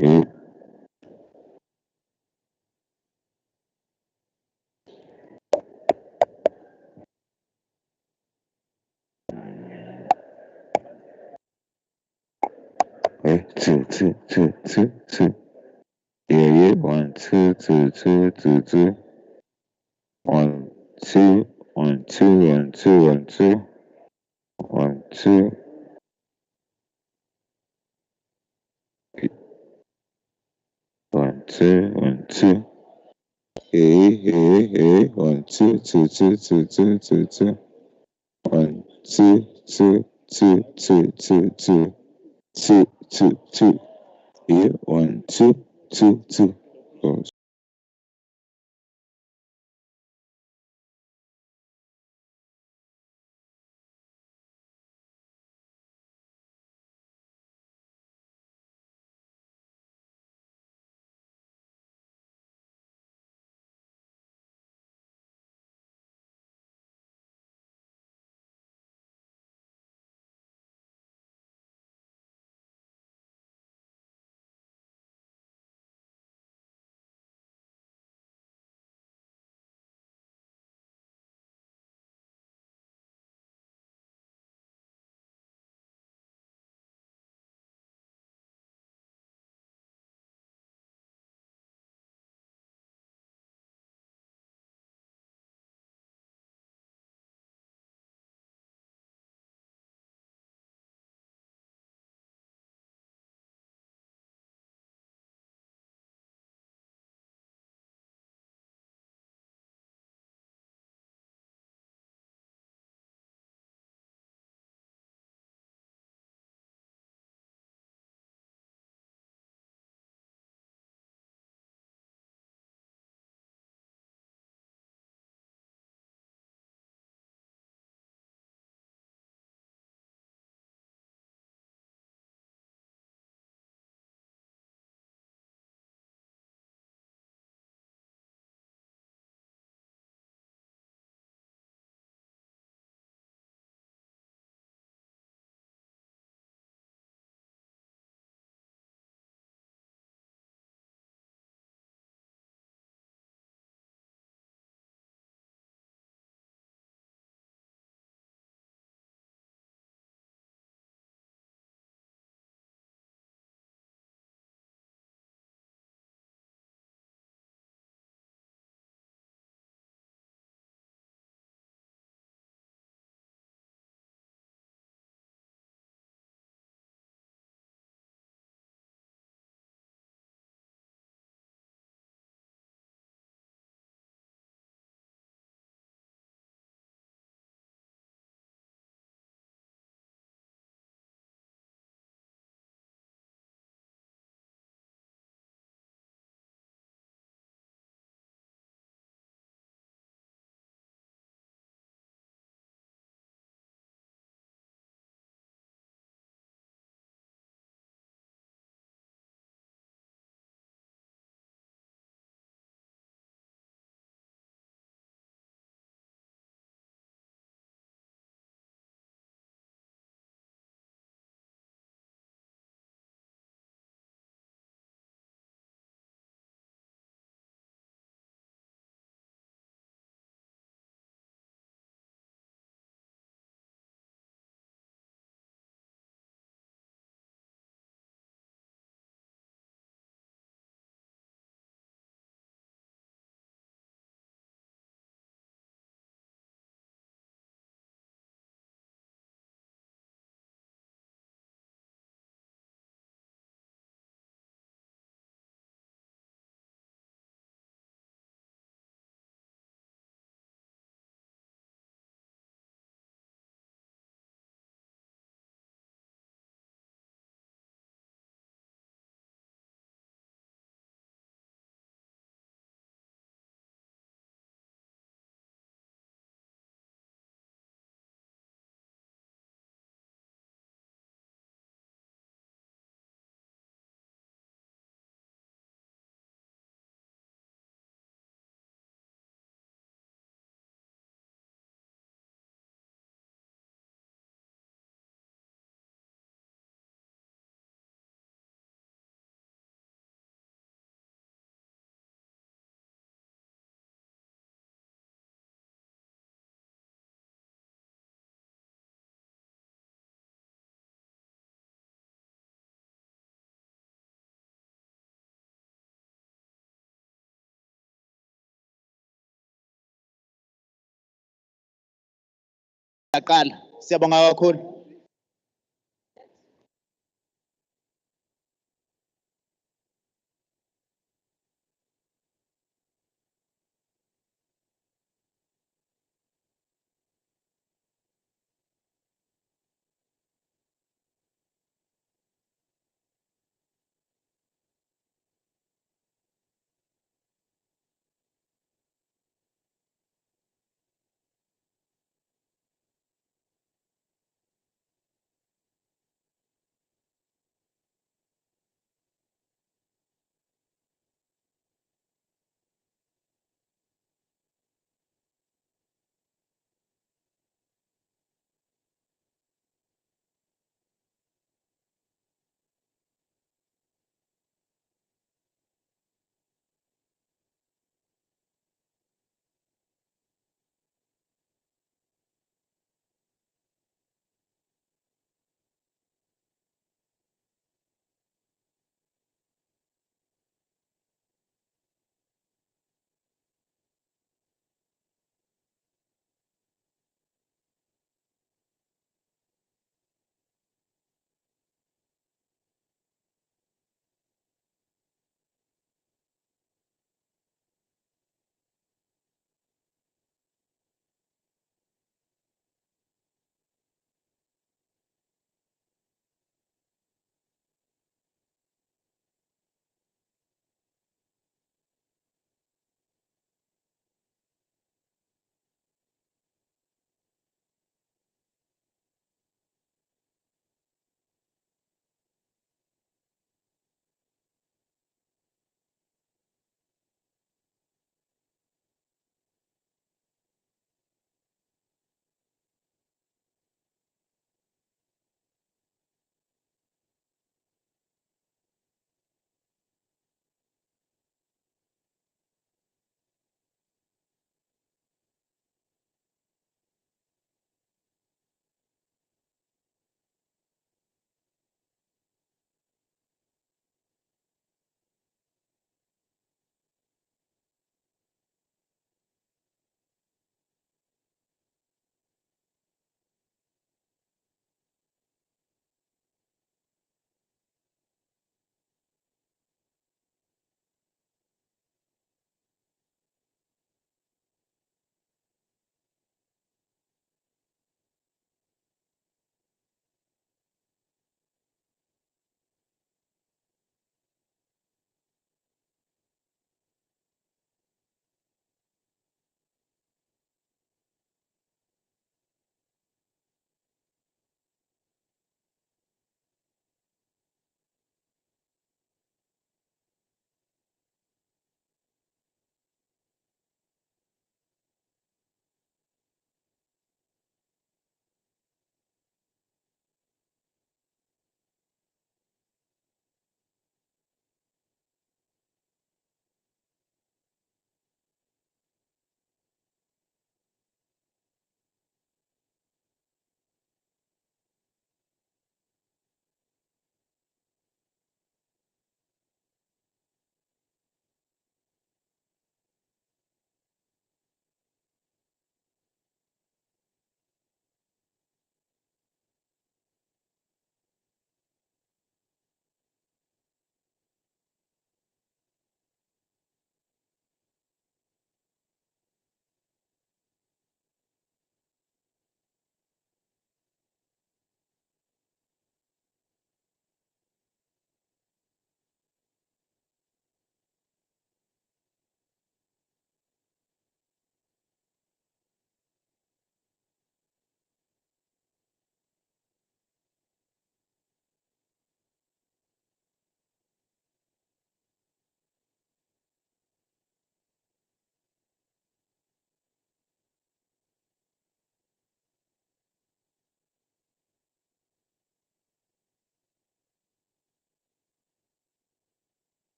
Yeah. Two, two, two, two, two. Yeah, yeah. One, two, two, two, two, two. One, two, one, two, one, two, one, two. One, two. One, two, one, two. Hey, hey, hey. One, two, two, two, two, two, two, two. One, two, two, two, two, two, two. Two, two, two. Yeah, one, two, two, two. Oh, Yaqala. Siyabonga kakhulu.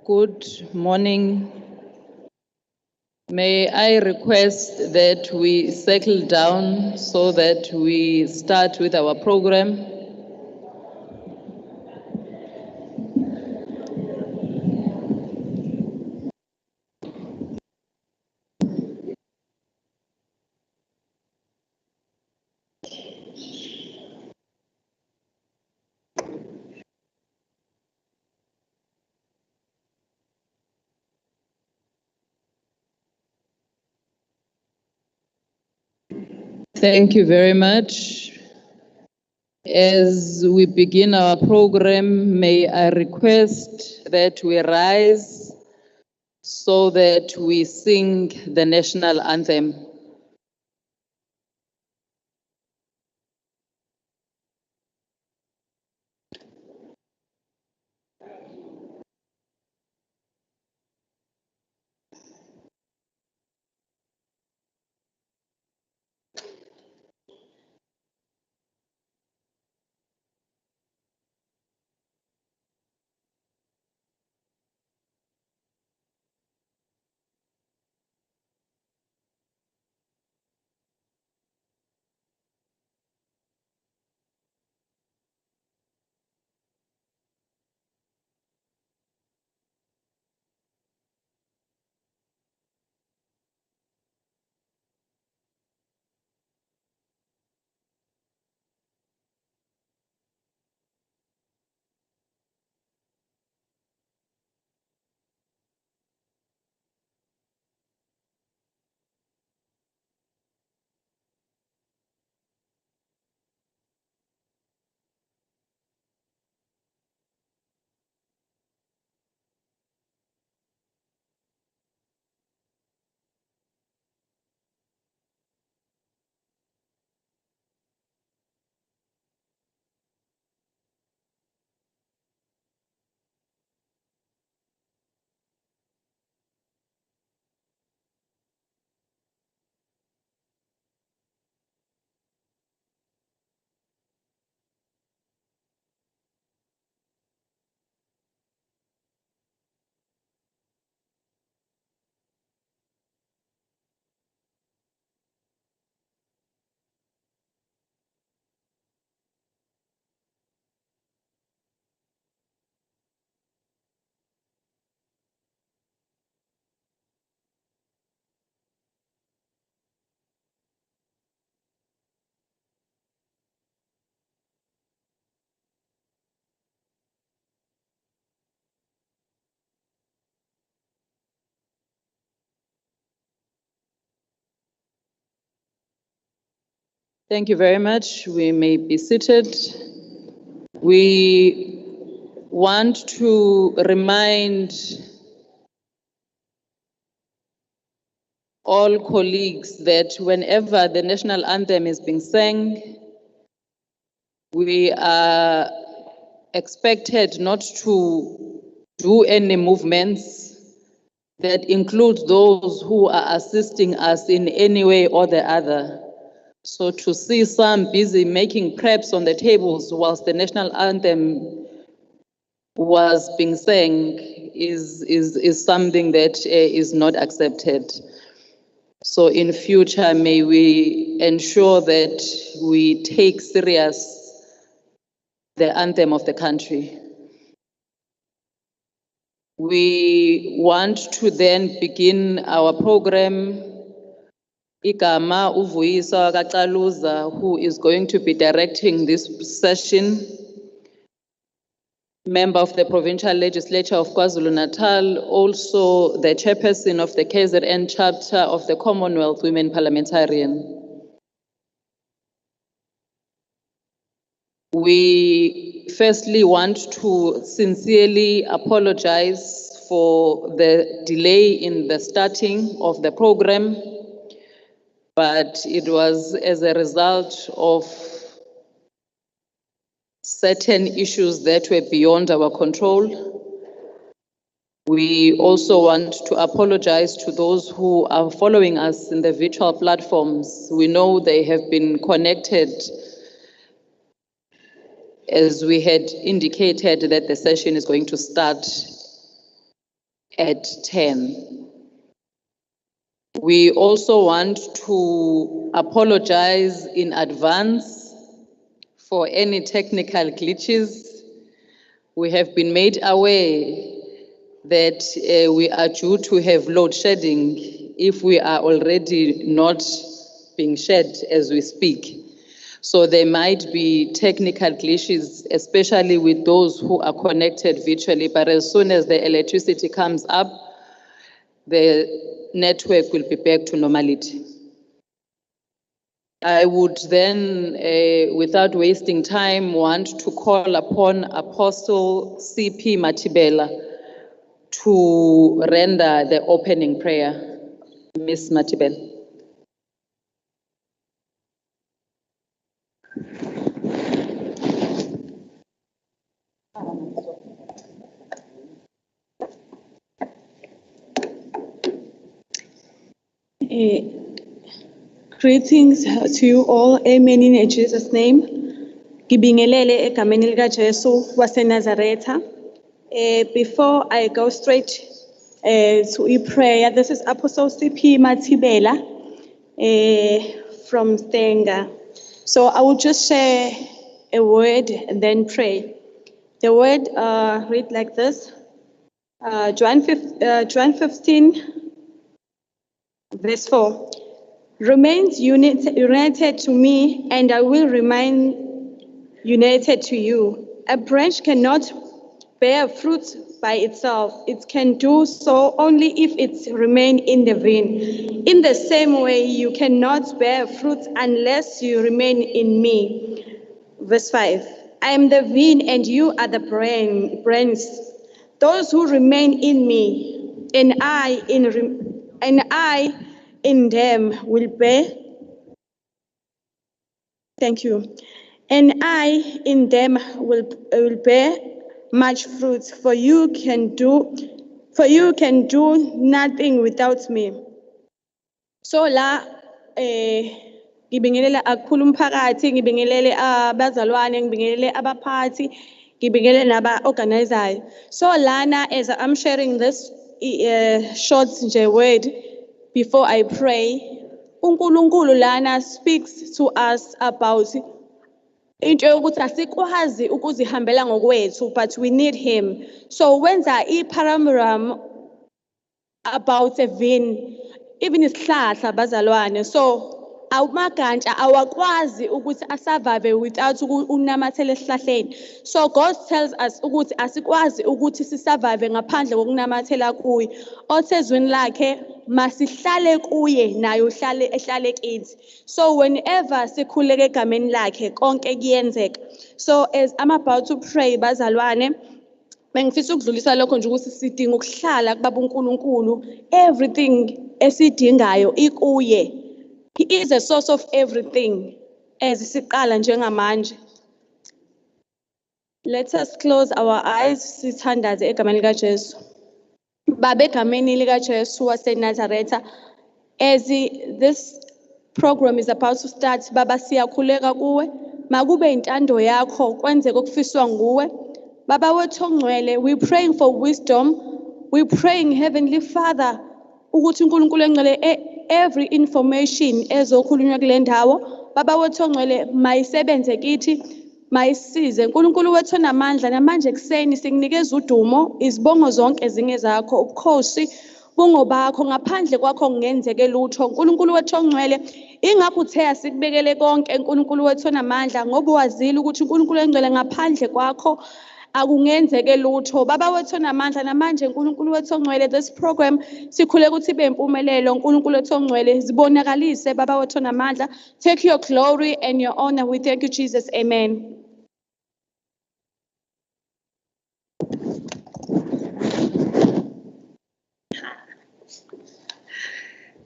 Good morning. May I request that we settle down so that we start with our program. Thank you very much. As we begin our program, may I request that we rise so that we sing the national anthem. Thank you very much. We may be seated. We want to remind all colleagues that whenever the national anthem is being sang, we are expected not to do any movements that include those who are assisting us in any way or the other. So to see some busy making preps on the tables whilst the national anthem was being sang is something that is not accepted. So in future, may we ensure that we take serious the anthem of the country. We want to then begin our program. Igama Uvuyisa Kakaluza, who is going to be directing this session, member of the Provincial Legislature of KwaZulu-Natal, also the chairperson of the KZN chapter of the Commonwealth Women Parliamentarian. We firstly want to sincerely apologize for the delay in the starting of the program, but it was as a result of certain issues that were beyond our control. We also want to apologize to those who are following us in the virtual platforms. We know they have been connected as we had indicated that the session is going to start at 10. We also want to apologize in advance for any technical glitches. We have been made aware that we are due to have load shedding if we are already not being shed as we speak. So there might be technical glitches, especially with those who are connected virtually, but as soon as the electricity comes up, the network will be back to normality. I would then, without wasting time, want to call upon Apostle C.P. Matibela to render the opening prayer. Ms. Matibela. Greetings to you all. Amen in Jesus' name. Ngibingelele egameni lika Jesu waseNazaretha. Before I go straight to prayer, this is Apostle C.P. Matibela from Stenga. So I will just share a word and then pray. The word read like this. John 15, verse 4. Remain united to me, and I will remain united to you. A branch cannot bear fruit by itself. It can do so only if it remains in the vine. In the same way, you cannot bear fruit unless you remain in me. Verse 5. I am the vine, and you are the branch. Those who remain in me, and I in them will bear. Thank you. And I in them will bear much fruit, for you can do nothing without me. So la ngibingelela akukhulu umphakathi, ngibingelele abazalwane, ngibingelele abaphathi, ngibingelele naba-organizayo. So lana, as I'm sharing this short word before I pray, uNkulunkulu lana speaks to us about into yokuthi asikwazi ukuzihambela ngokwethu, but we need him. So wenza i-paramegram about a vine, even isihlahla bazalwane. So amagatsha awakwazi ukuthi asurvive without ukunamathela esihlahleni. So God tells us ukuthi asikwazi ukuthi sisurvive ngaphandle kokunamathela kuye. Othezweni lakhe masihlale kuye naye ehlale kithi. So whenever sikhuleka egameni lakhe konke kuyenzeka. So as I'm about to pray bazalwane, bengifisa ukudlulisa lokho nje ukuthi sidinga ukuhlala kubaba uNkulunkulu. Everything esidingayo ikuye. He is the source of everything. As siqala njengamanje. Let us close our eyes. Sithandaze egameni lika Jesu. Baba egameni lika Jesu waseNazaretha, as this program is about to start, Baba siyakhuleka kuwe, makube intando yakho kwenzeke okufiswa nguwe. Baba wethu ongcwele, we praying for wisdom. We praying, Heavenly Father, ukuthi uNkulunkulu engcwele every information ezokhulunywa kule ndawo, Baba wethu ongcwele mayisebenze kithi, mayisize. uNkulunkulu wethu onamandla, namanje kuseni sikunikeza udumo, izibongo zonke ezinye zakho, ubukhosi bungobakho, ngaphandle kwakho kungenzeke lutho. uNkulunkulu wethu ongcwele, ingakho uthe asikubekele konke uNkulunkulu wethu onamandla, ngoba wazile ukuthi uNkulunkulu engcwele ngaphandle kwakho akungenzeke lutho. Baba wethu onamandla, namanje uNkulunkulu wethu ongcwele, this program sikhuleka ukuthi ibe impumelelo. uNkulunkulu wethu ongcwele, zibonakalise Baba wethu onamandla. Take your glory and your honor. We thank you, Jesus. Amen.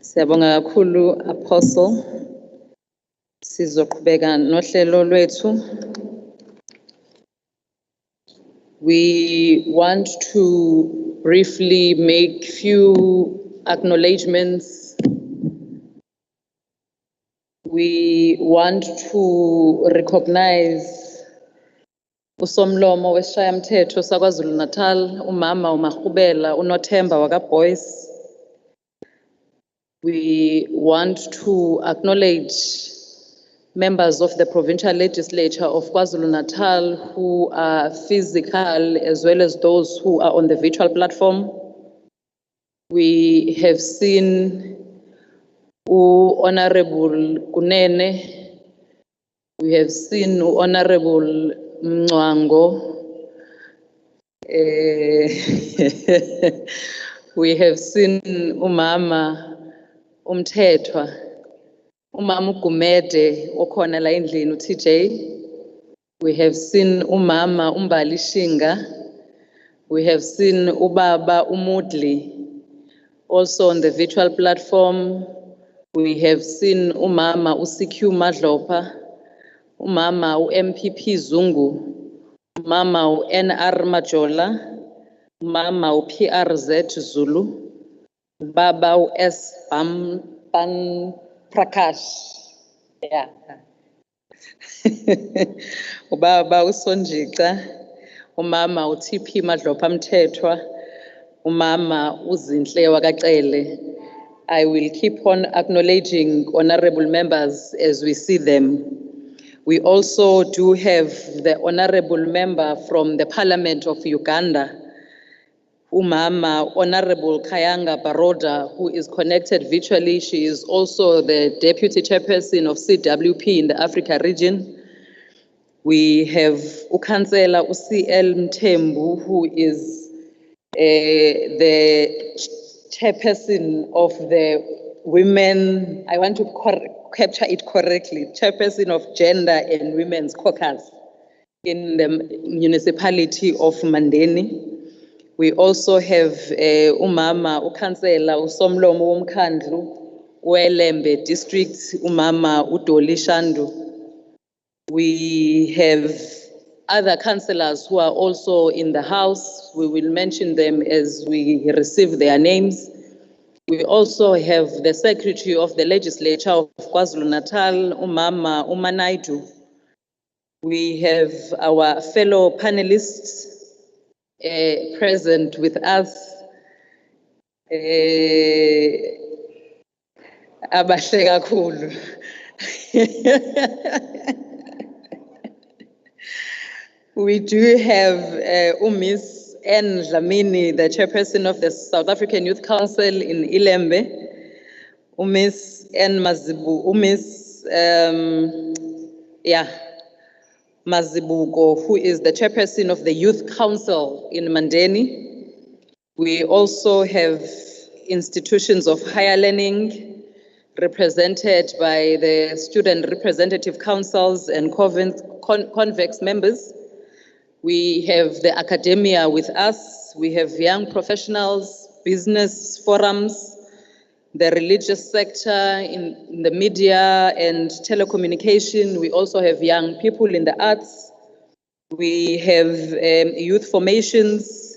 Siyabonga kakhulu Apostle. Sizoqhubeka nohlelo lwethu. We want to briefly make few acknowledgements. We want to recognize Usomlomo wesishayamthetho saKwaZulu-Natal, umama uMahubela uNothemba wakaBoys. We want to acknowledge members of the provincial legislature of KwaZulu-Natal who are physical as well as those who are on the virtual platform. We have seen Honorable Kunene. We have seen Honorable Mngwango. We have seen Umama Umthethwa, Umama Gumede okhona la endlini uTJ. We have seen Umama Umbali Shinga. We have seen Ubaba Umudli also on the virtual platform. We have seen Umama uSikhu Madlopa, Umama uMPP Zungu, Umama uNR Majola, Umama uPRZ Zulu, Baba uS Pan Prakash. Yeah. Ubaba uSonjika, Umama uTP Madlopa Mthethwa, Umama uZinhle wakacele. I will keep on acknowledging honorable members as we see them. We also do have the honorable member from the Parliament of Uganda, Umama Honorable Kayanga Baroda, who is connected virtually. She is also the Deputy Chairperson of CWP in the Africa region. We have Ukansela UCL Mthembu, who is the Chairperson of the Women, I want to capture it correctly, Chairperson of Gender and Women's Caucus in the municipality of Mandeni. We also have Umama Ukansela Usomlomo Womkhandlu Welembe District, Umama Udoli Shandu. We have other councillors who are also in the house. We will mention them as we receive their names. We also have the Secretary of the Legislature of KwaZulu-Natal, Umama Umanaidu. We have our fellow panelists present with us. Abahle kakhulu. We do have Miss N. Dlamini, the chairperson of the South African Youth Council in Ilembe. Miss N. Mazibu, Miss Mazibuko, who is the chairperson of the Youth Council in Mandeni. We also have institutions of higher learning represented by the student representative councils and convex members. We have the academia with us. We have young professionals, business forums, the religious sector in the media and telecommunication. We also have young people in the arts. We have youth formations.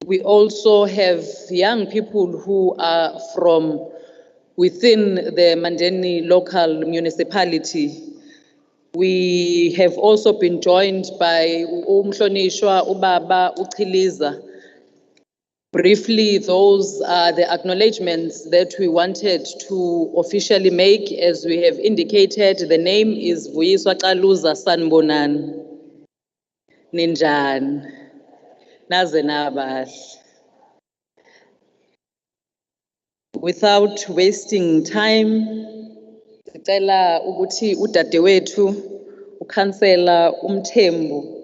We also have young people who are from within the Mandeni local municipality. We have also been joined by Umhlonishwa, Ubaba, Uchiliza. Briefly, those are the acknowledgements that we wanted to officially make. As we have indicated, the name is Vuyiswa Kaluza Sanbonan. Ninjan. Nazenabash. Without wasting time, sicela ukuthi udadewethu uKhansela Umthembu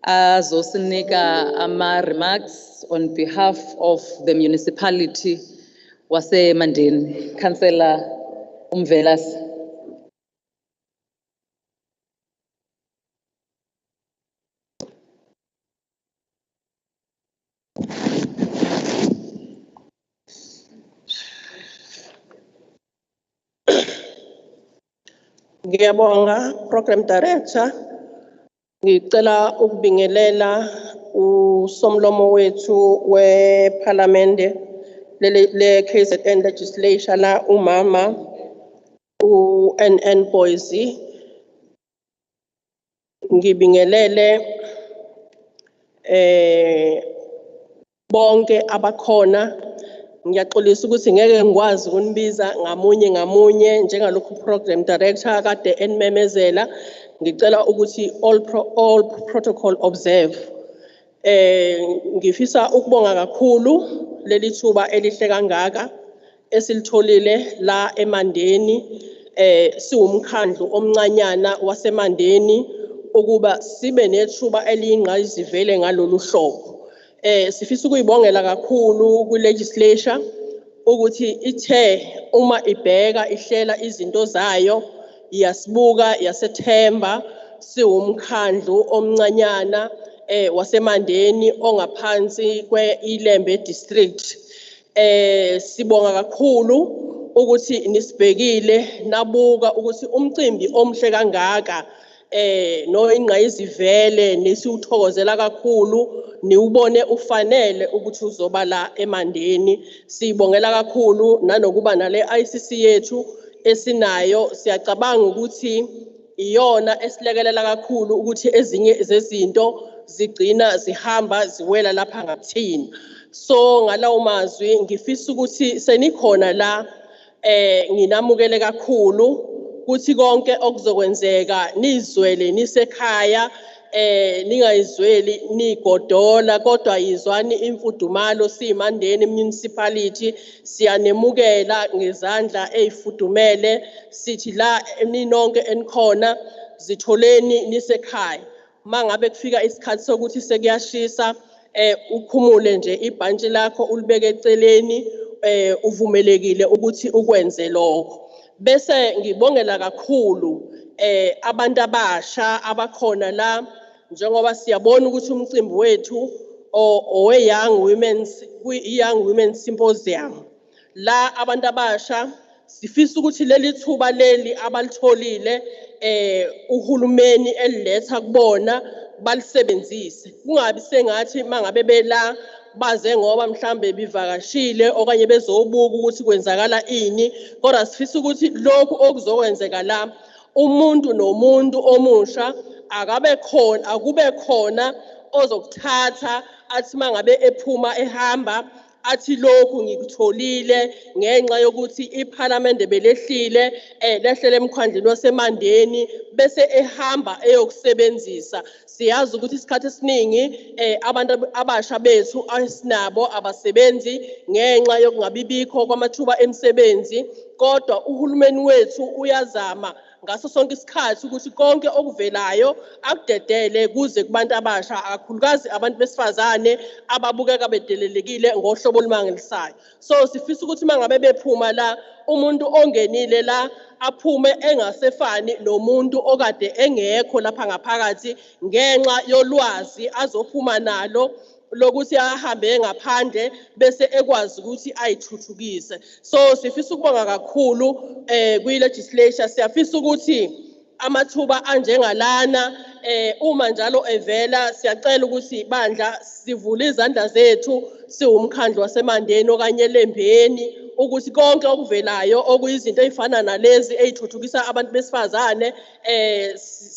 azosinika ama remarks on behalf of the municipality wase Mandeni. Councillor Umvelas. Ngiyabonga Program Director. Ngicela ukubingelela usomlomo wethu weParliament le KZN legislature la umama uNN Boise. ngibingelele bonke abakhona. Ngiyaxolisa ukuthi ngeke ngikwazi ukunibiza ngamunye njengalokhu program director kade enimemezela. Ngicela ukuthi all protocol observe. Ngifisa ukubonga kakhulu leli thuba elihle kangaka esilitholile la eMandeni. Siwumkhandlu omncanyana waseMandeni ukuba sibe nethuba eliyingqayizivele ngalolu hlobo. Sifisa ukuyibongela kakhulu kwi-legislature ukuthi ithe uma ibheka ihlela izinto zayo iyasibuka yasethemba siwumkhandlu omncanyana waseMandeni ongaphansi kwe-Ilembe district. Sibonga kakhulu ukuthi nisibhekile nabuka ukuthi umcimbi omhle kangaka noyingqayizivele nesiwuthokozela kakhulu niwubone ufanele ukuthi uzoba la eMandeni. Sibongela kakhulu nanokuba nale ICC yethu esinayo. Siyacabanga ukuthi iyona esilekelela kakhulu ukuthi ezinye zezinto zigcina zihamba ziwela lapha ngakuthina. So ngalawo mazwi ngifisa ukuthi senikhona la nginamukele kakhulu kuthi konke okuzokwenzeka nizwele nisekhaya, ningayizweli nigodola kodwa yizwani imfudumalo. siyiMandeni municipality siyanemukela ngezandla ezifudumele. Sithi la ninonke enikhona zitholeni nisekhaya. Mangabe kufika isikhathi sokuthi sekuyashisa ukhumule nje ibhantshi lakho ulibeke eceleni, uvumelekile ukuthi ukwenze lokho. Bese ngibongela kakhulu abantu abasha abakhona la, njengoba siyabona ukuthi umcimbi wethu Young Women's Symposium. La abantu abasha sifisa ukuthi leli thuba leli abalitholile uhulumeni eliletha kubona balisebenzise. Kungabi sengathi mangabe bela baze ngoba mhlambe bivakashile okanye bezobuka ukuthi kwenzakala ini, kodwa sifisa ukuthi lokhu okuzokwenzeka la umuntu nomuntu omusha akube khona ozokuthatha athi mangabe ephuma ehamba athi lokhu ngikutholile ngenxa yokuthi iPhalamende belehlile lehlele emkhandleni waseMandeni bese ehamba eyokusebenzisa. Siyazi ukuthi isikhathi esiningi abantu abasha bethu asinabo abasebenzi ngenxa yokungabibikho kwamathuba emisebenzi, kodwa uhulumeni wethu uyazama ngaso sonke isikhathi ukuthi konke okuvelayo akudedele kuze kubantu abasha, akakhulukazi abantu besifazane ababukeka bedelelekile ngohlobo olumangalisayo. So sifisa ukuthi mangabe bephuma la umuntu ongenile la aphume engasefani nomuntu okade engekho lapha ngaphakathi ngenxa yolwazi azophuma nalo lokuthi ahambe ngaphandle bese ekwazi ukuthi ayithuthukise. So sifisa ukubonga kakhulu kwi-legislature. Siyafisa ukuthi amathuba anjengalana uma njalo evela siyacela ukuthi bandla sivule izandla zethu siwumkhandlu waseMandeni okanye eLembeni ukuthi konke okuvelayo okuyizinto ezifana nalezi ezithuthukisa abantu besifazane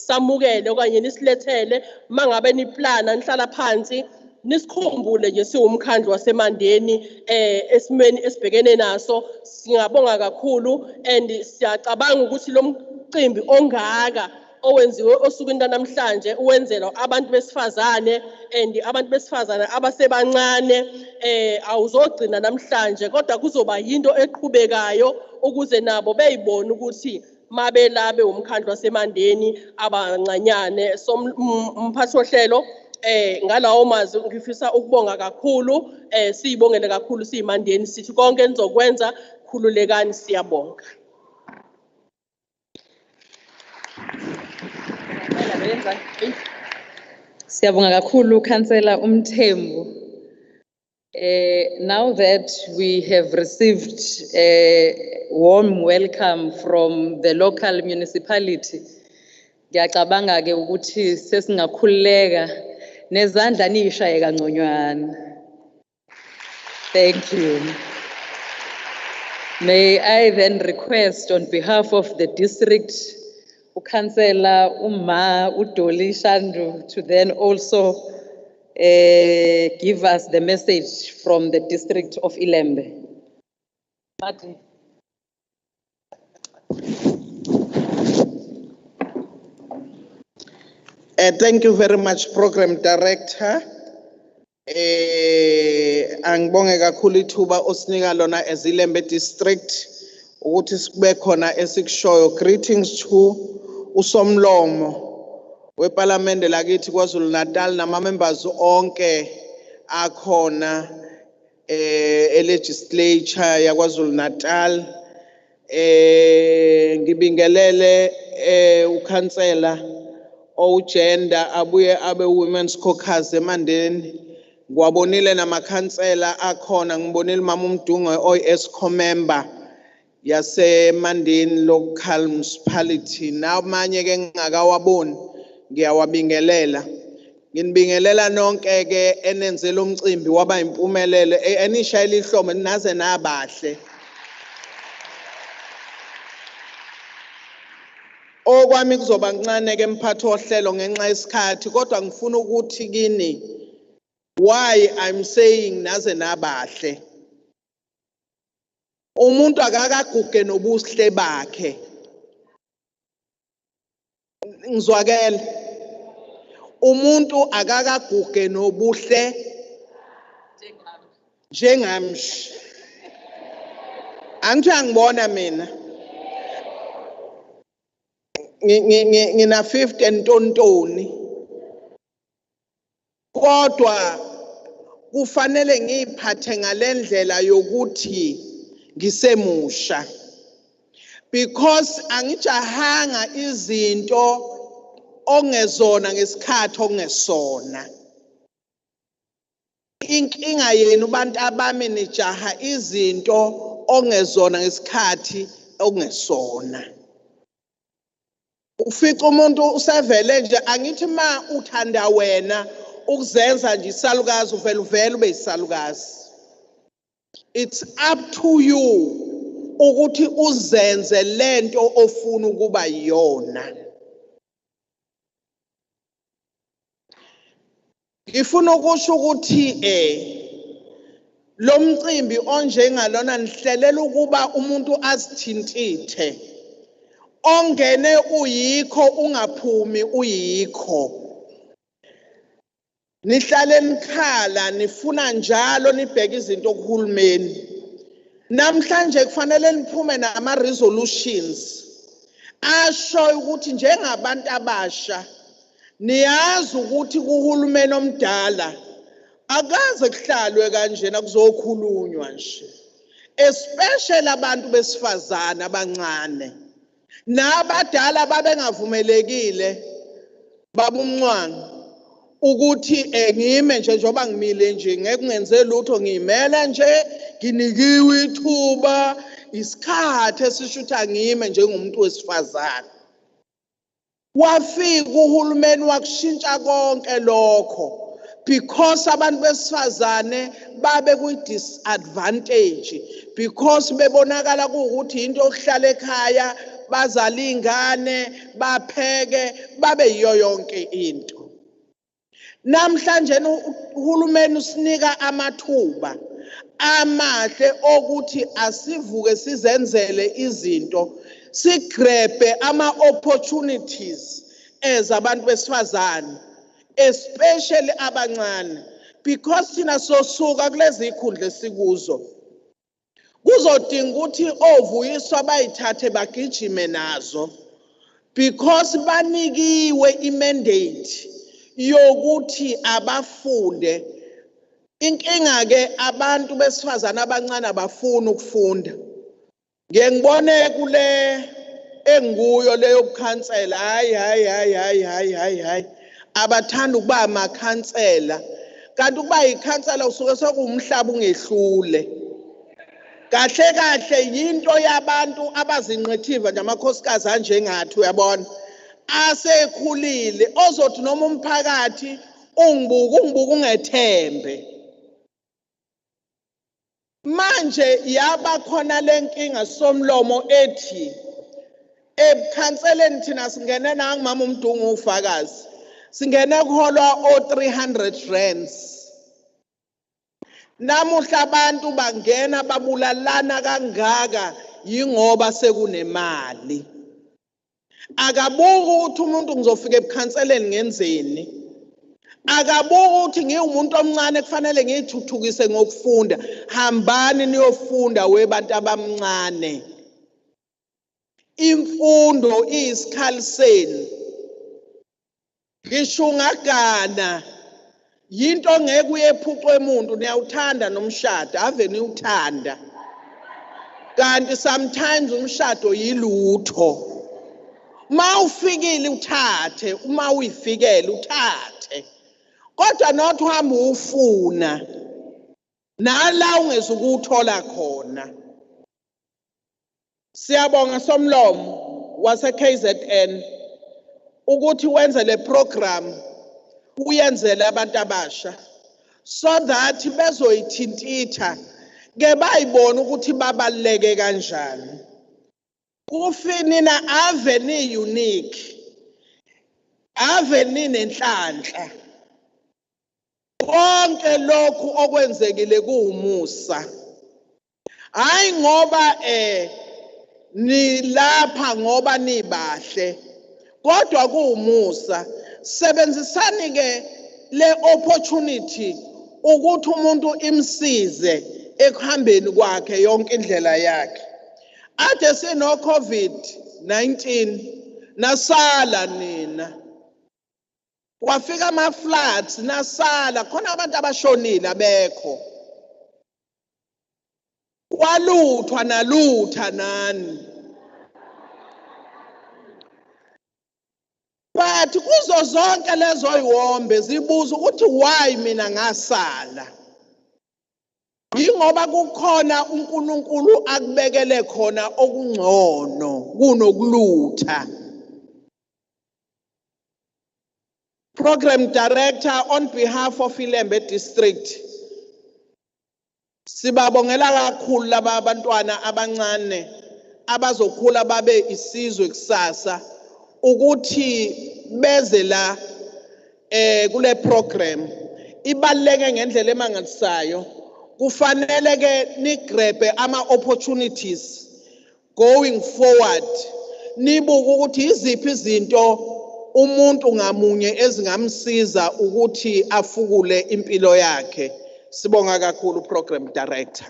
samukele okanye nisilethele. Mangabe niplana nihlala phansi nisikhumbule nje siwumkhandlu waseMandeni esimeni esibhekene naso. Singabonga kakhulu and siyacabanga ukuthi lo mcimbi ongaka owenziwe osukwini namhlanje uwenzelwa abantu besifazane and abantu besifazane abasebancane awuzogcina namhlanje kodwa kuzoba yinto eqhubekayo ukuze nabo beyibone ukuthi mabelabe umkhandlu waseMandeni abancanyane. So mphathi wohlelo ngalawo mazwi ngifisa ukubonga kakhulu, siyibongele kakhulu siyiMandeni, sithi konke enizokwenza khululekani, siyabonga. Siyabonga kakhulu Councillor Umthembu. Now that we have received a warm welcome from the local municipality, ngiyacabanga ke ukuthi sesingakhuleka nezandla nishaye kangconywana. Thank you. May I then request on behalf of the district Councillor Uma Udoli Shandu to then also give us the message from the district of Ilembe. Martin. Thank you very much, Program Director. Angibonge kakhulu ithuba osinika lona eZilembe District ukuthi sibe khona esikushoyo. Greetings to usomlomo weParliament lakithi KwaZulu-Natal nama-members onke akhona legislature yaKwaZulu-Natal. Ngibingelele ukhansela gender abuye abe women's caucus emandeni. Ngwabonile namakhansela akhona, ngibonile mama uMdungwe oyi-ESCO member yasemandeni local municipality. Namanye ke ngingakawaboni ngiyawabingelela. Nginibingelela nonke ke enenzela umcimbi waba impumelelo enishayile ihlomo naze nabahle. Okwami kuzoba ncane ke mphathi ohlelo ngenxa yesikhathi, kodwa ngifuna ukuthi kini why I'm saying naze nabahle. Umuntu akakaguge nobuhle bakhe. Ngizwakela. Umuntu akakaguge nobuhle njengami. Angithi angibona mina. Ngina 50 ntontoni. Kodwa kufanele ngiphathe ngalendlela yokuthi ngisemusha. Because angijahanga izinto ongezona ngesikhathi ongesona. Inkinga yenu bantu abami nijaha izinto ongezona ngesikhathi ongesona. Ufica umuntu usevele nje angithi ma uthanda wena ukuzenza nje isalukazi uvela ube isalukazi. It's up to you ukuthi uzenze lento ofuna ukuba yona. Ngifuna ukusho ukuthi lo mcimbi onjengalona nihlelela ukuba umuntu azithintithe. Ongene uyikho ungaphumi uyikho. Nihlale nikhala nifuna njalo nibheke izinto kuhulumeni. Namhlanje kufanele niphume nama resolutions asho ukuthi njengabantu abasha niyazi ukuthi kuhulumeni omdala akaze kuhlalwe kanjena kuzokhulunywa nje. Especially abantu besifazana abancane. Nabadala babengavumelekile babumncwane ukuthi ngime nje njoba ngimile nje ngeke ngenze lutho ngimela nje nginikiwe ithuba isikhathi esishutha ngime njengomuntu wesifazana. Wafika uhulumeni wakushintsha konke lokho because abantu besifazane babe ku disadvantage because bebonakala ukuthi into okuhlala ekhaya bazala ingane bapheke babe yiyo yonke into. Namhlanje uhulumeni usinika amathuba amahle ukuthi asivuke sizenzele izinto sigrebe ama-opportunities abantu besifazane especially abancane because thina sosuka kulezi ikhundla esikuzo kuzodinga ukuthi ovuyiswa bayithathe bagijime nazo because banikiwe imandate yokuthi abafunde. Inkinga ke abantu besifazana abancane abafuni ukufunda. Ngeke ngibone kule enguyo leyo bukhansela hayi abathanda ukuba amakhansela kanti ukuba yikhansela usuke sokuwumhlaba ungehlule. Kahle kahle yinto yabantu abazinqithiva nje amakhosikazi anjengathi uyabona asekhulile ozothi noma umphakathi ungibuka ungethembe. Manje yaba khona lenkinga somlomo ethi Ebukhanseleni thina singene nangimama uMdungu ufakazi. Singene kuholwa o300 rands. Namuhla abantu bangena babulalana kangaka yingoba sekunemali. Akabuki ukuthi umuntu ngizofika ebukhanseleni ngenzeni. Akabuki ukuthi ngiwumuntu omncane kufanele ngiyithuthukise ngokufunda. Hambani niyofunda webantu abamncane. Imfundo iyisikhali senu. Ngisho ungagana yinto ngeke uyephucwe umuntu niyawuthanda nomshado ave niwuthanda. Kanti sometimes umshado yilutho. Ma ufikile uthathe, uma uyifikele uthathe. Kodwa not uhamba ufuna. Nala ungezukuthola khona. Siyabonga Somlomo wase KZN ukuthi wenze le program uyenzele abantu abasha so that bezoyithintitha ke bayibona ukuthi babaleke kanjani. Kufinina ave ni unique. Ave ni nenhlanhla. Konke lokhu okwenzekile kuumusa. Hayi ngoba nilapha ngoba nibahle. Kodwa kuumusa. Sebenzisani ke le opportunity ukuthi umuntu imsize ekuhambeni kwakhe yonke indlela yakhe. Ade sino COVID-19 nasala nina. Wafika ama floods nasala khona abantu abashonile abekho. Kwaluthwa nalutha nani. But kuzo zonke lezo iwombe zibuza ukuthi why mina ngasala. Yingoba kukhona uNkulunkulu akubekele khona okungcono kunokulutha. Program Director on behalf of Ilembe District. Sibabongela kakhulu laba abantwana abancane abazokhula babe isizwe kusasa ukuthi beze la kule program ibaleke ngendlela emangalisayo. Kufanele ke nigrebe ama opportunities going forward. Nibuke ukuthi iziphi izinto umuntu ngamunye ezingamsiza ukuthi afukule impilo yakhe. Sibonga kakhulu Program Director.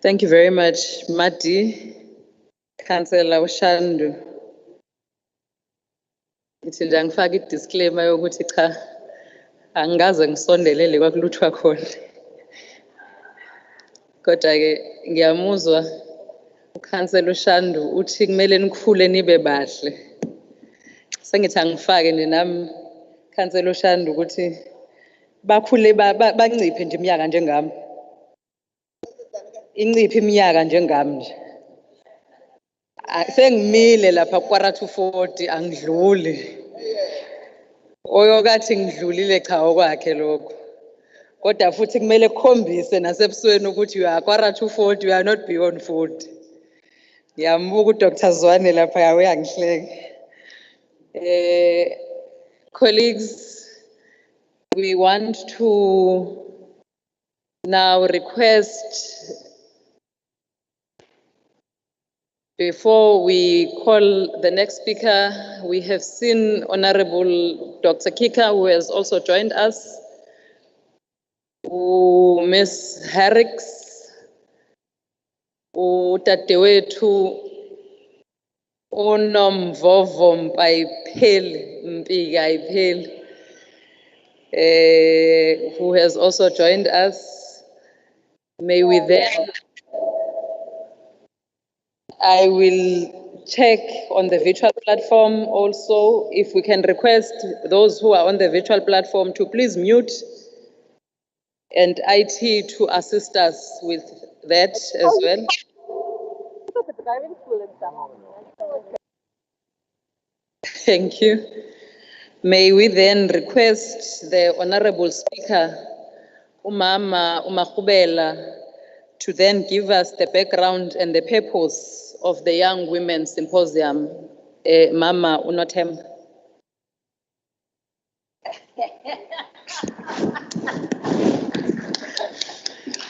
Thank you very much, Madi, Councillor Ushandu. Ngithi nje ngifaka i-disclaimer yokuthi cha angikaze ngisondelele kwakuluthwa khona. Kodwa ke ngiyamuzwa uCouncillor Ushandu uthi kumele nikhule nibe bahle. Sengithi angifake nje nami Councillor Ushandu ukuthi bakhule banciphe nje iminyaka njengami. Inciphe iminyaka njengami nje. Sengimile lapha kwara 240 angidluli. Oyokathi ngidlulile cha okwakhe lokho. Kodwa futhi kumele ukhombise nasebusweni ukuthi you are kwara 240 you are not beyond 40. Ngiyambuka uDr Zwane lapha uyangihleka. Colleagues, we want to now request, before we call the next speaker, we have seen Honorable Dr. Kika, who has also joined us, Ms. Harrix, Tatewethu, Onomvovo Mpigi, who has also joined us. May we then, I will check on the virtual platform also, if we can request those who are on the virtual platform to please mute, and IT to assist us with that as well. Thank you. May we then request the Honorable Speaker Umama Umakhubela to then give us the background and the purpose of the Young Women's Symposium. Mama Unotem.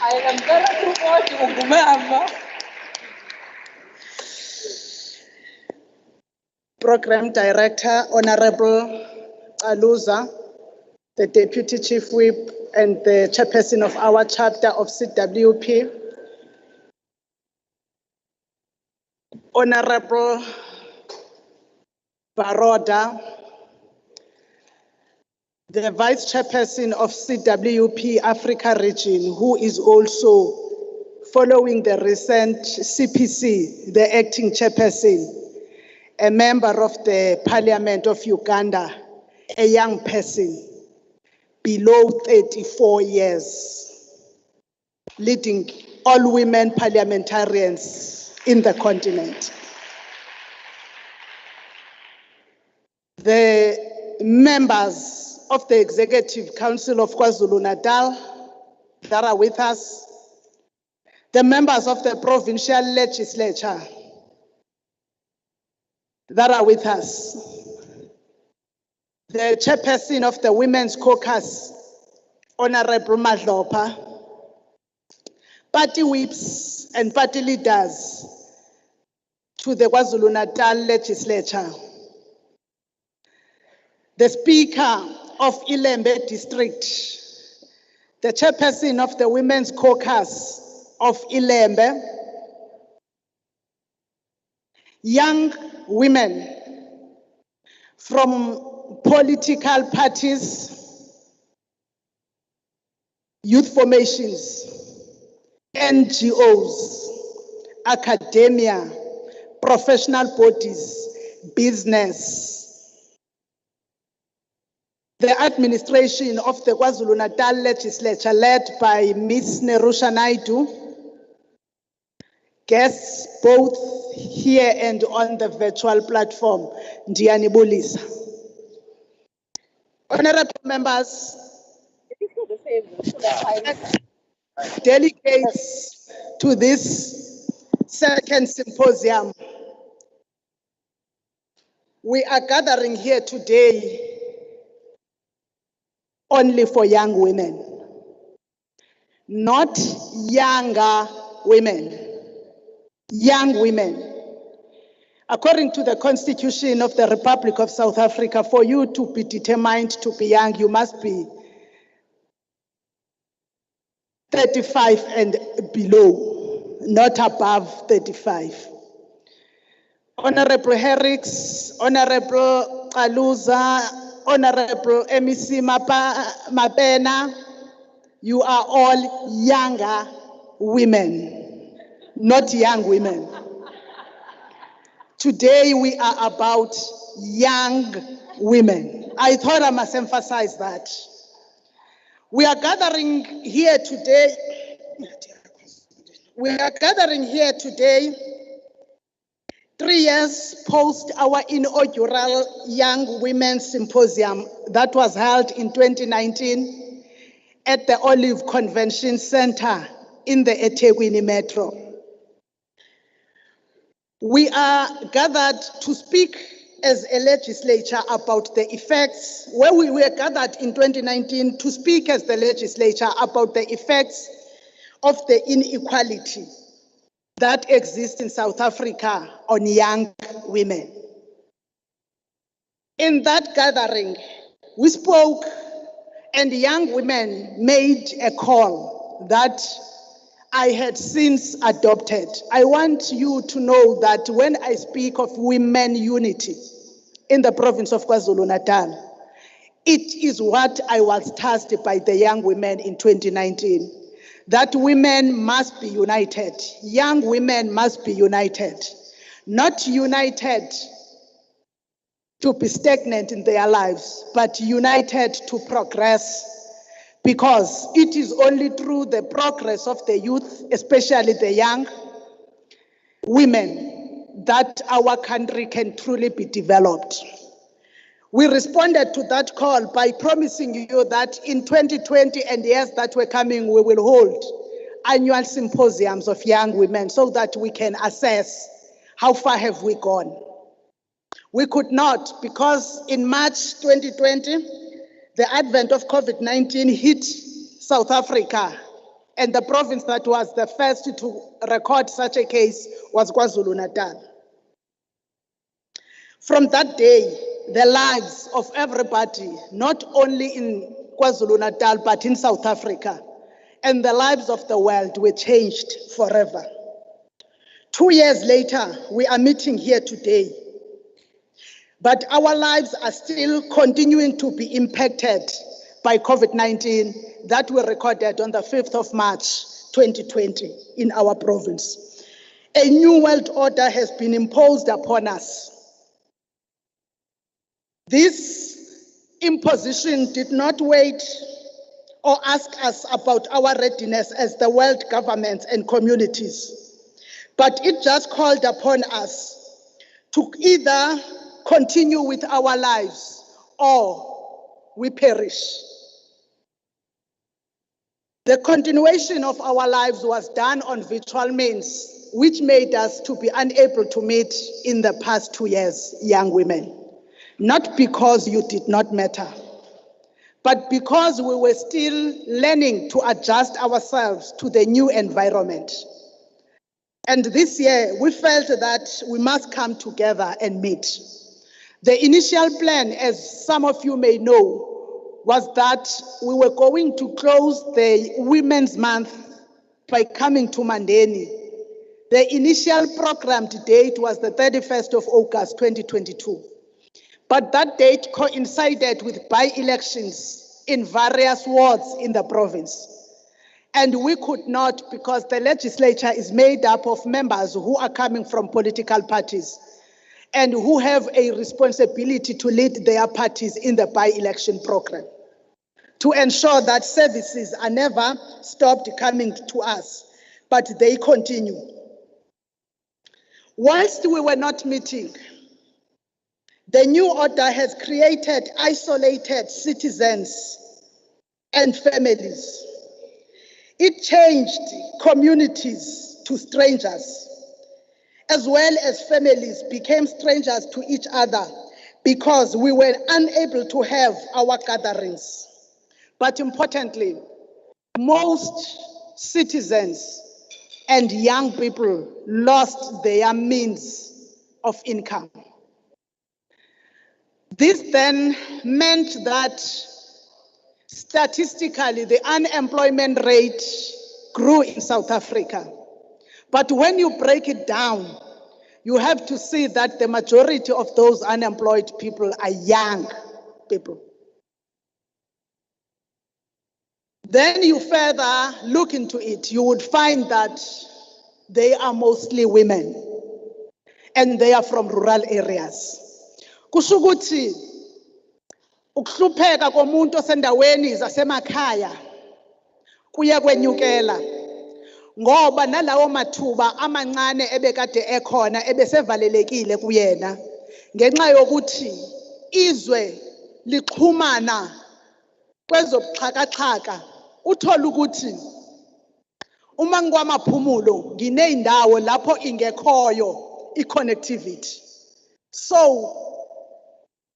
I am very proud Mama. Program Director, Honorable Aluza, the Deputy Chief Whip and the Chairperson of our chapter of CWP, Honorable Baroda, the Vice Chairperson of CWP Africa region, who is also following the recent CPC, the acting chairperson, a member of the Parliament of Uganda, a young person below 34 years, leading all women parliamentarians in the continent. The members of the Executive Council of KwaZulu-Natal that are with us, the members of the Provincial Legislature that are with us, the Chairperson of the Women's Caucus, Honorable Madlopa, party whips and party leaders to the KwaZulu-Natal Legislature, the Speaker of Ilembe District, the Chairperson of the Women's Caucus of Ilembe, young women from political parties, youth formations, NGOs, academia, professional bodies, business, the administration of the KwaZulu-Natal Legislature led by Ms. Nerusha Naidu, guests both here and on the virtual platform, Ndianibulisa. Honorable members, delegates to this second symposium, we are gathering here today only for young women, not younger women. Young women. According to the Constitution of the Republic of South Africa, for you to be determined to be young, you must be 35 and below, not above 35. Honorable Herricks, Honorable Kaluza, Honorable MEC Mapena, you are all younger women, not young women. Today we are about young women. I thought I must emphasize that. We are gathering here today. We are gathering here today 3 years post our inaugural Young Women's Symposium that was held in 2019 at the Olive Convention Center in the eThekwini Metro. We are gathered to speak as a legislature about the effects, where we were gathered in 2019 to speak as the legislature about the effects of the inequality that exists in South Africa on young women. In that gathering, we spoke and young women made a call that I had since adopted. I want you to know that when I speak of women unity in the province of KwaZulu-Natal, it is what I was tasked by the young women in 2019, that women must be united. Young women must be united, not united to be stagnant in their lives, but united to progress. Because it is only through the progress of the youth, especially the young women, that our country can truly be developed. We responded to that call by promising you that in 2020 and years that were coming, we will hold annual symposiums of young women so that we can assess how far have we gone. We could not, because in March 2020, the advent of COVID-19 hit South Africa, and the province that was the first to record such a case was KwaZulu-Natal. From that day, the lives of everybody, not only in KwaZulu-Natal, but in South Africa, and the lives of the world were changed forever. 2 years later, we are meeting here today, but our lives are still continuing to be impacted by COVID-19 that were recorded on the 5th of March, 2020 in our province. A new world order has been imposed upon us. This imposition did not wait or ask us about our readiness as the world governments and communities, but it just called upon us to either continue with our lives or we perish. The continuation of our lives was done on virtual means, which made us to be unable to meet in the past 2 years, young women. Not because you did not matter, but because we were still learning to adjust ourselves to the new environment. And this year, we felt that we must come together and meet. The initial plan, as some of you may know, was that we were going to close the Women's Month by coming to Mandeni. The initial programmed date was the 31st of August, 2022. But that date coincided with by-elections in various wards in the province. And we could not, because the legislature is made up of members who are coming from political parties and who have a responsibility to lead their parties in the by-election program, to ensure that services are never stopped coming to us, but they continue. Whilst we were not meeting, the new order has created isolated citizens and families. It changed communities to strangers, as well as families became strangers to each other because we were unable to have our gatherings. But importantly, most citizens and young people lost their means of income. This then meant that statistically the unemployment rate grew in South Africa. But when you break it down, you have to see that the majority of those unemployed people are young people. Then you further look into it, you would find that they are mostly women and they are from rural areas. Kusho ukuthi ukuhlupheka komuntu osendaweni zasemakhaya kuya kwenyukela ngoba nalawo mathuba amancane ebekade ekhona ebesevalelekile kuyena ngenxa yokuthi izwe lixhumana kwezobuxhakaxhaka. Uthola ukuthi uma ngikwamaphumulo ngineyindawo lapho ingekhoyo i-connectivity, so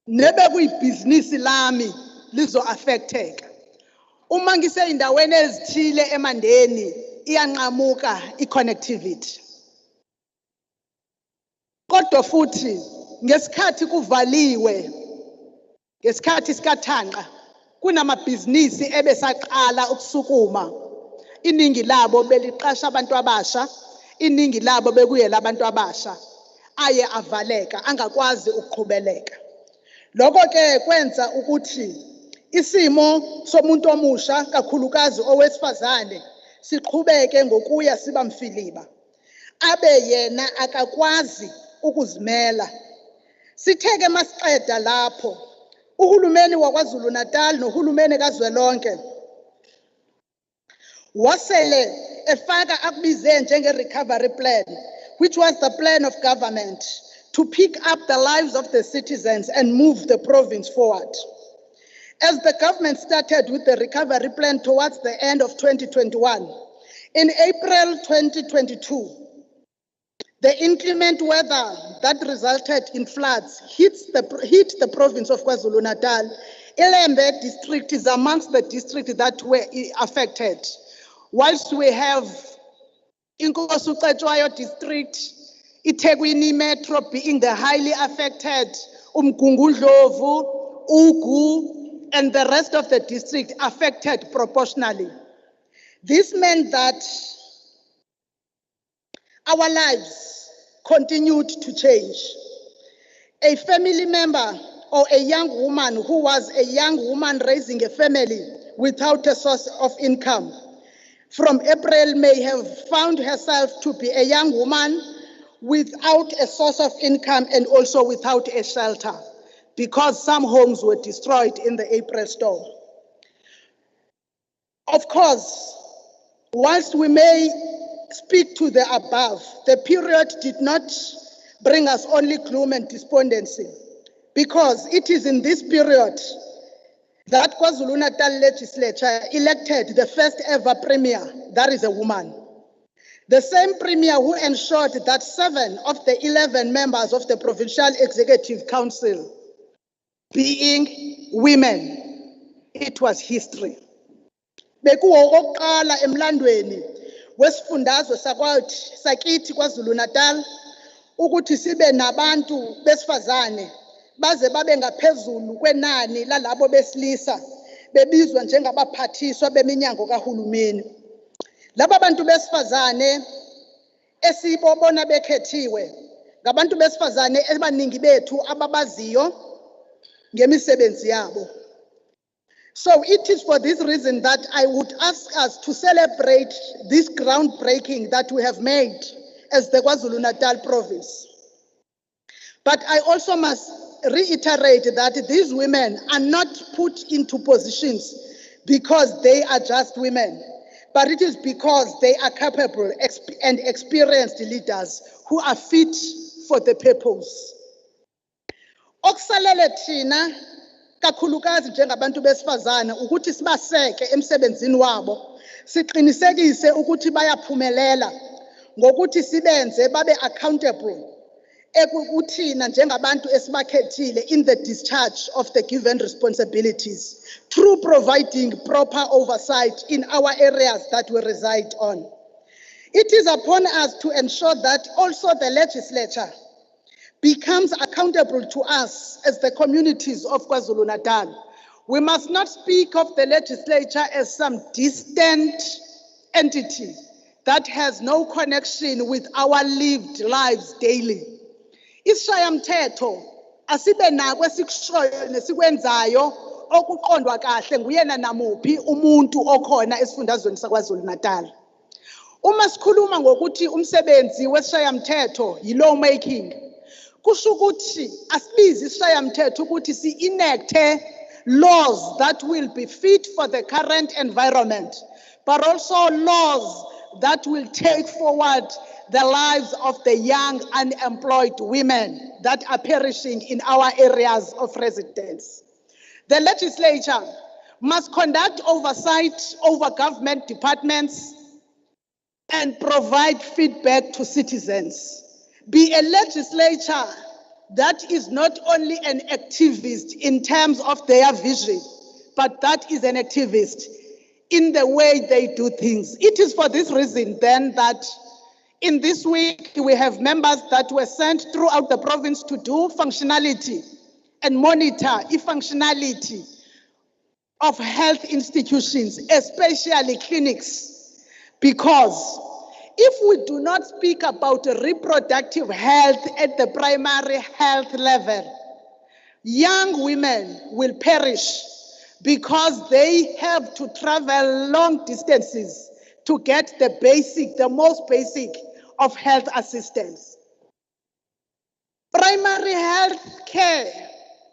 nebe kuyibhizinisi lami lizo-affecteka. Uma ngiseyindaweni ezithile eMandeni iyanqamuka i-connectivity. Kodwa futhi ngesikhathi kuvaliwe, ngesikhathi sikaThanqa kunamabhizinisi ebesaqala ukusukuma. Iningi labo beliqasha abantu abasha, iningi labo bekuyela abantu abasha, aye avaleka angakwazi ukuqhubeleka. Lokho ke kwenza ukuthi isimo somuntu omusha kakhulukazi owesifazane siqhubeke ngokuya siba mfiliba, abe yena akakwazi ukuzimela. Sitheke masiqeda lapho, uhulumeni waKwaZulu-Natal nohulumeni kazwelonke wasele efaka akubize njenge-recovery plan, which was the plan of government to pick up the lives of the citizens and move the province forward. As the government started with the recovery plan towards the end of 2021, in April 2022, the inclement weather that resulted in floods hit the province of KwaZulu-Natal. Ilembe district is amongst the districts that were affected. Whilst we have Inkosi district, iThekwini Metro being the highly affected, Umgungundlovu, Ugu, and the rest of the district affected proportionally. This meant that our lives continued to change. A family member or a young woman who was a young woman raising a family without a source of income from April may have found herself to be a young woman without a source of income and also without a shelter because some homes were destroyed in the April storm. Of course, whilst we may speak to the above, the period did not bring us only gloom and despondency, because it is in this period that KwaZulu-Natal legislature elected the first ever premier, that is a woman. The same premier who ensured that 7 of the 11 members of the Provincial Executive Council being women. It was history. Bekuwokokuqala emlandweni wesifundazwe sakithi KwaZulu-Natal ukuthi sibe nabantu besifazane baze babe ngaphezulu kwenani lalabo besilisa bebizwa njengabaphathiswa beminyango kahulumeni. Laba bantu besifazane esibobona bekhethiwe ngabantu besifazane abaningi bethu ababaziyo ngemisebenzi yabo. So it is for this reason that I would ask us to celebrate this groundbreaking that we have made as the KwaZulu-Natal province. But I also must reiterate that these women are not put into positions because they are just women, but it is because they are capable and experienced leaders who are fit for the purpose. Okusalele thina kakhulukazi njengabantu besifazane ukuthi sibaseke emsebenzini wabo, siqinisekise ukuthi bayaphumelela ngokuthi sibenze babe accountable ekuthina njengabantu esibakhethile in the discharge of the given responsibilities through providing proper oversight in our areas that we reside on. It is upon us to ensure that also the legislature becomes accountable to us as the communities of KwaZulu-Natal. We must not speak of the legislature as some distant entity that has no connection with our lived lives daily. Isishayamthetho asibe nako esikushoyo nesikwenzayo okuqondwa kahle nguyena namuphi umuntu okhona esifundazweni sakwaZulu-Natal. Uma sikhuluma ngokuthi umsebenzi wesishayamthetho yi-law making, kusho ukuthi asibizi isishayamthetho ukuthi si-enacte laws that will be fit for the current environment, but also laws that will take forward the lives of the young unemployed women that are perishing in our areas of residence. The legislature must conduct oversight over government departments and provide feedback to citizens. Be a legislature that is not only an activist in terms of their vision, but that is an activist in the way they do things. It is for this reason then that in this week we have members that were sent throughout the province to do functionality and monitor the functionality of health institutions, especially clinics, because if we do not speak about reproductive health at the primary health level, young women will perish because they have to travel long distances to get the most basic of health assistance. Primary health care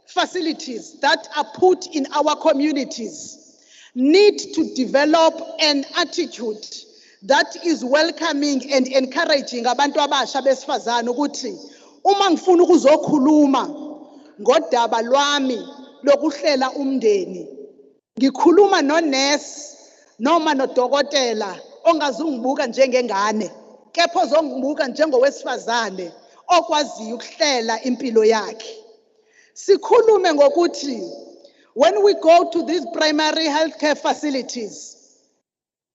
facilities that are put in our communities need to develop an attitude that is welcoming and encouraging abantu abasha besifazane ukuthi Uma ngifuna ukuzokhuluma ngodaba lwami lokuhlela umndeni, ngikhuluma nonesi noma nodokotela ongazungibuka njengengane, kepha ozongibuka njengowesifazane okwaziyo ukuhlela impilo yakhe. Sikhulume ngokuthi when we go to these primary healthcare facilities,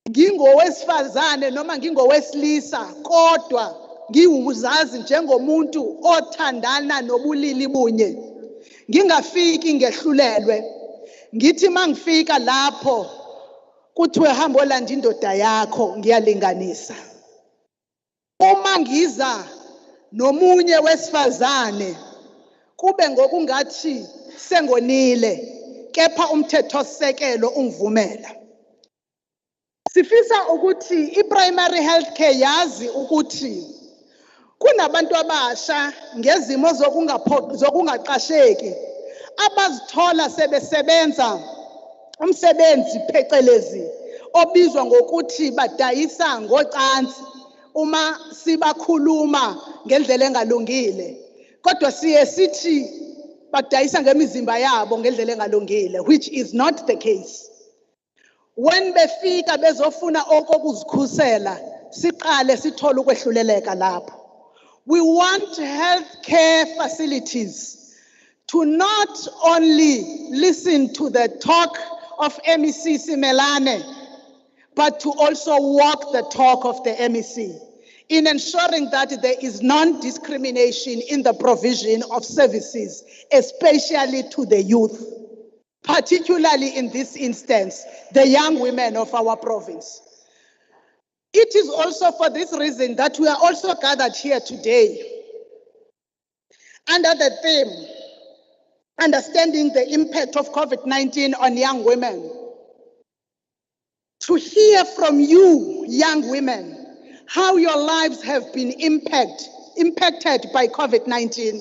ngingowesifazane noma ngingowesilisa kodwa ngiwuzazi njengomuntu othandana nobulili bunye, ngingafiki ngehlulelwe, ngithi mangifika lapho kuthiwe hamba olanda indoda yakho, ngiyalinganisa. Uma ngiza nomunye wesifazane kube ngokungathi sengonile, kepha umthethosisekelo ungivumela. Sifisa ukuthi i-primary healthcare yazi ukuthi kunabantu abasha ngezimo zokungaqasheki abazithola sebesebenza umsebenzi phecelezi obizwa ngokuthi badayisa ngocansi uma sibakhuluma ngendlela engalungile, kodwa siye sithi badayisa ngemizimba yabo ngendlela engalungile, which is not the case. When befika bezofuna okokuzikhusela, siqale sithole ukwehluleleka lapho. We want healthcare facilities to not only listen to the talk of MEC Simelane, but to also walk the talk of the MEC in ensuring that there is non-discrimination in the provision of services, especially to the youth, particularly in this instance, the young women of our province. It is also for this reason that we are also gathered here today under the theme, Understanding the Impact of COVID-19 on Young Women. To hear from you, young women, how your lives have been impacted by COVID-19,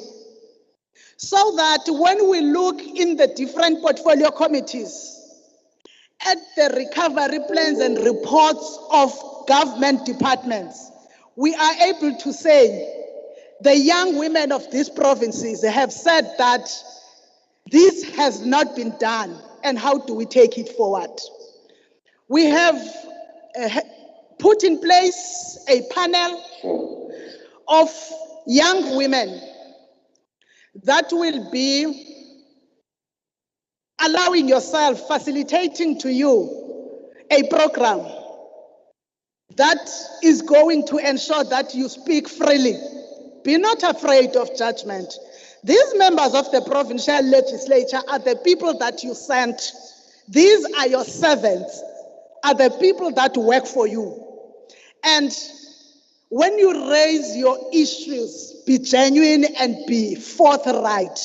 so that when we look in the different portfolio committees at the recovery plans and reports of government departments, we are able to say the young women of these provinces have said that this has not been done, and how do we take it forward? We have put in place a panel of young women that will be allowing yourself, facilitating to you a program that is going to ensure that you speak freely. Be not afraid of judgment. These members of the provincial legislature are the people that you sent. These are your servants, are the people that work for you. And when you raise your issues, be genuine and be forthright,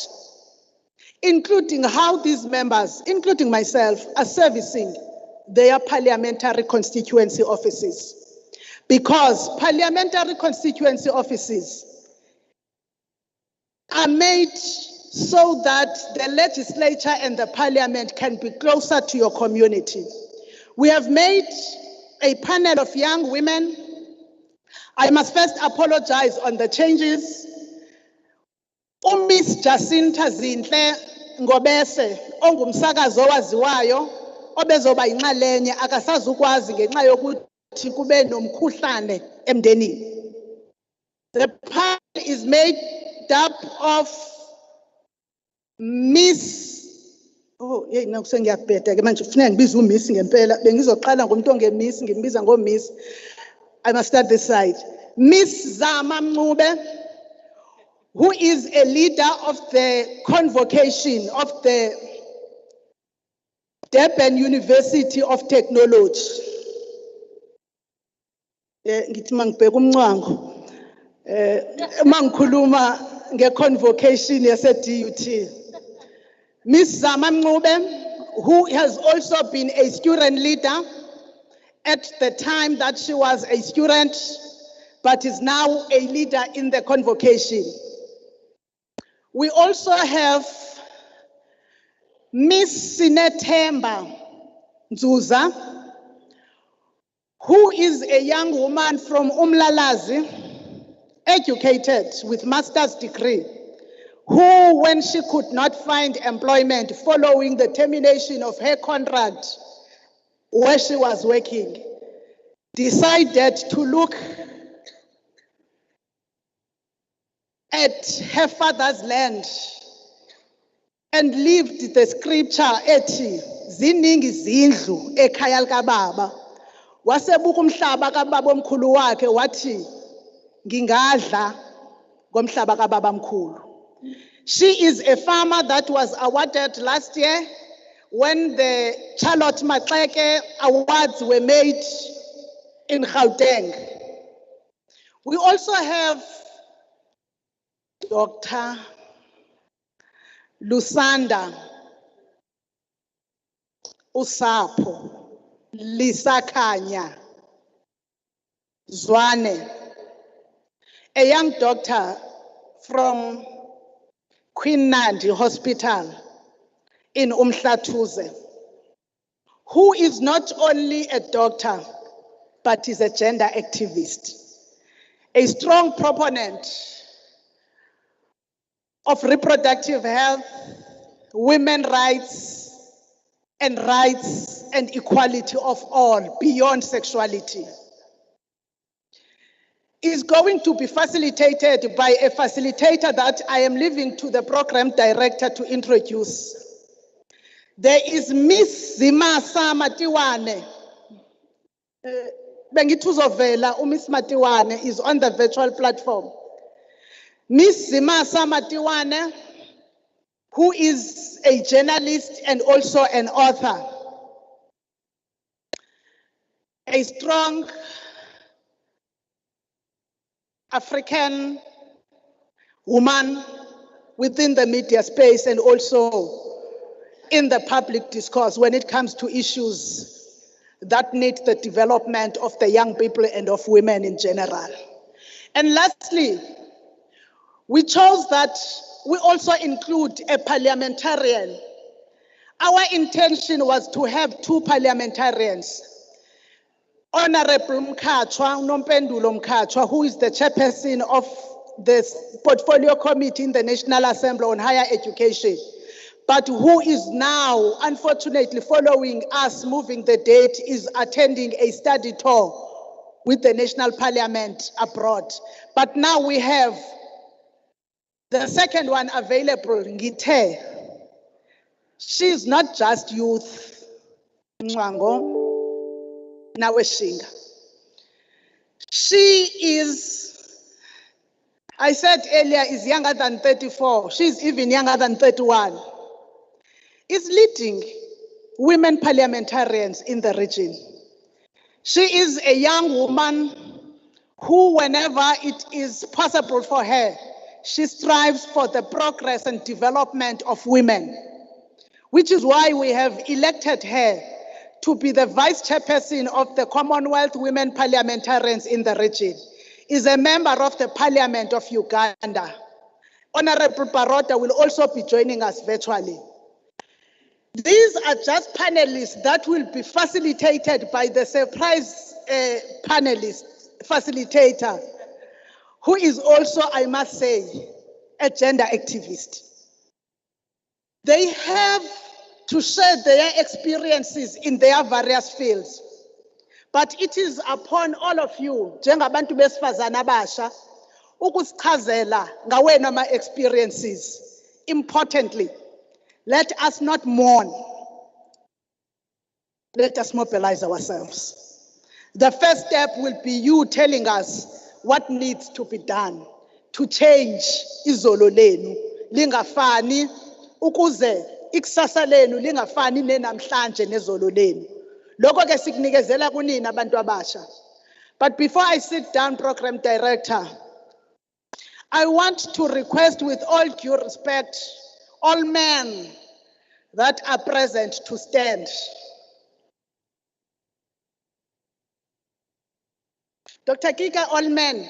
including how these members, including myself, are servicing their parliamentary constituency offices. Because parliamentary constituency offices are made so that the legislature and the parliament can be closer to your community. We have made a panel of young women. I must first apologize on the changes. Miss Jacinta Zinhle Ngobese, ongumsakazi owaziwayo, obezoba inxalenye akasazukwazi ngenxa yokuthi kube nomkhuhlane emndenini. The panel is made up of Miss, sengiyabheda ke manje kufanele ngibize uMiss ngempela, bengizoqala ngomuntu ongeMiss ngimbiza ngoMiss. I must start this side. Miss Zama Mncube, who is a leader of the convocation of the Durban University of Technology. Ngithi mangibheka umncango mangikhuluma ngeconvocation yase-DUT. Miss Zama Mncube, who has also been a student leader at the time that she was a student, but is now a leader in the convocation. We also have Miss Sinethemba Nzuza, who is a young woman from Umlalazi, educated with master's degree, who, when she could not find employment following the termination of her contract where she was working, decided to look at her father's land and lived the scripture ethi ziningi izindlu ekhaya likababa. Wasebuka umhlaba kababa omkhulu wakhe wathi ngingadla komhlaba kababa mkhulu. She is a farmer that was awarded last year when the Charlotte Maxeke Awards were made in Gauteng. We also have Dr. Lusanda Usapo Lisakanya Zwane, a young doctor from Queen Nandi Hospital in Umhlatuze, who is not only a doctor, but is a gender activist, a strong proponent of reproductive health, women's rights and equality of all beyond sexuality. Is going to be facilitated by a facilitator that I am leaving to the program director to introduce. There is Miss Zimasa Matiwane. Bengituzovela, Miss Matiwane is on the virtual platform. Miss Zimasa Matiwane, who is a journalist and also an author, a strong African woman within the media space and also in the public discourse when it comes to issues that need the development of the young people and of women in general. And lastly, we chose that we also include a parliamentarian. Our intention was to have 2 parliamentarians. Honorable Mkhatshwa, Nompendulo Mkhatshwa, who is the chairperson of the Portfolio Committee in the National Assembly on Higher Education, but who is now, unfortunately, following us moving the date, is attending a study tour with the National Parliament abroad. But now we have the second one available, Ngithe. She's not just youth. Mngwango. Naweshinga. She is, I said earlier, is younger than 34. She's even younger than 31. Is leading women parliamentarians in the region. She is a young woman who, whenever it is possible for her, she strives for the progress and development of women, which is why we have elected her to be the vice chairperson of the Commonwealth Women Parliamentarians in the region, is a member of the Parliament of Uganda. Honorable Barota will also be joining us virtually. These are just panelists that will be facilitated by the surprise panelist facilitator, who is also, I must say, a gender activist. They have to share their experiences in their various fields. But it is upon all of you, njengabantu besifazana abasha, ukusichazela ngawena ama experiences. Importantly, let us not mourn. Let us mobilize ourselves. The first step will be you telling us what needs to be done to change izolo lenu lingafani ukuze ikusasa lenu lingafani nenamhlanje nezolo lenu. Lokho ke sikunikezela kunina abantu abasha. But before I sit down, Program Director, I want to request with all due respect, all men that are present to stand. Dr. Kika, all men.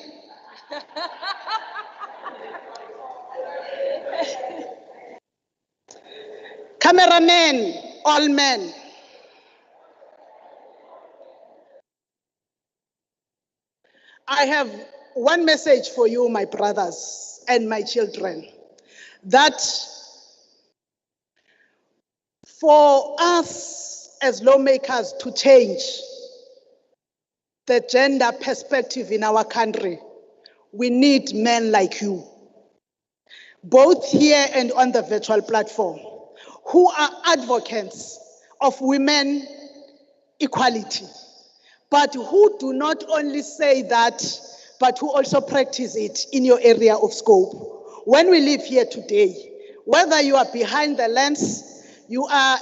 Cameramen, all men. I have one message for you, my brothers and my children, that for us as lawmakers to change the gender perspective in our country, we need men like you, both here and on the virtual platform, who are advocates of women equality, but who do not only say that, but who also practice it in your area of scope. When we live here today, whether you are behind the lens, you are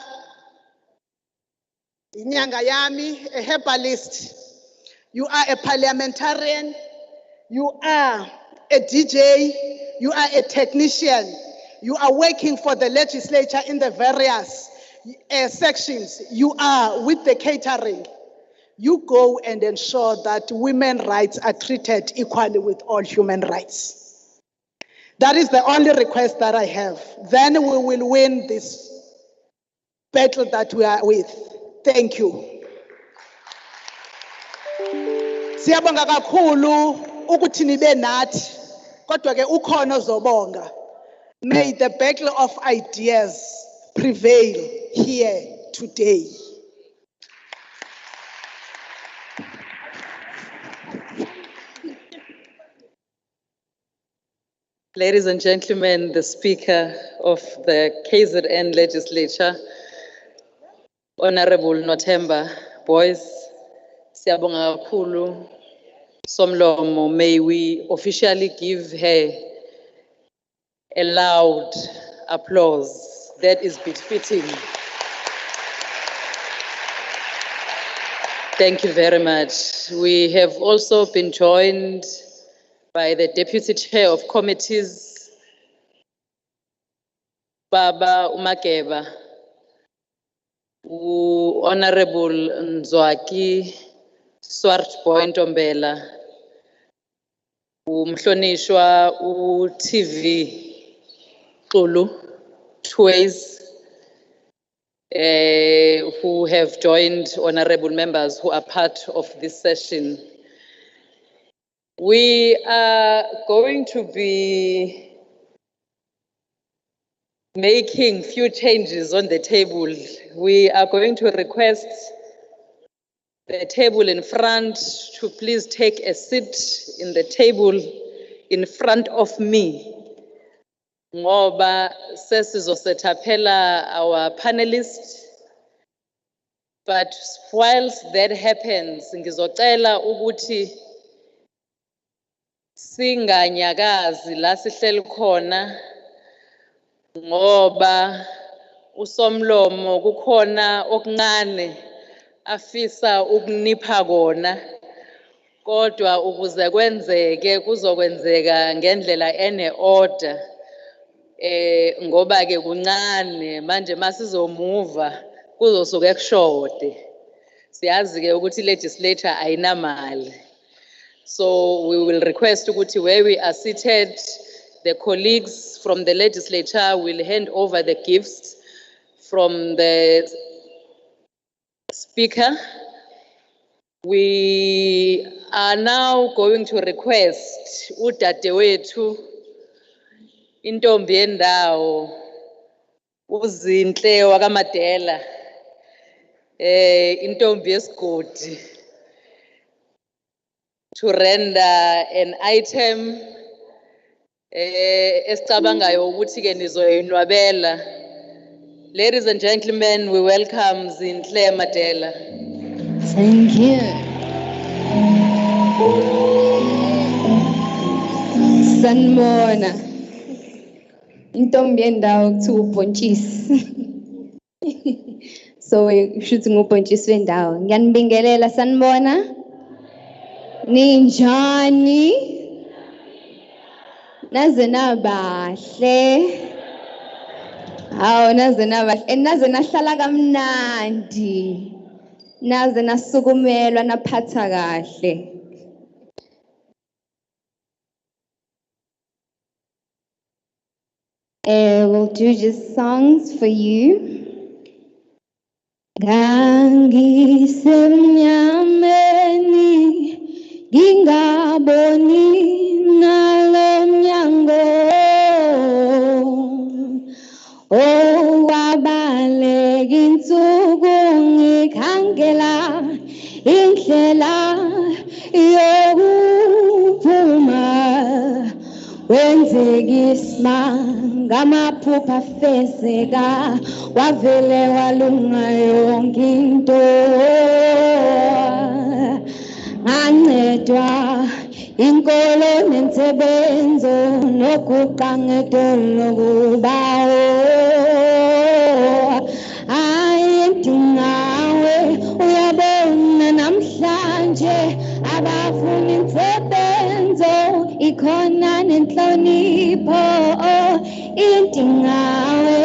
Nyangayami, a herbalist, you are a parliamentarian, you are a DJ, you are a technician, you are working for the legislature in the various sections, you are with the catering. You go and ensure that women's rights are treated equally with all human rights. That is the only request that I have. Then we will win this battle that we are with. Thank you. Siyabonga kakhulu ukuthi nibe nathi, kodwa ke ukhona ozobonga. May the battle of ideas prevail here today. Ladies and gentlemen, the Speaker of the KZN Legislature, Honorable Nothemba Boys, siyabonga kakhulu Somlomo, may we officially give her a loud applause that is befitting. Thank you very much. We have also been joined by the Deputy Chair of Committees, Baba Umakeba, Honorable Nzwaki Swartboy Ntombela, Mhlonishwa TV Xulu Tways, who have joined honorable members who are part of this session. We are going to be making few changes on the table. We are going to request the table in front to please take a seat in the table in front of me. Ngoba sesizosetaphela our panelists. But whilst that happens, ngizocela ukuthi singanyakazi la sihleli khona ngoba uSomlomo kukhona okuncane afisa ukunipha kona, kodwa ukuze kwenzeke kuzokwenzeka ngendlela ene order, ngoba ke kuncane manje masizomuva kuzosuke kushode. Siyazi ke ukuthi legislature ayinamali. So we will request ukuthi where we are seated, the colleagues from the legislature will hand over the gifts from the Speaker. We are now going to request udadewethu intombi yendawo uZinhle wakaMadela, intombi yesigodi, to render an item esicabangayo ukuthi ke nizoyinwabela. Ladies and gentlemen, we welcome Zinhle Madela. Thank you. Sanibona. Intombi yendawo kuthiwa ubhontshisi. So kushuthi ngubhontshisi wendawo. Ngiyanibingelela sanibona. Ninjani? Naze nabahle. Hawu naze nabahle. Naze nahlala kamnandi. Naze nasukumelwa naphatha kahle. We'll do just songs for you. Gangi semnyameni, gingaboni indlela yokuphuma wenzekisma ngamaphupha fezeka wavele walunga yonke into ngancedwa inkolo nensebenzo nokuqangedolo kubawo ayidingawe uyabona namhlanje abafuna insebenzo ikhona nenhlonipho idingawe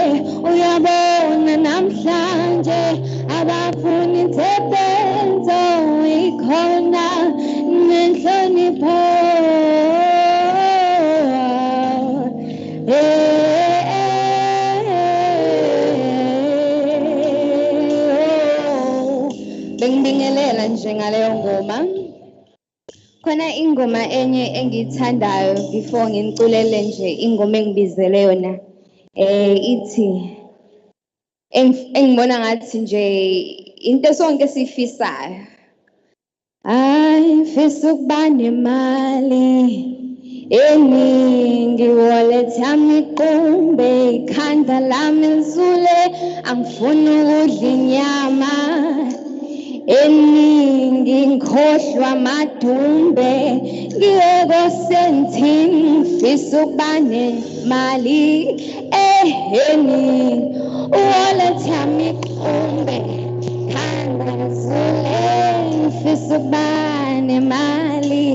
uyabona namhlanje abafuna insebenzo ikhona nenhlonipho bengibingelela nje ngaleyo ngoma khona ingoma enye engiyithandayo before nginiculele nje ingoma engibizele yona ithi engibona ngathi nje into sonke sifisayo ayifisa ukuba nemali eningi wallet yami iqumbe ikhanda lami lizule angifuni ukudla inyama eningi ngikhohlwa amadumbe ngiyeko sentini ngifisa ukuba nemali eningi wallet yami iqumbe ikhanda lizule ngifisa ukuba nemali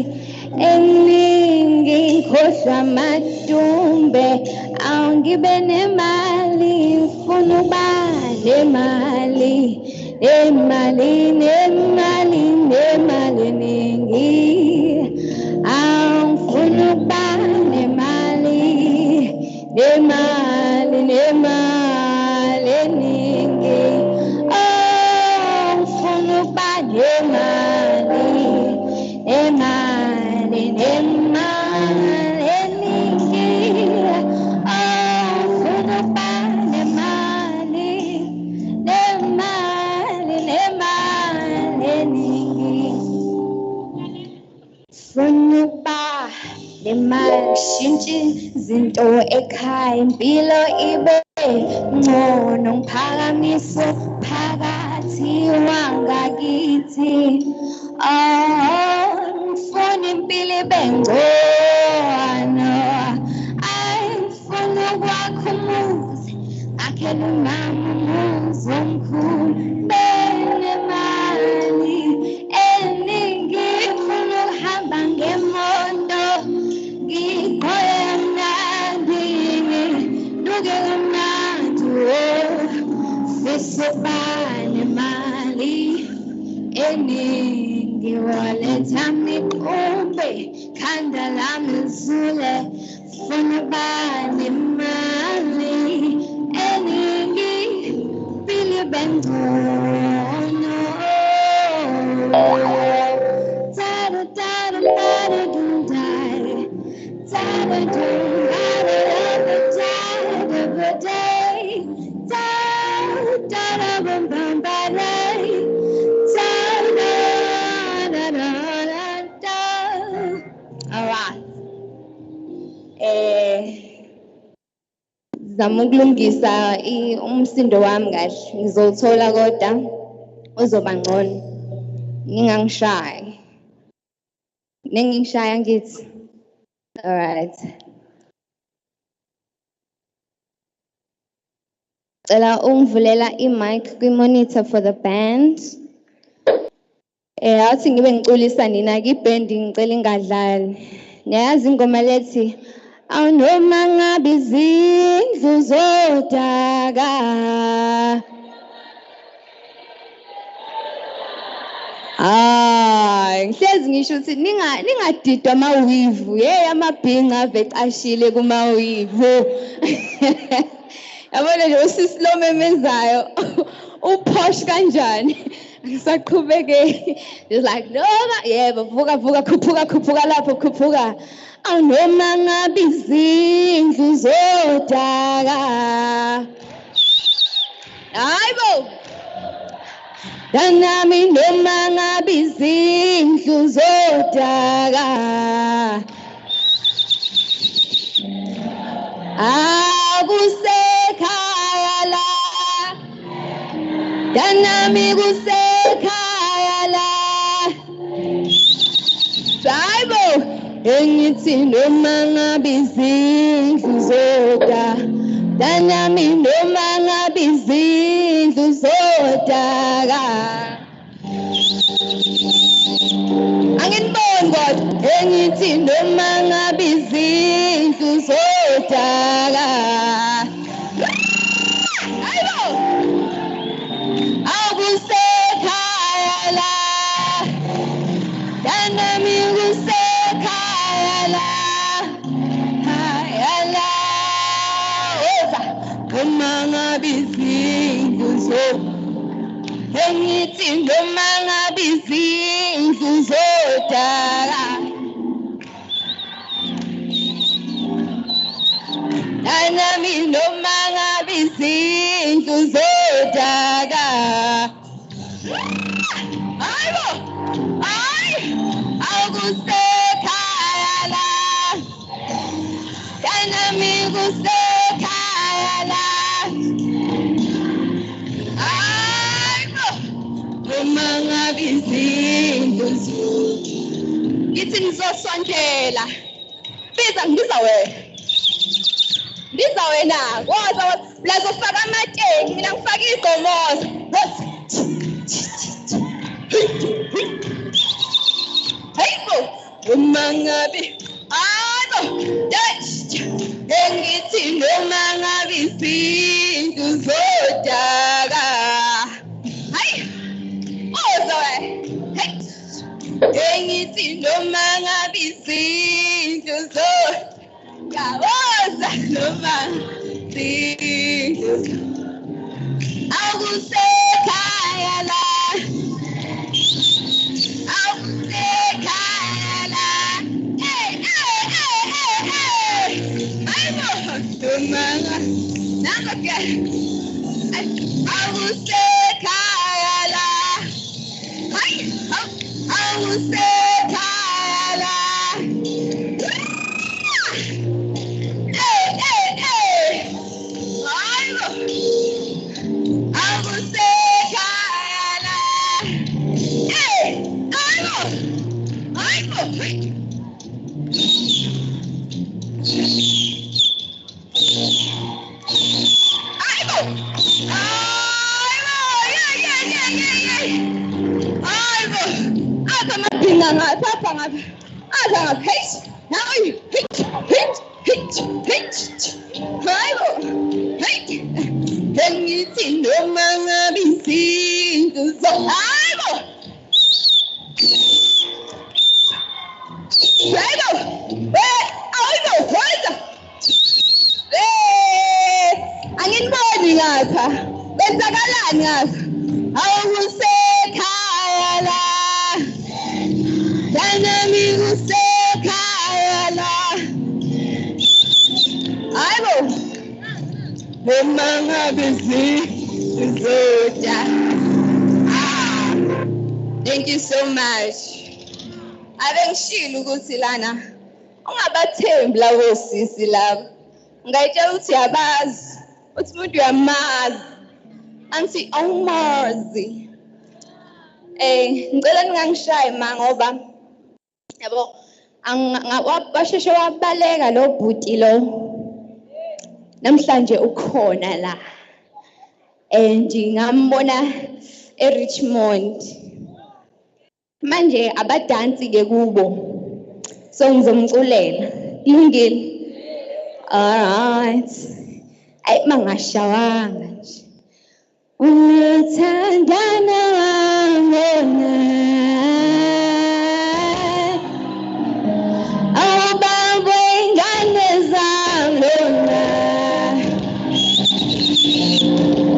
eningi ngikhohlwa amadumbe awungibe nemali ngifuna ukuba nemali nemali eningi angifuna ukuba nemali eningi angifuna ukuba nemali eningi angifuna ukuba nemali eningi funa ukuba nemali shintshe izinto ekhaya impilo ibe ngcono ngiphakamise phakathi wangakithi ngifuna impilo ibe ngcono ngifuna ukwakha umuzi akhele umama umuzi omkhulu benemali eningi ngifuna ukuhamba ngemoto ngigqoke kamnandi nginuke kamnandi fisa ukuba nemali eningi wallet yami iqumbe khanda lami lizule funa ukuba nemali eningi impilo ibe ngcono zama ukulungisa umsindo wami kahle ngizothola kodwa uzoba ngcono ningangishayi nengishaya ngithi alright cela ungivulela i-mic kwi-monitor for the band athi ngibe ngiculisa nina ki-band ngicela ingadlali niyazi ingoma lethi awunoma ngabe izindlu zodaka ngihlezi ngisho ukuthi ningadidwa amawivu amabhinqa ave ecashile kumawivu yabona nje usisi lo memezayo uphosh kanjani ngisaqhubeke just like noma yebo vuka khuphuka lapho khuphuka awunoma ngabe izindlu zodaka hayibo Danami noma ngabe izindlu zodaka akusekhaya la danami kusekhaya la Saibo engithi noma ngabe izindlu zodaka danami noma ngabe izindlu zodaka Anginiboni kodwa engithi noma ngabe izindlu zodaka Hayibo akusekhaya la danami kusekhaya la haya la oza noma ngabe izindlu zodaka Engithi noma ngabe izindlu zodaka Danami noma ngabe izindlu zodaka Hayibo hayi akusekhaya la Danami kusekhaya la Noma ngabe izindlu ngithi ngizosondela biza ngibiza wena kodwa lazofaka amateki mina ngifaka igqomoza hayibo noma ngabe hayibo engithi noma ngabe izindlu zodaka hayi Engithi noma ngabe izindlu zoyawoza noma izindlu akusekhaya la akusekhaya la hayibo noma ngabe akusekhaya la hayi akusekhaya la hayibo akusekhaya la hayibo ngapha ngapha aza ngaphezu nayo hit hayibo engithi noma ngabe izindlu hayibo hayibo wenza anginiboni ngapha kwenzakalani ngapha awukusekhaya la Danami kusekhaya la hayibo noma ngabe izindlu zodaka Thank you so much. Abengishilo ukuthi lana ungabathembi la wosisi laba. Ngayitshela ukuthi yabazi, uthi umuntu uyamazi. Anti awumazi. Ngicela ningangishayi ma ngoba yabo washeshe wabaleka lo bhuti lo. Namhlanje ukhona la. Ngambona eRichmond. Manje abadansi ke kubo. So ngizomculela. Kulungile. Alright. Ay mangashawanga nje. Uthandana wangona. Awubambe ingane zalona.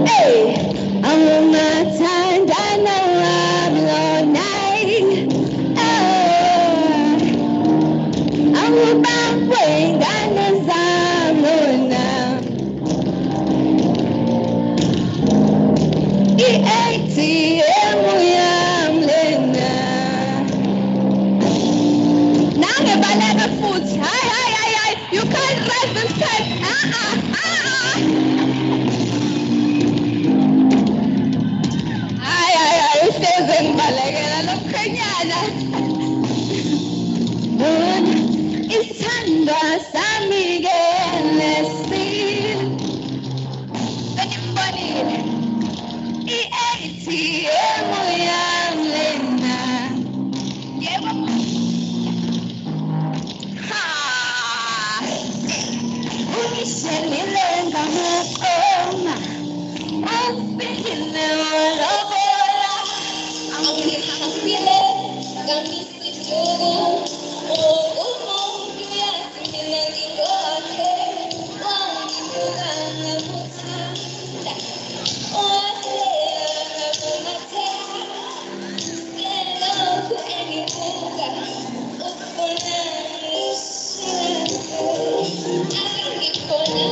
Hey, awumathandana wamlona. Awubambe ingane zalona. ATM Isandwa sami ke lesile benibonile i-ATM yami lena yebo ha ungishelile ngamuqoma ufikile walobola angihambile ngamisijulu umuntu yasimile ngingokhe wangibuka ngamuthanda owahleka ngakumatheka ngelokhu engibuka ukubona ngishilo angikhona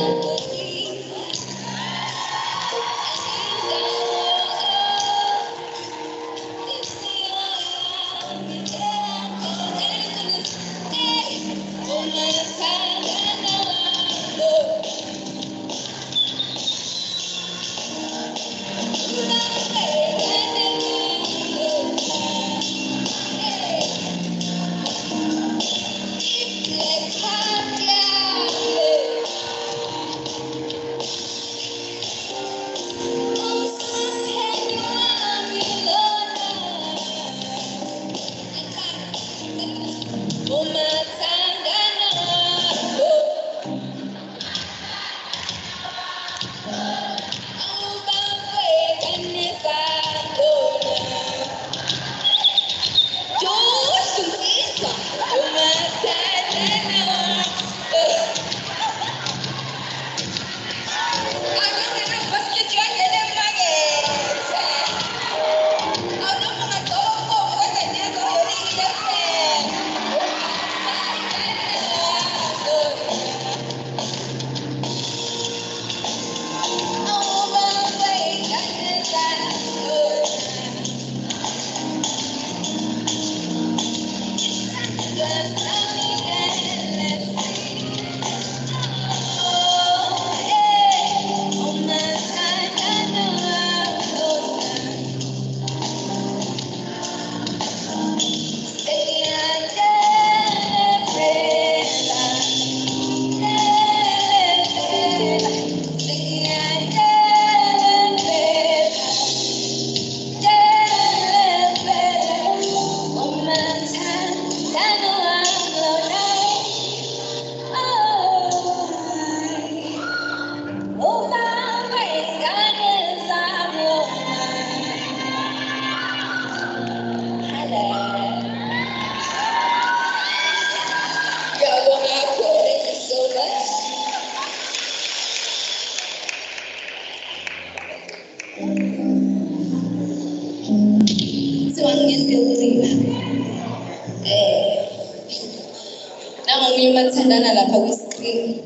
kuliwa Thandana lapha kwi-screen.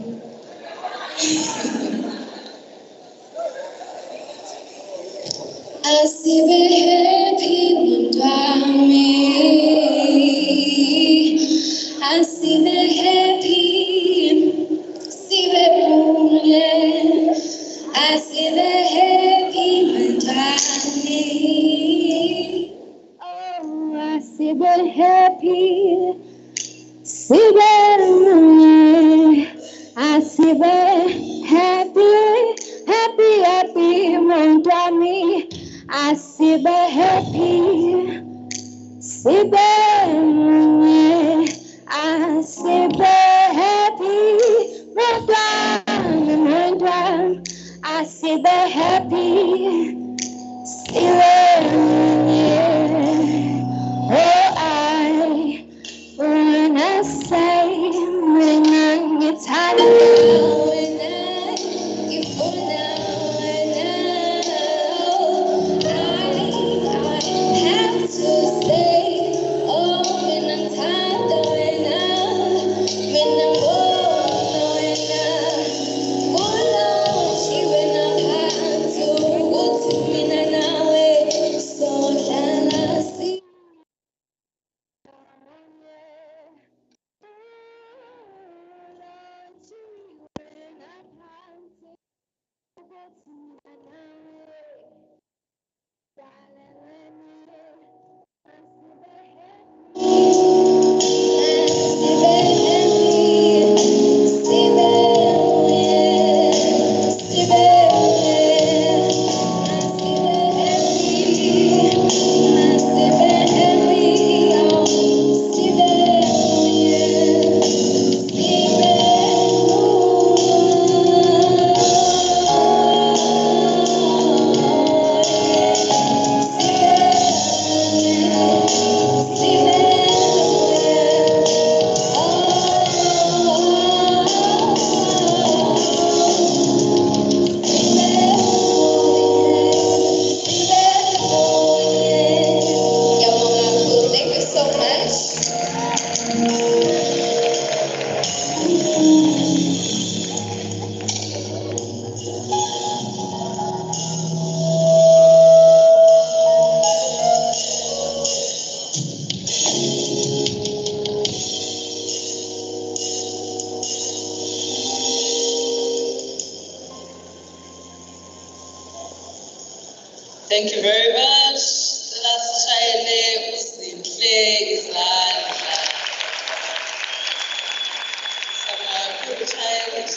Asibe happy mntwami, asibe happy, sibe munye, asibe happy mntwami, oh asibe happy. Sibe munye, asibe happy, happy, happy mntwami, asibe happy, sibe munye, asibe happy mntwami, mntwami, asibe happy, sibe munye, oh when I say, when it's hard to go, when you fall down, I have to say, oh, when Thank you very much. Last child, uzinhle izandla. Samakhulu child.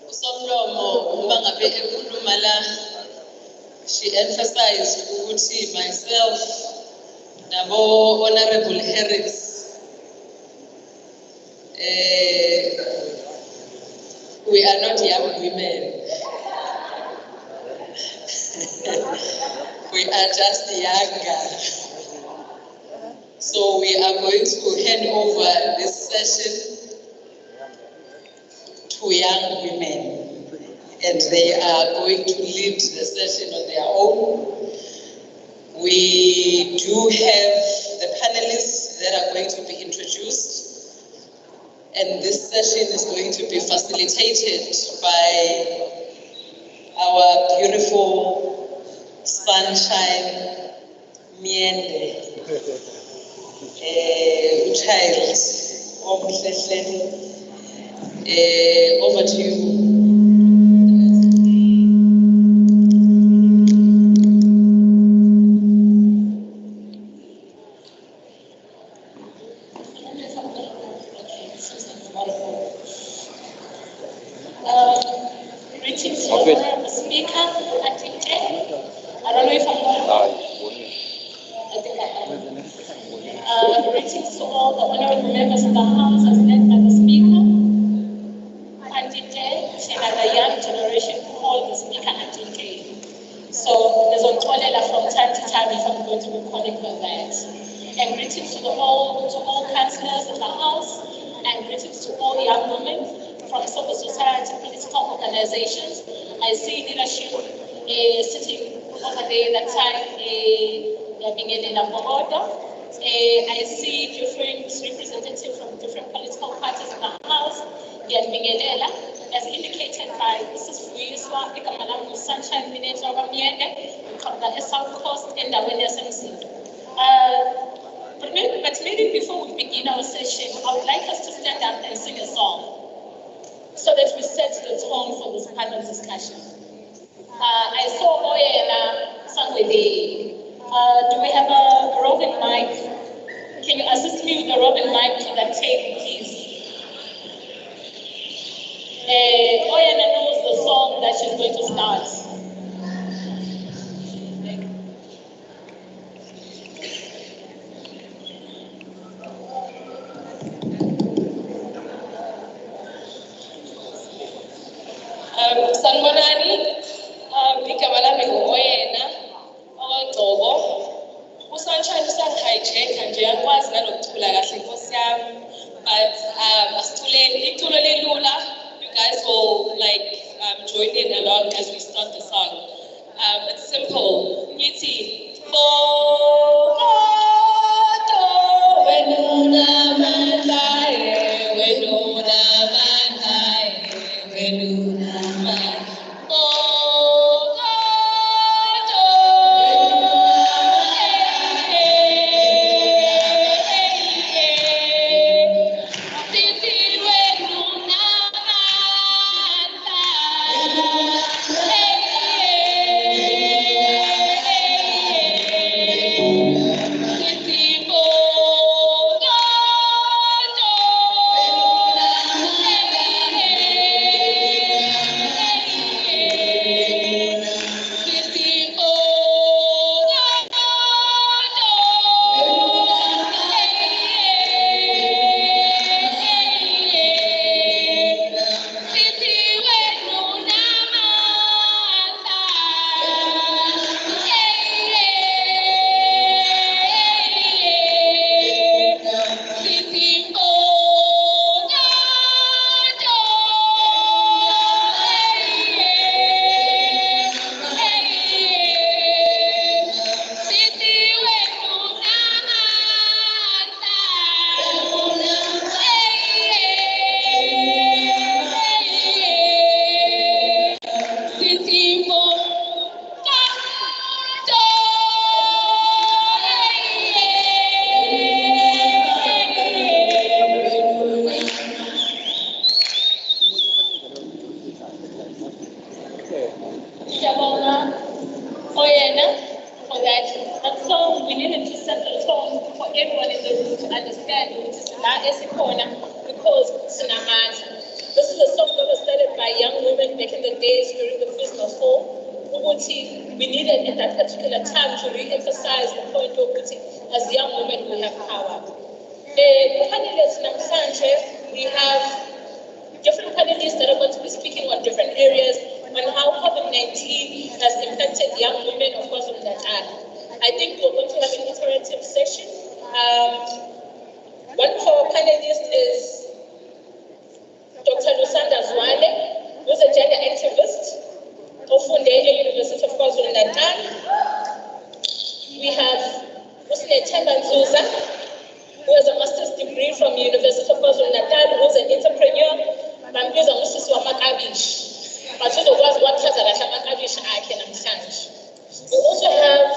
Usomlomo uma ngabe ekhuluma la, she emphasized ukuthi myself nabo Honorable Harris we are not young women. We are just younger. So we are going to hand over this session to young women, and they are going to lead the session on their own. We do have the panelists that are going to be introduced, and this session is going to be facilitated by our beautiful sunshine Miende, child of over to you. Greetings to the speaker, I don't know if I'm greetings to all the honorable members of the House as led by the speaker. The young generation call the speaker Auntie. So there's a colleague from time to time if I'm going to be calling her that. And greetings to all councillors in the House, and greetings to all young women from civil society, political organizations. I see leadership sitting over there that time, I see different representatives from different political parties in the House. As indicated by Mrs. Fuyiswa, Ikamalam Sunshine Minister of Miende, from the South Coast and the SMC. But maybe before we begin our session, I would like us to stand up and sing a song so that we set the tone for this panel discussion. I saw Oyena somewhere there. Do we have a roving mic? Can you assist me with the roving mic to that table, please? Oyena knows the song that she's going to start. Sanmonani, Nikamalame Oyena, Ogogo, Usunshine hijack and Jayakwas Nalotula Gasiposiam, but Asituleni Lula, you guys will join in along as we start the song. It's simple. Niti. generation need to understand because sinamandla. This is a song that was started by young women back in the days during the Festival of Fall. We needed at that particular time to re-emphasize the point of as young women we have power. Panelists we have different panelists that are going to be speaking on different areas on how COVID-19 has impacted young women of KwaZulu-Natal. I think we're going to have an interactive session. One of our panelists is Dr. Lusanda Zwane, who's a gender activist of University of KwaZulu-Natal. We have Musile Tembanzuza, who has a master's degree from University of KwaZulu-Natal, who's an entrepreneur. We also have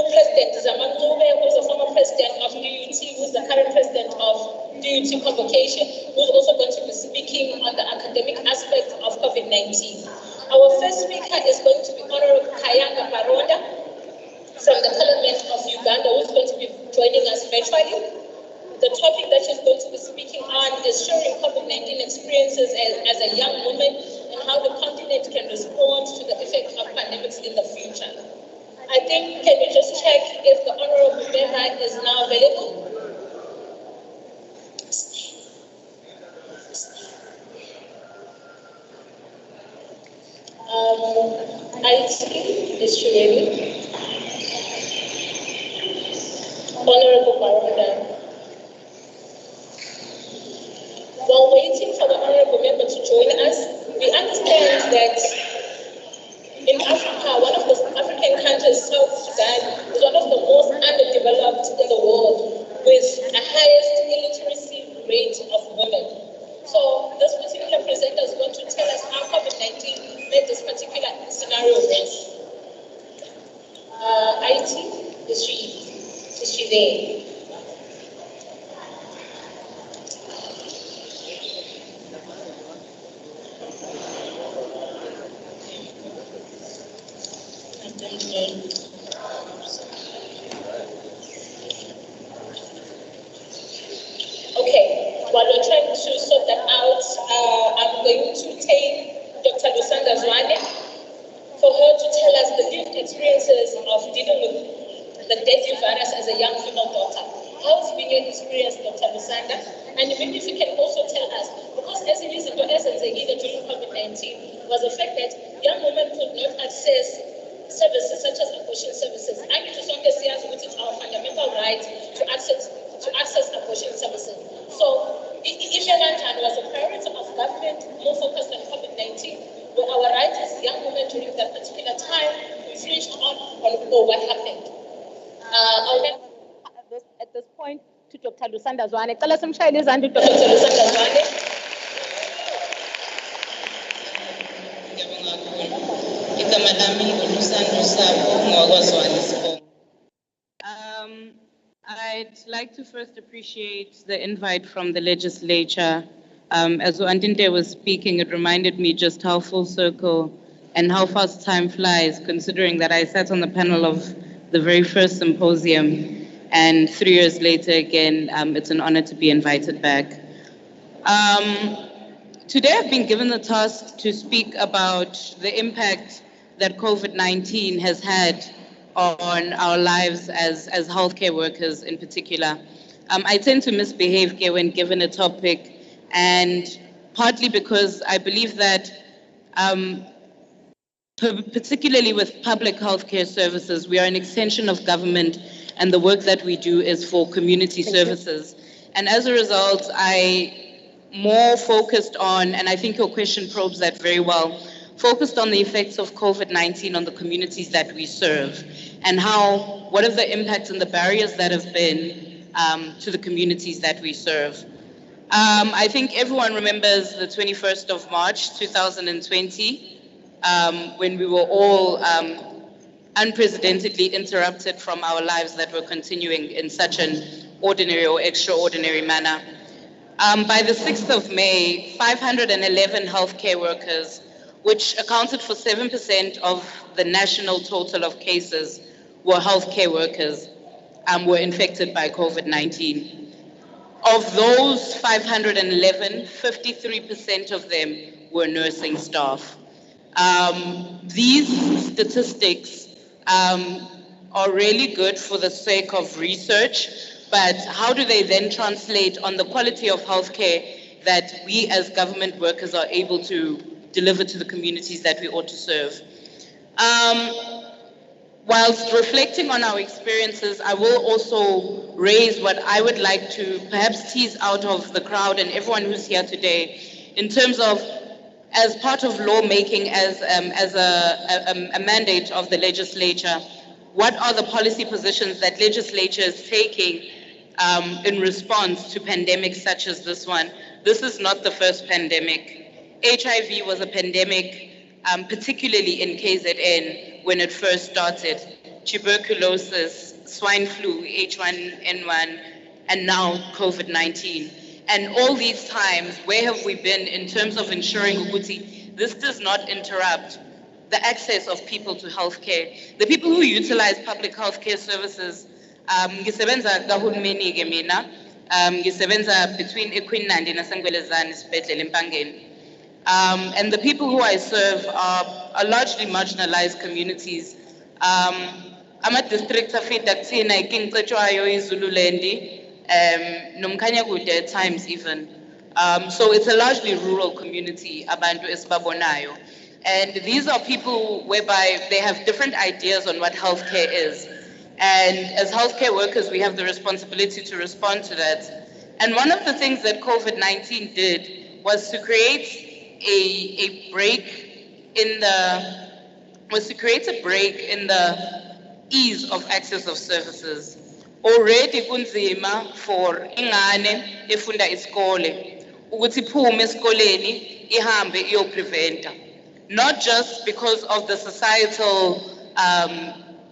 President Zamangube, who's a former president of DUT, who's the current president of DUT Convocation, who's also going to be speaking on the academic aspect of COVID-19. Our first speaker is going to be Honorable Kayanga Baronda from the Parliament of Uganda, who's going to be joining us virtually. The topic that she's going to be speaking on is sharing COVID-19 experiences as a young woman and how the continent can respond to the effect of pandemics in the future. I think, can you just check if the Honorable member is now available? IT, is she ready? Honorable Baronda. While waiting for the Honorable member to join us, we understand that in Africa, one of the African countries, South Sudan, is one of the most underdeveloped in the world, with the highest illiteracy rate of women. So this particular presenter is going to tell us how COVID-19 made this particular scenario worse. IT, is she there? Okay, while we're trying to sort that out, I'm going to take Dr. Lusanda Zwane for her to tell us the lived experiences of dealing with the deadly virus as a young female daughter. How has been your experience, Dr. Lusanda? And maybe if you can also tell us, because as it is in the essence during COVID-19, was the fact that young women could not access services such as abortion services. I need to which is our fundamental right to access abortion services. So, Ishalantan was a priority of government, more focused on COVID-19, where our rights as young women during that particular time infringed on what happened. At this point, to Dr. Lusanda Zwane. Tell us some Chinese and Dr. Lusanda Zwane. I'd like to first appreciate the invite from the legislature. As Antinte was speaking, it reminded me just how full circle and how fast time flies, considering that I sat on the panel of the very first symposium, and 3 years later again, it's an honor to be invited back. Today I've been given the task to speak about the impact that COVID-19 has had on our lives as healthcare workers in particular. I tend to misbehave here when given a topic, and partly because I believe that particularly with public healthcare services, we are an extension of government, and the work that we do is for community services. And as a result, I more focused on, and I think your question probes that very well, focused on the effects of COVID-19 on the communities that we serve, and what are the impacts and the barriers that have been to the communities that we serve. I think everyone remembers the 21st of March, 2020, when we were all unprecedentedly interrupted from our lives that were continuing in such an ordinary or extraordinary manner. By the 6th of May, 511 healthcare workers, which accounted for 7% of the national total of cases, were healthcare workers. were infected by COVID-19. Of those 511, 53% of them were nursing staff. These statistics are really good for the sake of research, but how do they then translate on the quality of healthcare that we as government workers are able to deliver to the communities that we ought to serve? Whilst reflecting on our experiences, I will also raise what I would like to perhaps tease out of the crowd and everyone who's here today in terms of, as part of lawmaking, as a mandate of the legislature, what are the policy positions that legislature is taking in response to pandemics such as this one? This is not the first pandemic. HIV was a pandemic, particularly in KZN, when it first started. Tuberculosis, swine flu, H1N1, and now COVID-19. And all these times, where have we been in terms of ensuring ukuthi this does not interrupt the access of people to healthcare? The people who utilize public healthcare services, ngisebenza kahulumeni ke mina, ngisebenza between eQueenland naseNgwelezane Sibhedlela eMpangeni. And the people who I serve are largely marginalized communities. Ama-district afida kuthina iKingcetshwayo, iZululand, Nomkhanyakude at times even. So it's a largely rural community, abantu esibabonayo. And these are people whereby they have different ideas on what healthcare is. And as healthcare workers, we have the responsibility to respond to that. And one of the things that COVID-19 did was to create a break in the ease of access of services. Already kunzima for ingane efunda isikole ukuthi iphume esikoleni ihambe iyopreventa, not just because of the societal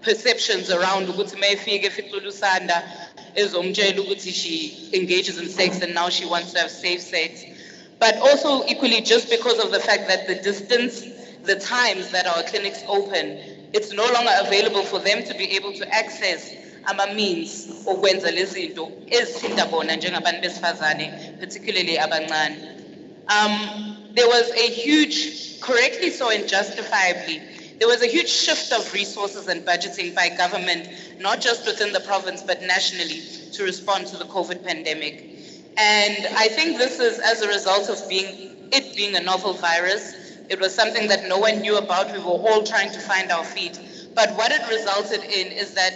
perceptions around ukuthi mayifike eficula usanda ezomtshela ukuthi she engages in sex and now she wants to have safe sex, but also equally just because of the fact that the distance, the times that our clinics open, it's no longer available for them to be able to access ama-means okwenza lezi zinto ezithinta bona njengabantu besifazane, particularly abancane. There was a huge, correctly so and justifiably, there was a huge shift of resources and budgeting by government, not just within the province, but nationally, to respond to the COVID pandemic. And I think this is as a result of it being a novel virus. It was something that no one knew about. We were all trying to find our feet. But what it resulted in is that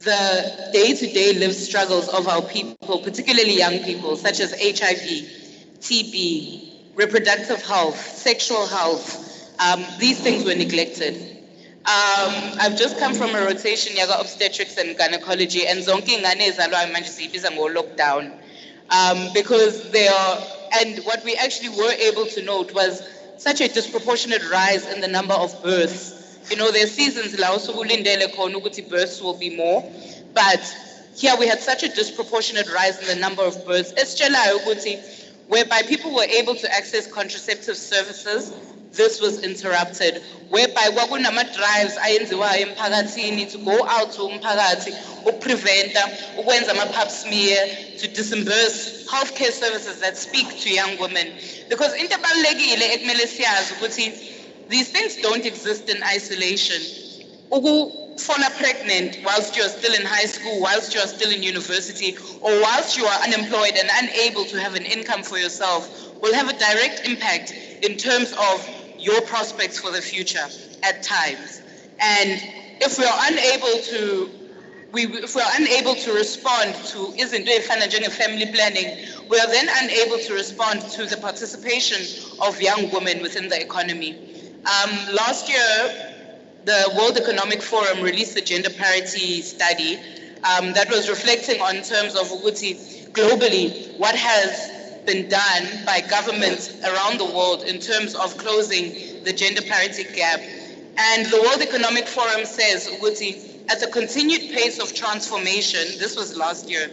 the day-to-day lived struggles of our people, particularly young people, such as HIV, TB, reproductive health, sexual health, these things were neglected. I've just come from a rotation yaga obstetrics and gynecology, and zonke ingane ezalwayo manje siyibiza ngo-lockdown, because they are, and what we actually were able to note was such a disproportionate rise in the number of births. You know, there are seasons la usukulindele khona ukuthi births will be more, but here we had such a disproportionate rise in the number of births. Esitshelayo ukuthi whereby people were able to access contraceptive services, this was interrupted, whereby kwakunama-drives ayenziwayo emphakathini to go out to umphakathi ukupreventa, ukwenza ama-pap smear, to disburse healthcare services that speak to young women. Because into ebalulekile ekumele siyazi ukuthi these things don't exist in isolation. Ukufona pregnant whilst you're still in high school, whilst you're still in university, or whilst you are unemployed and unable to have an income for yourself will have a direct impact in terms of your prospects for the future at times. And if we are unable to respond to izinto ezifana njenge-family planning, we are then unable to respond to the participation of young women within the economy. Last year, the World Economic Forum released a gender parity study that was reflecting on terms of globally what has been done by governments around the world in terms of closing the gender parity gap. And the World Economic Forum says, at the continued pace of transformation, this was last year,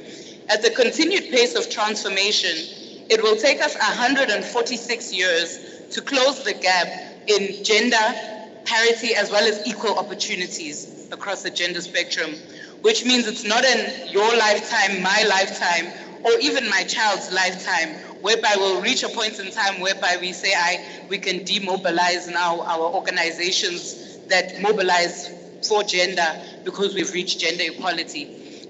at the continued pace of transformation, it will take us 146 years to close the gap in gender parity as well as equal opportunities across the gender spectrum. which means it's not in your lifetime, my lifetime, or even my child's lifetime, whereby we'll reach a point in time whereby we say, we can demobilize now our organizations that mobilize for gender because we've reached gender equality.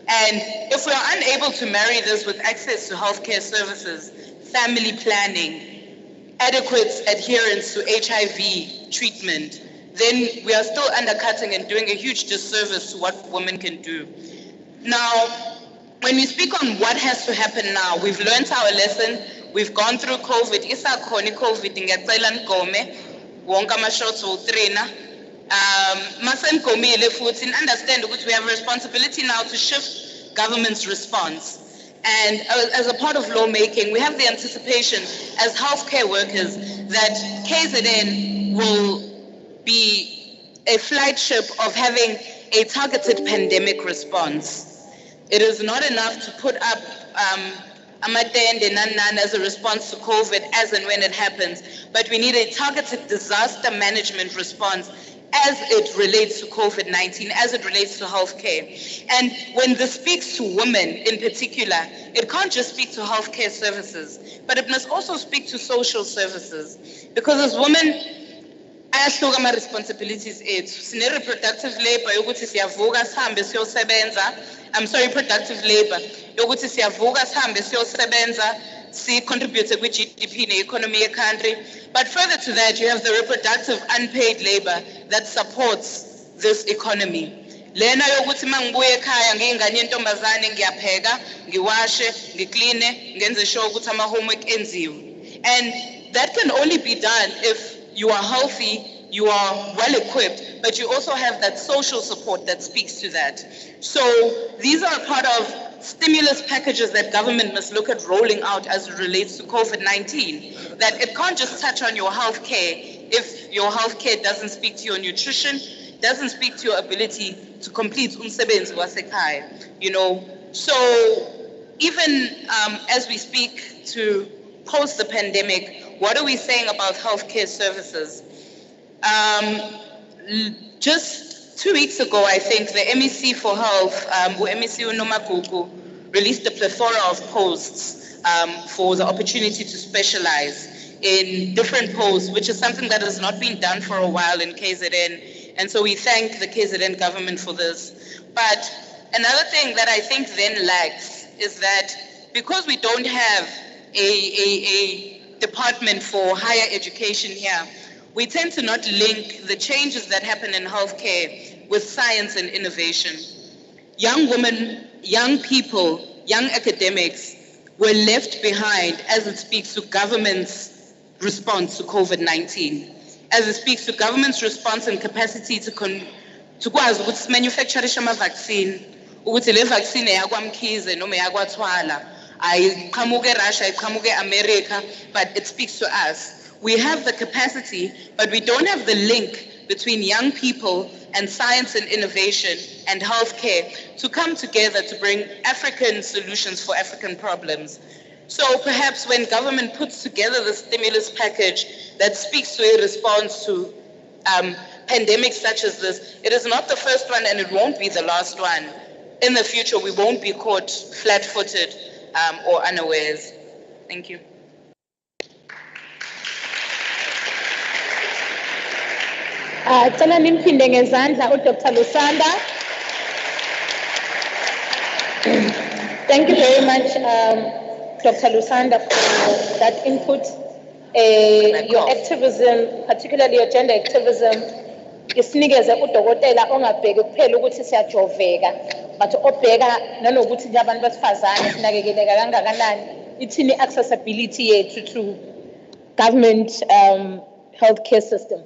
And if we are unable to marry this with access to healthcare services, family planning, adequate adherence to HIV treatment, then we are still undercutting and doing a huge disservice to what women can do. Now, when we speak on what has to happen now, we've learned our lesson. We've gone through COVID. Isakhona COVID ngiyacela ngigome wonke ama-shots wo-trainer. Masenigomile futhi understand that we have a responsibility now to shift government's response. And as a part of lawmaking, we have the anticipation as healthcare workers that KZN will be a flagship of having a targeted pandemic response. It is not enough to put up amatende nan as a response to COVID as and when it happens, but we need a targeted disaster management response as it relates to COVID-19, as it relates to healthcare. And when this speaks to women in particular, it can't just speak to healthcare services, but it must also speak to social services. Because as women, ayahluka ama-responsibilities ethu. Sine-reproductive labor yokuthi siyavuka sihambe siyosebenza. Productive labor yokuthi siyavuka sihambe siyosebenza si-contribute kwi-GDP ne-economy ye-country. But further to that, you have the reproductive unpaid labor that supports this economy. Lena yokuthi mangibuye ekhaya ngiyingane yentombazane ngiyapheka, ngiwashe, ngikline, ngenze sure ukuthi ama-homework enziwe. And that can only be done if you are healthy, you are well equipped, but you also have that social support that speaks to that. So these are a part of stimulus packages that government must look at rolling out as it relates to COVID-19. That it can't just touch on your health care if your health care doesn't speak to your nutrition, doesn't speak to your ability to complete umsebenzi wasekhaya, So even as we speak to post the pandemic, what are we saying about healthcare services? Just 2 weeks ago, I think the MEC for Health, MEC Unomagugu, released a plethora of posts for the opportunity to specialize in different posts, which is something that has not been done for a while in KZN. And so we thank the KZN government for this. But another thing that I think then lacks is that because we don't have a department for higher education here, we tend to not link the changes that happen in healthcare with science and innovation. Young women, young people, young academics were left behind as it speaks to government's response to COVID-19, as it speaks to government's response and capacity to manufacture a vaccine, ukuthi le vaccine eyakwamkhize noma eyakwathwala ayiqhamuke eRussia, ayiqhamuke America, but it speaks to us. We have the capacity, but we don't have the link between young people and science and innovation and healthcare to come together to bring African solutions for African problems. So perhaps when government puts together the stimulus package that speaks to a response to pandemics such as this, it is not the first one and it won't be the last one. In the future, we won't be caught flat-footed or unawares. Thank you. Cela nimphinde ngezandla uDr. Lusanda. Thank you very much, Dr. Lusanda, for that input. Your activism, particularly your gender activism, isinikeze udokotela ongabheki kuphela ukuthi siyajoveka, but obheka nanokuthi nje abantu besifazane sinakekeleka kangakanani, ithini accessibility yethu to government healthcare system.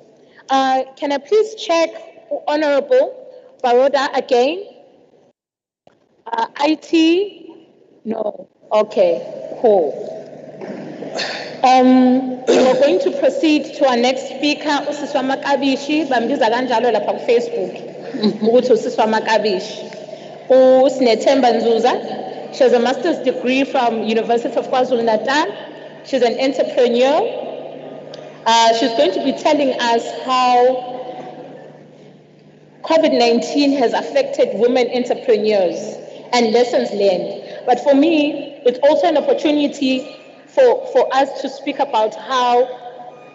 Can I please check Honorable Baroda again? IT? No. Okay, cool. We're going to proceed to our next speaker, Usiswa Makabishi, bambiza kanjalo lapha ku Facebook. Ukuthi Usiswa Makabishi. Usinethemba Nzuza. She has a master's degree from University of KwaZulu-Natal. She's an entrepreneur. She's going to be telling us how COVID-19 has affected women entrepreneurs and lessons learned. But for me, it's also an opportunity for us to speak about how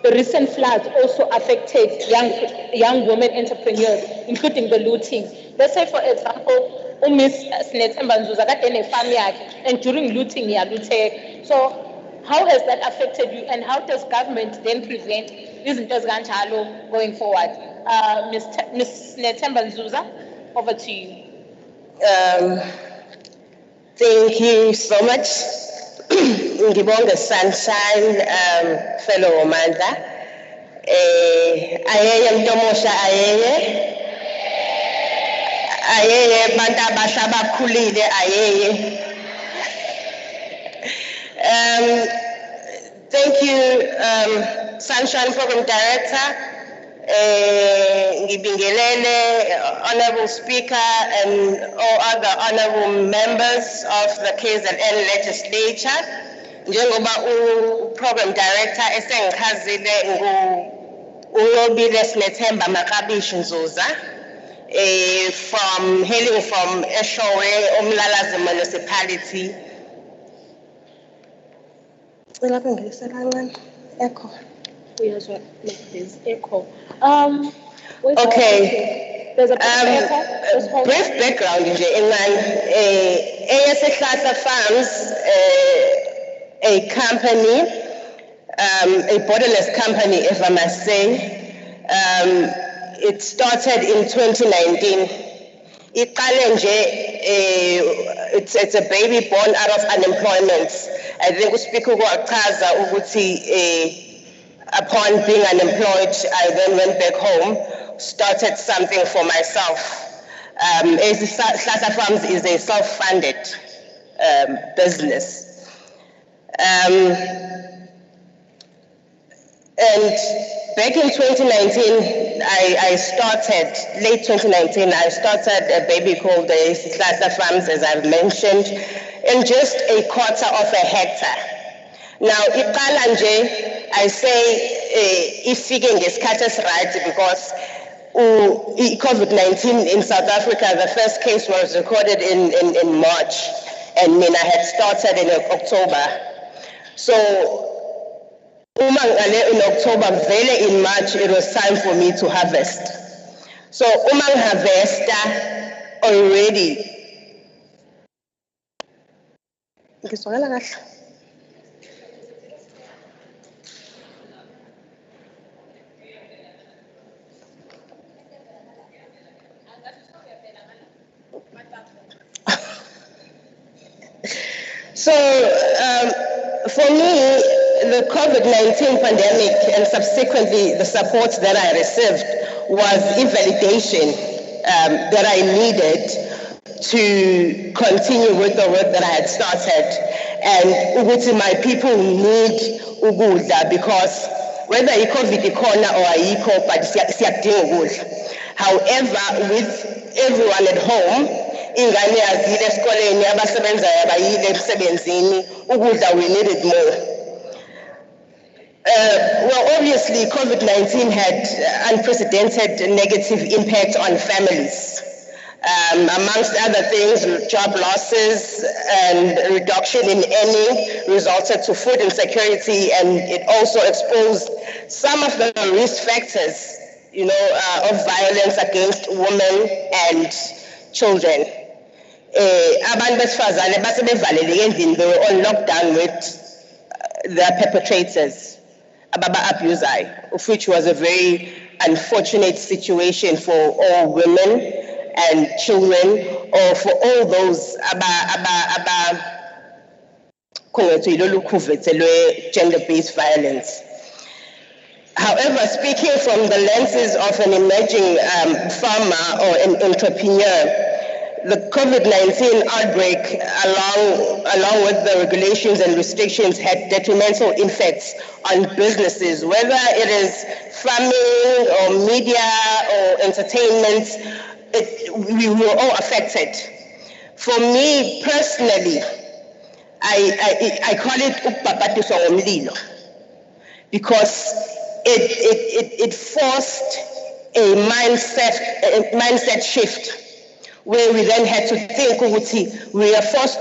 the recent floods also affected young women entrepreneurs, including the looting. Let's say, for example, Miss Snetembanzuza got in a farm and during looting, looted. So how has that affected you, and how does government then prevent this going forward? Ms. Snetembanzuza, over to you. Thank you so much. Ngibonga Sunshine, fellow Amanda. Ayeye mntomosha ayeye bantu abasha abakhulile ayeye. Thank you, Sunshine Program Director, Ngibingelele, Honorable Speaker, and all other honorable members of the KZN Legislature. Njengoba Program Director esengichazile uNobile Snethemba Makabishi Nzuza, hailing from Eshowe, Umlalazi Municipality. Echo. There's echo. Okay. There's a brief background in ASA Farms, a company, a borderless company, if I must say. It started in 2019. It's a baby born out of unemployment. I think Speaker Wakaza Uguti, upon being unemployed, I then went back home, started something for myself. Hlahla Farms is a self-funded business. And back in 2019, I started, late 2019, I started a baby called the Hlahla Farms, as I've mentioned, in just a quarter of a hectare. Now, I say ifike ngesikhathi esiright because COVID-19 in South Africa, the first case was recorded in March, and Mina had started in October. So, in October, very in March, it was time for me to harvest. So, harvester already. So, for me, the COVID-19 pandemic and subsequently the support that I received was a validation that I needed to continue with the work that I had started. And my people need ukudla because whether you COVID or ayikho, but siyakudinga ukudla. However, with everyone at home, ingane azile esikoleni abasebenzayo abayile emsebenzini ukudla we needed more. Well, obviously, COVID-19 had unprecedented negative impact on families. Amongst other things, job losses and reduction in earning resulted to food insecurity, and it also exposed some of the risk factors, of violence against women and children. Abantu besifazane base bevaleleke endlini, they were on lockdown with the perpetrators, ababa abuser, of which was a very unfortunate situation for all women and children, or for all those gender-based violence. However, speaking from the lenses of an emerging farmer or an entrepreneur, the COVID-19 outbreak, along with the regulations and restrictions, had detrimental effects on businesses, whether it is farming or media or entertainment. We were all affected. For me personally, I call it ukubhabhadiswa ngomlilo, because it forced a mindset shift, where we then had to think ukuthi we are forced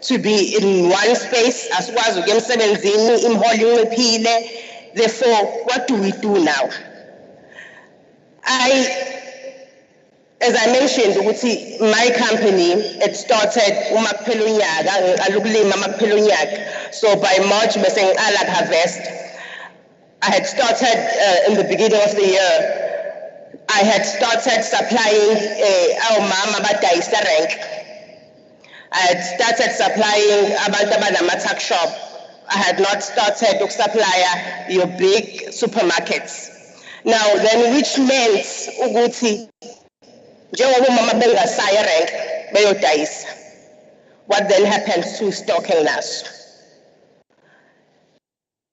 to be in one space, asikwazi ukuya emsebenzini, imiholo inciphile. Therefore, what do we do now? As I mentioned, my company, it started so by March, harvest. I had started in the beginning of the year. I had started supplying our mama badaisa rank. I had started supplying abantu tuck shop. I had not started to supply your big supermarkets. Now then, which meant ukuthi njengoba mama bengasaya rank beyodayisa. What then happens to stocking naso?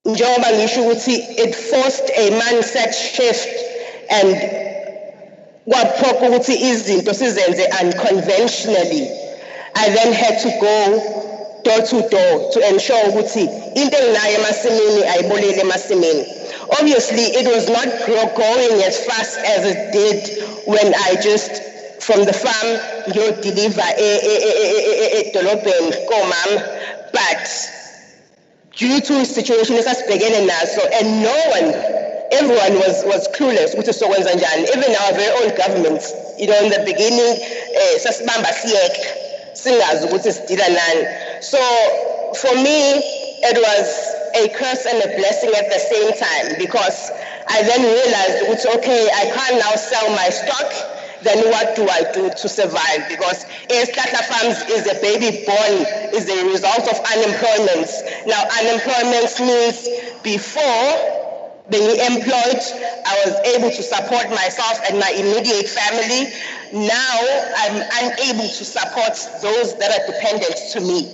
Njengoba ngisho ukuthi it forced a mindset shift and kwaphoqa ukuthi izinto sizenze unconventionally. I then had to go door to door to ensure ukuthi into enginayo emasimini ayibolele emasimini. Obviously, it was not going as fast as it did when I just from the farm you deliver dolobheni komama, but due to the situation esasibhekene naso, and everyone was clueless ukuthi sokwenza njani. Even our very own government, in the beginning, sasibamba siyeke singazi ukuthi sidila nani. So for me, it was a curse and a blessing at the same time, because I then realized, okay, I can't now sell my stock. Then what do I do to survive? Because Tata Farms is a baby born, is a result of unemployment. Now, unemployment means before being employed, I was able to support myself and my immediate family. Now, I'm unable to support those that are dependent to me.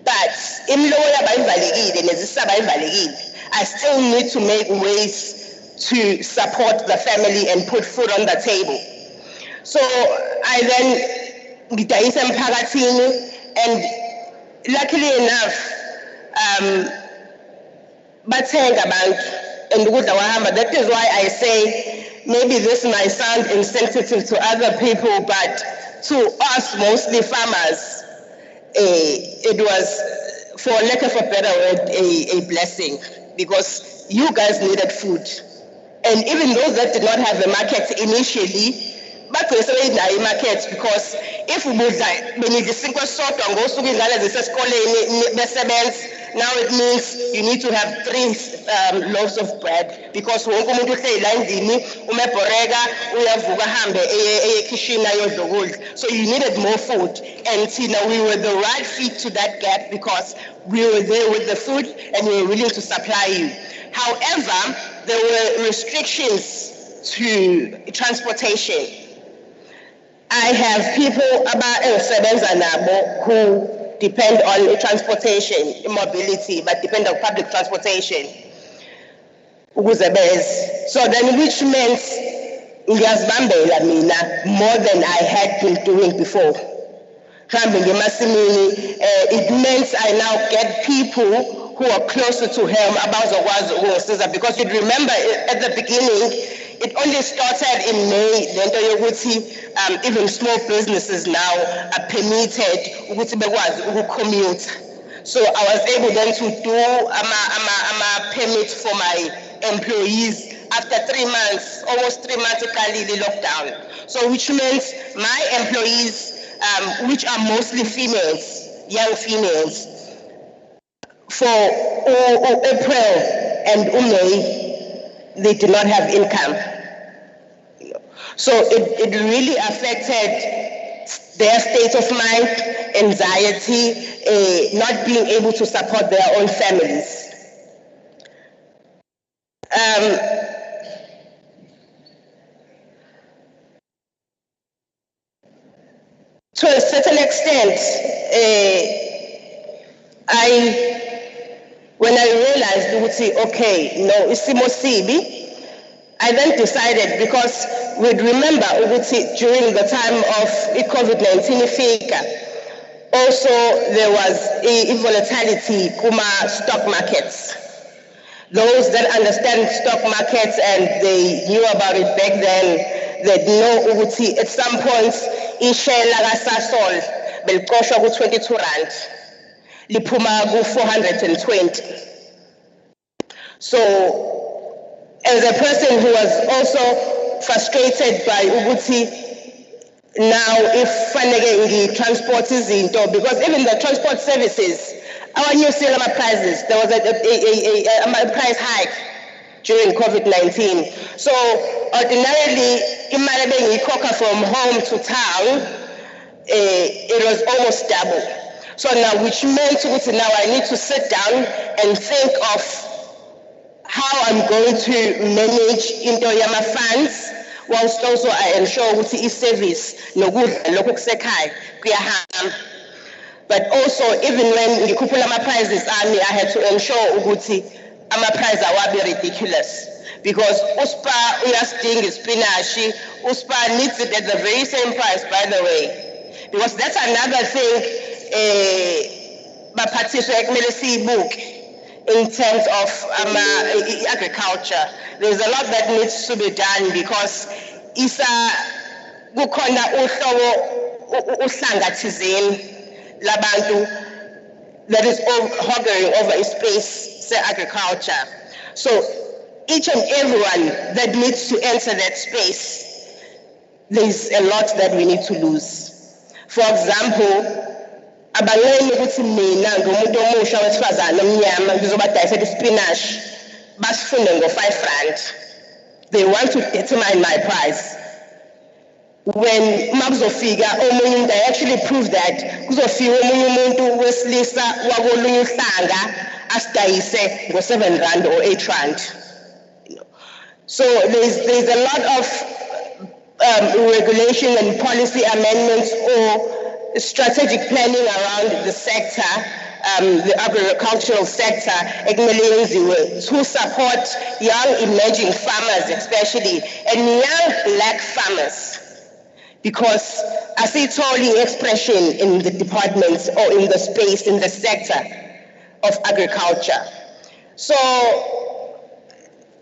But I still need to make ways to support the family and put food on the table. So I then ngidayisa emphakathini, and luckily enough, bathenga abantu and ukudla kwahamba. That is why I say maybe this might sound insensitive to other people, but to us, mostly farmers, it was, for lack of a better word, a blessing, because you guys needed food. And even those that did not have a market initially, but we say market, because if we would like, we need the single sort of go to now it means you need to have 3 loaves of bread, because so you needed more food. And we were the right fit to that gap, because we were there with the food and we were willing to supply you. However, there were restrictions to transportation. I have people about who depend on transportation, mobility, but depend on public transportation. So then, which meant more than I had been doing before. It means I now get people who are closer to him about the because you remember at the beginning, it only started in May. Even small businesses now are permitted to commute. So I was able then to do a permit for my employees after 3 months, almost 3 months of lockdown. So which means my employees, which are mostly females, young females, for April and May, they did not have income. So it really affected their state of mind, anxiety, not being able to support their own families. To a certain extent, when I realized, okay, no, it's Simosibi, I then decided, because we'd remember during the time of COVID-19, also there was a volatility in stock markets. Those that understand stock markets and they knew about it back then, they know ukuthi at some points ishare la Sasol beliqoshwa ku-22 rand liphuma ku-420. So as a person who was also frustrated by ukuthi now if fanele transport izinto, because even the transport services, our new seal prices, there was a price hike during COVID-19. So ordinarily, imali bengiyikhokha from home to town, it was almost double. So now, which meant now I need to sit down and think of how I'm going to manage into yama funds, whilst also I ensure ukuthi i-service nokudla lokhu kusekhaya kuyahamba. But also, even when ngikhuphula ama-prices ami, I had to ensure ukuthi ama-price awabi ridiculous. Because uspa uyasidinga ispinashi, uspa needs it at the very same price, by the way. Because that's another thing baphathiswa ekumele siyibuke in terms of agriculture. There's a lot that needs to be done because isa kukhona uhlobo uhlanga thizeni labantu that is hovering over a space, say agriculture. So each and everyone that needs to enter that space, there's a lot that we need to lose. For example, abangeni ukuthi mina ngomuntu omusha wesifazane omnyama ngizobadayisela ispinach basifunde ngo-5 rand. They want to determine my price. When makuzofika omunye umuntu, I actually proved that kuzofika omunye umuntu wesilisa wakolunye uhlanga asidayise ngo-7 rand or 8 rand. So there's a lot of regulation and policy amendments or strategic planning around the sector, the agricultural sector, to support young emerging farmers especially, and young black farmers. Because I see totally expression in the departments or in the space, in the sector of agriculture. So,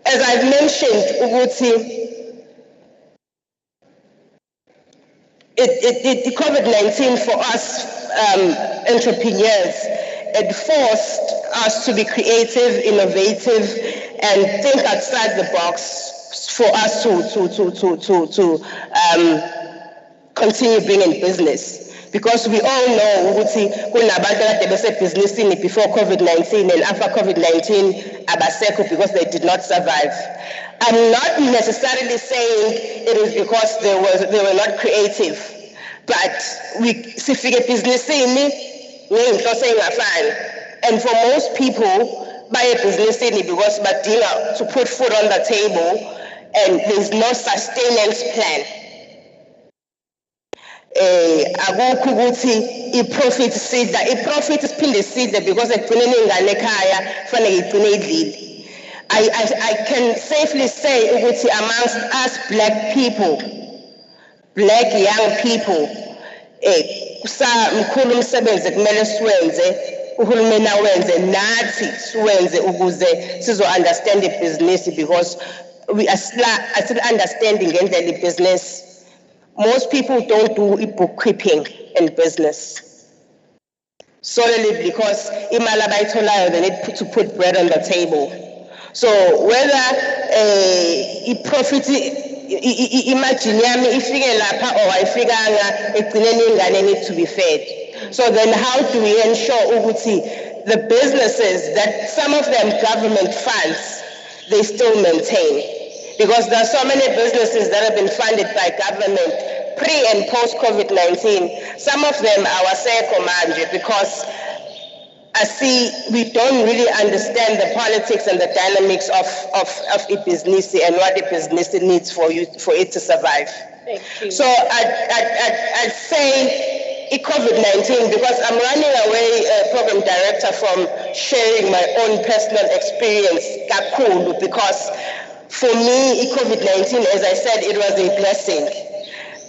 as I've mentioned, Uguti, the COVID-19 for us entrepreneurs, it forced us to be creative, innovative, and think outside the box for us to continue being in business. Because we all know business before COVID-19 and after COVID-19 abaseko because they did not survive. I'm not necessarily saying it is because they were not creative, but we sifike business and for most people buy a business because badinga to put food on the table and there's no sustenance plan. Akukho ukuthi i-profit sidla, i-profit siphinde sidle because ekugcineni ingane ekhaya fanele igcine idlile. I can safely say ukuthi amongst us black people, black young people, mkhulu umsebenzi kumele siwenze, uhulumeni awenze, nathi siwenze ukuze sizo-understand ibhizinisi because we are still understanding ngendlela ibhizinisi. Most people don't do bookkeeping in business solely because imali abayitholayo they need to put bread on the table. So whether i-profit imagine yami ifike lapha or ayifikanga ekugcineni ingane need to be fed. So then how do we ensure ukuthi the businesses that some of them government funds, they still maintain? Because there are so many businesses that have been funded by government pre and post COVID-19. Some of them are waseko manje because I see we don't really understand the politics and the dynamics of a business and what a business needs for it to survive. Thank you. So I'd say COVID-19 because I'm running away, program director, from sharing my own personal experience kakhulu, because for me, COVID-19, as I said, it was a blessing.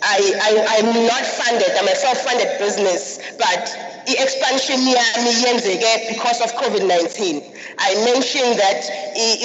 I'm not funded, I'm a self-funded business, but i-expansion yami yenzeke because of COVID-19. I mentioned that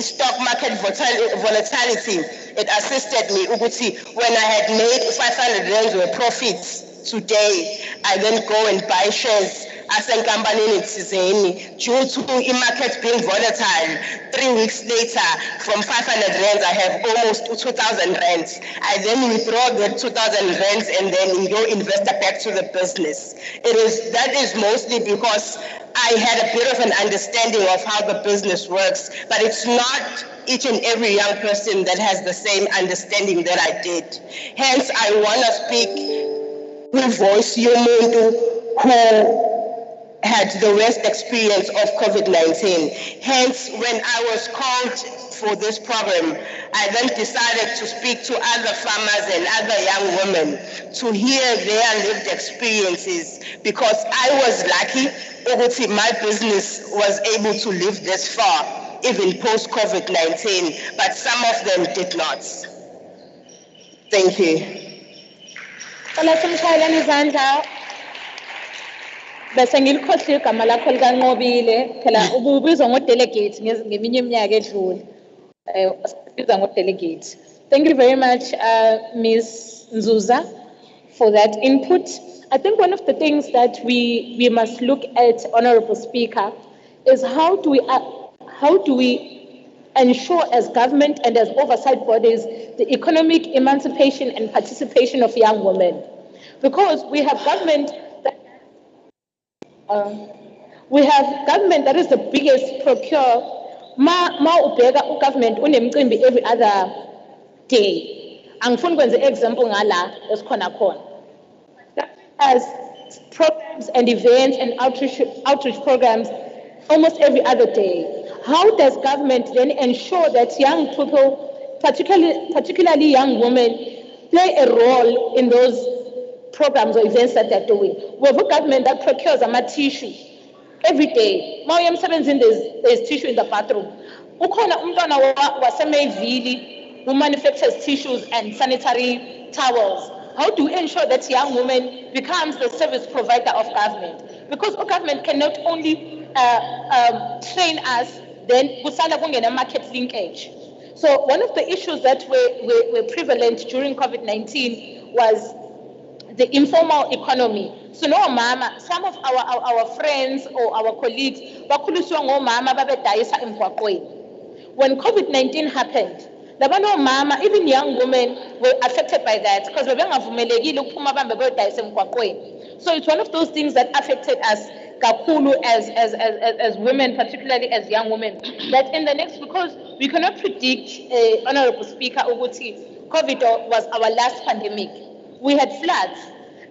stock market volatility, it assisted me ukuthi when I had made 500 rands worth profits today, I then go and buy shares asenkampanini thizeni due to market being volatile. 3 weeks later, from 500 rands, I have almost 2,000 rands. I then withdraw the 2,000 rands and then go invest back to the business. That is mostly because I had a bit of an understanding of how the business works, but it's not each and every young person that has the same understanding that I did. Hence, I want to speak with voice yomuntu who had the worst experience of COVID-19. Hence, when I was called for this program, I then decided to speak to other farmers and other young women to hear their lived experiences, because I was lucky that my business was able to live this far, even post-COVID-19, but some of them did not. Thank you. Bese ngilikhohle igama lakho likanqobile phela ububizwa ngodelegate ngeminye iminyaka edlule ubizwa ngodelegate. Thank you very much, Ms. Nzuza, for that input. I think one of the things that we must look at, Honorable Speaker, is how do we ensure as government and as oversight bodies the economic emancipation and participation of young women? Because we have government that is the biggest procure. Government every other day. Angifuni kwenze example ngala esikhona khona. As programs and events and outreach programs almost every other day. How does government then ensure that young people, particularly young women, play a role in those programs or events that they're doing? We have a government that procures a tissue every day. There's tissue in the bathroom. Ukhona umntwana waseMayville who manufactures tissues and sanitary towels. How do we ensure that young woman becomes the service provider of government? Because our government can not only train us, then kusala kungena market linkage. So one of the issues that were prevalent during COVID-19 was the informal economy. So no mama, some of our friends or our colleagues, when COVID-19 happened, even young women were affected by that because so it's one of those things that affected us as women, particularly as young women, that in the next, because we cannot predict, Honorable Speaker, COVID was our last pandemic. We had floods.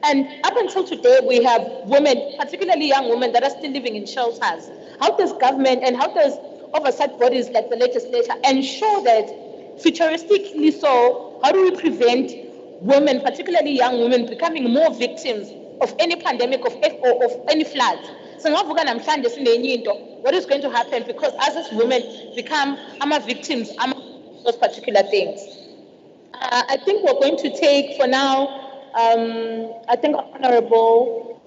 And up until today, we have women, particularly young women, that are still living in shelters. How does government and how does oversight bodies like the legislature ensure that, futuristically so, how do we prevent women, particularly young women, becoming more victims of any pandemic, of any floods? So what is going to happen? Because us as women become victims of those particular things. I think we're going to take, for now, I think Honorable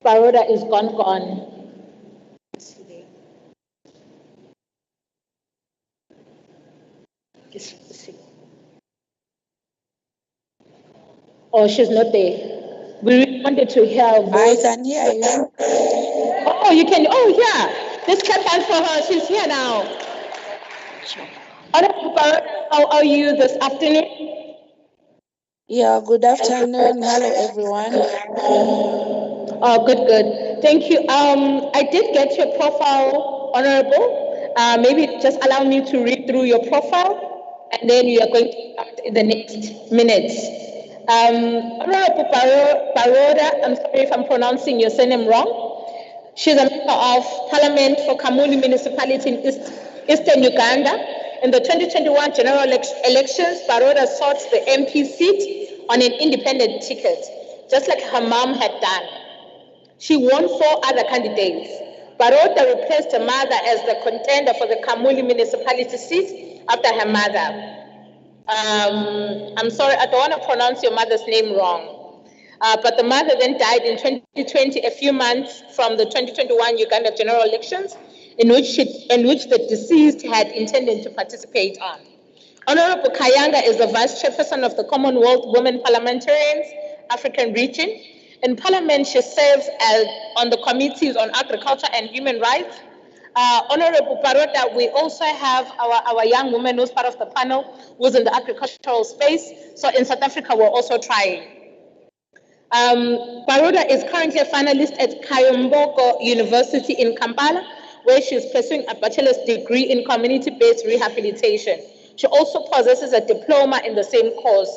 Baroda is gone. Oh, she's not there. We really wanted to hear her voice. I can hear you. Oh, you can. Oh, yeah. Let's clap hands for her. She's here now. Honorable Baroda, how are you this afternoon? Yeah, good afternoon. Hello, everyone. Oh, good. Thank you. I did get your profile, Honorable. Maybe just allow me to read through your profile, and then we are going to start in the next minutes. Honorable Baroda, I'm sorry if I'm pronouncing your surname wrong. She's a member of Parliament for Kamuli Municipality in Eastern Uganda. In the 2021 general elections, Baroda sought the MP seat on an independent ticket, just like her mom had done. She won 4 other candidates. Baroda replaced her mother as the contender for the Kamuli municipality seat after her mother. I'm sorry, I don't want to pronounce your mother's name wrong. But the mother then died in 2020, a few months from the 2021 Uganda general elections, in which the deceased had intended to participate on. Honorable Kayanga is the Vice Chairperson of the Commonwealth Women Parliamentarians African Region. In Parliament, she serves on the committees on agriculture and human rights. Honorable Parota, we also have our young woman who's part of the panel, who's in the agricultural space. So in South Africa, we're also trying. Parota is currently a finalist at Kayombogo University in Kampala, where she's pursuing a bachelor's degree in community-based rehabilitation. She also possesses a diploma in the same course.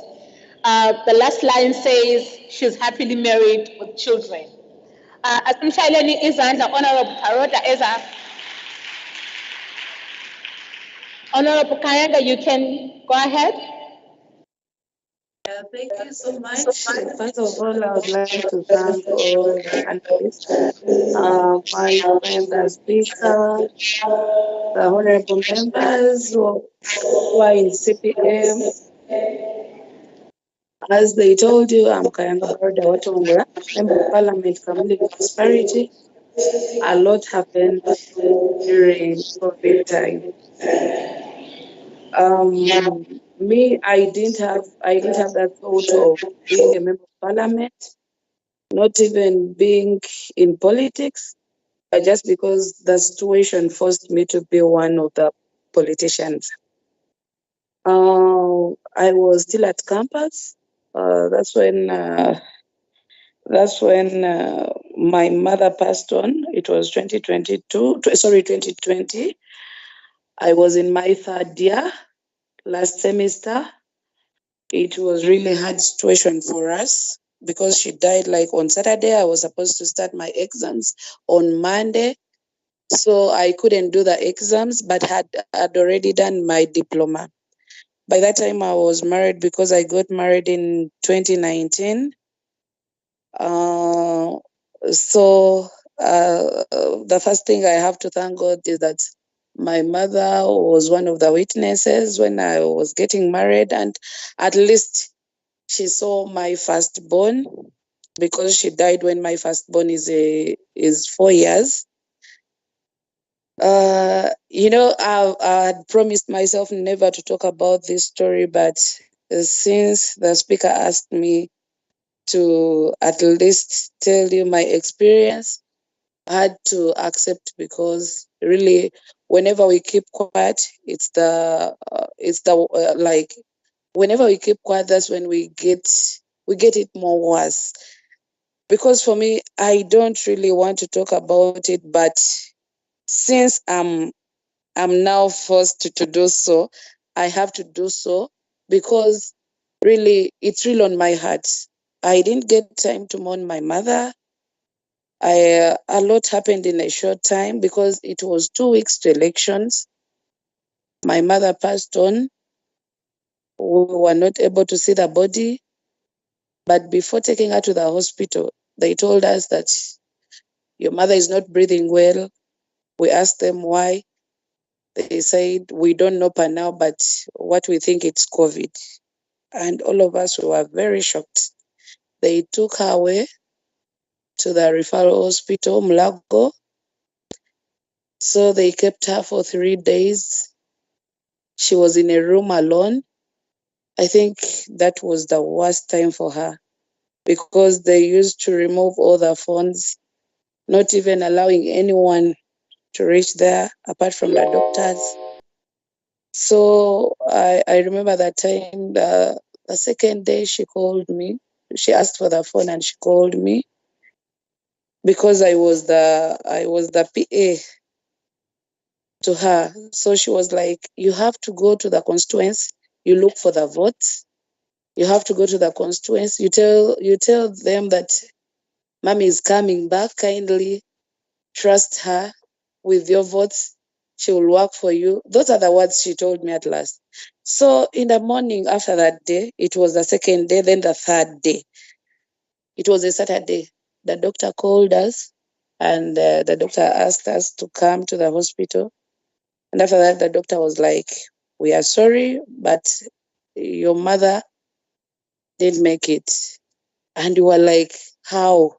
The last line says she's happily married with children. Asimshayeleni izandla Honorable Parota Honorable Kayanga, you can go ahead. Thank you so much. First of all, I would like to thank all the panelists, my friend, the speaker, the honorable members who are in CPM. As they told you, I'm Kayanga Watonga, Member of Parliament from Living Parity. A lot happened during COVID time. Me, I didn't have that thought of being a member of parliament, not even being in politics, but just because the situation forced me to be one of the politicians. I was still at campus. That's when my mother passed on. It was 2020. I was in my third year. Last semester, it was really hard situation for us because she died like on Saturday. I was supposed to start my exams on Monday, so I couldn't do the exams, but had already done my diploma. By that time, I was married because I got married in 2019. The first thing I have to thank God is that my mother was one of the witnesses when I was getting married, and at least she saw my firstborn because she died when my firstborn is 4 years. I had promised myself never to talk about this story, but since the speaker asked me to at least tell you my experience, I had to accept, because really, whenever we keep quiet, whenever we keep quiet, that's when we get it more worse. Because for me, I don't really want to talk about it, but since I'm now forced to do so, I have to do so, because really, it's real on my heart. I didn't get time to mourn my mother. A lot happened in a short time because it was 2 weeks to elections. My mother passed on. We were not able to see the body. But before taking her to the hospital, they told us that your mother is not breathing well. We asked them why. They said, we don't know per now, but what we think it's COVID. And all of us were very shocked. They took her away to the referral hospital, Mulago. So they kept her for 3 days. She was in a room alone. I think that was the worst time for her, because they used to remove all the phones, not even allowing anyone to reach there apart from the doctors. So I remember that time, the second day she called me. She asked for the phone and she called me, because I was the PA to her. So she was like, you have to go to the constituents, you look for the votes. You have to go to the constituents. You tell them that Mommy is coming back. Kindly trust her with your votes. She will work for you. Those are the words she told me at last. So in the morning after that day, it was the second day, then the third day. It was a Saturday. The doctor called us, and the doctor asked us to come to the hospital. And after that, the doctor was like, we are sorry, but your mother didn't make it. And we were like, how?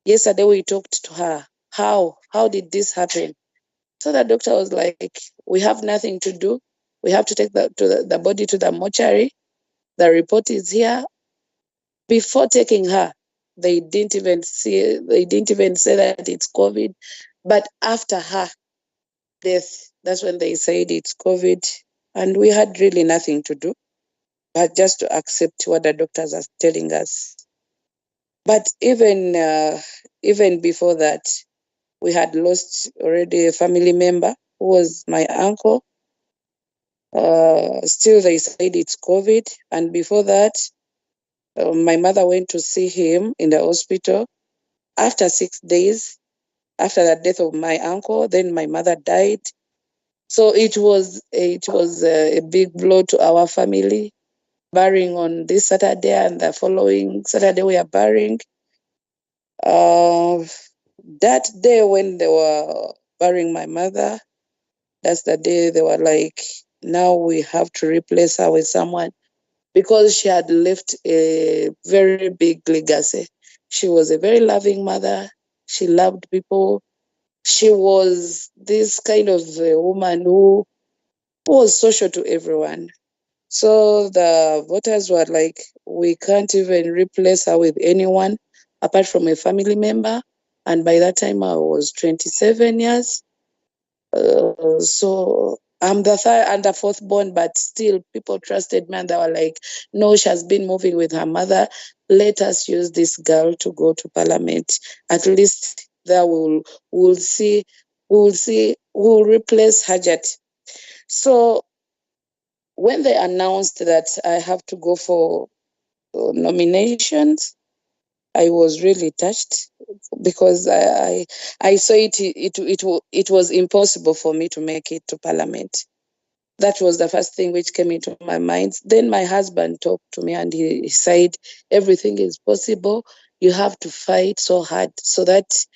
Yesterday we talked to her. How did this happen? So the doctor was like, we have nothing to do. We have to take the body to the mortuary. The report is here. Before taking her, they didn't even say that it's COVID. But after her death, that's when they said it's COVID. And we had really nothing to do but just to accept what the doctors are telling us. But even before that, we had lost already a family member who was my uncle. Still, they said it's COVID. And before that, my mother went to see him in the hospital. After 6 days, after the death of my uncle, then my mother died. So it was a big blow to our family. Burying on this Saturday, and the following Saturday we are burying. That day when they were burying my mother, that's the day they were like, now we have to replace her with someone, because she had left a very big legacy. She was a very loving mother. She loved people. She was this kind of a woman who was social to everyone. So the voters were like, we can't even replace her with anyone apart from a family member. And by that time, I was 27 years. So I'm the third and the fourth born, but still people trusted me, and they were like, no, she has been moving with her mother. Let us use this girl to go to parliament. At least there we'll see who replace Hajat. So when they announced that I have to go for nominations, I was really touched, because I saw it was impossible for me to make it to parliament. That was the first thing which came into my mind. Then my husband talked to me, and he said, everything is possible. You have to fight so hard so that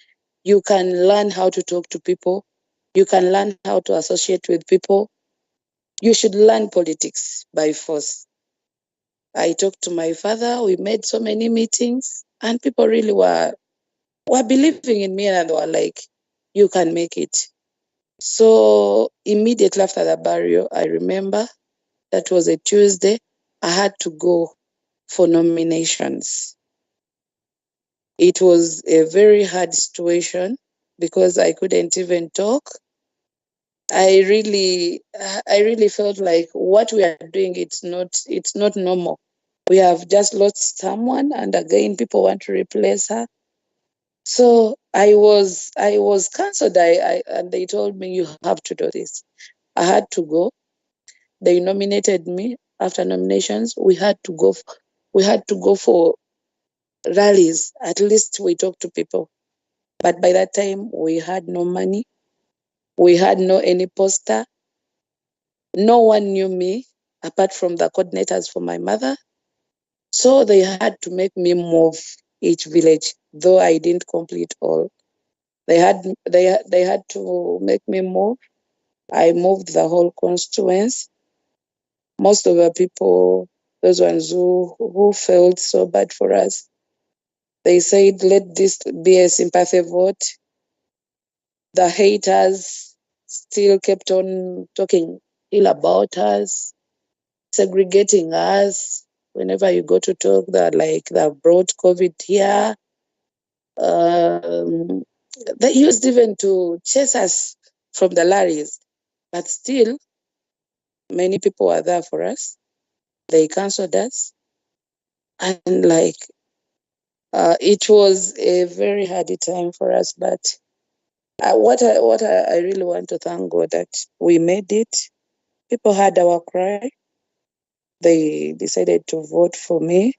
you can learn how to talk to people. You can learn how to associate with people. You should learn politics by force. I talked to my father. We made so many meetings, and people really were believing in me, and they were like, you can make it. So immediately after the burial, I remember that was a Tuesday, I had to go for nominations. It was a very hard situation because I couldn't even talk. I really felt like what we are doing, it's not normal. We have just lost someone, and again people want to replace her. So I was cancelled. And they told me, you have to do this. I had to go. They nominated me. After nominations, we had to go for rallies. At least we talked to people. But by that time, we had no money. We had no any poster. No one knew me apart from the coordinators for my mother. So they had to make me move each village, though I didn't complete all. They had to make me move. I moved the whole constituency. Most of the people, those ones who felt so bad for us, they said, let this be a sympathy vote. The haters still kept on talking ill about us, segregating us. Whenever you go to talk, they're like, they've brought COVID here. They used even to chase us from the lorries, but still, many people were there for us. They cancelled us, and it was a very hard time for us. But what I really want to thank God that we made it. People heard our cry. They decided to vote for me.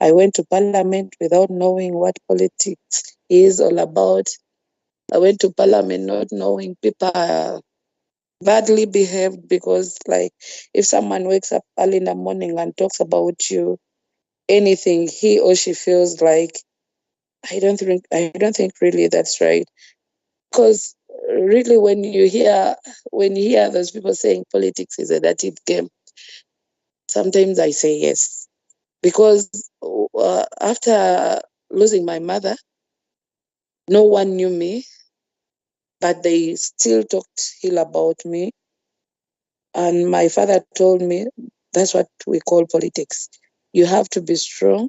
I went to parliament without knowing what politics is all about. I went to parliament not knowing people are badly behaved, because if someone wakes up early in the morning and talks about you, anything he or she feels like, I don't think really that's right. Because really when you hear those people saying politics is a dirty game, sometimes I say yes. because after losing my mother, no one knew me, but they still talked ill about me. And my father told me, that's what we call politics. You have to be strong.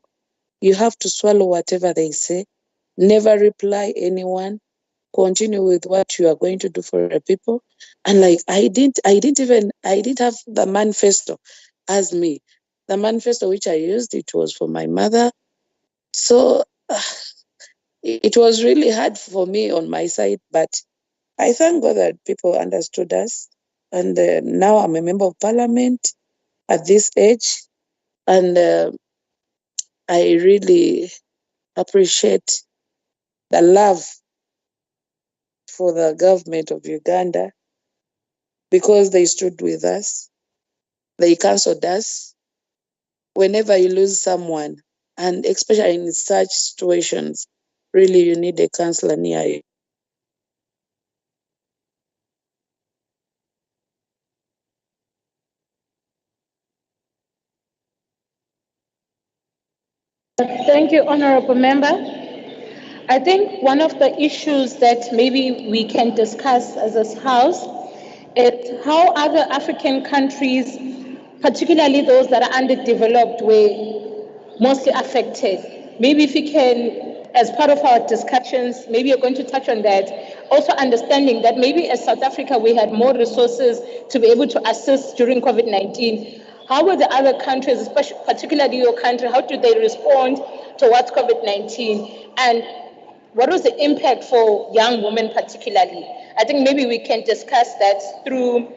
You have to swallow whatever they say. Never reply anyone. Continue with what you are going to do for the people. And like I didn't have the manifesto as me. The manifesto which I used, it was for my mother. So it was really hard for me on my side, but I thank God that people understood us. And now I'm a member of parliament at this age. And I really appreciate the love for the government of Uganda because they stood with us. They counseled us. Whenever you lose someone, and especially in such situations, really you need a counselor near you. Thank you, Honorable Member. I think one of the issues that maybe we can discuss as this House is how other African countries, particularly those that are underdeveloped, were mostly affected. Maybe if we can, as part of our discussions, maybe you're going to touch on that. Also understanding that maybe as South Africa, we had more resources to be able to assist during COVID-19. How were the other countries, especially particularly your country, how did they respond towards COVID-19? And what was the impact for young women particularly? I think maybe we can discuss that through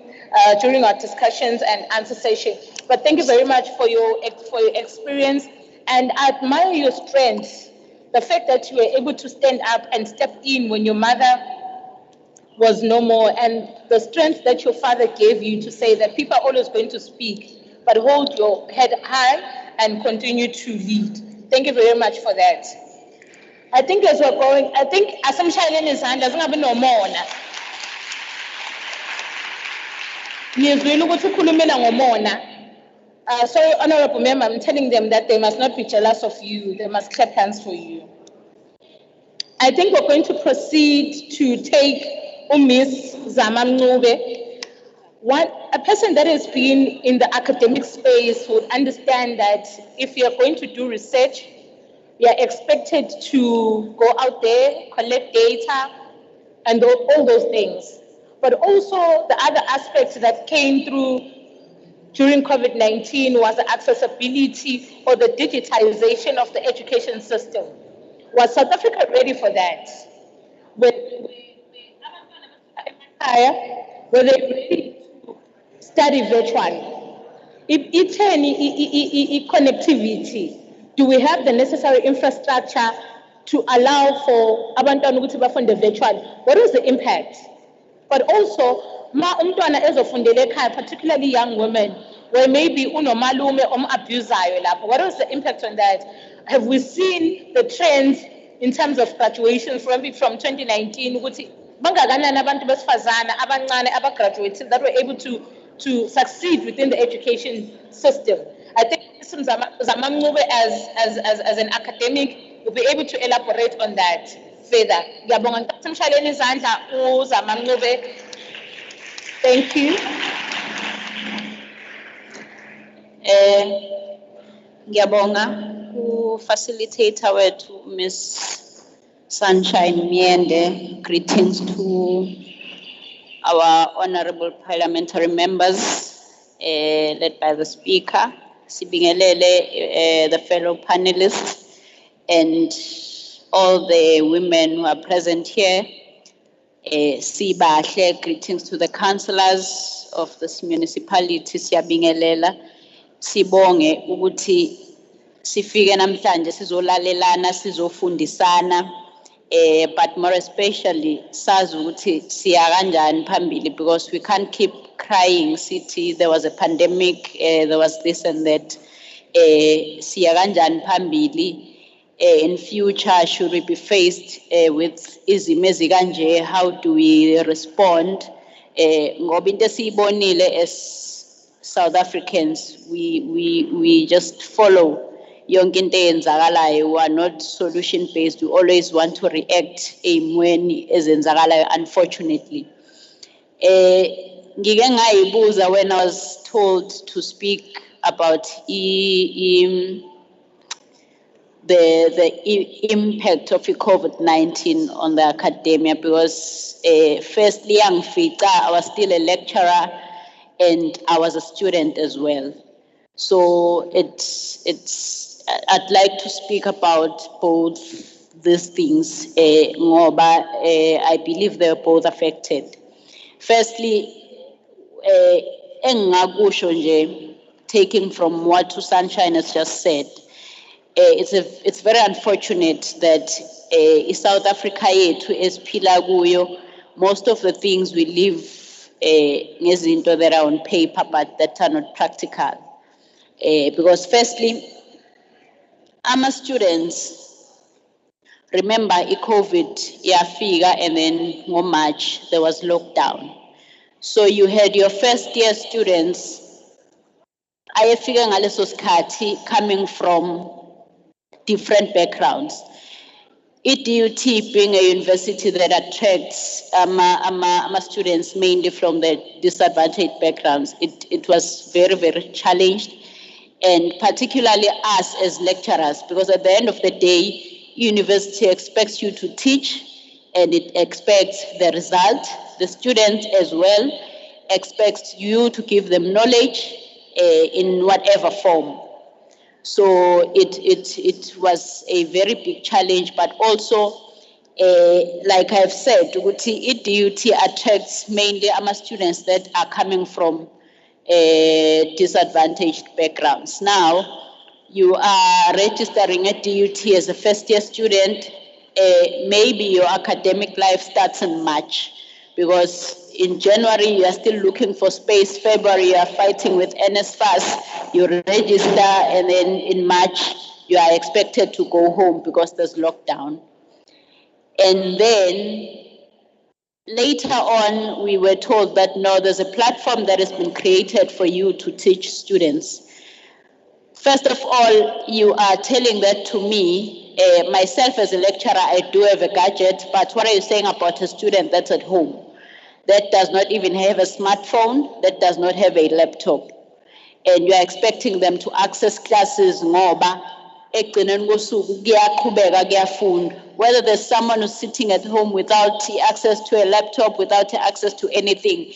during our discussions and answer session. But thank you very much for your experience, and I admire your strength. The fact that you were able to stand up and step in when your mother was no more, and the strength that your father gave you to say that people are always going to speak, but hold your head high and continue to lead. Thank you very much for that. I think as we're going, I think asamshayeleni izandla zingabi nomona. Ngizwile ukuthi ukhulumela ngomona. Sorry, Honorable Member, I'm telling them that they must not be jealous of you. They must clap hands for you. I think we're going to proceed to take Miss Zamamncube. A person that has been in the academic space would understand that if you're going to do research, you're expected to go out there, collect data, and all those things. But also the other aspects that came through during COVID-19 was the accessibility or the digitization of the education system. Was South Africa ready for that? Were they ready to study virtually? If any connectivity, do we have the necessary infrastructure to allow for abantwana ukuthi bafunde virtually? What was the impact? But also, ma umntwana ezofundela ekhaya, particularly young women, where maybe unomalume abusayo lapho. What was the impact on that? Have we seen the trends in terms of graduation from 2019? Ukuthi bangakanani abantu besifazana abancane abagraduated that were able to succeed within the education system? I think Zamamncube as an academic will be able to elaborate on that further. Ngiyabonga Nkosi Mshaleni izandla uZamamncube. Thank you. Ngiyabonga facilitator wethu Miss Sunshine Miende. Greetings to our honorable parliamentary members, led by the speaker, Sibingelele, the fellow panelists, and all the women who are present here. Sibahle, greetings to the councillors of this municipality, Siyabingelela. Sibonge ukuthi sifike namhlanje sizolalelana sizofundisana, but more especially sazi ukuthi siya kanjani phambili, because we can't keep crying sithi there was a pandemic, there was this and that. Siya kanjani phambili in future, should we be faced with izimo ezikanje, how do we respond? Ngoba into esiyibonile as South Africans, we just follow yonke into eyenzakalayo, we are not solution based. We always want to react emweni ezenzakalayo, unfortunately. Ngike ngayibuza when I was told to speak about the impact of COVID-19 on the academia, because firstly, I was still a lecturer and I was a student as well. So I'd like to speak about both these things. I believe they're both affected. Firstly, taking from what Sunshine has just said, it's very unfortunate that South Africa yethu esiphila kuyo, most of the things we live ngezinto that are on paper but that are not practical. Because firstly, I'm a students, remember COVID yafika, and then in March there was lockdown. So you had your first year students ayefika ngaleso sikhathi coming from different backgrounds. DUT being a university that attracts students mainly from the disadvantaged backgrounds, it was very, very challenged, and particularly us as lecturers, because at the end of the day, university expects you to teach and it expects the result. The students as well expects you to give them knowledge in whatever form. So it was a very big challenge, but also, like I've said, DUT attracts mainly students that are coming from disadvantaged backgrounds. Now, you are registering at DUT as a first year student, maybe your academic life starts in March, because in January, you are still looking for space. February, you are fighting with NSFAS. You register, and then in March, you are expected to go home because there's lockdown. And then later on, we were told that no, there's a platform that has been created for you to teach students. First of all, you are telling that to me. Myself as a lecturer, I do have a gadget, but what are you saying about a student that's at home? That does not even have a smartphone, that does not have a laptop. And you are expecting them to access classes, whether there's someone who's sitting at home without access to a laptop, without access to anything.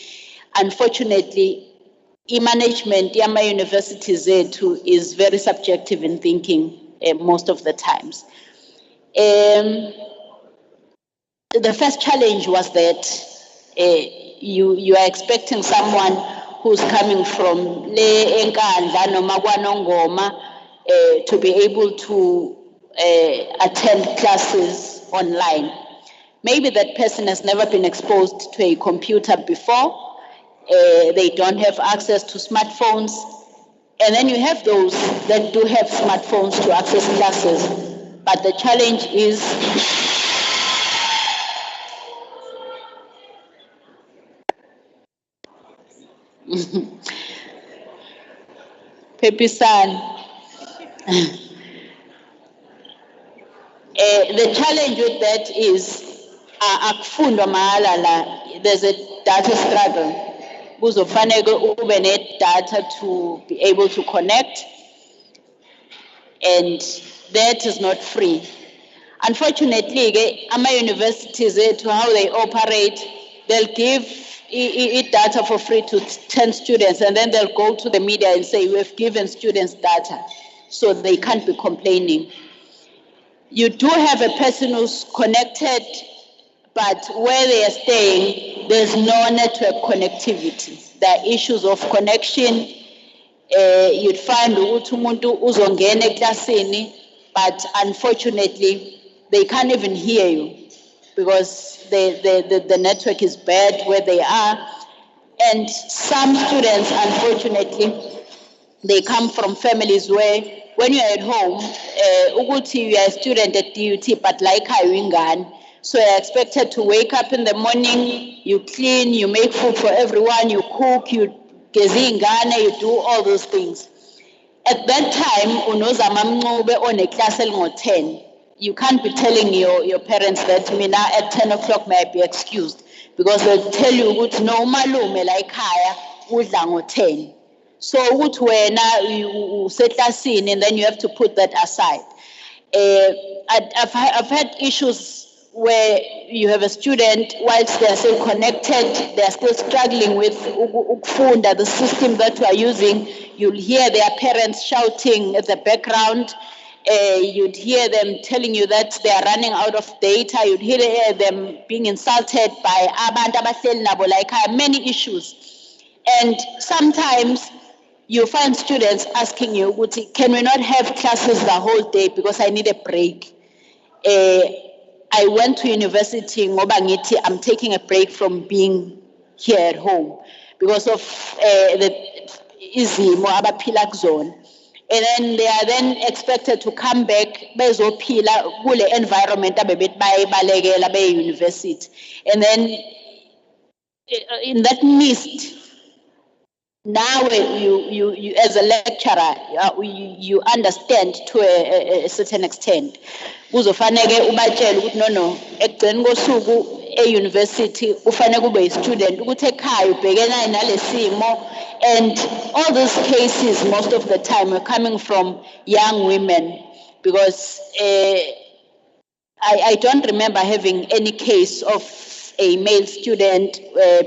Unfortunately, management at my universities is very subjective in thinking most of the times. The first challenge was that you are expecting someone who's coming from Le Enkandla noma KwaNongoma to be able to attend classes online. Maybe that person has never been exposed to a computer before. They don't have access to smartphones. And then you have those that do have smartphones to access classes. But the challenge is Pepisan. The challenge with that is there's a data struggle. Kuzofanele ube ne-data to be able to connect, and that is not free. Unfortunately, universities, how they operate, they'll give data for free to 10 students, and then they'll go to the media and say, we've given students data, so they can't be complaining. You do have a person who's connected, but where they are staying, there's no network connectivity. There are issues of connection. You'd find umuntu uzongena eklasini, but unfortunately, they can't even hear you because the network is bad where they are. And some students, unfortunately, they come from families where when you're at home, you are a student at DUT, but like ingane. So you're expected to wake up in the morning, you clean, you make food for everyone, you cook, you gezi ingane, you do all those things. At that time, unozama mncube one-class elingo-10. You can't be telling your parents that mina at 10 o'clock may I be excused, because they'll tell you ukuthi no malume la ekhaya udla ngo-10. So ukuthi wena useklasini, and then you have to put that aside. I've had issues where you have a student, whilst they're still connected, they're still struggling with ukufunda, the system that we are using. You'll hear their parents shouting at the background. You'd hear them telling you that they are running out of data. You'd hear them being insulted by abantu abahleli nabo la ekhaya, many issues. And sometimes you find students asking you, can we not have classes the whole day because I need a break? I went to university ngoba ngithi I'm taking a break from being here at home because of the izimo abaphila kuzona. And then they are then expected to come back bezophila kule environment abebethi bayibalekela be university. And then in that midst, now you as a lecturer, you understand to a certain extent. Kuzofanele ubatshele ukuthi no ekugcini kosuku e-university ufanele kube student ukuthi ekhaya ubhekana nalesimo. And all these cases most of the time are coming from young women, because I don't remember having any case of a male student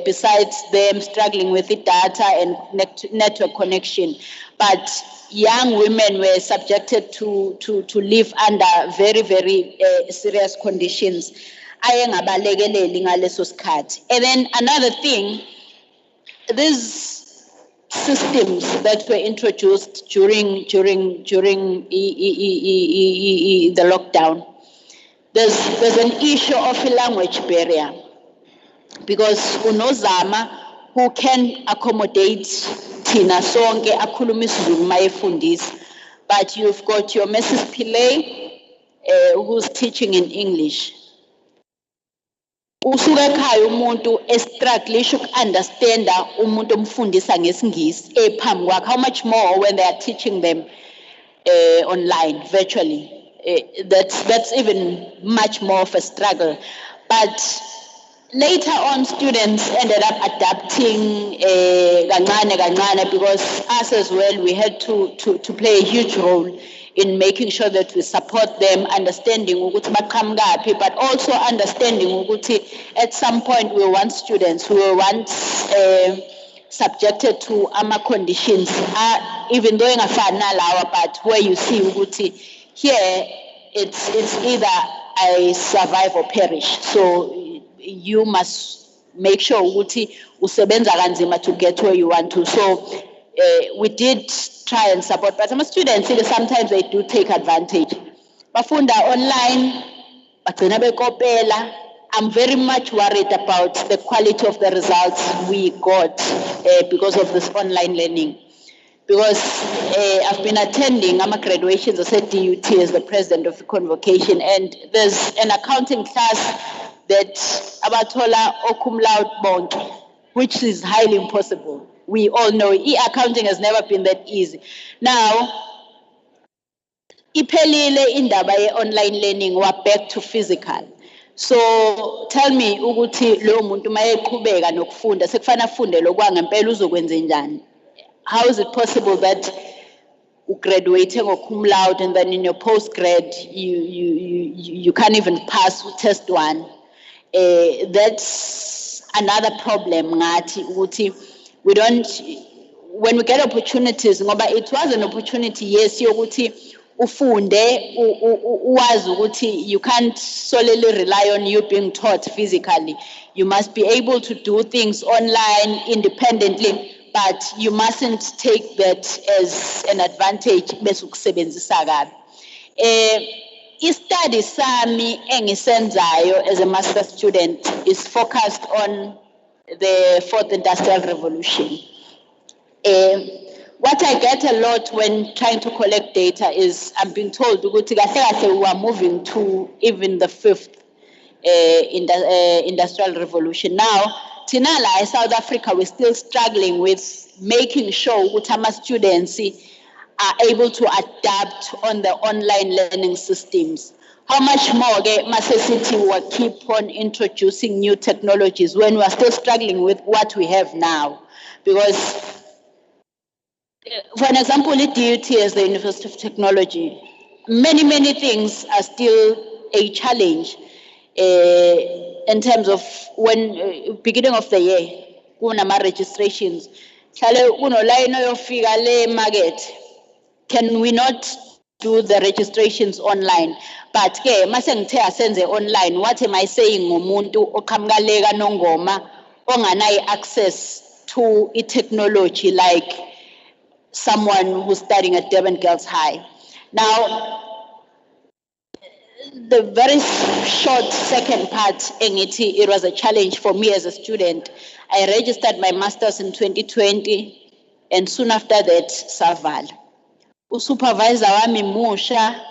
besides them struggling with the data and network connection. But young women were subjected to live under very, very serious conditions. And then another thing, these systems that were introduced during the lockdown, there's an issue of a language barrier, because unozama who can accommodate thina sonke akhuluma isiZulu mayefundisa, but you've got your Mrs. Pillay who's teaching in English. Usuke ekhaya umuntu estrugglisha uku-understanda umuntu omfundisa ngesingisi ephambi kwakhe. How much more when they are teaching them online, virtually? That's even much more of a struggle. But later on, students ended up adapting kancane, because us as well, we had to play a huge role in making sure that we support them, understanding ukuthi baqhamukaphi, but also understanding ukuthi at some point we want students who were once subjected to ama conditions, even though ingafani nalawa, but where you see ukuthi here it's either I survive or perish. So you must make sure ukuthi usebenza kanzima to get where you want to. So we did try and support, but some students, sometimes they do take advantage. Bafunda online, bagcina bekopela. I'm very much worried about the quality of the results we got because of this online learning. Because I've been attending graduations as a DUT as the president of the convocation, and there's an accounting class that abathola cum laude bonke, which is highly impossible. We all know accounting has never been that easy. Now, iphelile indaba ye-online learning, we're back to physical. So tell me ukuthi lo muntu mayeqhubeka nokufunda sekufana afunde lokwangempela uzokwenza njani? How is it possible that graduating or cum laude and then in your postgrad you can't even pass test 1? That's another problem ngathi ukuthi we don't, when we get opportunities, ngoba it was an opportunity, yes, yokuthi ufunde uwazi ukuthi you can't solely rely on you being taught physically. You must be able to do things online independently, but you mustn't take that as an advantage bese ukusebenzisa kabi. Istudy sami engisenzayo as a master student is focused on the fourth industrial revolution. What I get a lot when trying to collect data is I'm being told ukuthi kahle kahle we are moving to even the fifth industrial revolution. Now, thina la in South Africa, we're still struggling with making sure ukuthi ama students are able to adapt on the online learning systems. How much more City will keep on introducing new technologies when we are still struggling with what we have now? Because, for an example, at DUT as the University of Technology, many things are still a challenge in terms of when beginning of the year, kunama registrations. Can we not do the registrations online? But ke mase ngithe asenze online, what am I saying ngumuntu oqhamuka nongoma onganayo access to technology like someone who's studying at Durban Girls High? Now, the very short second part, it was a challenge for me as a student. I registered my master's in 2020, and soon after that, Saval. Usupervisor wami musha,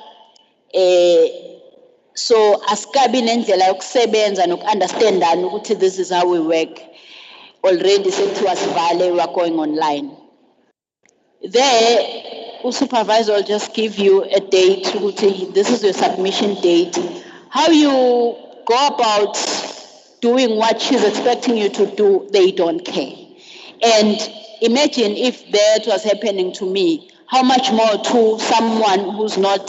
so asikabi nendlela yokusebenza noku-understanda ukuthi this is how we work. Already said to us, Vale, we are going online. There, supervisor will just give you a date, this is your submission date. How you go about doing what she's expecting you to do, they don't care. And imagine if that was happening to me, how much more to someone who's not,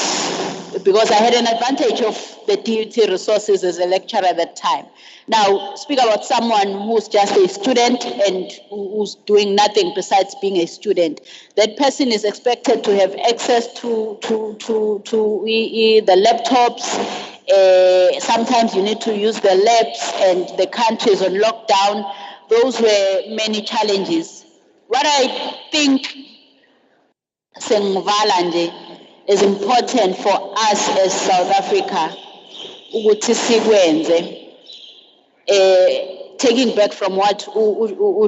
because I had an advantage of the DUT resources as a lecturer at that time. Now, speak about someone who's just a student and who's doing nothing besides being a student. That person is expected to have access to the laptops. Sometimes you need to use the labs, and the country is on lockdown. Those were many challenges. What I think is important for us as South Africa, taking back from what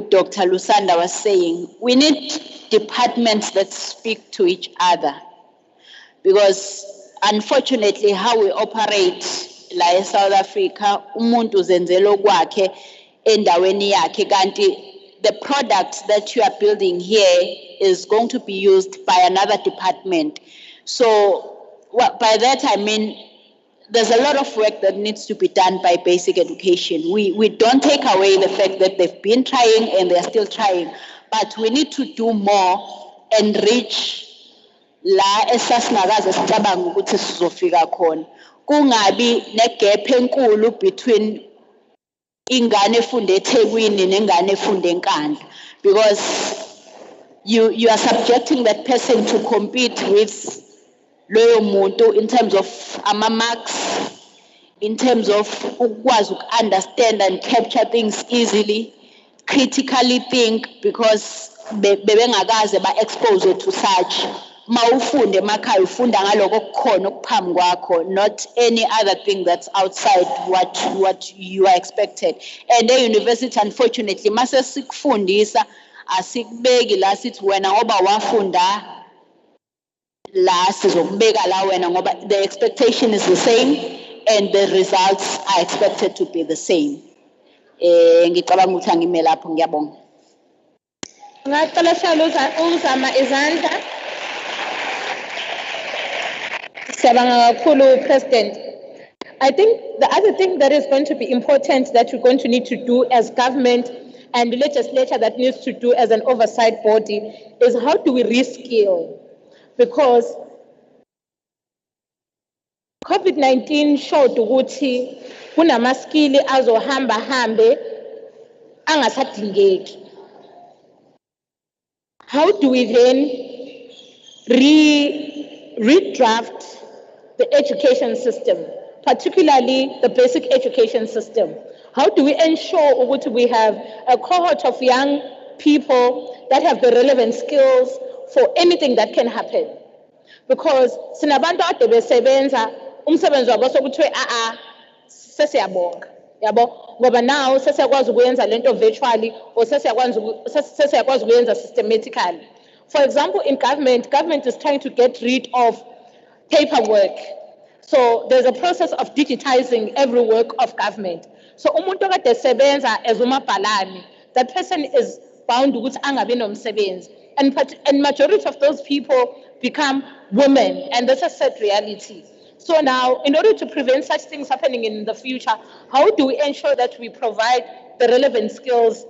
Dr. Lusanda was saying, we need departments that speak to each other, because unfortunately how we operate like in South Africa, umuntu zenzelo kwakhe endaweni yakhe, kanti the product that you are building here is going to be used by another department. So by that I mean there's a lot of work that needs to be done by basic education. We don't take away the fact that they've been trying and they're still trying, but we need to do more and reach la esasingakaze sicabanga ukuthi sizofika khona. Kungabi negap enkulu between ingane efunde eThekwini nengane efunde eNkandla, because you are subjecting that person to compete with loyo muntu in terms of marks, in terms of ukwazi understand and capture things easily, critically think, because bebengakaze ba exposed to such. Mawufunde emakhaya ufunda ngaloko okukhona okuphambi kwakho, not any other thing that's outside what you are expected. And the university, unfortunately, mase sikufundisa asikubeki la sithi wena ngoba wafunda la sizokubeka la wena ngoba the expectation is the same and the results are expected to be the same. Ngicabanga ukuthi angime lapho, ngiyabonga. Ngicela uzama izandla. Siyabonga kakhulu, President. I think the other thing that is going to be important that we're going to need to do as government and the legislature that needs to do as an oversight body is how do we reskill? Because COVID-19 showed ukuthi kunamaskili azohamba hambe angasadingeki. How do we then redraft the education system, particularly the basic education system? How do we ensure that we have a cohort of young people that have the relevant skills for anything that can happen? Because sinabantu ade besebenza umsebenzi wabo sokuthiwe sesiyabonga yabo ngoba now sesiyakwazi ukuyenza lento virtually or sesiyakwazi ukuyenza systematically. For example, in government is trying to get rid of paperwork. So there's a process of digitizing every work of government. So umuntu kade sebenza as umabhalane, that person is bound ukuthi angabi nomsebenzi. And majority of those people become women, and that's a sad reality. So now, in order to prevent such things happening in the future, how do we ensure that we provide the relevant skills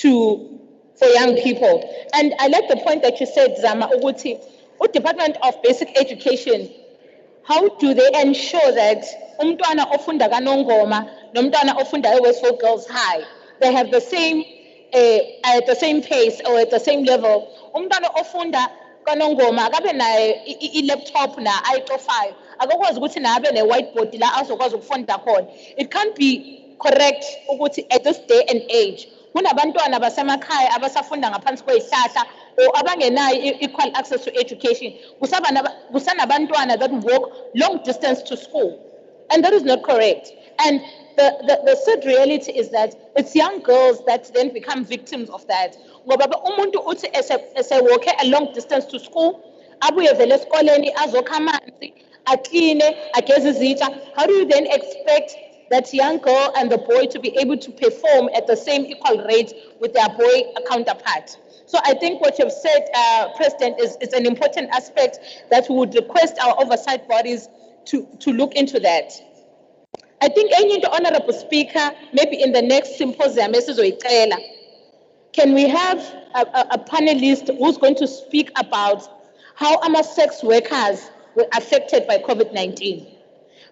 for young people? And I like the point that you said, Zama, ukuthi, Department of Basic Education, how do they ensure that umntwana ofunda kaNongoma nomntwana ofunda eWestfield Girls High, they have the same at the same pace or at the same level? Umntwana ofunda kaNongoma akabe nayo i-laptop na ayicofayo, akakwazi ukuthi naye abe ne-whiteboard la azokwazi ukufunda khona. It can't be correct ukuthi at this day and age kunabantwana basemakhaya abasafunda ngaphansi kwezihlahla or abangenayo equal access to education. Kusanabantwana that walk long distance to school, and that is not correct. And the sad reality is that it's young girls that then become victims of that. Ngoba umuntu uthi walk a long distance to school, abuye vele esikoleni azokha amanzi, akline, ageze izitsha. How do you then expect that young girl and the boy to be able to perform at the same equal rate with their boy counterpart? So I think what you've said, President, is an important aspect that we would request our oversight bodies to look into that. I think the Honorable Speaker, maybe in the next symposium, can we have a panelist who's going to speak about how our sex workers were affected by COVID-19?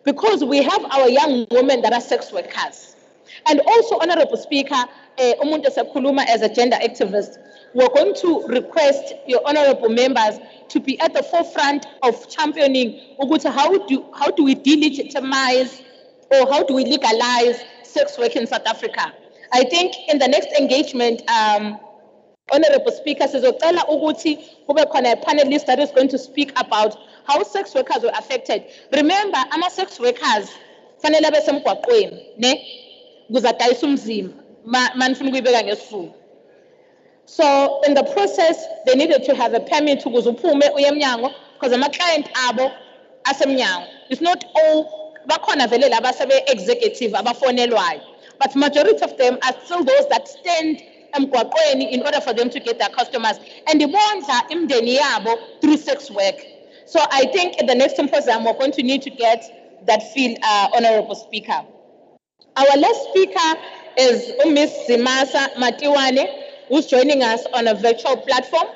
Because we have our young women that are sex workers. And also, Honorable Speaker, Umuntu Sekhuluma as a gender activist, we're going to request your honorable members to be at the forefront of championing how do we delegitimize or how do we legalize sex work in South Africa. I think in the next engagement, Honorable Speaker, sizocela ukuthi kube khona a panelist that is going to speak about how sex workers were affected. Remember, ama-sex workers fanele besemgwaqweni, ne? Kuzadayisa umzimba, manifuna ukuyibeka ngesifuba. So in the process, they needed to have a permit to uphume uye emnyango because ama-client abo asemnyango. It's not all bakhona vele laba sebe executive abafonelwayo, but majority of them are still those that stand emgwaqweni in order for them to get their customers, and ibondla imndeni yabo through sex work. So I think at the next symposium we're going to need to get that feel, Honorable Speaker. Our last speaker is Miss Zimasa Matiwane, who's joining us on a virtual platform.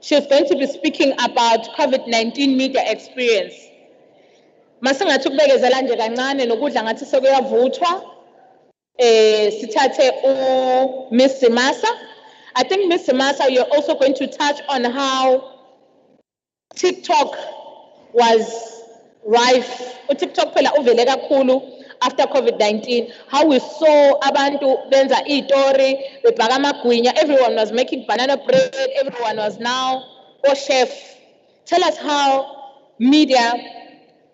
She's going to be speaking about COVID-19 media experience. Masingathi ukubekezela nje kancane nokudla ngathi sekuyavuthwa. Sithathe Miss Zimasa. I think Miss Zimasa, you're also going to touch on how TikTok was rife. TikTok phela uvele kakhulu after COVID-19, how we saw abantu benza itori, bebhaka amagwinya, everyone was making banana bread, everyone was now chef. Tell us how media,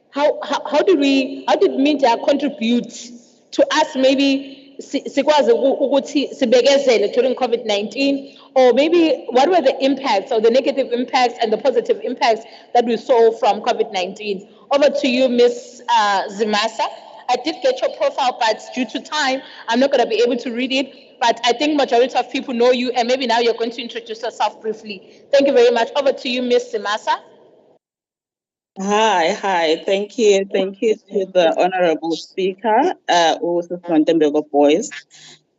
how did media contribute to us maybe sikwazi ukuthi sibekezele during COVID-19, or maybe what were the impacts or the negative impacts and the positive impacts that we saw from COVID-19? Over to you, Ms. Zimasa. I did get your profile, but due to time, I'm not going to be able to read it. But I think majority of people know you, and maybe now you're going to introduce yourself briefly. Thank you very much. Over to you, Ms. Zimasa. Hi. Thank you to the Honorable Speaker, Usman Boys,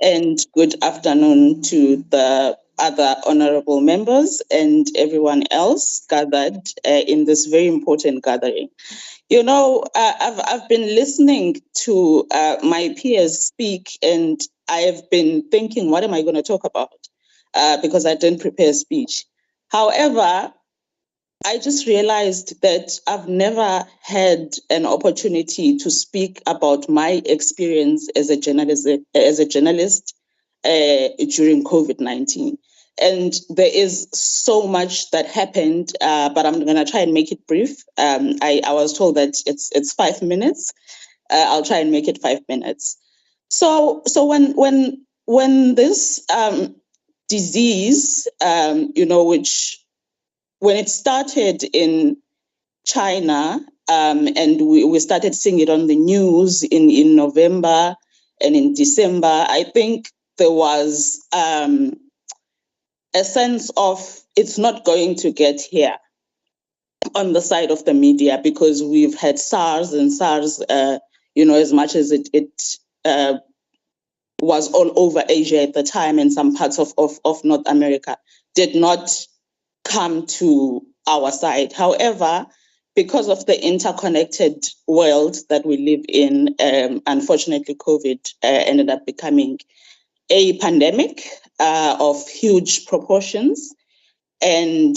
and good afternoon to the other honorable members and everyone else gathered in this very important gathering. You know, I've been listening to my peers speak, and I have been thinking, what am I going to talk about? Because I didn't prepare a speech. However, I just realized that I've never had an opportunity to speak about my experience as a journalist during COVID-19. And there is so much that happened, but I'm going to try and make it brief. I was told that it's 5 minutes. I'll try and make it 5 minutes. So when this disease, when it started in China, and we started seeing it on the news in November and in December, I think there was a sense of it's not going to get here. on the side of the media, because we've had SARS, and SARS, as much as it was all over Asia at the time and some parts of North America, did not come to our side. However, because of the interconnected world that we live in, unfortunately, COVID ended up becoming a pandemic of huge proportions. And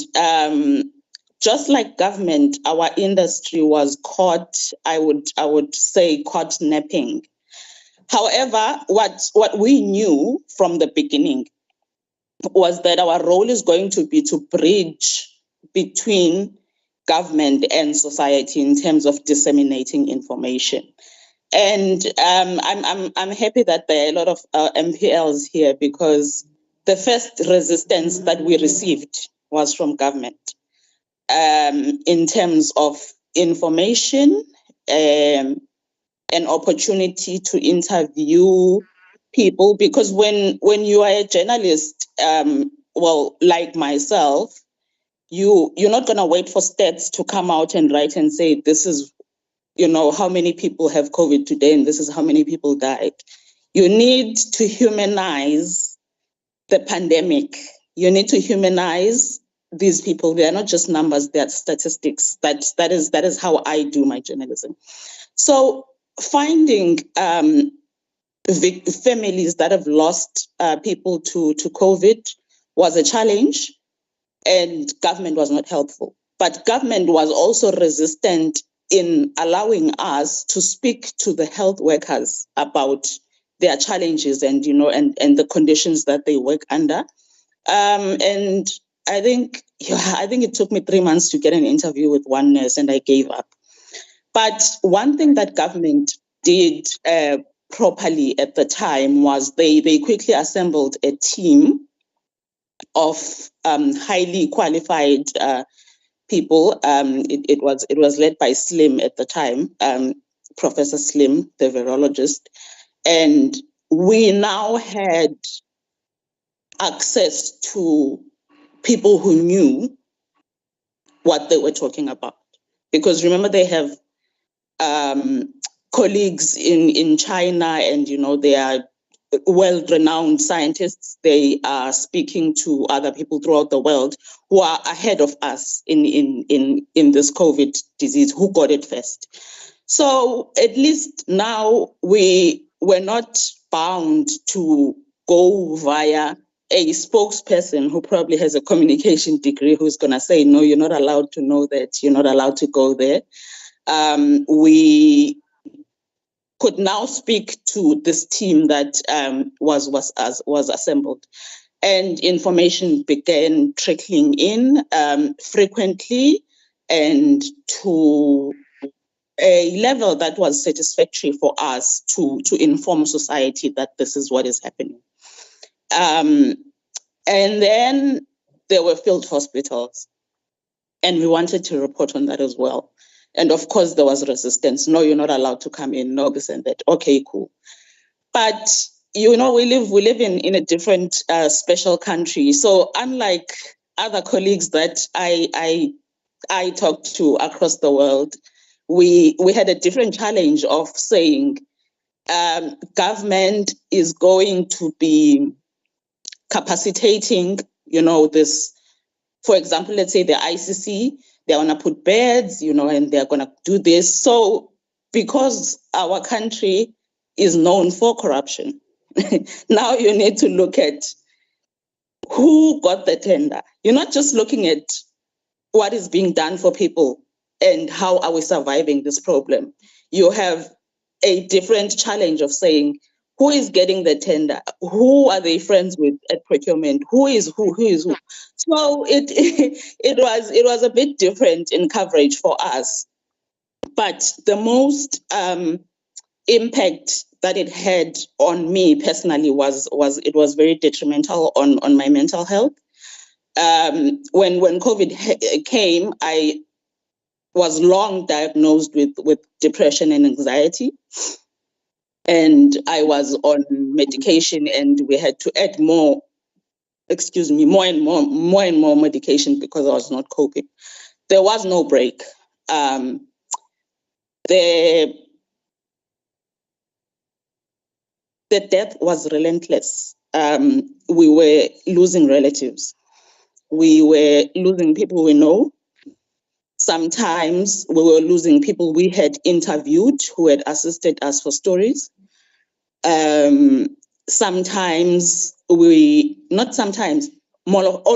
just like government, our industry was caught, I would say, caught napping. However, what we knew from the beginning was that our role is going to be to bridge between government and society in terms of disseminating information. And I'm happy that there are a lot of MPLs here, because the first resistance that we received was from government in terms of information, an opportunity to interview people, because when you are a journalist, like myself, you're not going to wait for stats to come out and write and say, this is, how many people have COVID today and this is how many people died. You need to humanize the pandemic. You need to humanize these people. They are not just numbers, they are statistics. That is how I do my journalism. So finding families that have lost people to COVID was a challenge, and government was not helpful. But government was also resistant in allowing us to speak to the health workers about their challenges and the conditions that they work under. And I think it took me 3 months to get an interview with one nurse, and I gave up. But one thing that government did properly at the time was they quickly assembled a team of highly qualified people. It was led by Slim at the time, Professor Slim, the virologist, and we now had access to people who knew what they were talking about. Because remember, they have colleagues in China, and they are well-renowned scientists. They are speaking to other people throughout the world who are ahead of us in this COVID disease, who got it first. So at least now we're not bound to go via a spokesperson who probably has a communication degree, who's going to say, no, you're not allowed to know that, you're not allowed to go there. We could now speak to this team that was assembled, and information began trickling in frequently and to a level that was satisfactory for us to inform society that this is what is happening. And then there were field hospitals, and we wanted to report on that as well. And of course, there was resistance. No, you're not allowed to come in. No, this and that. Okay, cool. But we live in a different special country. So unlike other colleagues that I talked to across the world, we had a different challenge of saying government is going to be capacitating, this. For example, let's say the ICC, they want to put beds, and they're going to do this. So because our country is known for corruption, now you need to look at who got the tender. You're not just looking at what is being done for people and how are we surviving this problem. You have a different challenge of saying, who is getting the tender? Who are they friends with at procurement? Who is who? So it was a bit different in coverage for us. But the most impact that it had on me personally was it was very detrimental on my mental health. When COVID came, I was long diagnosed with depression and anxiety. And I was on medication, and we had to add more and more medication because I was not coping. there was no break. The death was relentless. We were losing relatives. We were losing people we know. Sometimes we were losing people we had interviewed who had assisted us for stories. Sometimes all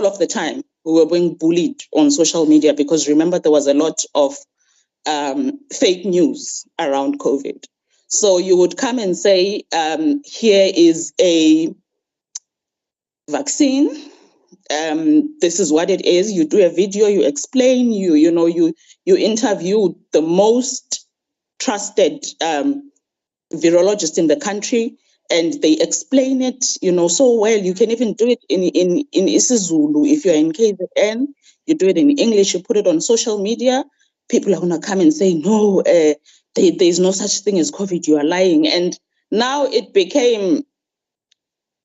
of the time, we were being bullied on social media because remember, there was a lot of fake news around COVID. So you would come and say, here is a vaccine. This is what it is. You do a video, you explain, you interview the most trusted virologist in the country, and they explain it, so well. You can even do it in isiZulu. If you're in KZN, you do it in English, you put it on social media. People are gonna come and say, no, there's no such thing as COVID, you are lying. And now it became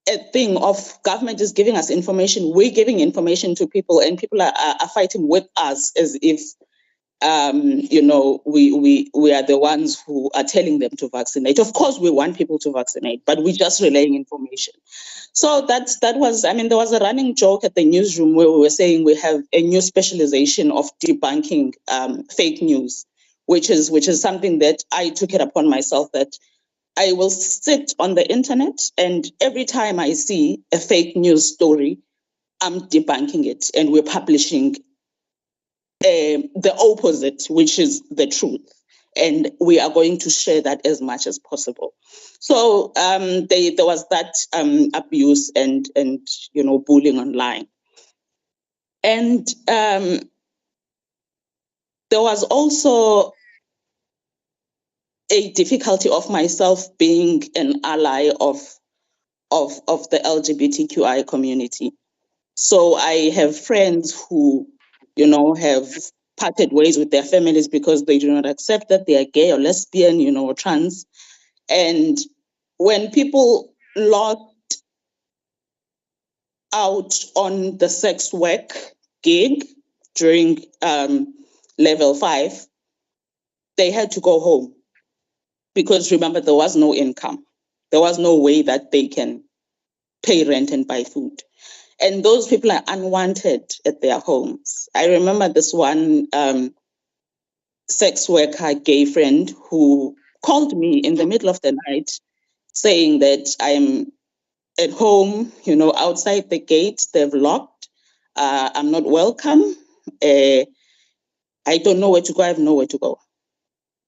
a thing of government is giving us information, we're giving information to people, and people are fighting with us as if we are the ones who are telling them to vaccinate. Of course, we want people to vaccinate, but we're just relaying information. So that was, there was a running joke at the newsroom where we were saying we have a new specialization of debunking fake news, which is something that I took it upon myself that I will sit on the internet, and every time I see a fake news story, I'm debunking it, and we're publishing the opposite, which is the truth. And we are going to share that as much as possible. So there was that abuse and bullying online. And there was also a difficulty of myself being an ally of the LGBTQI community. So I have friends who, have parted ways with their families because they do not accept that they are gay or lesbian, or trans. And when people lost out on the sex work gig during level 5, they had to go home because remember, there was no income. There was no way that they can pay rent and buy food. And those people are unwanted at their homes. I remember this one sex worker gay friend who called me in the middle of the night saying that I'm at home, outside the gate, they've locked. I'm not welcome. I don't know where to go. I have nowhere to go.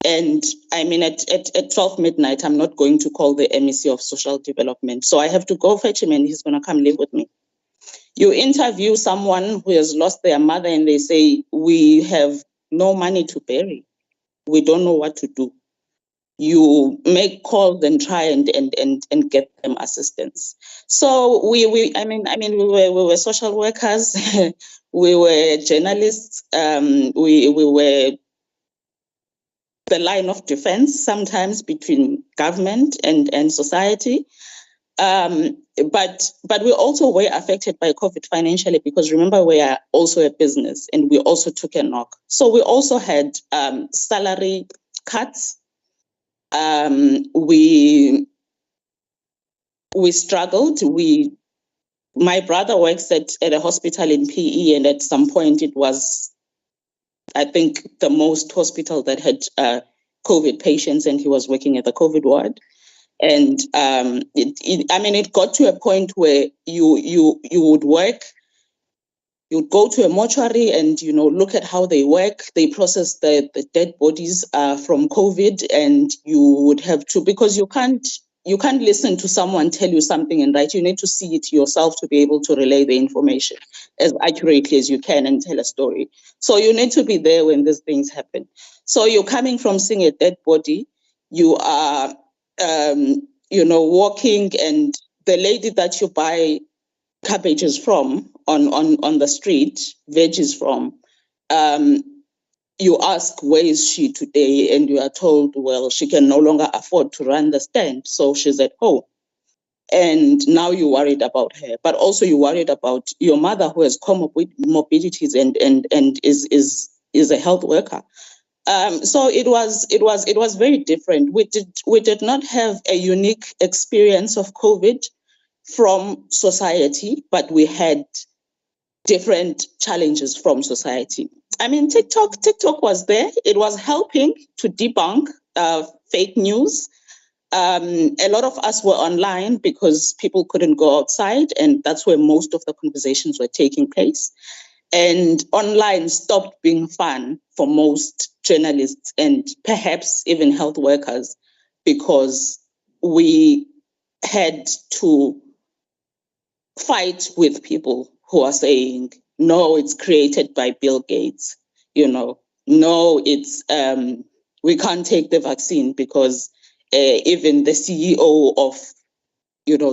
And at 12 midnight, I'm not going to call the MEC of Social Development. So I have to go fetch him and he's going to come live with me. You interview someone who has lost their mother and they say, we have no money to bury. We don't know what to do. You make calls and try and get them assistance. So we were social workers, we were journalists, we were the line of defense sometimes between government and society. But we also were affected by COVID financially because remember, we are also a business and we also took a knock. So we also had salary cuts. We struggled. My brother works at a hospital in PE, and at some point it was, I think, the most hospital that had COVID patients, and he was working at the COVID ward. And it got to a point where you would work, you'd go to a mortuary and, look at how they work. They process the dead bodies from COVID, and you would have to, because you can't listen to someone tell you something and write. You need to see it yourself to be able to relay the information as accurately as you can and tell a story. So you need to be there when these things happen. So you're coming from seeing a dead body, you are walking, and the lady that you buy cabbages from on the street, veggies from, you ask, where is she today? And you are told, well, she can no longer afford to run the stand, so she's at home. And now you're worried about her, but also you're worried about your mother who has comorbidities and is is a health worker. So it was very different. We did not have a unique experience of COVID from society, but we had different challenges from society. I mean, TikTok was there. It was helping to debunk fake news. A lot of us were online because people couldn't go outside, and that's where most of the conversations were taking place. And online stopped being fun for most journalists and perhaps even health workers, because we had to fight with people who are saying, no, it's created by Bill Gates, no, it's we can't take the vaccine because even the CEO of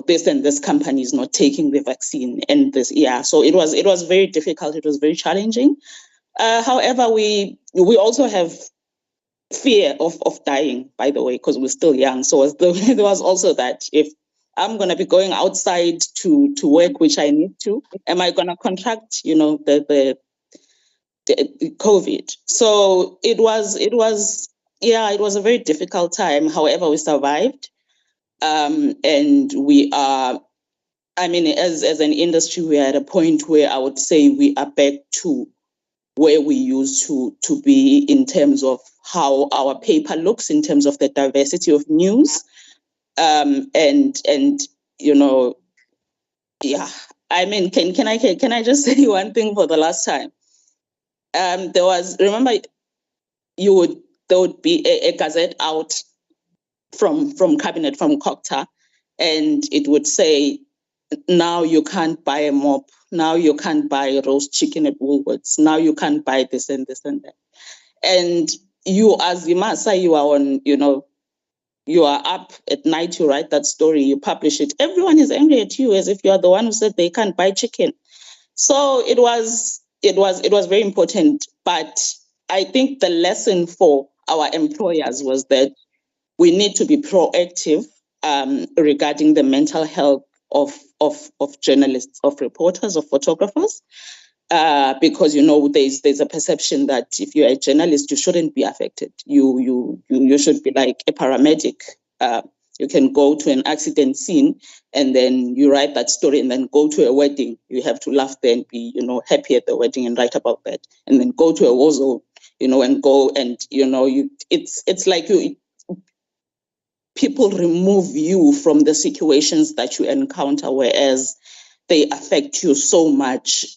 this and this company is not taking the vaccine, and this, so it was very difficult. It was very challenging. However, we also have fear of dying, by the way, because we're still young. So there was also that, if I'm going to be going outside to work, which I need to, am I going to contract, the COVID? So it was a very difficult time. However, we survived. And we are, as an industry, we are at a point where I would say we are back to where we used to be in terms of how our paper looks, in terms of the diversity of news. Can I just say one thing for the last time? There would be a gazette out from cabinet, from COCTA, and it would say, now you can't buy a mop, now you can't buy roast chicken at Woolworths, now you can't buy this and this and that. And you, as Imasa, you are on, you are up at night, you write that story, you publish it. Everyone is angry at you as if you are the one who said they can't buy chicken. So it was very important. But I think the lesson for our employers was that we need to be proactive regarding the mental health of journalists, of reporters, of photographers, because there's a perception that if you're a journalist, you shouldn't be affected. You should be like a paramedic. You can go to an accident scene and then you write that story, and then go to a wedding. You have to laugh there and be happy at the wedding and write about that, and then go to a war zone, and go and it's like people remove you from the situations that you encounter, whereas they affect you so much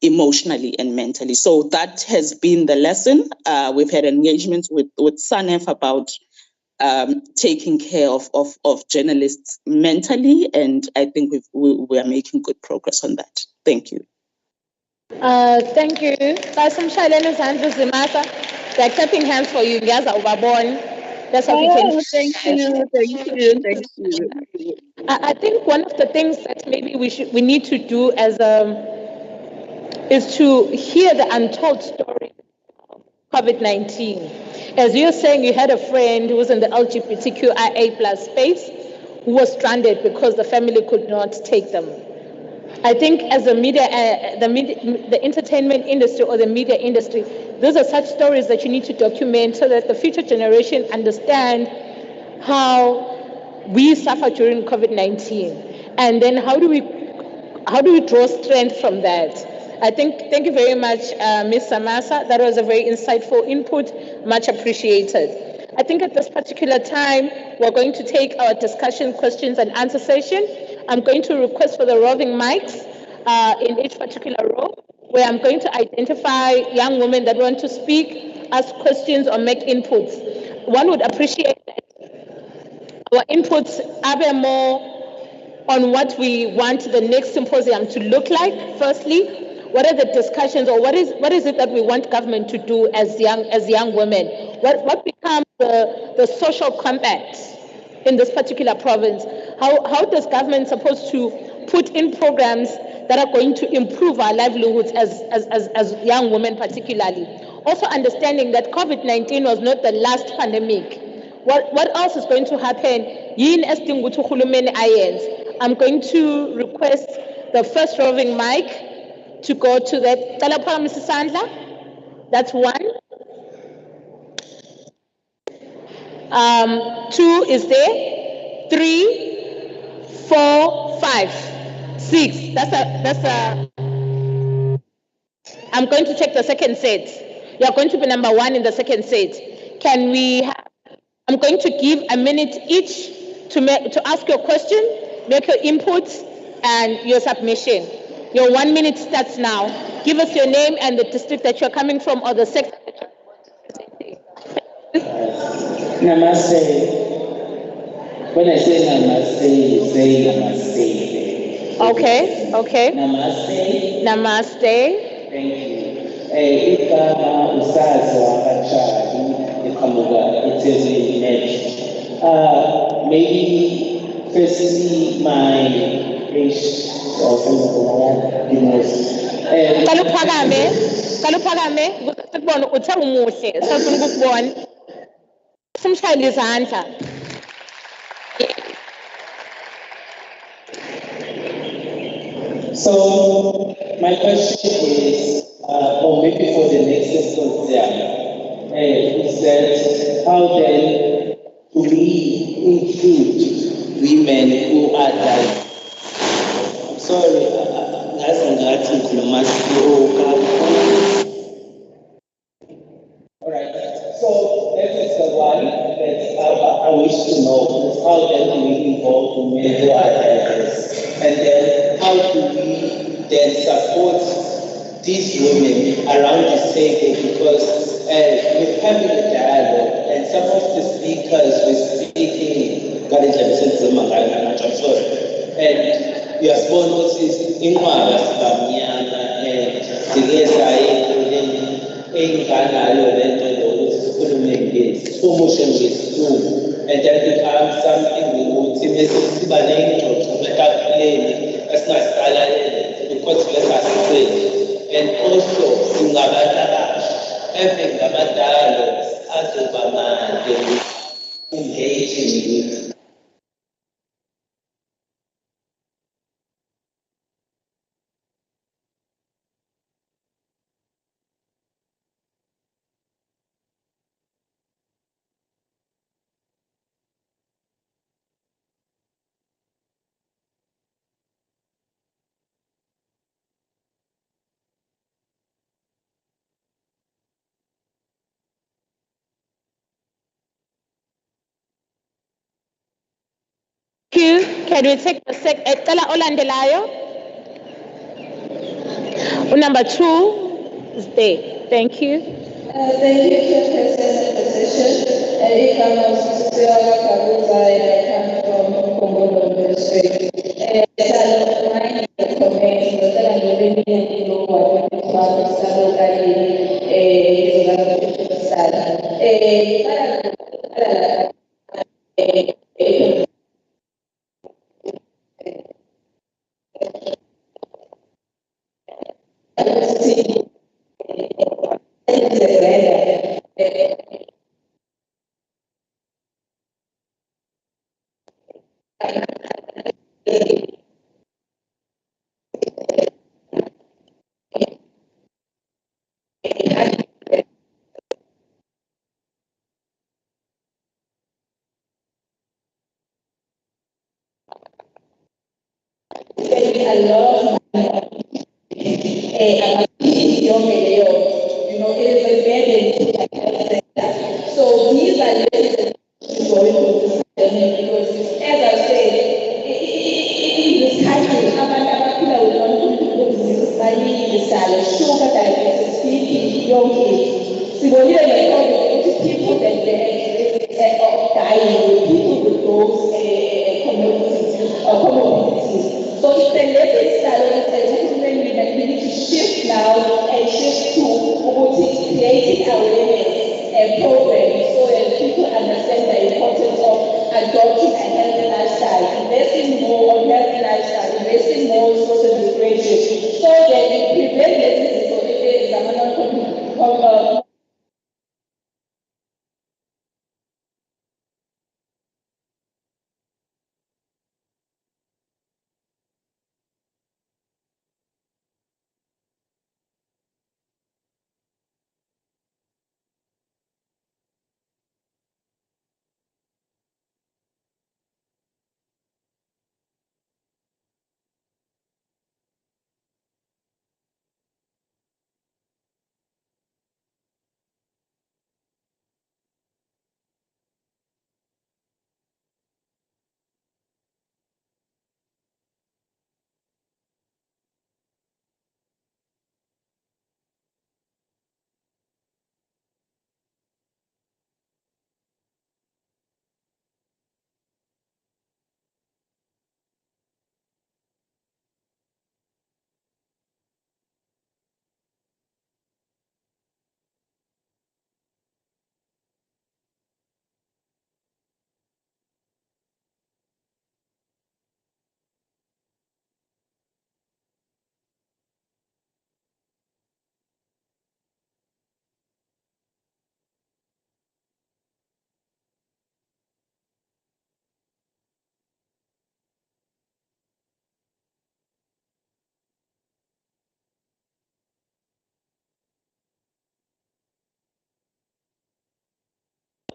emotionally and mentally. So that has been the lesson. We've had engagements with SANEF about taking care of journalists mentally, and I think we are making good progress on that. Thank you. Thank you. They're clapping hands for you. Guys are overborn. That's how we can. Thank you. I think one of the things that maybe we need to do as is to hear the untold story of COVID-19. As you're saying, you had a friend who was in the LGBTQIA+ space who was stranded because the family could not take them. I think as the the entertainment industry or the media industry, those are such stories that you need to document so that the future generation understand how we suffered during COVID-19, and then how do we draw strength from that. Thank you very much, Ms. Samasa. That was a very insightful input, much appreciated. I think at this particular time, we're going to take our discussion, questions and answer session. I'm going to request for the roving mics in each particular row, where I'm going to identify young women that want to speak, ask questions or make inputs. One would appreciate that our inputs are more on what we want the next symposium to look like. Firstly, what are the discussions, or what is it that we want government to do as young women? What becomes the social compact in this particular province? How does government supposed to put in programs that are going to improve our livelihoods as young women particularly? Also understanding that COVID-19 was not the last pandemic. What else is going to happen? I'm going to request the first roving mic to go to that. Mrs. Sandla. That's 1. 2 is there. 3, 4, 5, 6. That's a. I'm going to check the second set. You are going to be number 1 in the second set. Can we have, I'm going to give a minute each to ask your question, make your input and your submission. Your 1 minute starts now. Give us your name and the district that you're coming from or the sector that you're representing. Namaste. When I say namaste, you say namaste. Okay. Namaste. Namaste. Thank you. Igama usazi kanjani iqhamuka eThekwini next. Maybe firstly my age of the most. Qala uphakame ukuze sikubone uthe umuhle sifuna ukukubona. Simshayele izandla. So my question is, or maybe for the next symposium, is that how then do we include women who are like, I'm sorry, all right, so that is the one that I wish to know, is how then do we involve women who are diverse? And then how do we then support these women around this table? Because we're having a dialogue and some of the speakers were speaking, I'm sorry, and you are supposed to see in and that becomes something we would see because and also having dialogues as engaging with. Can we take the Ecala olandelayo? Number 2 is there. Thank you. Thank you, Chairperson, for the session. I'm from Congo District. My comment was that I'm really know what a lot of you know, it is a very so these are lessons going to because as I said, in this country, people will not sugar diabetes, BP, young kids. So when you're people that they are dying, people with those comorbidities. So it's the lesson that we need to shift now and shift to creating awareness and programs so that people understand the importance of adopting a healthy lifestyle, investing more on healthy lifestyle, investing more on social differentiation, so that we prevent diseases so that there is a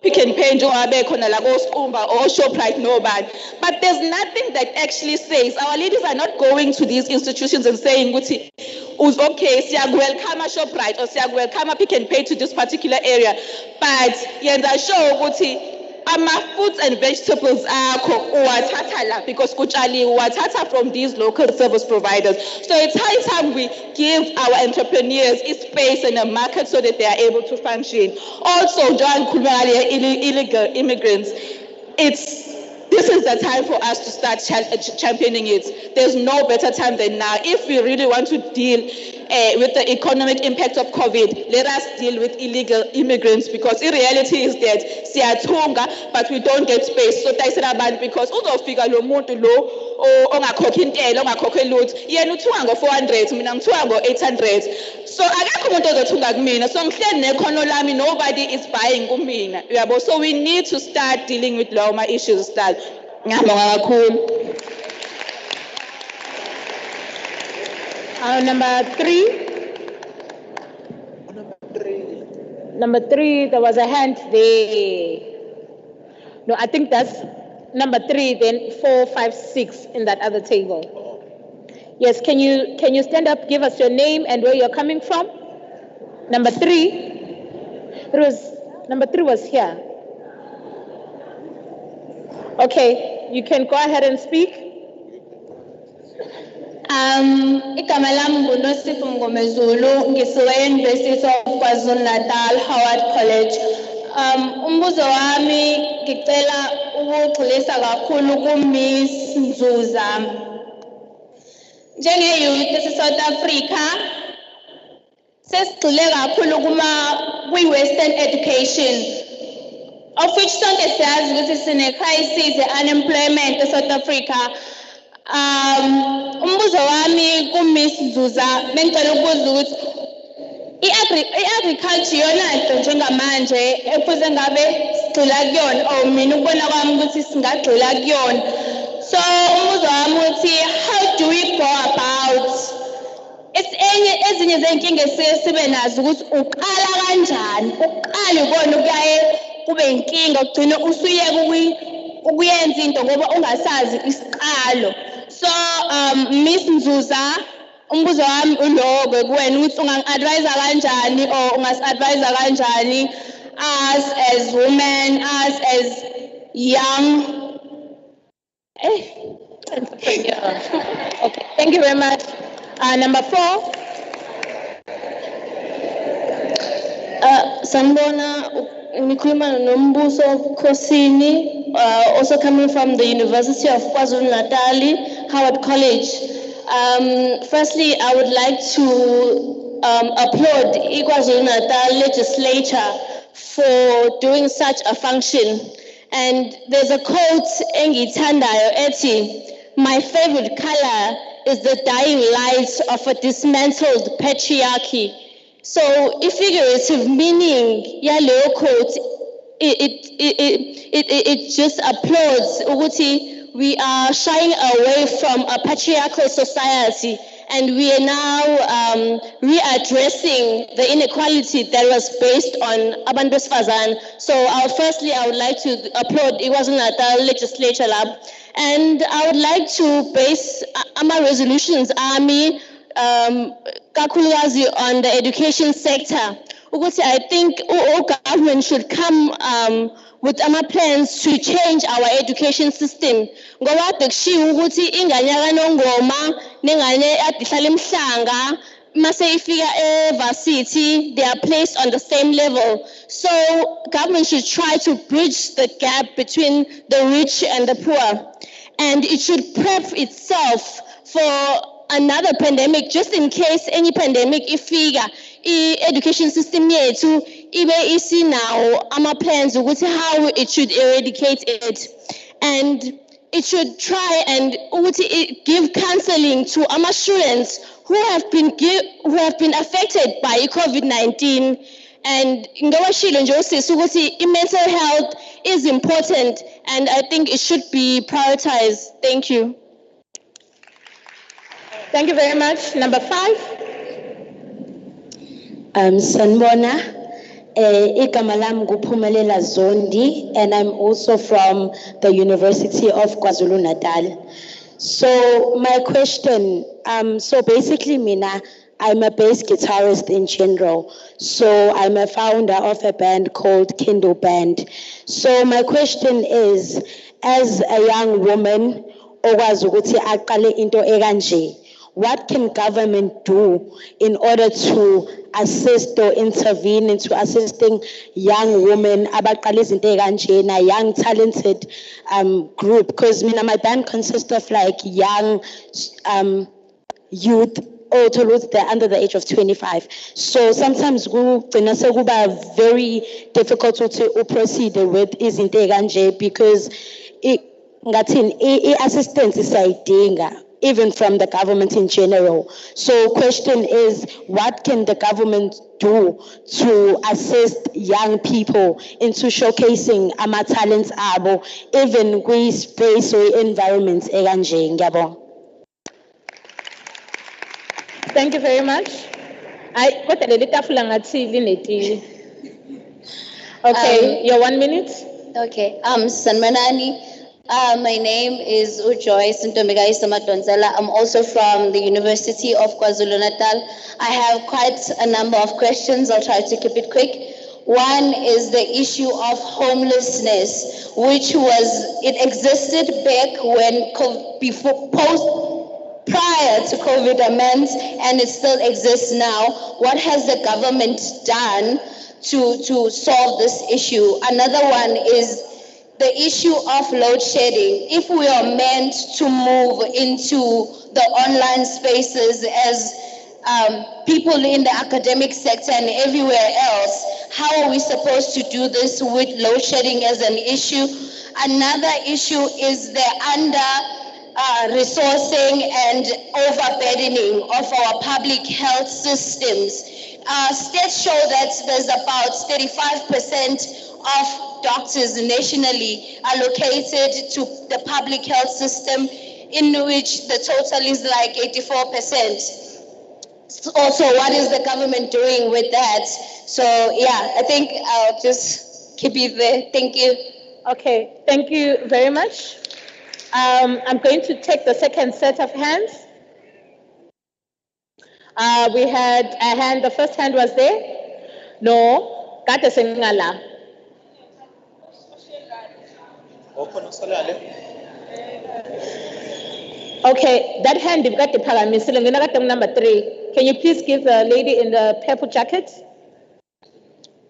Pick n Pay njengoba bekhona la koSkumba or Shoprite nobani. But there's nothing that actually says our leaders are not going to these institutions and saying ukuthi okay, welcome a Shoprite or welcome a Pick n Pay to this particular area. But yenza sure ukuthi fruits and vegetables akho uwathatha la because kutshaliwe uwathatha from these local service providers. So it's high time we give our entrepreneurs a space and a market so that they are able to function. Also, John Kulmali, illegal immigrants, this is the time for us to start championing it. There's no better time than now. If we really want to deal with the economic impact of COVID, let us deal with illegal immigrants because the reality is that siyathunga, but we don't get space. So because uzofika lo muntu lo ongakhokhi intela ongakhokhi lutho yena uthunga ngo400 mina ngithuka ngo800. So akekho umuntu ozothunga kumina. So ngihleli nekhono lami, nobody is buying kumina. Yabo, so we need to start dealing with law issues start. Ngiyabonga kakhulu. Number three, there was a hand there. No, I think that's number 3, then 4, 5, 6 in that other table. Yes, can you stand up, give us your name and where you're coming from? Number 3. Number 3 was here. Okay, you can go ahead and speak. Igama lami nguNosipho Mngomezulu, ngisuka University of KwaZulu-Natal, Howard College. Umbuzo wami ngicela ukugxilisa kakhulu kuMiss Nzuza. Njenge-youth eSouth Africa, sesigxile kakhulu kwi-Western education, of which sonke siyazi ukuthi sine-crisis e-unemployment eSouth Africa. Umbuzo wami kuMiss Nzuza bengicela ukubuza ukuthi i-agriculture yona nto njengamanje ekuze ngabe sigxila kuyona or mina ukubona kwami ukuthi singagxila kuyona. So umbuzo wami uthi how do we go about ezinye zey'nkinga esike sibe nazo ukuthi uqala kanjani, uqala ukubona ukuyaye kube inkinga ugcine usuyeka ukuyenza into ngoba ungasazi isiqalo. So Miss Nzuza, umbuzo wami ulowo kuwena ukuthi ungangi-advise kanjani or ungasi-advise kanjani as women, as young entrepreneur. Okay, thank you very much. Number 4. Sanibona, ngikhuluma noMbuso Khosini, also coming from the University of KwaZulu-Natal, Howard College. Firstly, I would like to applaud KwaZulu-Natal legislature for doing such a function. And there's a quote engithandayo ethi, my favorite color is the dying light of a dismantled patriarchy. So, figurative meaning yaleyo quote, it just applauds ukuthi we are shying away from a patriarchal society, and we are now readdressing the inequality that was based on abantu besifazane. So, firstly, I would like to applaud KwaZulu-Natal legislature lab, and I would like to base my resolutions army kakhulukazi on the education sector. Ukuthi I think all government should come with plans to change our education system. Ngoba bekushiwo ukuthi ingane yakanongoma nengane adihlala emhlanga mase ifika e-varsity, they are placed on the same level. So government should try to bridge the gap between the rich and the poor. And it should prep itself for another pandemic, just in case any pandemic ifika. Education system yethu ibe isi now plans ukuthi how it should eradicate it, and it should try and give counseling to students who have been affected by COVID-19. And ngawashilo nje usisi ukuthi mental health is important, and I think it should be prioritized. Thank you. Thank you very much. Number 5. Sanibona, Igama lami nguPhumelela Zondi, and I'm also from the University of KwaZulu-Natal. So my question, so basically Mina, I'm a bass guitarist in general. So I'm a founder of a band called Kindle Band. So my question is, as a young woman, okwazi ukuthi aqale into ekanje, what can government do in order to assist or intervene into assisting young women, abaqala izinto ekanjena, young talented group? Because my band consists of like young youth, or they're under the age of 25. So sometimes kugcina very difficult to proceed with izinto ekanje because assistance is sayidinga, even from the government in general. So question is, what can the government do to assist young people into showcasing ama talents abo, even kwi space or environments ekanje? Ngiyabonga. Thank you very much. Okay, your 1 minute. Okay, Sanmanani. My name is Ujoy Sintomigai Samadonzela. I'm also from the University of KwaZulu-Natal. I have quite a number of questions. I'll try to keep it quick. One is the issue of homelessness, which existed back when, prior to COVID and it still exists now. What has the government done to solve this issue? Another one is the issue of load shedding. If we are meant to move into the online spaces as people in the academic sector and everywhere else, how are we supposed to do this with load shedding as an issue? Another issue is the resourcing and overburdening of our public health systems. Stats show that there's about 35% of doctors nationally allocated to the public health system, in which the total is like 84%. Also, what is the government doing with that? So yeah, I think I'll just keep it there. Thank you. Okay, thank you very much. I'm going to take the second set of hands. We had a hand, the first hand was there? No, Kate Sengala. Okay, that hand you've got the paramisile, number 3. Can you please give the lady in the purple jacket?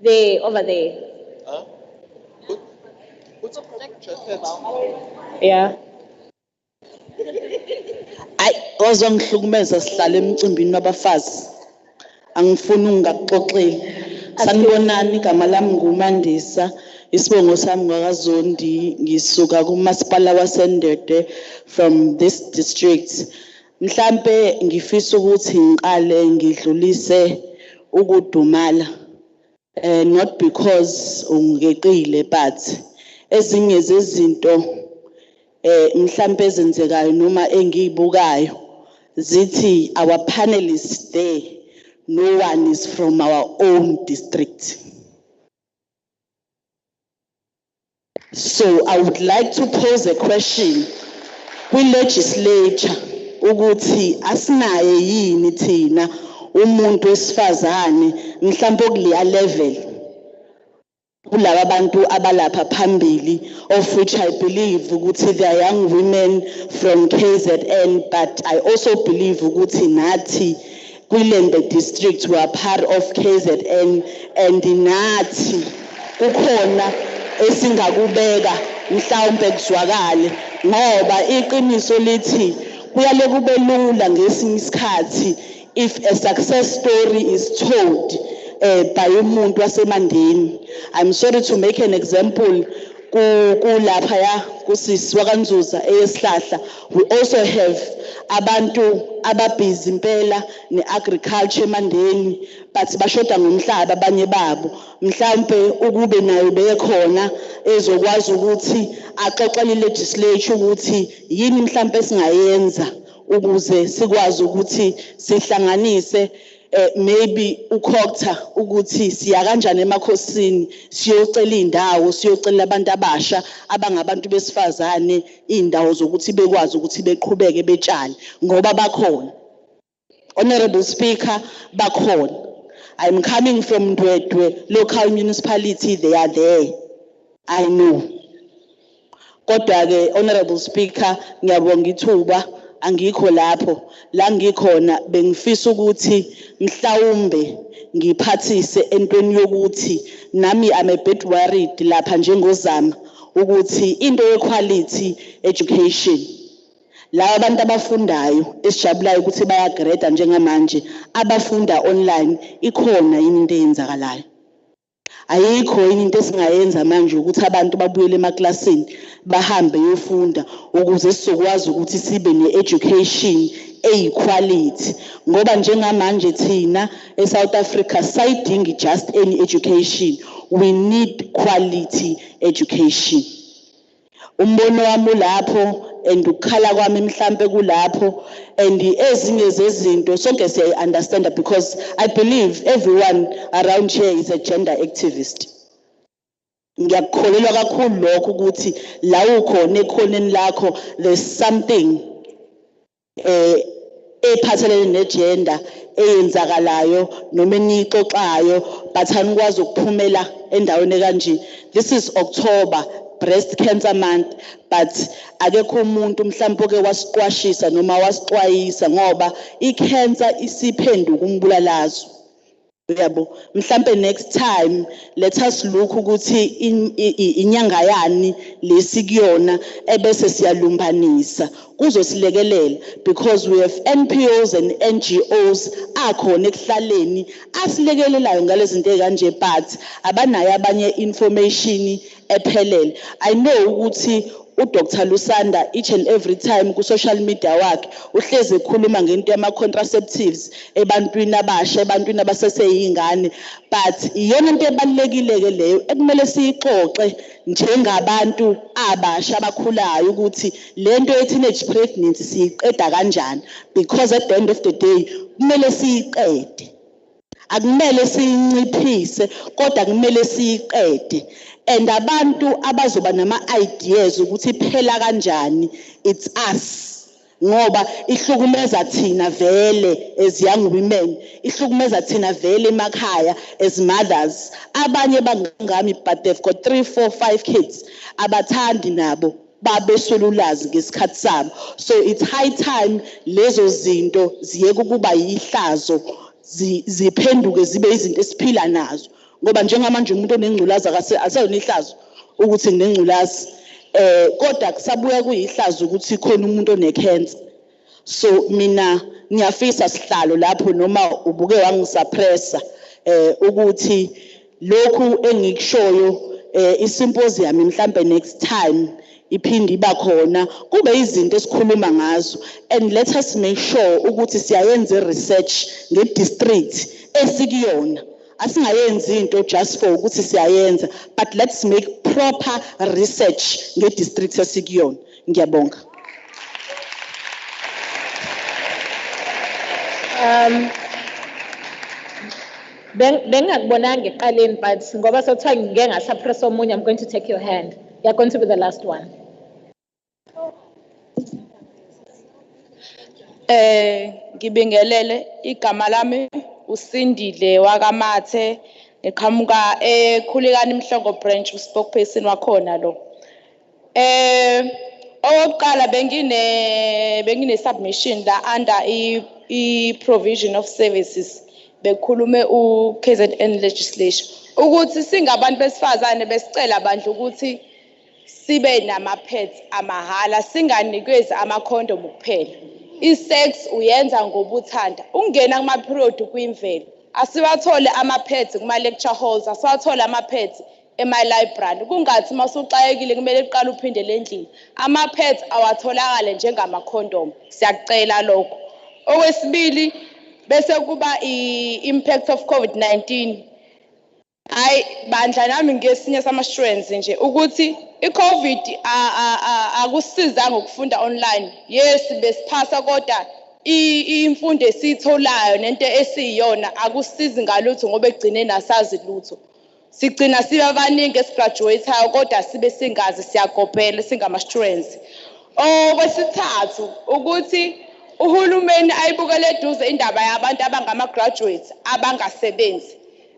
There, over there. Yeah. Ozongihlukumeza sihlala emcimbini wabafazi. Angifuni ungaxoxeli. Sanibonani, igama lami nguMandisa. Isibongo sami ngakaZondi, ngisuka kumasipala waseNdede from this district. Mhlambe ngifisa ukuthi ngiqale ngidlulise ukudumala. Not because ungeqile, but ezinye zezinto mhlambe ezenzekayo noma engiyibukayo zithi our panelists there, no one is from our own district. So I would like to pose a question. Kwi-legislature ukuthi asinaye yini thina umuntu wesifazane mhlambe okuleya level kulaba bantu abalapha phambili, of which I believe ukuthi they are young women from KZN, but I also believe ukuthi nathi kwiLembe district we are part of KZN, and nathi kukhona esingakubeka mhlawumbe kuzwakale, ngoba iqiniso lithi kuyale kube lula ngesinye isikhathi if a success story is told by umuntu wasemandeni. I'm sorry to make an example. Kulaphaya kusisi wakanzuza eyeSihlahla, we also have abantu ababhizi impela ne-agriculture emandeni, but bashoda ngomhlaba abanye babo. Mhlambe ukube nayo bekhona ezokwazi ukuthi axoxele legislature ukuthi yini mhlambe singayenza ukuze sikwazi ukuthi sihlanganise maybe ukhokta ukuthi siya kanjani emakhosini siyocela indawo siyocela abantu abasha abangabantu besifazane indawo zokuthi bekwazi ukuthi beqhubeke betshale ngoba bakhona. Honorable Speaker, bakhona. I'm coming from Ndwedwe local municipality, they are there. I know. Kodwa ke Honorable Speaker, ngiyabonga ithuba angikho lapho la ngikhona bengifisa ukuthi mhlawumbe ngiphathise entweni yokuthi nami I'm a bit worried lapha njengozama ukuthi into ye-quality education la abantu abafundayo esijabulayo ukuthi bayagrade njengamanje abafunda online ikhona yini into eyenzakalayo. Ayikho yini into esingayenza manje ukuthi abantu babuyele emaklasini bahambe yofunda ukuze sizokwazi ukuthi sibe ne-education equality ngoba njengamanje thina eSouth Africa sayidingi just any education, we need quality education. Umbono wami lapho and ukhala kwami mhlambe kulapho and ezinye zezinto sonke siya understand because I believe everyone around here is a gender activist. Ngiyakholelwa kakhulu lokho ukuthi la ukhona ekhoneni lakho there's something ephathelene negender eyenzakalayo noma enixoxayo but anikwazi ukuphumela endaweni kanje. This is October, breast cancer month, but akekho umuntu mhlawumbe ke wasiqwashisa noma wasixwayisa ngoba i-cancer isiphenduka umbulalazo. Yabo mhlambe next time let us look ukuthi inyanga yani lesikuyona ebese siyalumbanisa kuzosilekelela because we have NPOs and NGOs akhona ekuhlaleni asilekelelayo ngalezinto ezikanje but abanayo abanye information ephelele. I know ukuthi uDr Lusanda each and every time ku social media wakhe uhleze ekhuluma ngento yama contraceptives ebantwini abasha ebantwini abaseseyingane but iyona into ebalekile ke leyo ekumele siyixoxe njengabantu abasha abakhulayo ukuthi lento ye teenage pregnancy siyiqeda kanjani because at the end of the day kumele siyiqede. Akumele siyinciphise kodwa kumele siyiqede and abantu abazoba nama ideas ukuthi phela kanjani it's us ngoba ihlukumeza thina vele as young women ihlukumeza thina vele emakhaya as mothers abanye bangami but they've got 3, 4, 5 kids abathandi nabo babesolulazi ngesikhathi sabo. So it's high time lezo zinto ziyeke ukuba yihlazo ziphenduke zibe izinto esiphila nazo ngoba njengamanje umuntu onengculaza asayona ihlazo ukuthi nginengculaza kodwa kusabuya kuyihlazo ukuthi khona umuntu onecancer. So mina ngiyafisa sihlalo lapho noma ubuke wangisuppressa ukuthi lokhu engikushoyo i-symposium mhlambe next time iphindi iba khona kube izinto esikhuluma ngazo and let us make sure ukuthi siyayenza research nge-district esikuyona asingayenzi into just for ukuthi siyayenza but let's make proper research nge-district esikuyona. Ngiyabonga. Bengakubonanga eqaleni but ngoba sothiwa ngike ngasuppress omunye I'm going to take your hand. You're going to be the last one. Ngibingelele igama lami uSindile wakamathe eqhamuka eKhulikani Mhlongo branch uspokesperson wakhona lo. Oqala bengine submission la under I provision of services bekhulume uKZN legislation ukuthi singabantu besifazane besicela abantu ukuthi sibe nama-pads amahala singanikezi ama-condom kuphela. I-sex uyenza ngobuthanda ungena kuma-period kuyimvelo asiwathole ama-pads kuma-lecture halls asiwathole ama-pads ema-library kungathi masuxakekile kumele uqale uphindele endlini ama-pads awatholakale njengama-condom siyakucela lokho. Okwesibili bese kuba i-impact of COVID-19 hayi bandla nami ngesinye sama-assurance nje ukuthi i-COVID akusisizanga ukufunda online. Yes besiphasa kodwa imfundo esiyitholayo nento esiyiyona akusisizi ngalutho ngoba egcineni asazi lutho. Sigcina sibe abaningi esigraduateayo kodwa sibe singazi siyagobhela singama-students. Okwesithathu ukuthi uhulumeni ayibukele eduze indaba yabantu abangama-graduates abangasebenzi.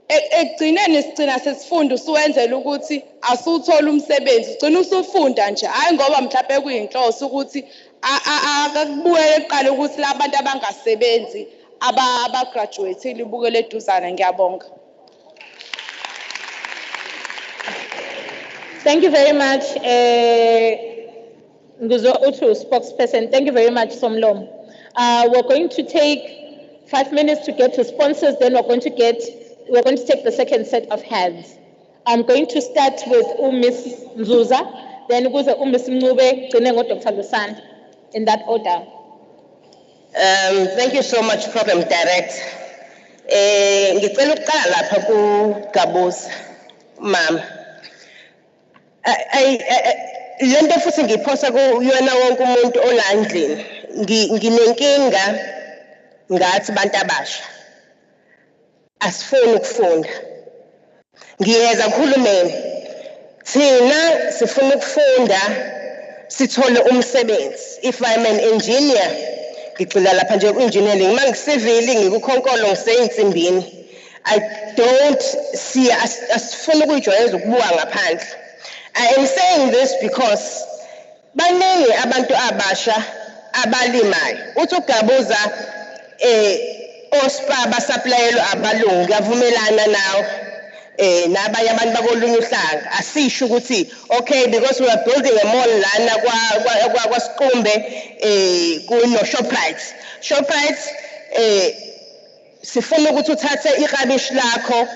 Ekugcineni sigcina sesifunda usuwenzela ukuthi asuthole umsebenzi, ugcina usufunda nje hayi ngoba mhlawumbe kuyinhloso ukuthi akakubukele kuqala ukuthi labantu abangasebenzi abagraduateile ibukele eduzane. Ngiyabonga. Thank you very much, Nguzo Utu, spokesperson. Thank you very much, Somlom. We're going to take 5 minutes to get to sponsors, then we're going to take the second set of hands. I'm going to start with Miss Nzuza, then Miss Mnube, then Dr. Lusan, in that order. Thank you so much, Program Director. Ngicela ukuqala lapha kuGabuza, mama. Lento futhi ngiphosa kuyona wonke umuntu olandlini. Nginenkinga ngathi bantu abasha. Asifuni ukufunda. Ngiyeza kuhulumeni. Thina sifuna ukufunda sithole umsebenzi. If I'm an engineer, ngicela lapha nje ku-engineering, mangisivili ngikukhonkolo ngiseyinsimbini. I don't see asifuna ukujwayeza ukubuka ngaphandle. I am saying this because baningi abantu abasha abalimayo. Uthi uGabuza ospa basaplayelwa abalungu yavumelana nawo nabanye abantu bakolunye uhlanga. Asisho ukuthi okay because we are building a mall lana kwaSiqumbe kuno Shoprite. Shoprite sifuna ukuthi uthathe iklabishi lakho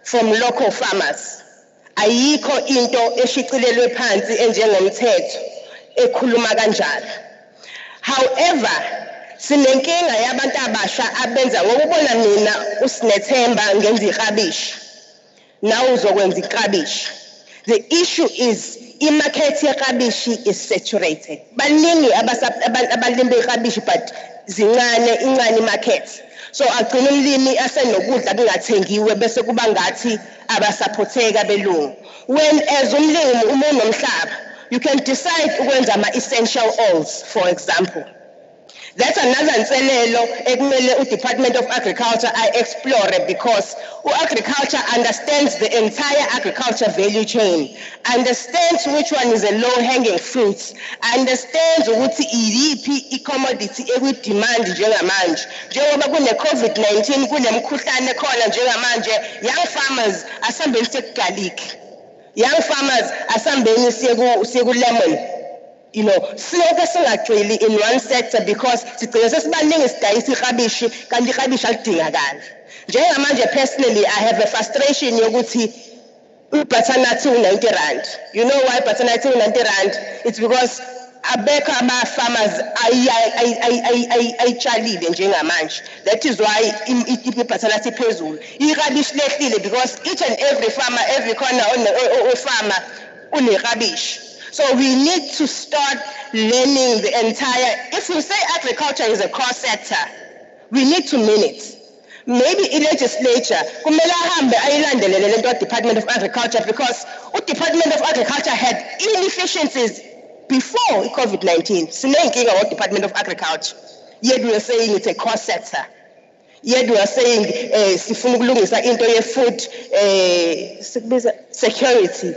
from local farmers. Ayikho into eshicilelwe phansi enjengomthetho ekhuluma kanjalo. However, sinenkinga yabantu abasha abenza ngokubona mina uSinethemba ngenza iklabishi. Now uzokwenza iklabishi. The issue is imarket yeklabishi is saturated. Baningi abalimi beklabishi but incane market. So agcina umlimi asenokudla kungathengiwe bese kuba ngathi abasupporteka belungu. When as umlimi uma unomhlaba, you can decide ukwenza ama-essential oils, for example. That's another nselelo ekumele uDepartment of Agriculture explore because agriculture understands the entire agriculture value chain, understands which one is a low-hanging fruit, understands ukuthi iyiphi i-commodity ekwi-demand njengamanje. Njengoba kune-COVID-19 kunemkhuhlane khona njengamanje, young farmers asambeni siye-garlic, young farmers asambeni siye-lemon. You know, siyoke singagcweli in one sector because sigcina sesibaningi sidayisa iklabishi kanti iklabishi alidingakali. Njengamanje personally I have a frustration yokuthi ubutternut u90 rand. You know why butternut u90 rand? It's because abekho ama-farmers ayitshalile njengamanje. That is why i-butternut iphezulu. Iklabishi lehlile because each and every farmer, every corner farmer uneklabishi. So we need to start learning the entire, if we say agriculture is a core sector, we need to mean it. Maybe in legislature, kumele ahambe ayilandelele lento Department of Agriculture because the Department of Agriculture had inefficiencies before COVID-19. Sinenkinga about Department of Agriculture. Yet we are saying it's a core sector. Yet we are saying sifuna ukulungisa into ye-food security,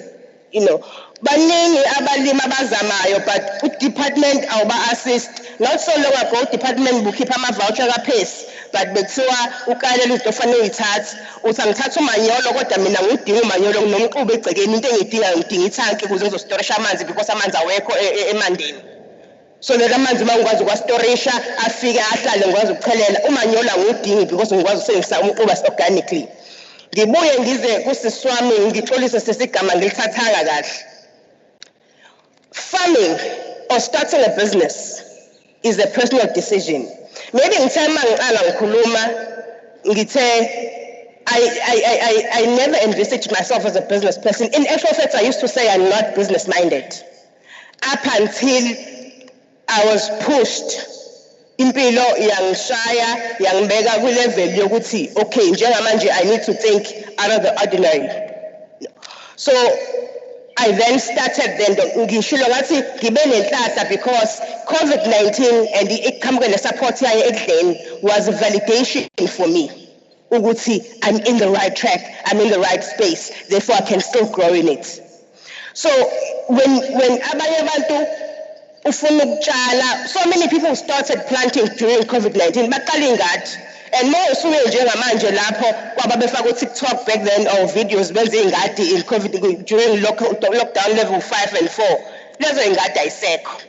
you know. Baningi abalimi abazamayo but uDepartment awuba-assist. Not so long ago uDepartment bukhipha ama-voucher kaPhesi but bekuthiwa ukalela izinto ofanele uyithathe. Uthi angithatha umanyolo kodwa mina ngidinga umanyolo nomqubo egcekeni into engiyidingayo ngidinga ithanki ukuze ngizostoresha amanzi because amanzi awekho emandeni. So leka amanzi mangikwazi ukwastoresha afike ahlale ngikwazi ukuchelela umanyolo angudingi because ngikwazi ukusebenzisa umqubo organically. Ngibuye ngize kusisi wami ngixolise sesigama ngilithathanga kahle. Farming or starting a business is a personal decision. Maybe in time I never envisaged myself as a business person. In actual fact, I used to say I'm not business minded. Up until I was pushed impilo yangishaya yangibeka kwi-level yokuthi okay njengamanje I need to think out of the ordinary. So I then started ngisho ngathi ngibe nenhlahla because COVID-19 and iqhamuke ne-support yayo ekudleni was a validation for me ukuthi I'm in the right track, I'm in the right space, therefore I can still grow in it. So when abanye abantu ufuna ukutshala, so many people started planting during COVID-19 baqala ingadi. And more usuke njengamanje lapho kwaba befaka uTikTok back then or videos benze ingadi in COVID during lockdown level 5 and 4. Lezo ingadi ayisekho.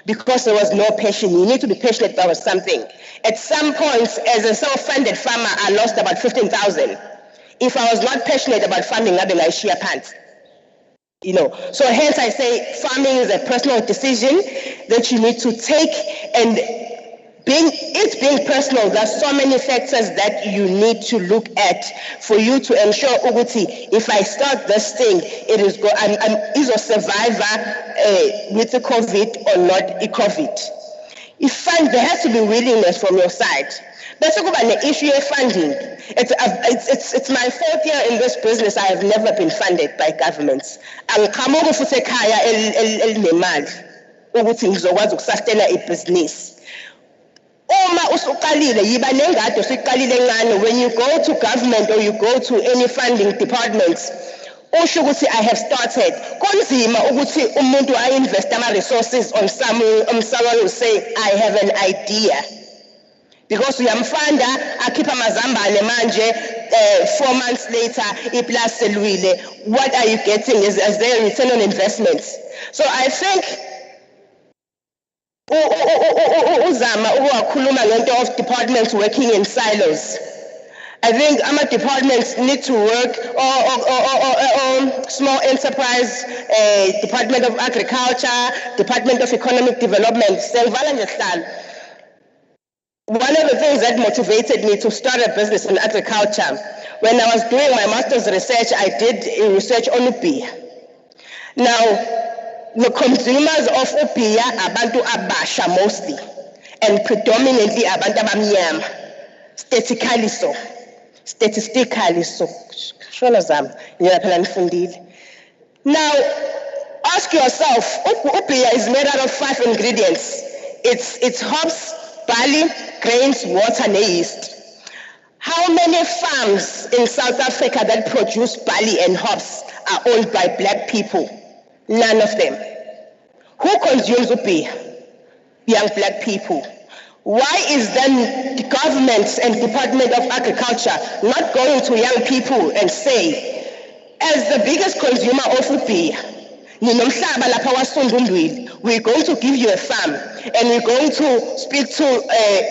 Because there was no passion. You need to be passionate about something. At some points, as a self-funded farmer, I lost about 15,000. If I was not passionate about farming, I'd be like sheer pants. You know, so hence I say farming is a personal decision that you need to take, and being personal, there's so many factors that you need to look at for you to ensure, Uguti, if I start this thing, it is I'm either survivor with the COVID or not a COVID. There has to be willingness from your side. That's the issue of funding. It's my 4th year in this business. I have never been funded by governments. Angikhamuki futhi ekhaya elinemali ukuthi ngizokwazi ukusustena ibhizinisi. Uma usuqalile yiba nengadi usuqalile encane, when you go to government or you go to any funding departments, usho ukuthi I have started. Konzima ukuthi umuntu invest ama resources on someone who say I have an idea. Because uyamfanda akhipha amazambane manje 4 months later iplus selwile. What are you getting? Is there a return on investments? So I think uzama ukukhuluma ngento of departments working in silos. I think our departments need to work, or small enterprise, Department of Agriculture, Department of Economic Development. One of the things that motivated me to start a business in agriculture, when I was doing my master's research, I did research on upi. Now, the consumers of upi are abantu abasha mostly, and predominantly abantu abamnyama, statistically so. Now, ask yourself, upi is made out of 5 ingredients. It's hops, barley, grains, water, and yeast. How many farms in South Africa that produce barley and hops are owned by black people? None of them. Who consumes upi? Young black people. Why is then the government and Department of Agriculture not going to young people and say, as the biggest consumer of upi, we're going to give you a farm, and we're going to speak to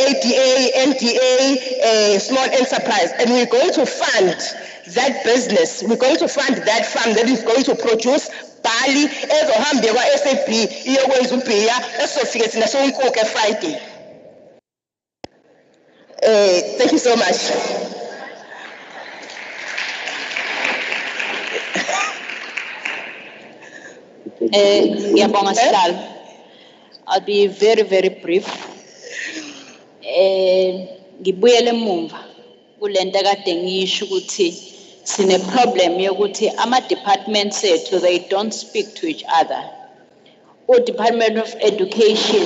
ADA, NDA, small enterprise, and we're going to fund that business. We're going to fund that farm that is going to produce barley, Friday. Thank you so much. Ngiyabonga Sihlalo. I'll be very, very brief. Ngibuyele emumva kulento kade ngisho ukuthi sine problem yokuthi ama departments ethu, they don't speak to each other. Department of Education,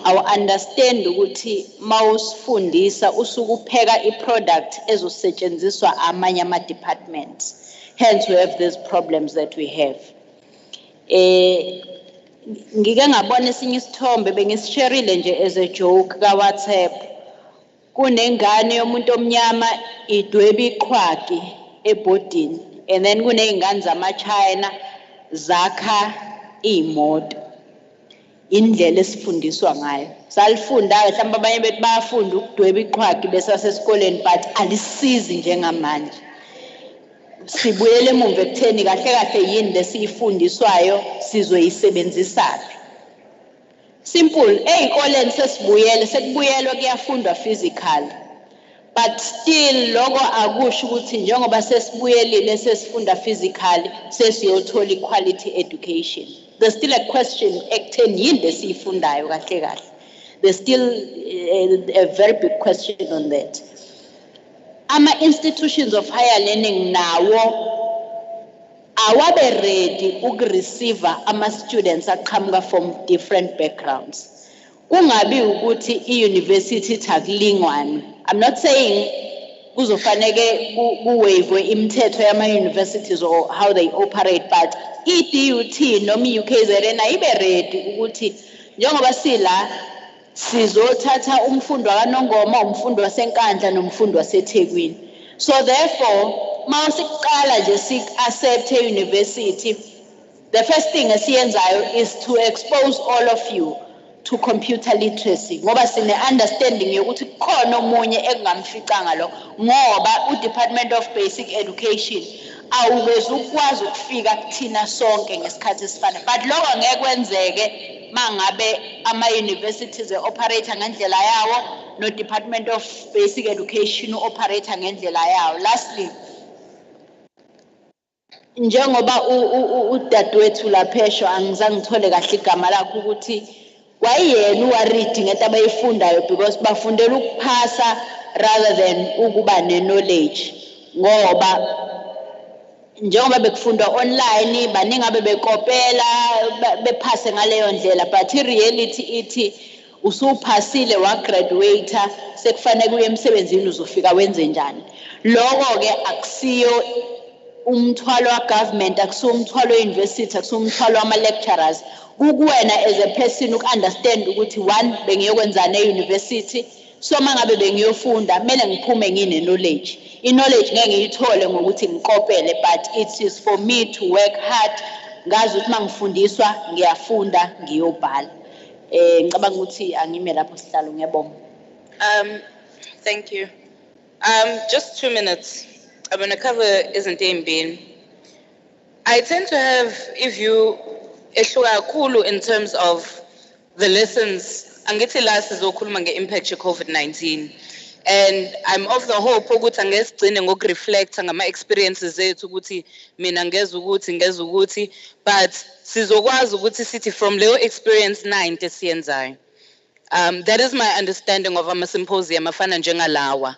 I understand ukuthi mawusifundisa usukupheka iproduct ezosetshenziswa amanye ama departments. Hence we have these problems that we have. Ngike ngabona esinye isithombe bengisisharile nje as a joke ka WhatsApp. Kunengane yomuntu omnyama idweba iqhwagi ebhodini, and then kuneyingane zama-China zakha imoto. Indlela esifundiswa ngayo. Salifunda mhlawumbe abanye bethi bayafunda ukudweba iqhwagi besasesikoleni, but alisizi njengamanje. Sibuyele emumva ekutheni kahle kahle yini lesifundiswayo sizoyisebenzisaphi. Simple, ey'koleni sesibuyele sekubuyelwe kuyafundwa physical, but still lokho akusho ukuthi njengoba sesibuyelile sesifunda physical sesiyothola quality education. There's still a question ekutheni yini lesiyifundayo kahle kahle. there's still a very big question on that. Institutions of higher learning now awabe ready receive students aqhamuka from different backgrounds. Ungabi ukuthi i-university takulingwane. I'm not saying kuzofanele kuwave imithetho yama-universities or how they operate, but i-DUT noma i-UKZN ibe ready ukuthi njengoba sila sizothatha umfundo kaNongoma, umfundo waseNkandla nomfundo waseThekwini. So therefore masiqala nje sik-accept university, the first thing esiyenzayo is to expose all of you to computer literacy. Ngoba sine understanding yokuthi khona omunye engamficanga lo ngoba u-Department of Basic Education awukwazi ukwazi ukufika kuthina sonke ngesikhathi esifanayo. But lokho angeke kwenzeke mangabe ama-universities operator ngendlela yawo no Department of Basic Education operator ngendlela yawo. Lastly, njengoba udadewethu laphesho angizange ngithole kahle igama lakho ukuthi wayena uwa-reading into abayifundayo because bafundela ukuphasa rather than ukuba ne-knowledge ngoba njengoba bekufundwa online baningi abebekopela bephase ngaleyo ndlela, but i-reality ithi usuphasile wagraduate sekufanele uye emsebenzini uzofika wenze njani. Lokho-ke akusiyo umthwalo wa-government, akusiyo umthwalo we-university, akusiyo umthwalo wama-lecturers. Kukuwena as a person uku-understand ukuthi one bengiyokwenzana e-university, so mangabe bengiyofunda kumele ngiphume ngine-knowledge. I-knowledge ngeke ngiyithole ngokuthi ngikopele, but it is for me to work hard. Ngazi ukuthi mangifundiswa ngiyafunda ngiyobhala. Ngicabanga ukuthi angime lapho sihlalo. Ngiyabonga. Thank you. Just 2 minutes. I'm going to cover isn't being. I tend to have a view in terms of the lessons. Angithi last is okhuluma nge-impact of COVID-19. And I'm of the hope ukuthi angesigcine ngokureflecta ngama experiences zethu ukuthi mina ngeza ukuthi but sizokwazi ukuthi sithi from leyo experience 9 esiyenzayo. That is my understanding of ama-symposium afana njengalawa,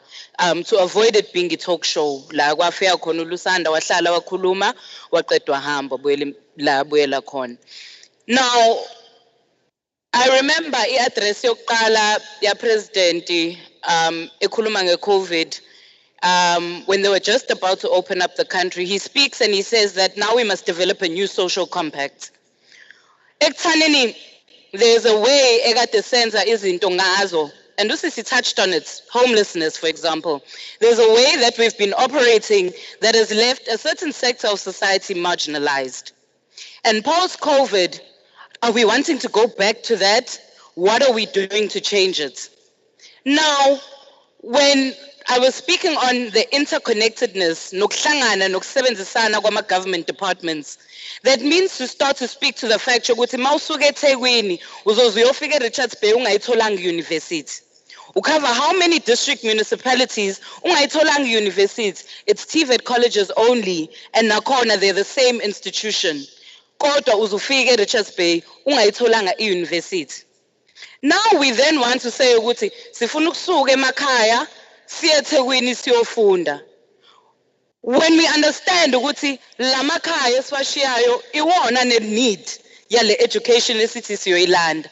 to avoid it being a talk show. La kwafika khona uLusanda wahlala wakhuluma waqedwa hamba buyela khona. Now, I remember i-address yokuqala ya-president ekhuluma nge-COVID, when they were just about to open up the country. He speaks and he says that now we must develop a new social compact. Ekuthaneni, there's a way ekade senza izinto ngazo, and Usisi touched on it, homelessness, for example. There's a way that we've been operating that has left a certain sector of society marginalized. And post-COVID, are we wanting to go back to that? What are we doing to change it? Now, when I was speaking on the interconnectedness, nokuhlangana nokusebenzisana kwama-government departments, that means to start to speak to the fact ukuthi mawusuke eThekwini uzoze uyofika eRichards Bay ungayitholanga university. Ucover how many district municipalities ungayitholanga university. It's TVET colleges only, and nakhona they're the same institution. Kodwa uzofika eRichards Bay ungayitholanga i-university. Now we then want to say ukuthi sifuna ukusuka emakhaya siye eThekwini siyofunda. When we understand ukuthi lamakhaya esiwashiyayo iwona ne-need yale education esithi siyoyilanda.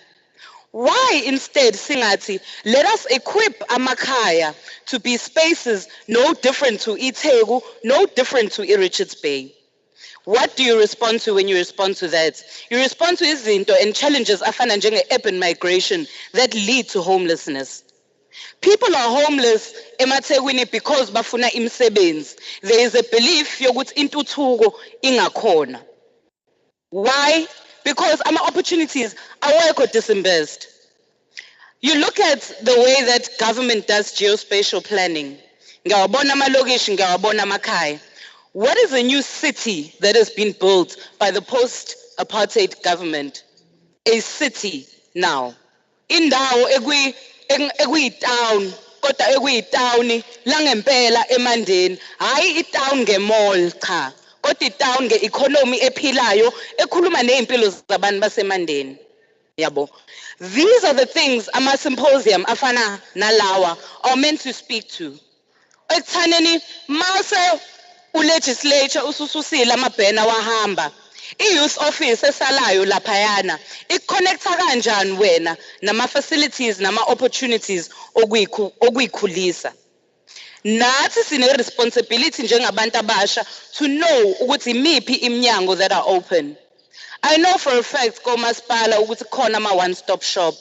Why instead singathi let us equip amakhaya to be spaces no different to iTheku, no different to Richards Bay? What do you respond to when you respond to that? You respond to izinto and challenges afana njenge-urban migration that lead to homelessness. People are homeless emaThekwini because bafuna imisebenzi. There is a belief yokuthi intuthuko ingakhona. Why? Because ama opportunities awekho disinvest. You look at the way that government does geospatial planning. Ngiyawabona amalokishi, ngiyawabona amakhaya. What is a new city that has been built by the post-apartheid government? A city now. Indawo ekuyitown, kodwa ekuyitown langempela eMandeni, hayi itown ngemall cha, kodwa itown ngeeconomy ephilayo ekhuluma nezimpilo zabantu baseMandeni. Yabo. These are the things ama symposium afana nalawa are meant to speak to. Ekuthaneni mase ulegislature usususile amabhena wahamba. I-youth office esalayo laphayana ikconnecta kanjani wena nama-facilities nama-opportunities okuyikhulisa. Nathi sine-responsibility njengabantu abasha to know ukuthi imiphi iminyango that are open. I know for a fact komasipala ukuthi khona ama-one-stop shop.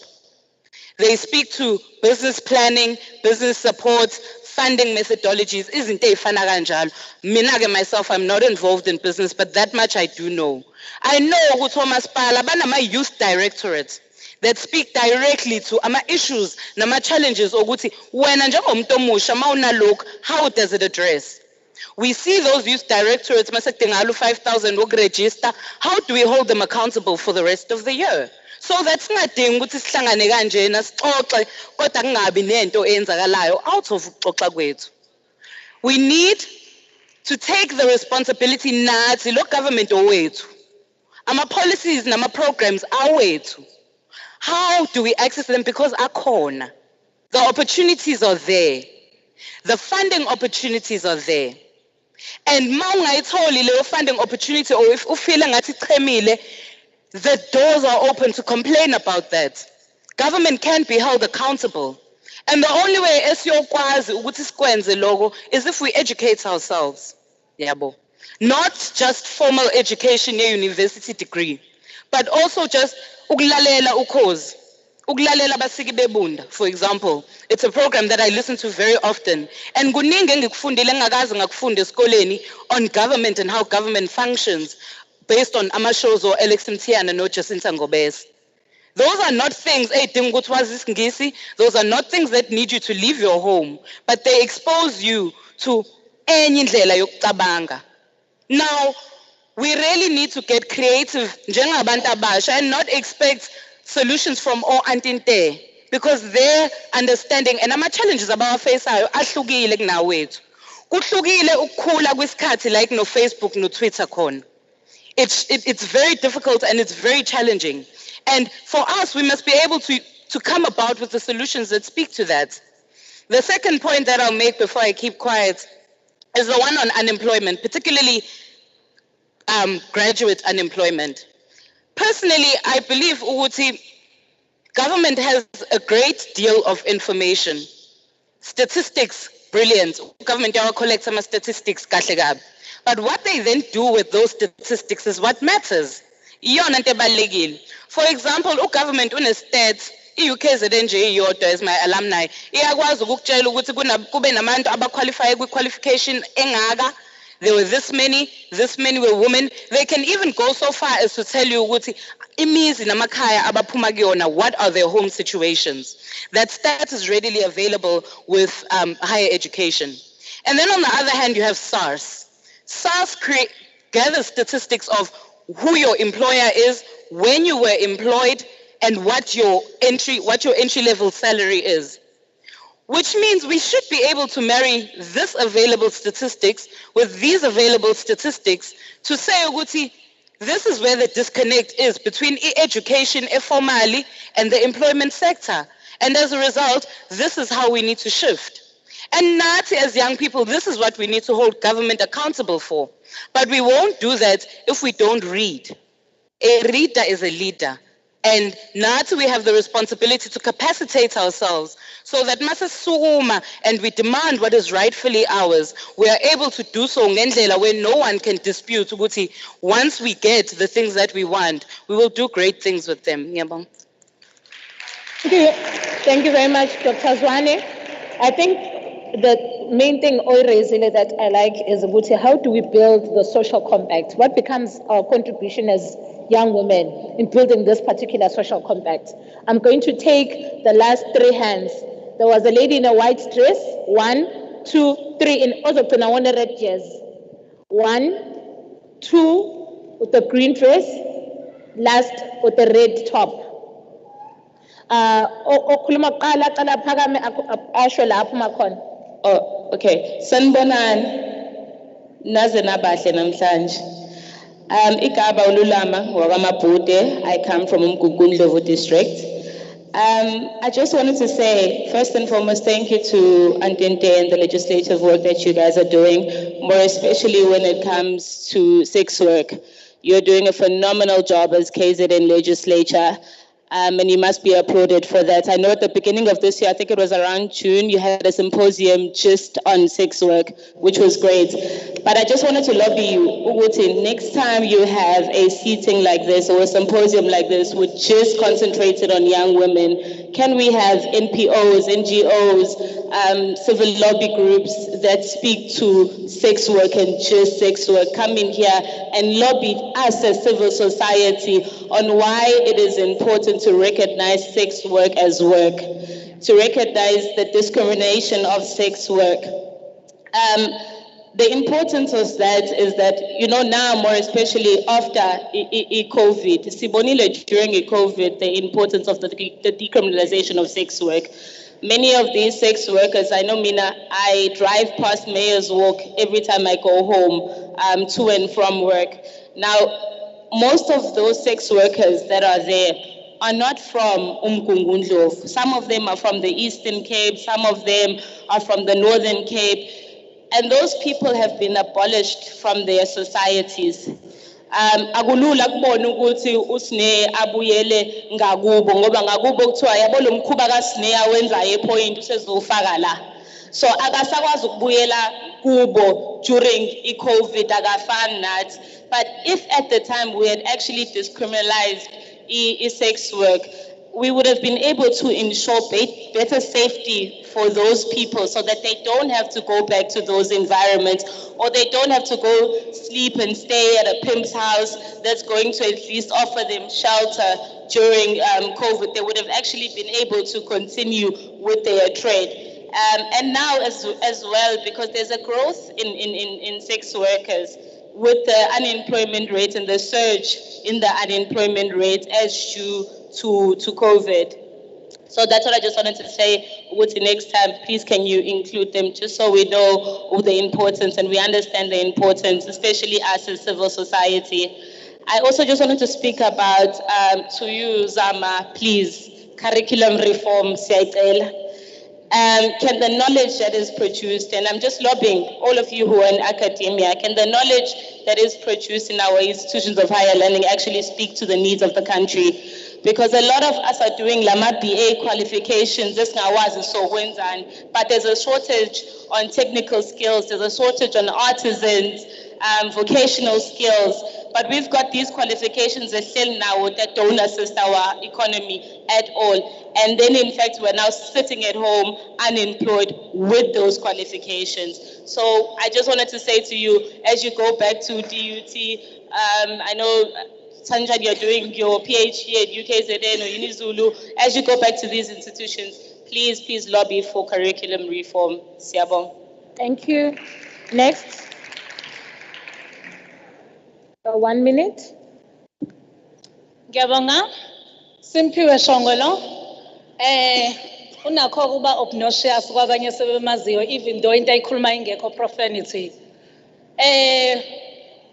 They speak to business planning, business support, funding methodologies, izinto ey'fana kanjalo. Mina-ke myself, I'm not involved in business, but that much I do know. I know ukuthi omasipala banama-youth directorates that speak directly to ama-issues nama-challenges ukuthi wena njengomuntu omusha mawunalokhu, how does it address? We see those youth directorates masekudingala 5,000 wokuregister. How do we hold them accountable for the rest of the year? So that's singadingi ukuthi sihlangane kanjena sixoxe kodwa kungabi nento eyenzakalayo out of ukuxoxa kwethu. We need to take the responsibility nathi lo government owethu. Ama-policies nama-programs awethu. How do we access them? Because akhona. The opportunities are there. The funding opportunities are there. And ma ungayitholi leyo funding opportunity, or if ufile ngathi ichemile, the doors are open to complain about that. Government can be held accountable. And the only way esiyokwazi ukuthi sikwenze lokho is if we educate ourselves. Yabo. Not just formal education, a university degree, but also just ukulalela ukhozi. Ukulalela abasiki bebunda, for example. It's a program that I listen to very often. And kuningi engikufundile engakaze ngakufunda esikoleni on government and how government functions based on ama-shows or Alex Mtiana no Jacinta Ngobese. Those are not things, those are not things that need you to leave your home, but they expose you to enye indlela yokucabanga. Now, we really need to get creative njengabantu abasha and not expect solutions from all antinte, because their understanding and ama-challenges abawafaceayo ahlukile kunawethu. Kuhlukile ukukhula kwesikhathi like no Facebook no Twitter khona. It's very difficult and it's very challenging. And for us, we must be able to come about with the solutions that speak to that. The second point that I'll make before I keep quiet is the one on unemployment, particularly graduate unemployment. Personally, I believe ukuthi government has a great deal of information. Statistics, brilliant. Government collects some statistics kahle kabi. But what they then do with those statistics is what matters. Iyona into ebalulekile. For example, government une-stats, i-UKZN nje iyodwa as my alumni, iyakwazi ukukutshela ukuthi kube nabantu abaqualify kwi-qualification engaka. There were this many were women. They can even go so far as to tell you ukuthi imizi namakhaya abaphuma kuyona, what are their home situations. That stat is readily available with higher education. And then on the other hand, you have SARS. SARS gathers statistics of who your employer is, when you were employed, and what your entry level salary is. Which means we should be able to marry this available statistics with these available statistics to say, ukuthi, this is where the disconnect is between education, formally, and the employment sector. And as a result, this is how we need to shift. And nathi as young people, this is what we need to hold government accountable for. But we won't do that if we don't read. A reader is a leader. And nathi we have the responsibility to capacitate ourselves so that masasukuma and we demand what is rightfully ours, we are able to do so ngendlela where no one can dispute ukuthi once we get the things that we want, we will do great things with them. Ngiyabonga. Thank you very much, Dr. Zwane. I think the main thing that I like is how do we build the social compact? What becomes our contribution as young women in building this particular social compact? I'm going to take the last three hands. There was a lady in a white dress. 1, 2, 3 in Ozokuna red dress. 1, 2 with the green dress. Last with the red top. Oh, okay. Sanibonani. Naze nabahle namhlanje. Igaba Ululama Wagamabhude. I come from Umgugundlovu district. I just wanted to say, first and foremost, thank you to Antente and the legislative work that you guys are doing, more especially when it comes to sex work. You're doing a phenomenal job as KZN legislature, and you must be applauded for that. I know at the beginning of this year, I think it was around June, you had a symposium just on sex work, which was great. But I just wanted to lobby you, Uguti, next time you have a seating like this or a symposium like this, which just concentrated on young women, can we have NPOs, NGOs, civil lobby groups that speak to sex work and just sex work, come in here and lobby us as civil society on why it is important to recognize sex work as work, to recognize the discrimination of sex work. The importance of that is that, you know, now more especially after COVID, Sibonile during COVID, the importance of the decriminalization of sex work. Many of these sex workers, I know, Mina, I drive past Mayor's Walk every time I go home to and from work. Now, most of those sex workers that are there are not from Umgungundlovu. Some of them are from the Eastern Cape, some of them are from the Northern Cape, and those people have been abolished from their societies. Akulula kubona ukuthi uSne abuyele ngakubo ngoba ngakubo kuthiwa yabo lo mkhuba kaSne awenzayo ePoint usezofaka la. So akasakwazi ukubuyela kubo during iCovid akafani nathi. But if at the time we had actually discriminalized sex work, we would have been able to ensure better safety for those people so that they don't have to go back to those environments, or they don't have to go sleep and stay at a pimp's house that's going to at least offer them shelter during COVID. They would have actually been able to continue with their trade. And now as well, because there's a growth in sex workers with the unemployment rate and the surge in the unemployment rate as due to COVID. So that's what I just wanted to say. With the next time, please can you include them just so we know the importance and we understand the importance, especially us as civil society. I also just wanted to speak about, to you, Zama, please, curriculum reform, can the knowledge that is produced, and I'm just lobbying all of you who are in academia, can the knowledge that is produced in our institutions of higher learning actually speak to the needs of the country? Because a lot of us are doing Lama BA qualifications, but there's a shortage on technical skills, there's a shortage on artisans, vocational skills, but we've got these qualifications now that don't assist our economy at all. And then in fact, we're now sitting at home unemployed with those qualifications. So I just wanted to say to you, as you go back to DUT, I know Sanjan, you're doing your PhD at UKZN or UniZulu. As you go back to these institutions, please lobby for curriculum reform. Siabong. Thank you. Next. 1 minute. Ngiyabonga. Simphiwe Shongolo. Unakho kuba obnoxious kwabanye sebemaziyo even though into ayikhuluma ingekho profanity.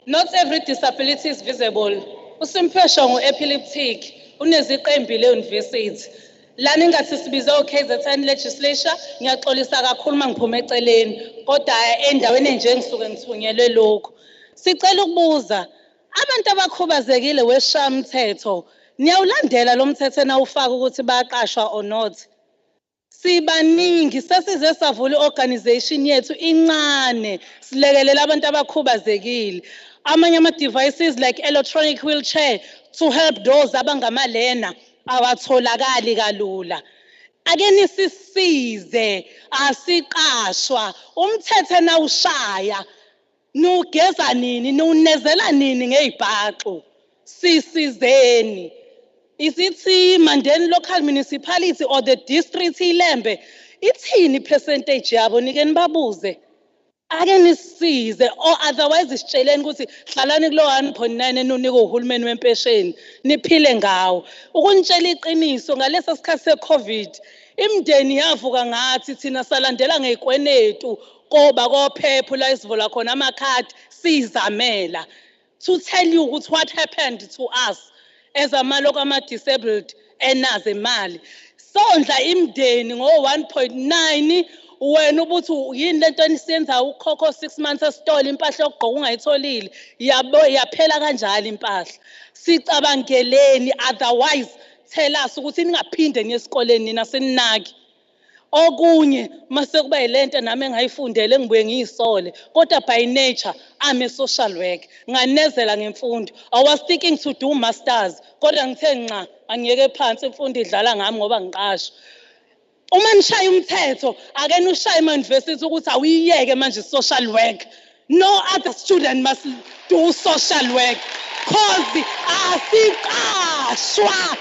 Not every disability is visible. Usimphiwe Shongo epileptic uneziqu embili euniversity. Lana ingathi sibiza KZN legislature ngiyaxolisa kakhulu mangiphuma eceleni kodwa endaweni enje ngisuke ngithunyelwe lokho. Sicela ukubuza abantu abakhubazekile weshamthetho niyawulandela lo mthetho nawufaka ukuthi bayaqashwa or not. Sibaningi sesize savula iorganization yethu incane silekelela abantu abakhubazekile. Amanye ama-devices like electronic wheelchair to help those abangamalena awatholakali kalula. Ake nisisize asiqashwa umthetho nawushaya nugeza nini nunezela nini ngezibhaxo sisizeni. Is it Mandeni local municipality or the district ilembe ithini percentage yabo nike nibabuze ake nisize or otherwise isitsheleni ukuthi hlalani kulo 1.9 enunika uhulumeni wempesheni niphile ngawo. Ukunitshela iqiniso ngalesa sikhathi seCovid imndeni yavuka ngathi thina salandela ngekwenetu koba kophepho la isivula khona amakhadi sizamela. to tell you what happened to us as disabled enazo imali. Sondla imndeni ngo-1.9 wena ubuthi yini lento enisiyenza ukhokho 6 months esitolo impahla yokugqoka ungayitholile yaphela kanjalo impahla. Sicabangeleni, otherwise tell us ukuthi ningaphinde niye esikoleni nina seninaki. Okunye mase kuba yilento nami engayifundele engibuye ngiyisole kodwa by nature I'm a social worker nganezela ngemfundo. I was thinking to do masters kodwa ngithe nqa angiyeke phansi imfundo idlala ngami ngoba ngiqasha. Uma nishaya umthetho ake nishaya ema-university ukuthi awuyiyeke manje social work. No other student must do social work cause asiqashwa.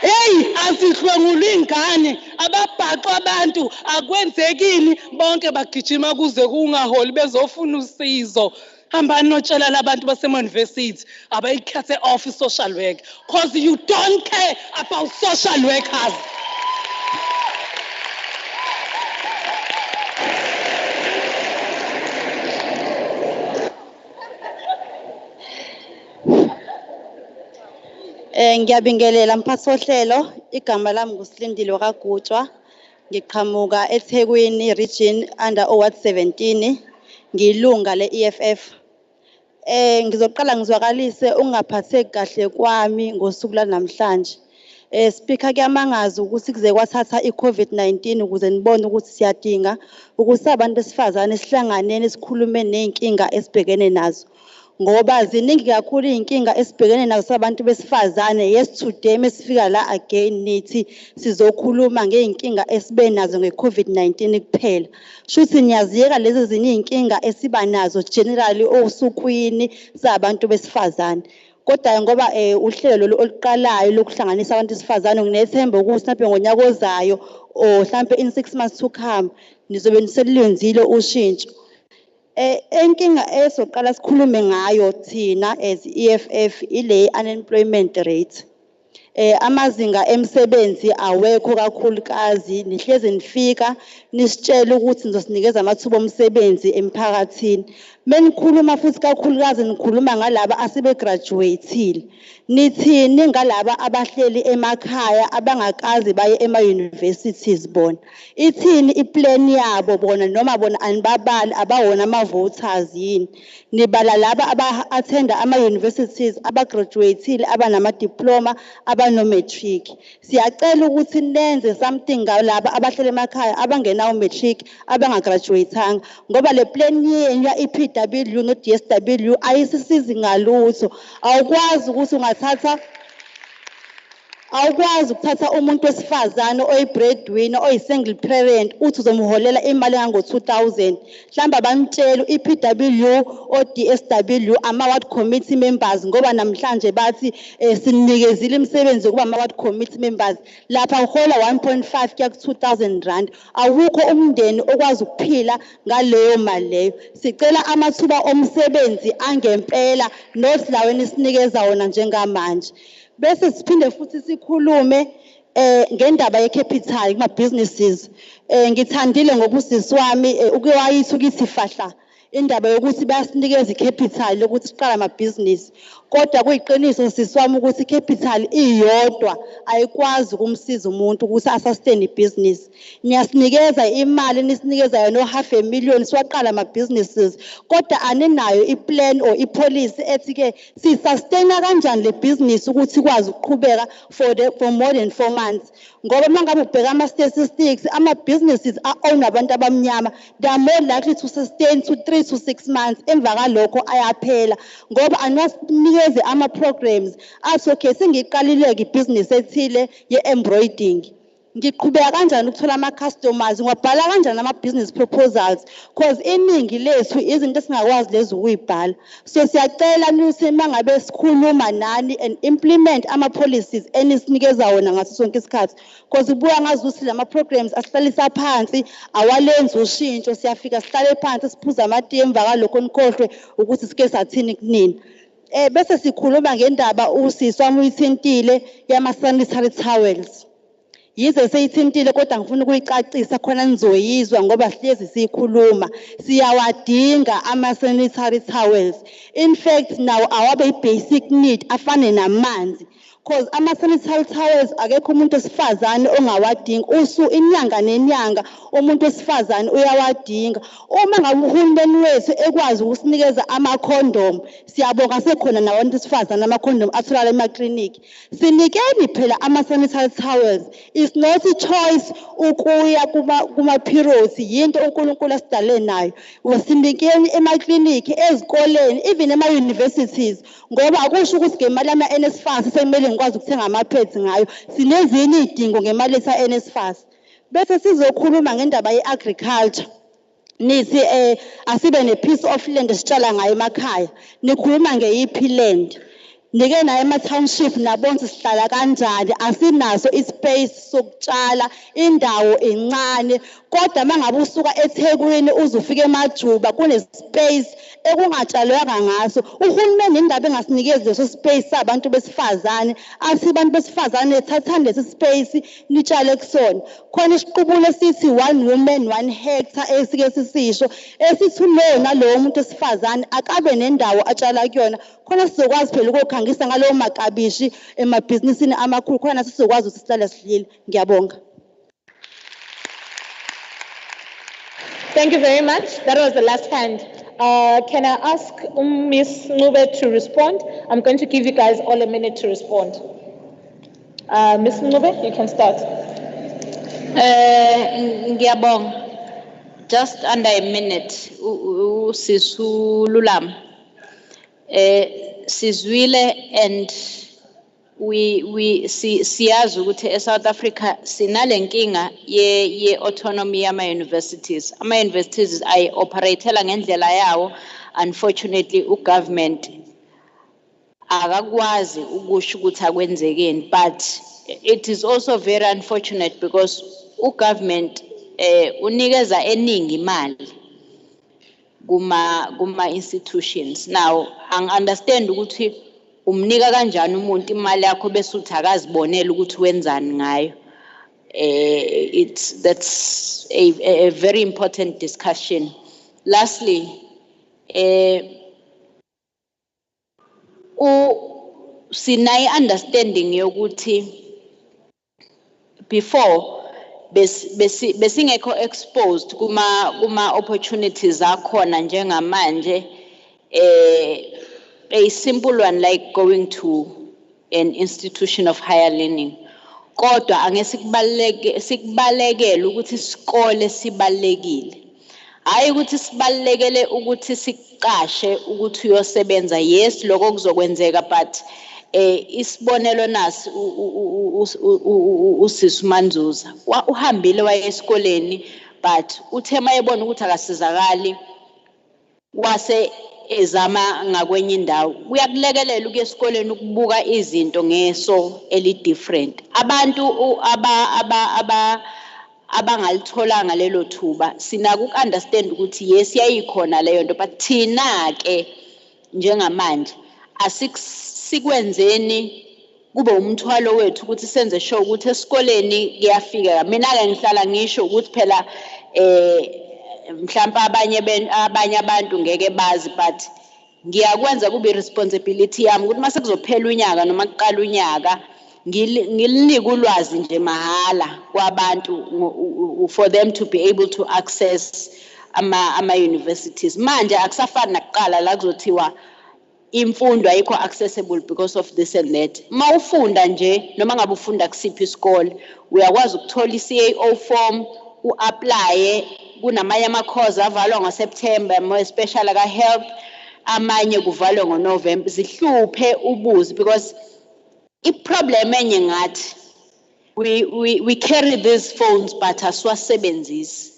Hey, asihlwengula ingane ababhaqa abantu akwenzekini bonke bagijima kuze kungaholi bezofuna usizo. Hamba notshela labantu basema-university abayikhethe off social work cause you don't care about social workers. Ngiyabingelela mphathi sohlelo, igama lami nguSilindile kaGutshwa. Ngiqhamuka eThekwini region under Ward 17. Ngiyilunga le-EFF. Ngizoqala ngizwakalise ungaphatheki kahle kwami ngosuku lanamhlanje. Speaker kuyamangaza ukuthi kuze kwathatha i-COVID-19 ukuze nibone ukuthi siyadinga ukuthi abantu besifazane sihlanganene sikhulume ney'nkinga esibhekene nazo. Ngoba ziningi kakhulu iy'nkinga esibhekene nazo sabantu besifazane. Yes, today mesifika la again nithi sizokhuluma ngey'nkinga esibe nazo nge-COVID-19 kuphela. Shuthi niyaziyeka lezi zinye iy'nkinga esiba nazo generally osukwini sabantu besifazane. Kodwa ngoba uhlelo lolu oluqalayo lokuhlanganisa abantu besifazane nginethemba ukuthi mhlawumbe ngonyaka ozayo or mhlawumbe in 6 months to come nizobe niselenzile ushintsho. Enkinga esoqala sikhulume ngayo thina as EFF ile unemployment rate. Amazinga emsebenzi awekho kakhulukazi nihleze nifika nisitshela ukuthi nizosinikeza amathuba omsebenzi emphakathini. Menikhuluma futhi kakhulukazi nikhuluma ngalaba asebegraduateile. Nithini ngalaba abahleli emakhaya abangakazi baye ema-universities bona. Ithini iplan yabo bona noma bona anibabali abawona ama-voters yini. Nibala laba aba-attenda ama-universities abagraduateile abanama-diploma abano-matric. Siyacela ukuthi nenze something ngalaba abahleli emakhaya abangenawo matric abangagraduatanga ngoba le plan yenu ya-EPW no-DSW ayisisizi ngalutho. Awukwazi ukuthi ukuthatha umuntu wesifazane oyi-breadwinner oyi-single parent uthi uzomholela imali engango-2,000. Mhlawumbe abamtshela i-EPW o-DSW ama-ward committee members ngoba namhlanje bathi sinikezile imisebenzi yokuba ama-ward committee members. Lapha uhola 1.5 kuya ku-2,000 rand. Awukho umndeni okwazi ukuphila ngaleyo mali leyo. Sicela amathuba omsebenzi angempela nothi lawe nisinikeza wona njengamanje. Bese siphinde futhi sikhulume ngendaba ye-capital kuma-businesses. Ngithandile ngobusisi wami uke wayithi ukithi fahla indaba yokuthi bayasinikeza i-capital yokuthi siqala amabhizinisi. Kodwa kuyiqiniso sisi wami ukuthi i-capital iyodwa ayikwazi ukumsiza umuntu ukuthi asustain ibhizinisi. Niyasinikeza imali nisinikeza yona no-500,000 siwaqala ama-businesses kodwa aninayo i-plan or i-policy ethi-ke siyisustain kanjani le bhizinisi ukuthi ikwazi ukuqhubeka for more than 4 months. Ngoba uma ngabe ubheka ama-statistics ama-businesses a-own abantu abamnyama they are more likely to sustain to 3 to 6 months. Emva kalokho ayaphela ngoba anasinikeze ama-programs athi okay sengiqalile-ke ibhizinisi ethile ye-embroidering. Ngiqhubeka kanjani ukuthola ama-customers ngwabhala kanjani ama-business proposals cause iningi lethu izinto esingakwazi lezi ukuyibhala. So siyacela nithi uma ngabe sikhuluma nani and implement ama-policies enisinikeza wona ngaso sonke isikhathi cause ubuya ngazi ukuthi lama-programs asihlalisa phansi awalenzi ushintsho. Siyafika sihlale phansi siphuze amatiye emva kalokho nikhohlwe ukuthi sike sathini kunini. Bese sikhuluma ngendaba usisi wami uyithintile yama-sanitary towels. yize seyithintile kodwa ngifuna ukuyicacisa khona nizoyizwa ngoba sihlezi siyikhuluma. Siyawadinga ama-sanitary towels. In fact, now awabe basic need afane namanzi. Because ama-sanitary towels akekho umuntu wesifazane ongawadingi. Inyanga nenyanga umuntu wesifazane uyawadinga. Uma ngabe uhulumeni wethu ekwazi ukusinikeza ama-condom, siyabonga sekhona nabantu besifazane ama-condom atholakala emakliniki. Sinikeni phela ama-sanitary towels. It's not a choice ukuya kuma-periods, yinto uNkulunkulu asidale nayo. Sinikeni emakliniki, ezikoleni, even ema-universities, ngoba akusho ukuthi ngemali yama-NSFAS sekumele ngikwazi ukuthenga ama-pads ngayo. Sinezinye izidingo ngemali yesa-NSFAS. Bese sizokhuluma ngendaba ye-agriculture. Nithi asibe ne-piece of land esitshala ngayo emakhaya. Nikhuluma nge-EP land. Nike naye ema-township nabonke sihlala kanjani, asinaso ispace sokutshala, indawo encane. Kodwa mangabe usuka eThekwini uzufika eMajuba kune-space ekungatshalwanga ngaso. Uhulumeni indaba engasinikezi leso space sabantu besifazane, athi abantu besifazane thathani lesi space nitshale kusona. Khona isiqubulo sithi 1 woman 1 hectare esike sisisho, esithi lo nalowo muntu wesifazane akabe nendawo atshala kuyona. Khona sizokwazi phela ukukhangisa ngalowo makabishi emabhizinisini amakhulu, khona sizokwazi ukuthi sihlale sidlile. Ngiyabonga. Thank you very much. That was the last hand. Can I ask Ms. Ncube to respond? I'm going to give you guys all a minute to respond. Ms. Ncube, you can start. Ngiyabonga. Just under a minute. Sisululam. Sizwile and we siyazi ukuthi eSouth Africa sinalenkinga ye autonomy yama universities. Ama universities ay operatela ngendlela yawo. Unfortunately ugovernment akakwazi ukusho ukuthi akwenzekeni, but it is also very unfortunate because ugovernment unikeza eningi imali kuma institutions. Now ang understand ukuthi umnika kanjani umuntu imali yakho bese uthi akazibonela ukuthi wenzani ngayo. That's a very important discussion. Lastly, sinai understanding yokuthi before besingekho exposed kuma opportunities akhona njengamanje, a simple one like going to an institution of higher learning. Kodwa angeke sikubalekele ukuthi isikole sibalekile. Hayi ukuthi sibalekele ukuthi siqashe ukuthi uyosebenza. Yes, lokho kuzokwenzeka, but isibonelo nasi uSisi Manzuza uhambile waye esikoleni, but uthe mayebona ukuthi akasizakali wase ezama ngakwenye indawo. Uyakulekelela ukuya esikoleni ukubuka izinto ngeso eli different. Abantu abangalitholanga lelo thuba sinaka ukunderstand ukuthi yes yayikhona leyo nto, but thina ke njengamanje asikwenzeni kube umthwalo wethu ukuthi senze sure ukuthi esikoleni kuyafika. Mina ke ngihlala ngisho ukuthi phela mhlawumbe abanye abantu ngeke bazi, but ngiyakwenza kube responsibility yami ukuthi mase kuzophela unyaka noma kuqala unyaka ngilinike ulwazi nje mahala kwabantu for them to be able to access ama universities. Manje akusafani nakuqala la kuzothiwa imfundo ayikho accessible because of this and that. Mawufunda nje noma ngabe ufunda kusiphi isikole uyakwazi ukuthola iCAO form uapply. Kunamanye ama-course avalwa ngoSeptember, more especially ka health, amanye kuvalwa ngoNovember. Zihluphe ubuzi because i-problem enye ngathi we carry these phones but asiwasebenzisi.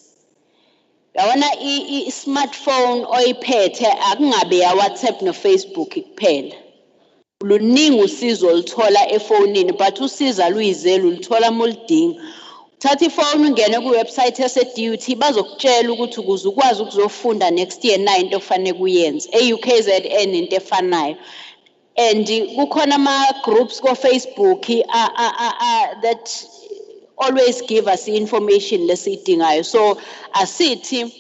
Yabona i-smartphone oyiphethe akungabe ya WhatsApp no Facebook kuphela. Luningi usizo oluthola efonini, but usiza luyizelo ulithola mulidinga. Thatha ifone ungene ku website yase-DUT bazokutshela ukuthi ukuze ukwazi ukuzofunda next year na into ofanele kuyenza. UKZN into efanayo. And kukhona ama groups ko Facebook that always give us information lesiyidingayo. So asithi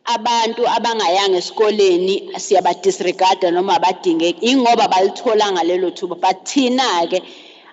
abantu abangayanga esikoleni siyaba disregarda noma abadingeki ingoba balithola ngalelo thuba, but thina ke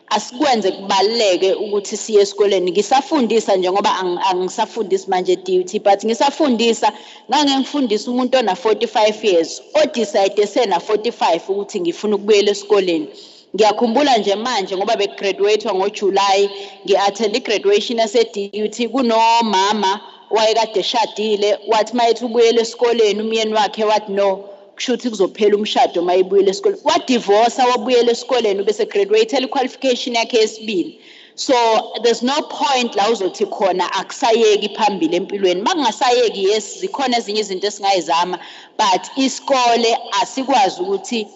asikwenze kubaleke ukuthi siye esikoleni. Ngisafundisa njengoba angisafundisi manje duty, but ngisafundisa ngangengifundisa umuntu ona 45 years odecide sena 45 ukuthi ngifuna ukubuyela esikoleni. Ngiyakhumbula nje manje ngoba begraduate ngoJuly, ngiattend igraduation yase-DUT kunomama wayekade eshadile wathi mayethi ubuyela esikoleni umyeni wakhe wathi no kushuthi kuzophela umshado mayibuyela esikoleni. Wadivorce wabuyela esikoleni bese graduate qualification yakhe yesibili. So there's no point la uzothi khona akusayeki phambili empilweni. Makungasayeki yes zikhona ezinye izinto esingayizama, but isikole asikwazi ukuthi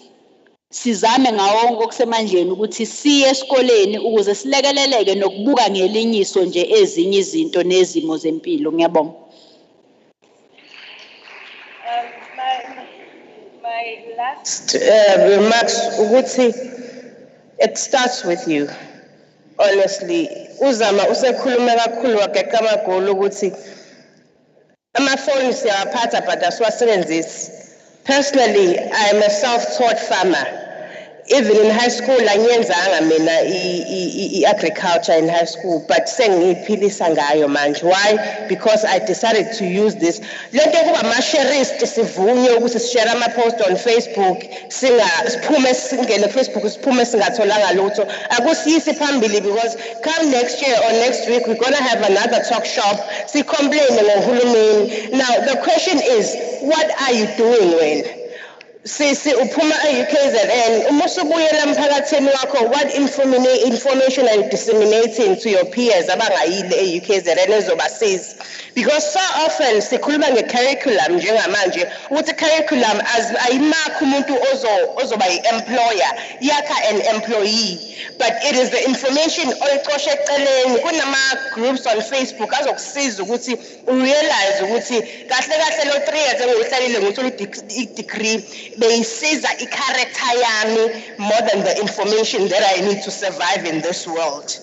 sizame ngawonke okusemandleni ukuthi siye esikoleni ukuze silekeleleke nokubuka ngelinyiso nje ezinye izinto nezimo zempilo. Ngiyabonga. My last remarks ukuthi it starts with you. Honestly, uzama usekhuluma kakhulu wageqa amagoli ukuthi amafoni siyawaphatha but asiwasebenzisi. Personally, I am a self-taught farmer. Even in high school, angiyenzanga mina agriculture in high school, but sengiyiphilisa ngayo manje. Why? Because I decided to use this. Lento kuba ama-sharist sivunywe ukuthi sishare ama-post on Facebook, siphume singene Facebook siphume singatholanga lutho. Akusiyisi phambili because come next year or next week we're going to have another talk shop. Complain ngohulumeni. Now the question is, what are you doing when? Sisi uphuma e-UKZN umusubuyela emphakathini wakho, what information are you disseminating to your peers abangayile e-UKZN ezobasiza? Because so often sikhuluma nge-curriculum njengamanje ukuthi curriculum ayimakho umuntu ozoba yi-employer, yakha an employee, but it is the information oyicoshe eceleni kunama-groups on Facebook azokusiza ukuthi urealize ukuthi kahle kahle lo 3 years engihlalile ngithola i-degree beyisiza i-character yami more than the information that I need to survive in this world.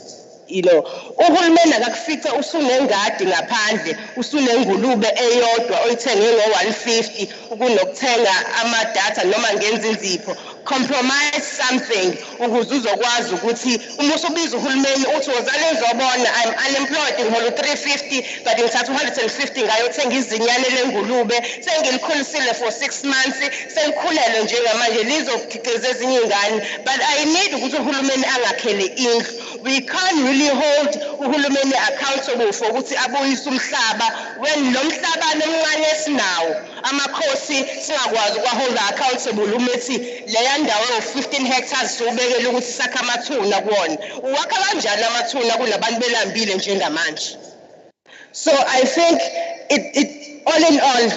You know, uhulumeni akakufica usunengadi ngaphandle, usunengulube eyodwa oyithenge ngo-150 ukunokuthenga ama-data noma ngenza inzipho. Compromise something ukuze uzokwazi ukuthi uma usubiza uhulumeni uthi wozale ngizobona I'm unemployed ngihola 350 but ngithatha 150 ngayothenga izinyane lengulube sengilikhulisile for 6 months sengikhulele njengamanje lizokhiqiza ezinye ingane, but I need ukuthi uhulumeni angakhele indlu. We can't really hold uhulumeni accountable for ukuthi abuyise umhlaba when lo mhlabane omncane esinawo amakhosi singakwazi ukwahold accountable umethi leya ndawo 15 hectares ubekele ukuthi sakha amathuna kuwona. Uwakha kanjani amathuna kunabantu belambile njengamanje? So I think it all in all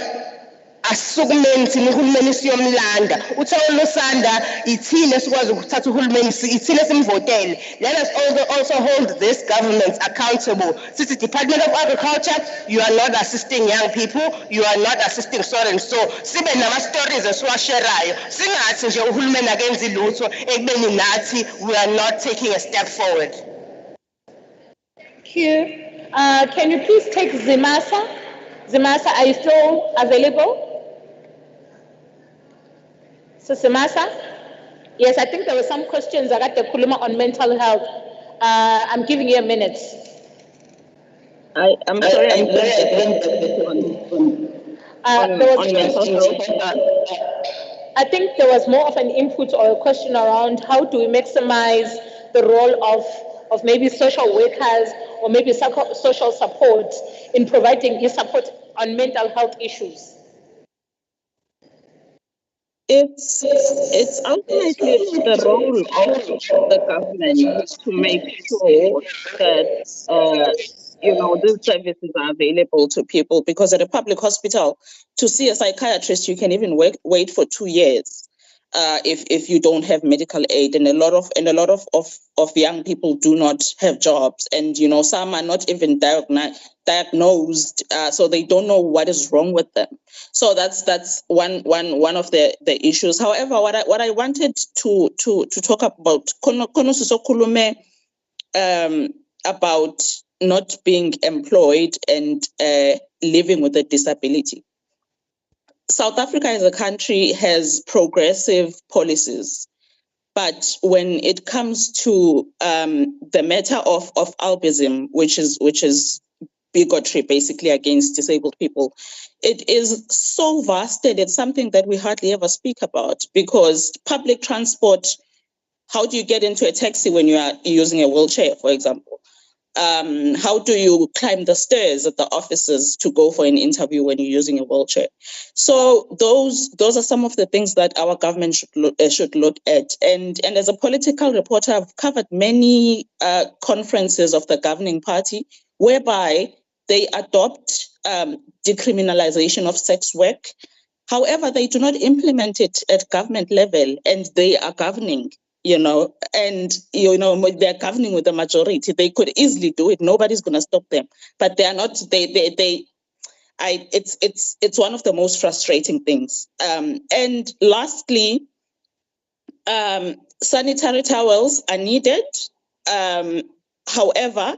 asukumeni uhulumeni siyomlanda uthola usanda ithile sikwazi ukuthatha uhulumeni ithile simvotele. Let us also hold this government accountable. Since Department of Agriculture, you are not assisting young people, you are not assisting so and so. Sibe nama stories esiwasherayo singathi nje uhulumeni akenzi lutho ekubeni nathi we are not taking a step forward. Thank you. Can you please take Zimasa? Zimasa, are you still available? So Zimasa? Yes, I think there were some questions I got the Kuluma on mental health. I'm giving you a minute. I'm sorry, I think there was more of an input or a question around how do we maximize the role of maybe social workers or maybe social support in providing your support on mental health issues? It's ultimately the role of the government to make sure that these services are available to people, because at a public hospital, to see a psychiatrist, you can even wait for 2 years. If you don't have medical aid, and a lot of young people do not have jobs, and some are not even diagnosed, so they don't know what is wrong with them. So that's one of the issues. However, what I wanted to talk about about not being employed and living with a disability. South Africa as a country has progressive policies, but when it comes to the matter of albism, which is bigotry basically against disabled people, it is so vast and it's something that we hardly ever speak about, because public transport, how do you get into a taxi when you are using a wheelchair, for example? How do you climb the stairs at the offices to go for an interview when you're using a wheelchair? So those are some of the things that our government should look at. And as a political reporter, I've covered many conferences of the governing party whereby they adopt decriminalization of sex work. However, they do not implement it at government level, and they are governing. And they're governing with the majority. They could easily do it. Nobody's going to stop them, but they are not. It's one of the most frustrating things. And lastly, sanitary towels are needed. However,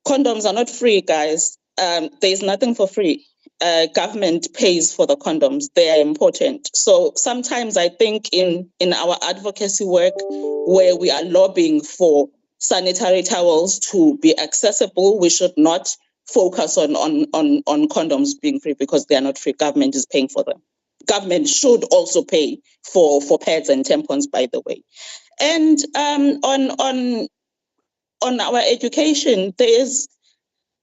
condoms are not free, guys. There's nothing for free. Government pays for the condoms. They are important. So sometimes I think in our advocacy work, where we are lobbying for sanitary towels to be accessible, we should not focus on condoms being free, because they are not free. Government is paying for them. Government should also pay for pads and tampons, by the way. And on our education,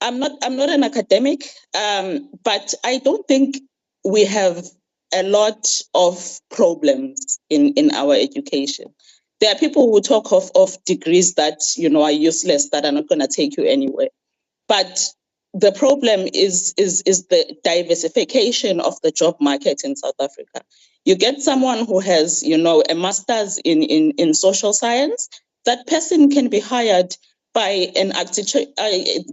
I'm not an academic, but I don't think we have a lot of problems in our education. There are people who talk of degrees that are useless, that are not going to take you anywhere. But the problem is the diversification of the job market in South Africa. You get someone who has a master's in social science. That person can be hired by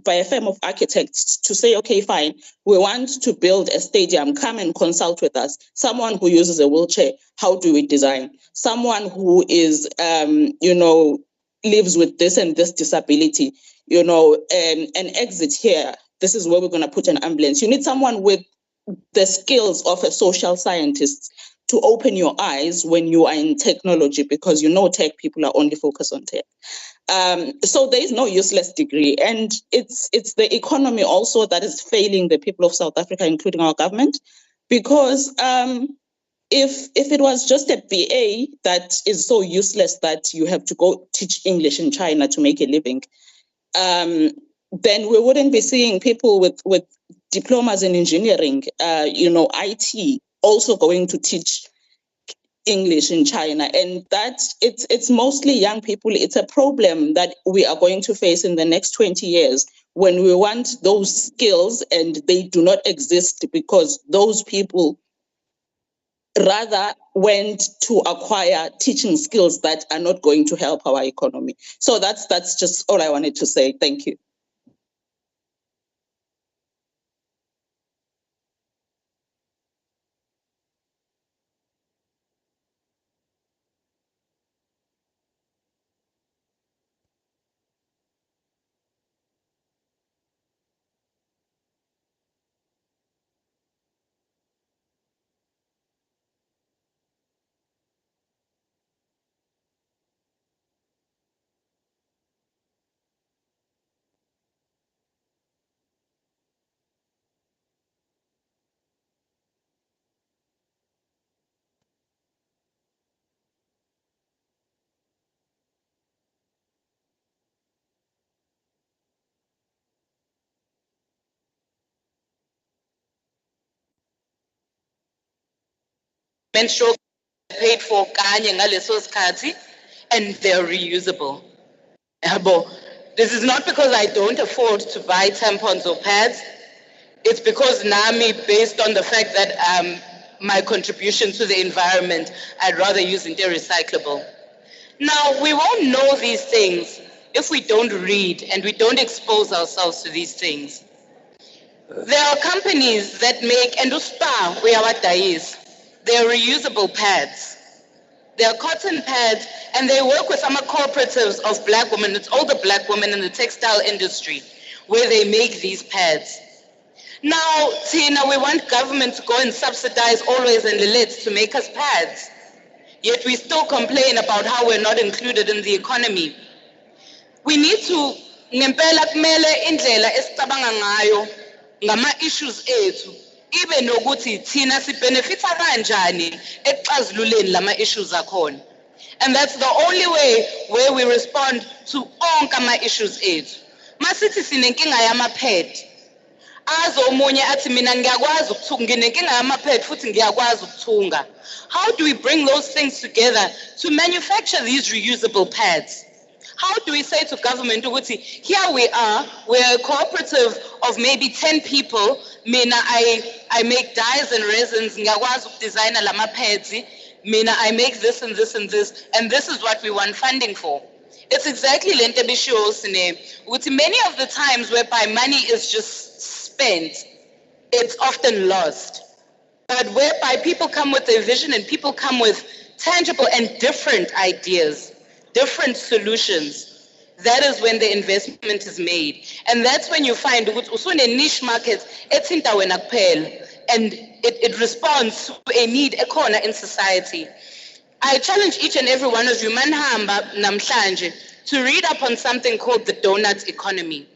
by a firm of architects to say, okay, fine, we want to build a stadium, come and consult with us. Someone who uses a wheelchair, how do we design? Someone who is, lives with this and this disability, an exit here, this is where we're going to put an ambulance. You need someone with the skills of a social scientist to open your eyes when you are in technology, because tech people are only focused on tech. So there is no useless degree, and it's the economy also that is failing the people of South Africa, including our government, because if it was just a BA that is so useless that you have to go teach English in China to make a living, then we wouldn't be seeing people with diplomas in engineering, IT, also going to teach English in China. And that it's mostly young people. It's a problem that we are going to face in the next 20 years when we want those skills and they do not exist, because those people rather went to acquire teaching skills that are not going to help our economy. So that's just all I wanted to say. Thank you. Sure paid for kanye ngaleso sikhathi, and they're reusable. This is not because I don't afford to buy tampons or pads. It's because NAMI, based on the fact that my contribution to the environment, I'd rather use into recyclable. Now, we won't know these things if we don't read and we don't expose ourselves to these things. There are companies that make, and USPA, we are what that is. They're reusable pads. They are cotton pads, and they work with some cooperatives of black women. It's older black women in the textile industry where they make these pads. Now, Tina, we want government to go and subsidize Always and Lilith to make us pads. Yet we still complain about how we're not included in the economy. We need to ngempela kumele indlela esicabanga ngayo ngama issues ethu ibe nokuthi thina sibenefita kanjani ekuxazululeni lama issues akhona. And that's the only way where we respond to onke ama issues ethu. Masithi sinenkinga yama-pad. Azo omunye athi mina ngiyakwazi ukuthunga, nginenkinga yama-pad futhi ngiyakwazi ukuthunga. How do we bring those things together to manufacture these reusable pads? How do we say to government, here we are, we're a cooperative of maybe 10 people, mina I make dyes and resins, ngiyakwazi ukudesigna lama pads, mina I make this and this and this, and this is what we want funding for. It's exactly lento ebishiwo sine, ukuthi many of the times whereby money is just spent, it's often lost. But whereby people come with a vision and people come with tangible and different ideas, different solutions, that is when the investment is made. And that's when you find usune niche market, ethinta wena kuphela, and it responds to a need ekhona in society. I challenge each and every one of you, manhamba namhlanje, to read up on something called the donut economy.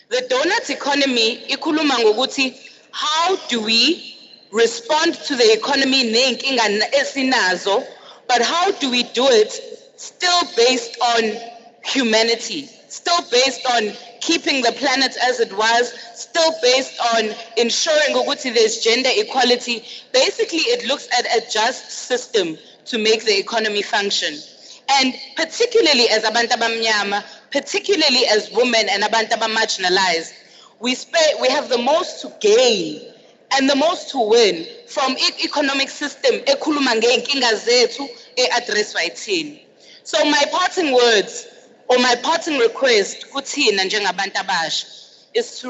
The donut economy ikhuluma ngokuthi, how do we respond to the economy neyinkinga esinazo, but how do we do it still based on humanity, still based on keeping the planet as it was, still based on ensuring ukuthi there's gender equality. Basically, it looks at a just system to make the economy function. And particularly as abantu abamnyama, particularly as women and abantu marginalized, we have the most to gain and the most to win from economic system ekhuluma ngeyinkinga zethu e-addresswa yithina. So my parting words or my parting request kuthina njengabantu abasha is to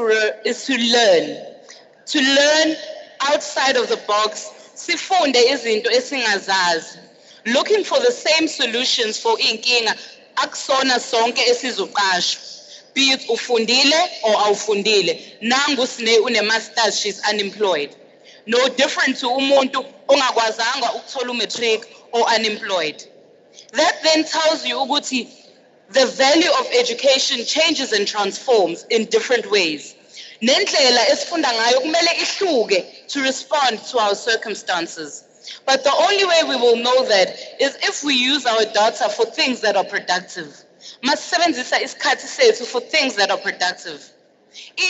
learn outside of the box, sifunde izinto esingazazi, looking for the same solutions for inkinga akusona sonke esizoqashwa. Be it ufundile or awufundile. Nangu sine une-masters, she's unemployed. No different to umuntu ongakwazanga ukuthola umatric or unemployed. That then tells you ukuthi the value of education changes and transforms in different ways. Nendlela esifunda ngayo kumele ihluke to respond to our circumstances. But the only way we will know that is if we use our data for things that are productive. Masebenzisa isikhathi sethu for things that are productive.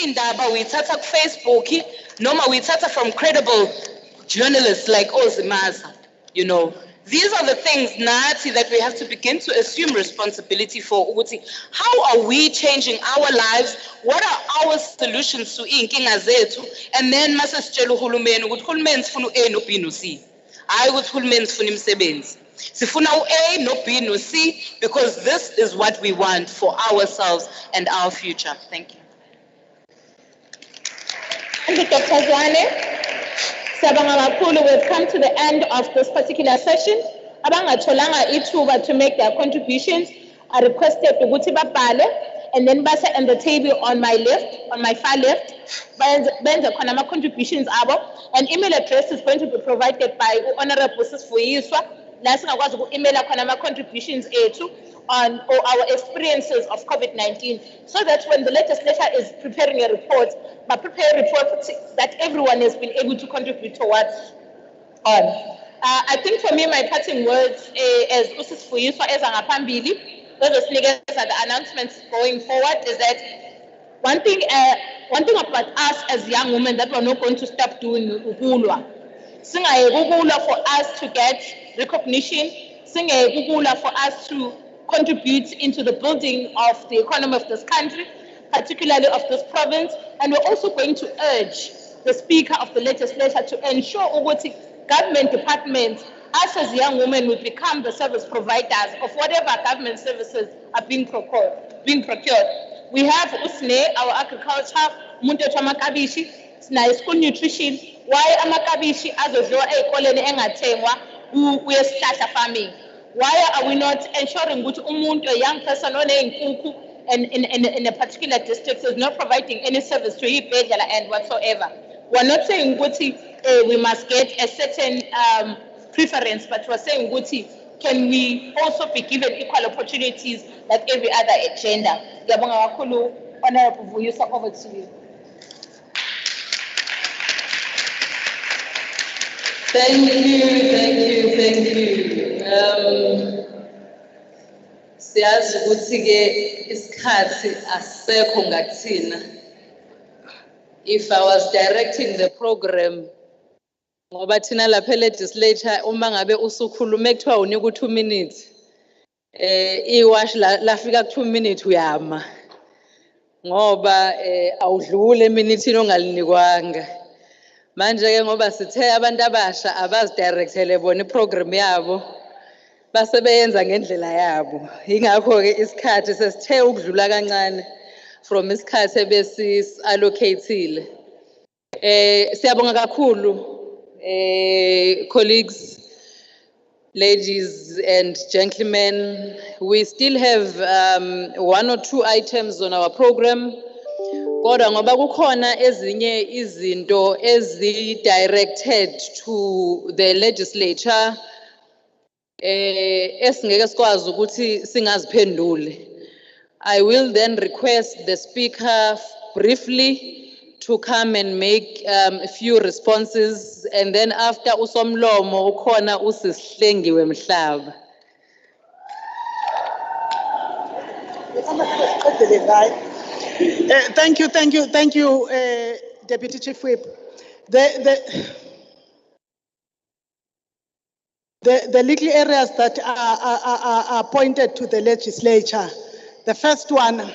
Indaba uyithatha ku Facebook, noma uyithatha from credible journalists like Ozimaza, you know. These are the things nathi that we have to begin to assume responsibility for. How are we changing our lives? What are our solutions to inkinga zethu? And then masesitshela uhulumeni ukuthi uhulumeni sifuna u-A no B no C. Hayi ukuthi uhulumeni sifuna imisebenzi. Sifuna u-A no B no C because this is what we want for ourselves and our future. Thank you. Thank you, Dr. Zwane. We've come to the end of this particular session. Abangatholanga ithuba to make their contributions are requested to ukuthi babhale and then base on the table on my left, on my far left, benza khona ama contributions abo. An email address is going to be provided by Honorable Sifuyiswa. La singakwazi uku-emaila khona ama contributions ethu on our experiences of COVID-19, so that when the legislature is preparing a report, but prepare a report that everyone has been able to contribute towards on. I think for me, my parting words as Usis Fuyiswa as Angaphambili, those are the announcements going forward, is that one thing about us as young women that we're not going to stop doing ukulwa. Singaye for us to get recognition, singaye for us to contribute into the building of the economy of this country, particularly of this province. And we're also going to urge the Speaker of the Legislature to ensure that government departments, us as young women, will become the service providers of whatever government services are being procured. We have USNE, our agriculture, Muntu Makabishi, school nutrition, why Amakabishi as a we are starter farming. Why are we not ensuring that a young person in a particular district is not providing any service to him and whatsoever? We're not saying we must get a certain preference, but we're saying can we also be given equal opportunities like every other gender? Honorable Vuyisa, over to you. Thank you. Siyazi ukuthi ke isikhathi asekho ngakuthina. If I was directing the program, ngoba thina lapha legislature uma ngabe usukhulume kuthiwa unika u2 minutes, iwash lafika ku2 minutes uyama. Ngoba awudlule eminithini ongalinikwanga. Manje ke ngoba sithe abantu abasha abazidirectele bona iprogram yabo basebenza ngendlela yabo. Ingakho ke isikhathi sesithe ukudlula kancane from isikhathi ebesis-allocateile. Siyabonga kakhulu colleagues, ladies and gentlemen. We still have 1 or 2 items on our program. Kodwa ngoba kukhona ezinye izinto ezi-directed to the legislature esingeke sikwazi ukuthi singaziphendule. I will then request the speaker briefly to come and make a few responses, and then after usomlomo ukhona usisihlengiwe Mhlaba. Thank you, Deputy Chief Whip. The legal areas that are pointed to the legislature, the first one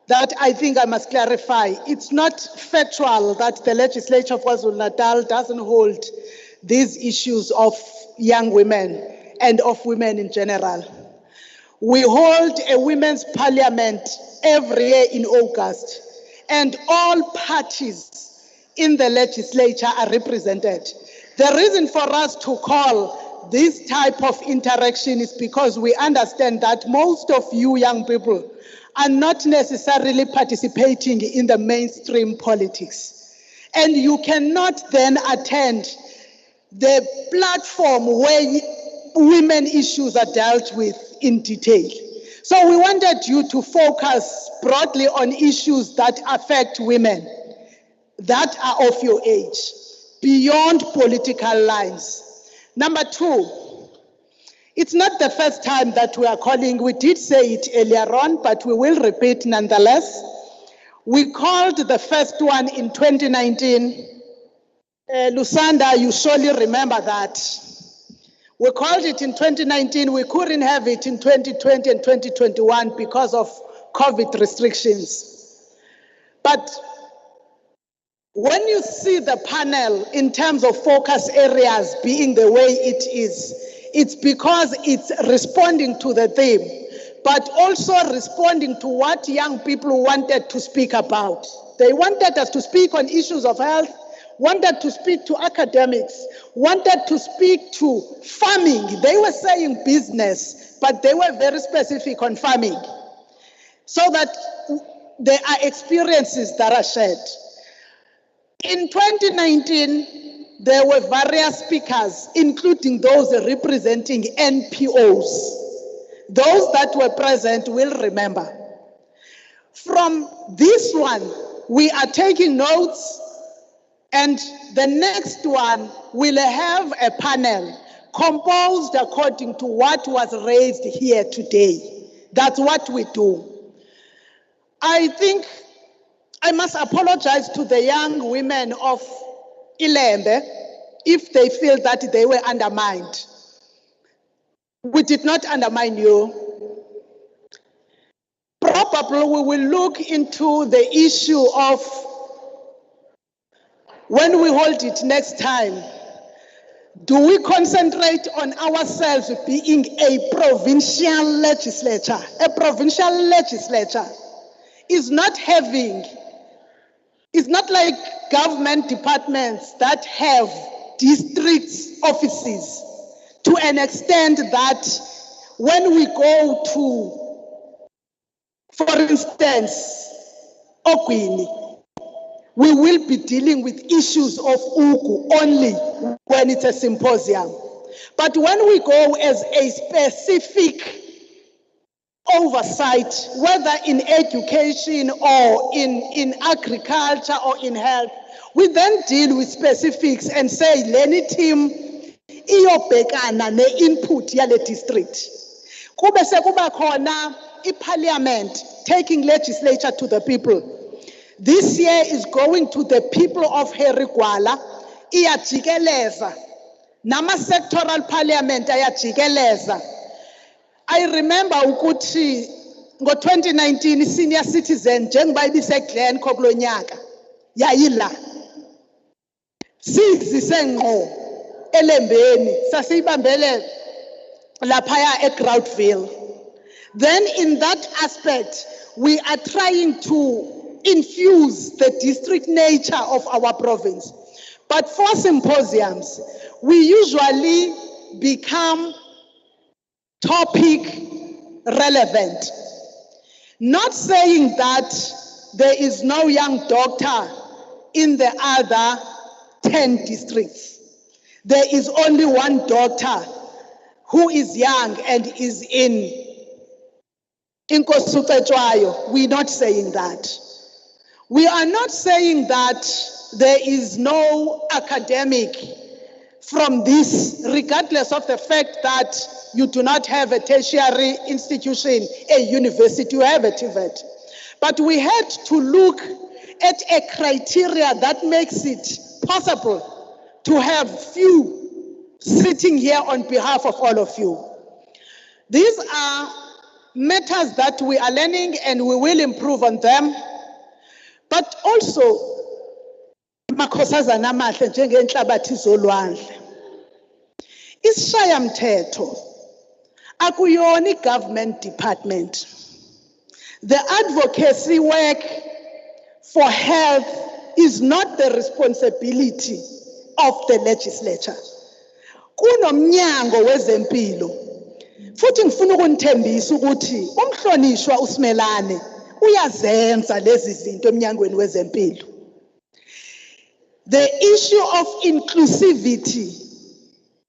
that I think I must clarify, it's not factual that the legislature of KwaZulu-Natal doesn't hold these issues of young women and of women in general. We hold a women's parliament every year in August, and all parties in the legislature are represented. The reason for us to call this type of interaction is because we understand that most of you young people are not necessarily participating in the mainstream politics. And you cannot then attend the platform where women issues are dealt with in detail. So we wanted you to focus broadly on issues that affect women that are of your age, beyond political lines. Number 2, it's not the first time that we are calling. We did say it earlier on, but we will repeat nonetheless. We called the first one in 2019. Lusanda, you surely remember that. We called it in 2019. We couldn't have it in 2020 and 2021 because of COVID restrictions. But when you see the panel in terms of focus areas being the way it is, it's because it's responding to the theme, but also responding to what young people wanted to speak about. They wanted us to speak on issues of health, wanted to speak to academics, wanted to speak to farming. They were saying business, but they were very specific on farming, so that there are experiences that are shared. In 2019, there were various speakers, including those representing NPOs. Those that were present will remember. From this one, we are taking notes, and the next one will have a panel composed according to what was raised here today. That's what we do. I think I must apologize to the young women of Ilembe if they feel that they were undermined. We did not undermine you. Probably we will look into the issue of, when we hold it next time, do we concentrate on ourselves being a provincial legislature? A provincial legislature is not having, it's not like government departments that have district offices to an extent that when we go to, for instance, Ogwini, we will be dealing with issues of Ugu only when it's a symposium. But when we go as a specific oversight, whether in education or in agriculture or in health, we then deal with specifics and say, Lenny team, iyobhekana ne-input yale district. Kube sekuba khona i-parliament taking legislature to the people. This year is going to the people of Herigwala, iyajikeleza. Nama sectoral parliament ayajikeleza. I remember ukuthi ngo-2019 senior citizen njengoba ibiseGlen kulo nyaka yayila. Sizise ngqo elembeni sasiyibambele laphaya eGroundville. Then in that aspect, we are trying to infuse the district nature of our province. But for symposiums, we usually become topic relevant. Not saying that there is no young doctor in the other 10 districts. There is only one doctor who is young and is in KwaZulu-Natal. We're not saying that. We are not saying that there is no academic from this, regardless of the fact that you do not have a tertiary institution, a university, you have a TVET. But we had to look at a criteria that makes it possible to have few sitting here on behalf of all of you. These are matters that we are learning and we will improve on them. But also, makhosazana amahle njengenhlabathi zolwandle. Isishayamthetho akuyona i-government department. The advocacy work for health is not the responsibility of the legislature. Kunomnyango wezempilo. Futhi ngifuna ukunithembisa ukuthi umhlonishwa uSimelane uyazenza lezi zinto emnyangweni wezempilo. The issue of inclusivity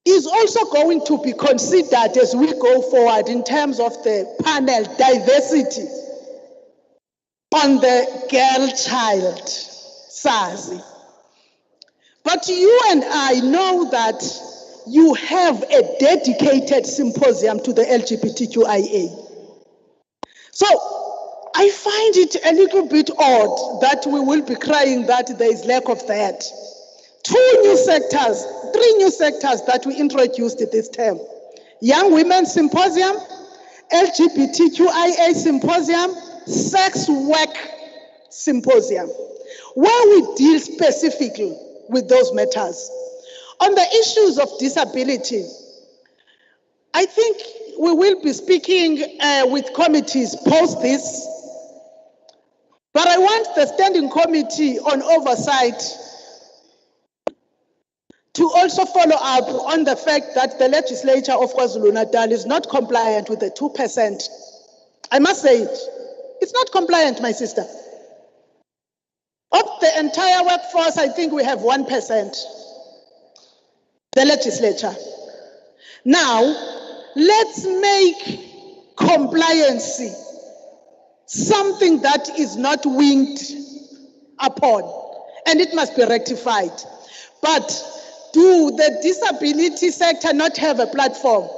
is also going to be considered as we go forward in terms of the panel diversity on the girl-child SASI. But you and I know that you have a dedicated symposium to the LGBTQIA. So I find it a little bit odd that we will be crying that there is lack of that. 3 new sectors that we introduced this term. Young Women's Symposium, LGBTQIA Symposium, Sex Work Symposium, where we deal specifically with those matters. On the issues of disability, I think we will be speaking with committees post this, but I want the Standing Committee on Oversight to also follow up on the fact that the legislature of KwaZulu-Natal is not compliant with the 2%. I must say it. It's not compliant, my sister. Of the entire workforce, I think we have 1%. The legislature. Now, let's make compliancy something that is not winged upon, and it must be rectified. But do the disability sector not have a platform?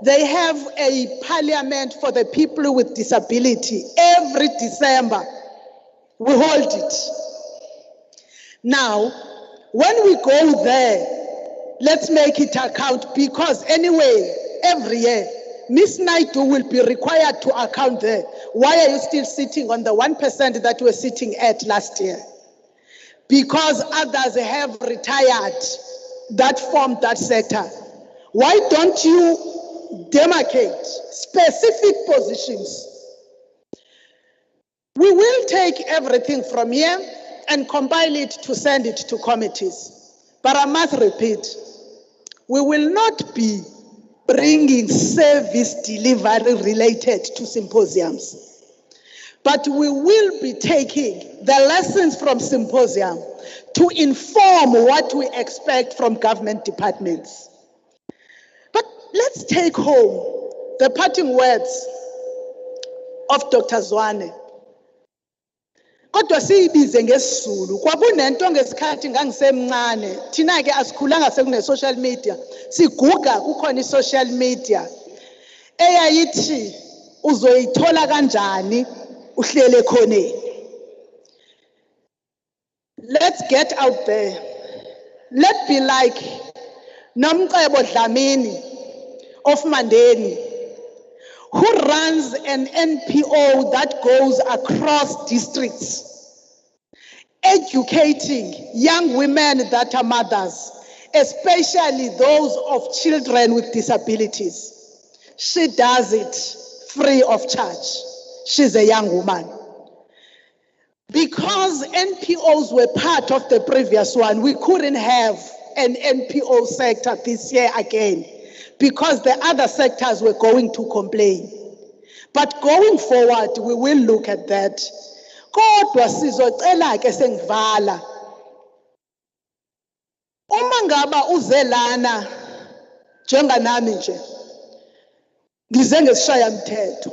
They have a parliament for the people with disability. Every December, we hold it. Now, when we go there, let's make it account, because anyway, every year, Ms. Naidu will be required to account there. Why are you still sitting on the 1% that you were sitting at last year? Because others have retired that formed that sector. Why don't you demarcate specific positions? We will take everything from here and compile it to send it to committees. But I must repeat, we will not be bringing service delivery related to symposiums. But we will be taking the lessons from Symposium to inform what we expect from government departments. But let's take home the parting words of Dr. Zwane. Kodwa siyibize ngesizulu kwakunento ngesikhathi ngangisemncane thina ke asikhulanga sekune social media siguga kukhona i-social media eyayithi uzoyithola kanjani uhlele khoneni. Let's get out there. Let's be like Nomcebo Dlamini of Mandeni, who runs an NPO that goes across districts, educating young women that are mothers, especially those of children with disabilities. She does it free of charge. She's a young woman. Because NPOs were part of the previous one, we couldn't have an NPO sector this year again, because the other sectors were going to complain. But going forward, we will look at that. Kodwa sizocela ke sengivala. Uma ngaba uze lana njenganami nje. Ngize ngesishaya mthetho.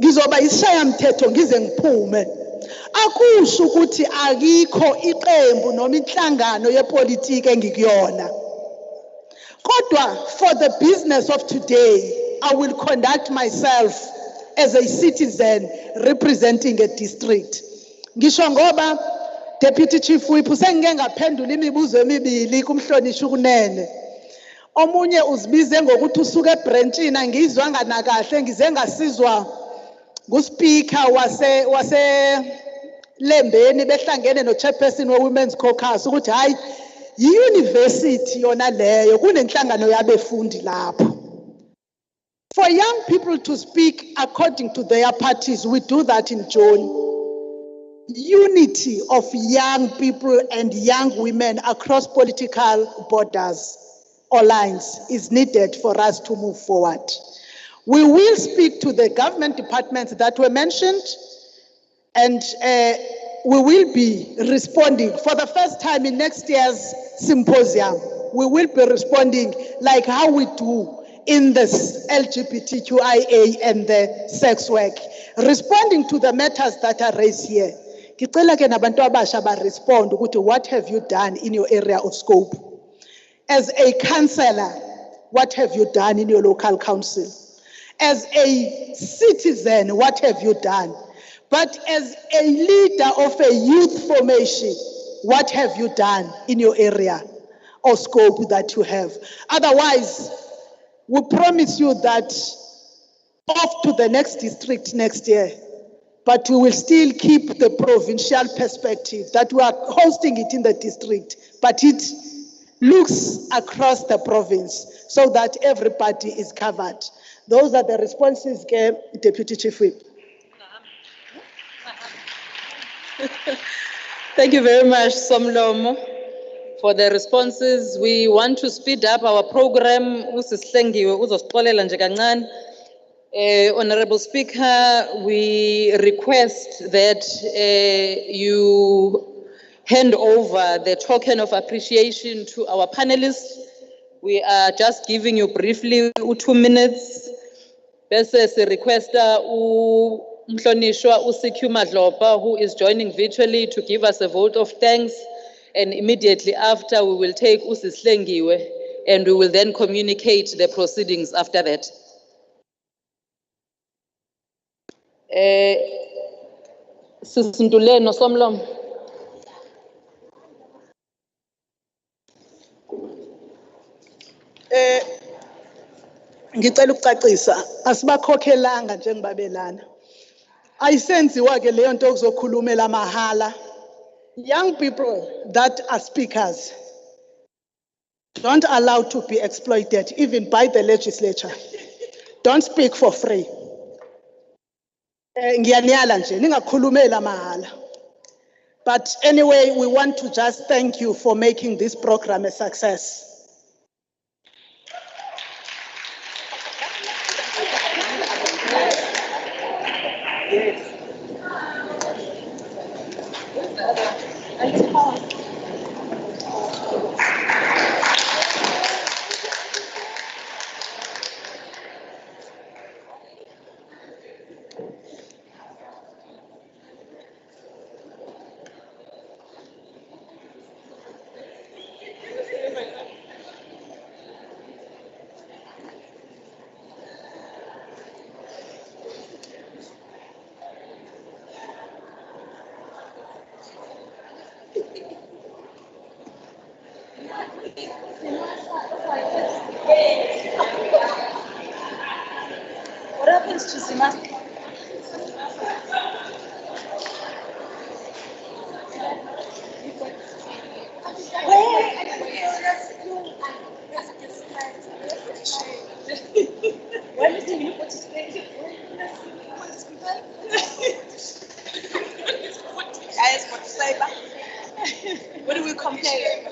Ngizoba isishaya mthetho ngize ngiphume. Akusho ukuthi akikho iqembu noma inhlangano yepolitiki engikuyona. Kodwa for the business of today, I will conduct myself as a citizen representing a district. Ngisho ngoba Deputy Chief Whip usengike ngaphendula imibuzo emibili kumhlonishwa ukunene. Omunye uzibize ngokuthi usuke eBrantshini ngizwanga nakahle ngize ngasizwa nguSpeaker wase Lembeni behlangene no-chairperson we-Women's Caucus ukuthi hayi yi-university yona leyo kunenhlangano yabefundi lapho. For young people to speak according to their parties, we do that in June. Unity of young people and young women across political borders or lines is needed for us to move forward. We will speak to the government departments that were mentioned, and we will be responding for the first time in next year's symposium. We will be responding like how we do in the LGBTQIA and the sex work, responding to the matters that are raised here. Ngicela ke nabantu abasha ba respond ukuthi what have you done in your area of scope? As a councillor, what have you done in your local council? As a citizen, what have you done? But as a leader of a youth formation, what have you done in your area or scope that you have? Otherwise, we promise you that off to the next district next year, but we will still keep the provincial perspective that we are hosting it in the district, but it looks across the province so that everybody is covered. Those are the responses, Deputy Chief Whip. Thank you very much, Somlomo, for the responses. We want to speed up our program. Honorable Speaker, we request that you hand over the token of appreciation to our panelists. We are just giving you briefly 2 minutes. Bese requester Mhlonishwa Usiku Madlopa, who is joining virtually, to give us a vote of thanks. And immediately after, we will take Usislengiwe, and we will then communicate the proceedings after that. Sisindulelo Somlomo. Ngicela ukucacisa asibakhokhelanga njengibabelana. Ayisenziwa ke leyo nto okuzokhulumela mahala. Young people that are speakers don't allow to be exploited even by the legislature. Don't speak for free. Ngiyaniyala nje ningakhulumela mahala. But anyway, we want to just thank you for making this program a success. What happens to Simas? When did you participate? Guys, what to say back? What do we compare?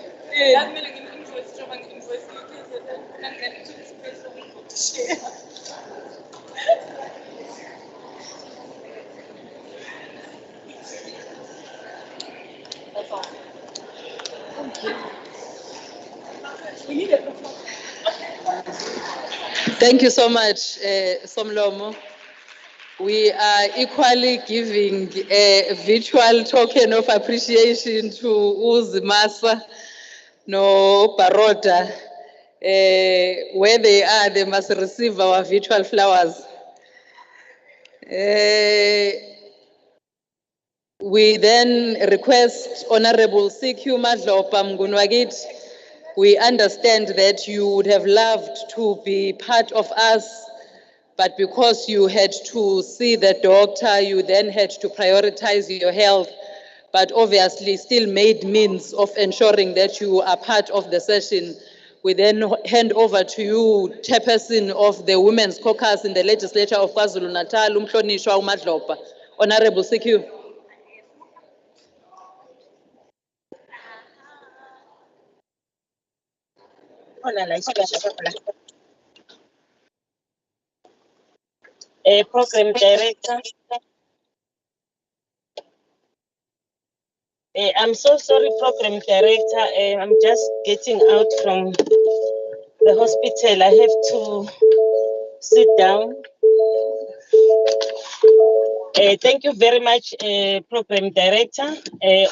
That's all. Thank you. We need a Thank you so much, Somlomo. We are equally giving a virtual token of appreciation to Uzimasa no Parota. Where they are, they must receive our virtual flowers. We then request Honorable CQ Madlopa Mgunwagit. We understand that you would have loved to be part of us, but because you had to see the doctor, you then had to prioritize your health, but obviously still made means of ensuring that you are part of the session. We then hand over to you, Chairperson of the Women's Caucus in the Legislature of KwaZulu-Natal, Umhlonishwa uMadlopa. Honorable CQ. Program Director. I'm so sorry, Program Director. I'm just getting out from the hospital. I have to sit down. Thank you very much, Program Director.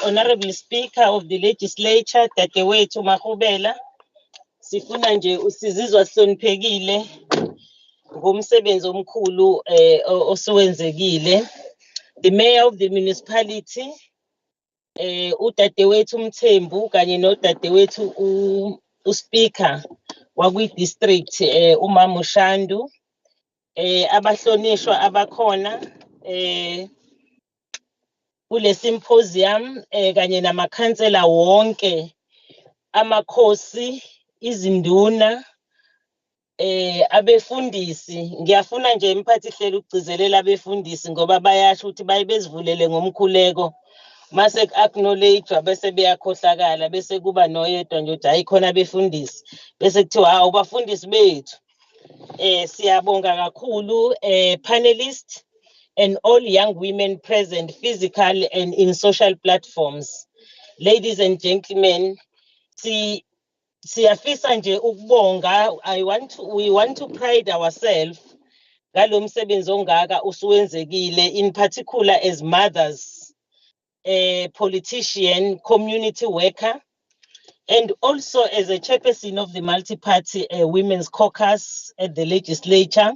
Honorable Speaker of the Legislature, Dadewethu Mahubela. Sifuna nje usizizwa sihloniphekile ngomsebenzi omkhulu osuwenzekile. The Mayor of the municipality, uDadewethu Mthembu kanye noDadewethu uSpeaker wakwi-district uMama Ushandu, abahlonishwa abakhona kule symposium kanye namakhansela wonke, amakhosi, izinduna, abefundisi. Ngiyafuna nje imphathi hlelo ukugcizelela abefundisi ngoba bayasho ukuthi bayibezivulele ngomkhuleko. Mase acknowledge bese beyakhohlakala bese kuba noyedwa nje uthi hayi khona abefundisi bese kuthiwa hawo bafundisi bethu. Siyabonga kakhulu panelists and all young women present physically and in social platforms. Ladies and gentlemen, siyafisa nje ukubonga. We want to pride ourselves ngalo msebenzi ongaka usuwenzekile, in particular as mothers, politician, community worker, and also as a chairperson of the multi-party women's caucus at the legislature,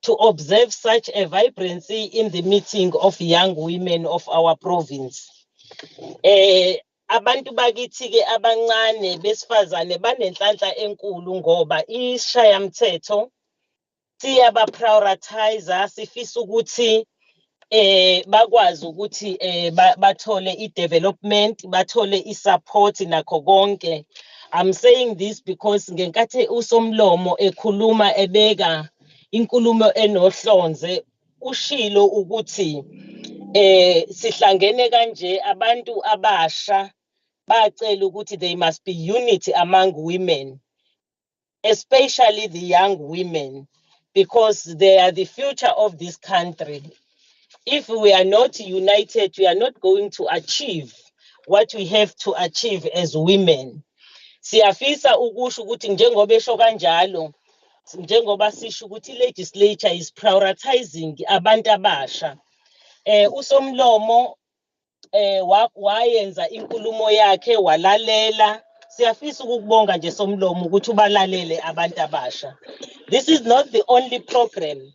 to observe such a vibrancy in the meeting of young women of our province. Abantu bakithi ke abancane besifazane banenhlanhla enkulu ngoba ishayamthetho siyaba prioritize, sifisa ukuthi bakwazi ukuthi bathole i-development, bathole i-support nakho konke. I'm saying this because ngenkathi uSomlomo ekhuluma ebeka inkulumo enohlonze, ushilo ukuthi sihlangene kanje abantu abasha bacela ukuthi there must be unity among women, especially the young women, because they are the future of this country. if we are not united, we are not going to achieve what we have to achieve as women. Siyafisa ukusho ukuthi njengoba esho kanjalo, njengoba sisho ukuthi legislature is prioritizing abantu abasha. Usomlomo wayenza inkulumo yakhe walalela. Siyafisa ukubonga nje somlomo ukuthi ubalalele abantu abasha. This is not the only program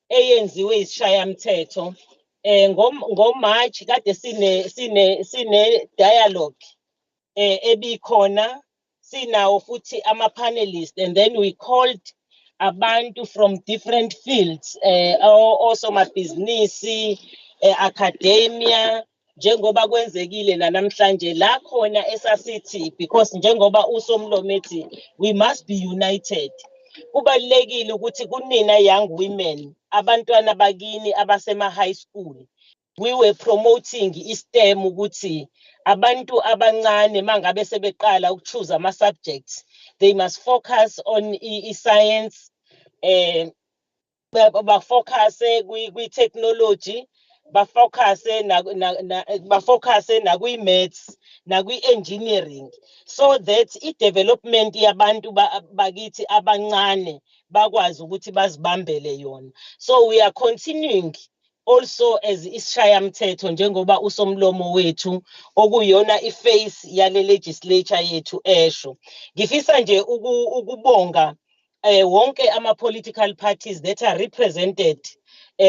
eyenziwe isishayamthetho. Ngo-March kade sine dialogue ebikhona, sinawo futhi ama-panelists, and then we called abantu from different fields, also mabhizinisi, academia, njengoba kwenzekile namhlanje la khona esasithi, because njengoba usomlomo ethi we must be united. Kubalulekile ukuthi kunina young women, abantwana bakini abasema high school, we were promoting i-STEM ukuthi abantu abancane mangabe sebeqala ukuchoose ama subjects, they must focus on i-science, bafocus kwi-technology, bafocus nakwi-maths, nakwi-engineering, so that i-development yabantu bakithi abancane bakwazi ukuthi bazibambele yona. So we are continuing also as isishayamthetho njengoba usomlomo wethu okuyona iface yale legislature yethu esho. Ngifisa nje ukubonga wonke ama-political parties that are represented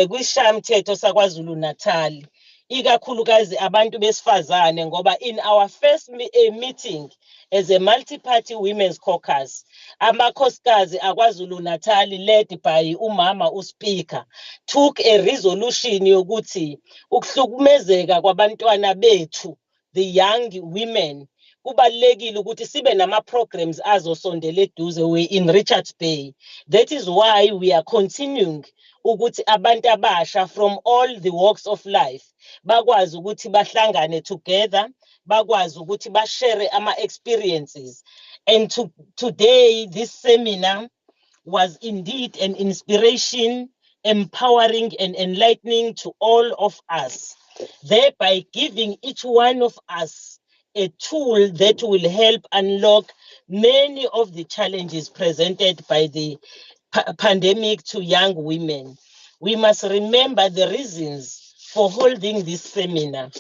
kwisishayamthetho saKwaZulu-Natal, ikakhulukazi abantu besifazane, ngoba in our first meeting as a multi-party women's caucus, amakhosikazi aKwaZulu-Natal led by umama uSpeaker took a resolution yokuthi ukuhlukumezeka kwabantwana bethu, the young women, kubalulekile ukuthi sibe nama-programs azosondela eduze in Richards Bay. That is why we are continuing ukuthi abantu abasha from all the walks of life bakwazi ukuthi bahlangane together, bakwazi ukuthi bashare ama-experiences. And today, this seminar was indeed an inspiration, empowering and enlightening to all of us, thereby giving each one of us a tool that will help unlock many of the challenges presented by the pandemic to young women. We must remember the reasons for holding this seminar,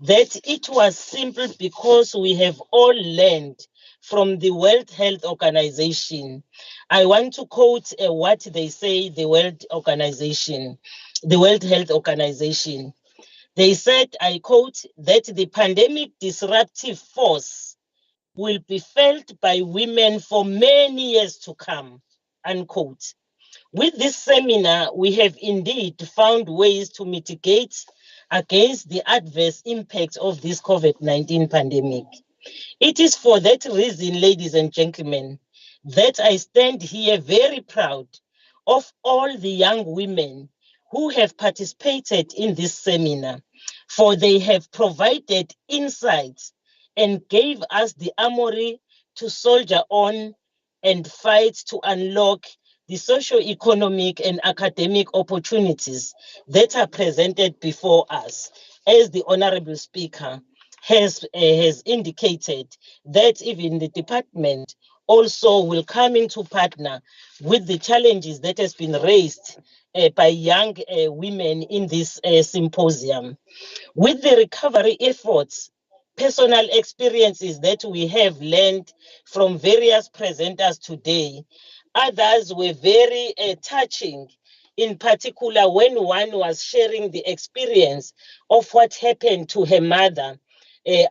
that it was simple because we have all learned from the World Health Organization. I want to quote what they say, the World Health Organization. They said, I quote, that the pandemic disruptive force will be felt by women for many years to come, unquote. With this seminar, we have indeed found ways to mitigate against the adverse impacts of this COVID-19 pandemic. It is for that reason, ladies and gentlemen, that I stand here very proud of all the young women who have participated in this seminar, for they have provided insights and gave us the armory to soldier on and fight to unlock the socio-economic and academic opportunities that are presented before us. As the Honorable Speaker has indicated, that even the department also will come into partner with the challenges that has been raised by young women in this symposium. With the recovery efforts, personal experiences that we have learned from various presenters today, others were very touching, in particular when one was sharing the experience of what happened to her mother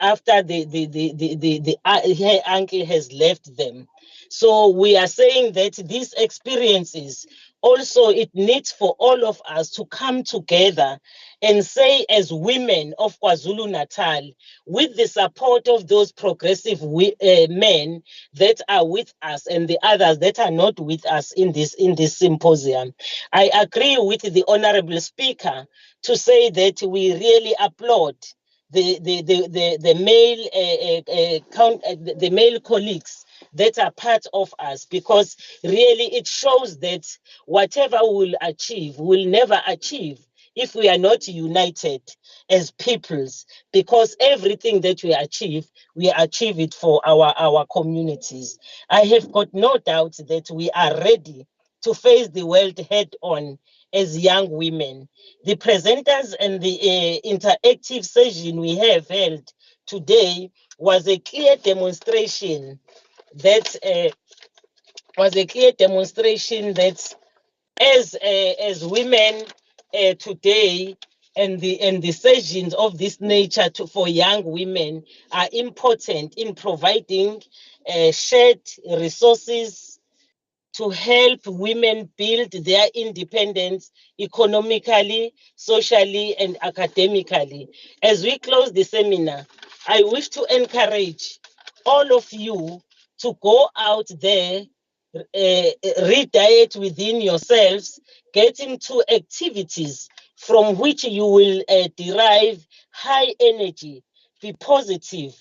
after her uncle has left them. So we are saying that these experiences also, it needs for all of us to come together and say, as women of KwaZulu-Natal, with the support of those progressive men that are with us and the others that are not with us in this symposium. I agree with the Honorable Speaker to say that we really applaud the male colleagues that are part of us, because really it shows that whatever we'll achieve, we'll never achieve if we are not united as peoples, because everything that we achieve it for our communities. I have got no doubt that we are ready to face the world head on as young women. The presenters and the interactive session we have held today was a clear demonstration that as women today, and the sessions of this nature for young women are important in providing shared resources to help women build their independence economically, socially, and academically. As we close the seminar, I wish to encourage all of you to go out there, rediet within yourselves, get into activities from which you will derive high energy, be positive,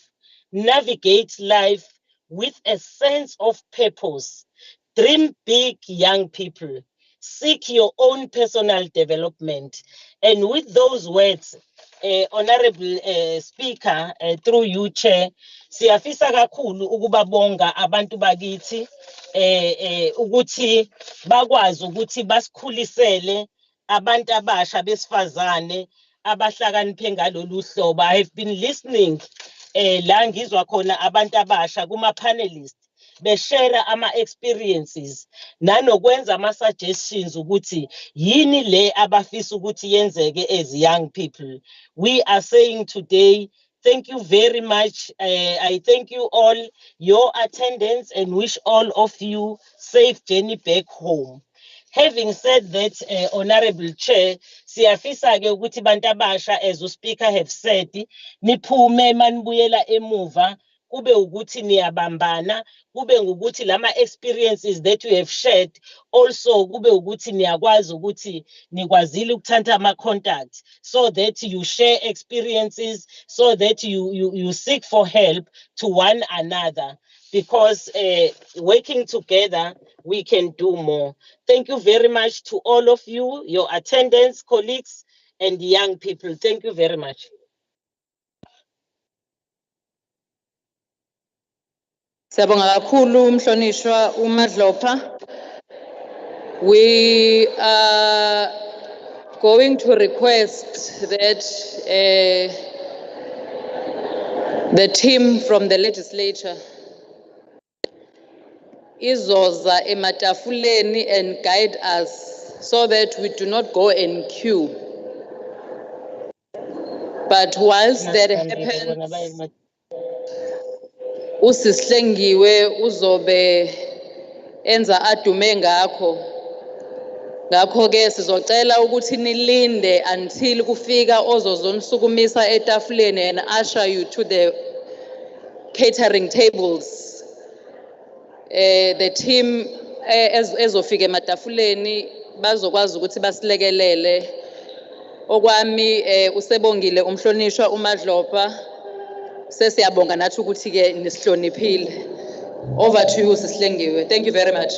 navigate life with a sense of purpose. Dream big, young people. Seek your own personal development. And with those words, Honorable Speaker, through you, Chair, siyafisa kakhulu ukubabonga abantu bakithi ukuthi bakwazi ukuthi basikhulisele abantu abasha besifazane abahlakaniphe ngalolu hlobo. I have been listening la ngizwa khona abantu abasha kuma panelists beshare ama-experiences nanokwenza ama-suggestions ukuthi yini le abafisa ukuthi yenzeke as young people. We are saying today, thank you very much. I thank you all, your attendance, and wish all of you safe journey back home. Having said that, Honorable Chair, siyafisa-ke ukuthi bantu abasha, as the speaker have said, niphume manibuyela emuva, kube ukuthi niyabambana, kube ukuthi lama experiences that you have shared, also kube ukuthi niyakwazi ukuthi nikwazile ukuthatha ama contacts, so that you share experiences, so that you seek for help to one another, because working together we can do more. Thank you very much to all of you, your attendants, colleagues, and young people. Thank you very much. Siyabonga kakhulu umhlonishwa uMadlopha. We are going to request that the team from the legislature izoza ematafuleni and guide us so that we do not go in queue. But whilst that happens, usisihlengiwe uzobe enza adume ngakho. Ngakho-ke sizocela ukuthi nilinde until kufika ozozonisukumisa etafuleni and usher you to the catering tables. The team ezofika ematafuleni bazokwazi ukuthi basilekelele. Okwami usebongile umhlonishwa uMadlopha. Sesiyabonga nathi ukuthi-ke nisihloniphile. Over to you, Sisihlengiwe. Thank you very much.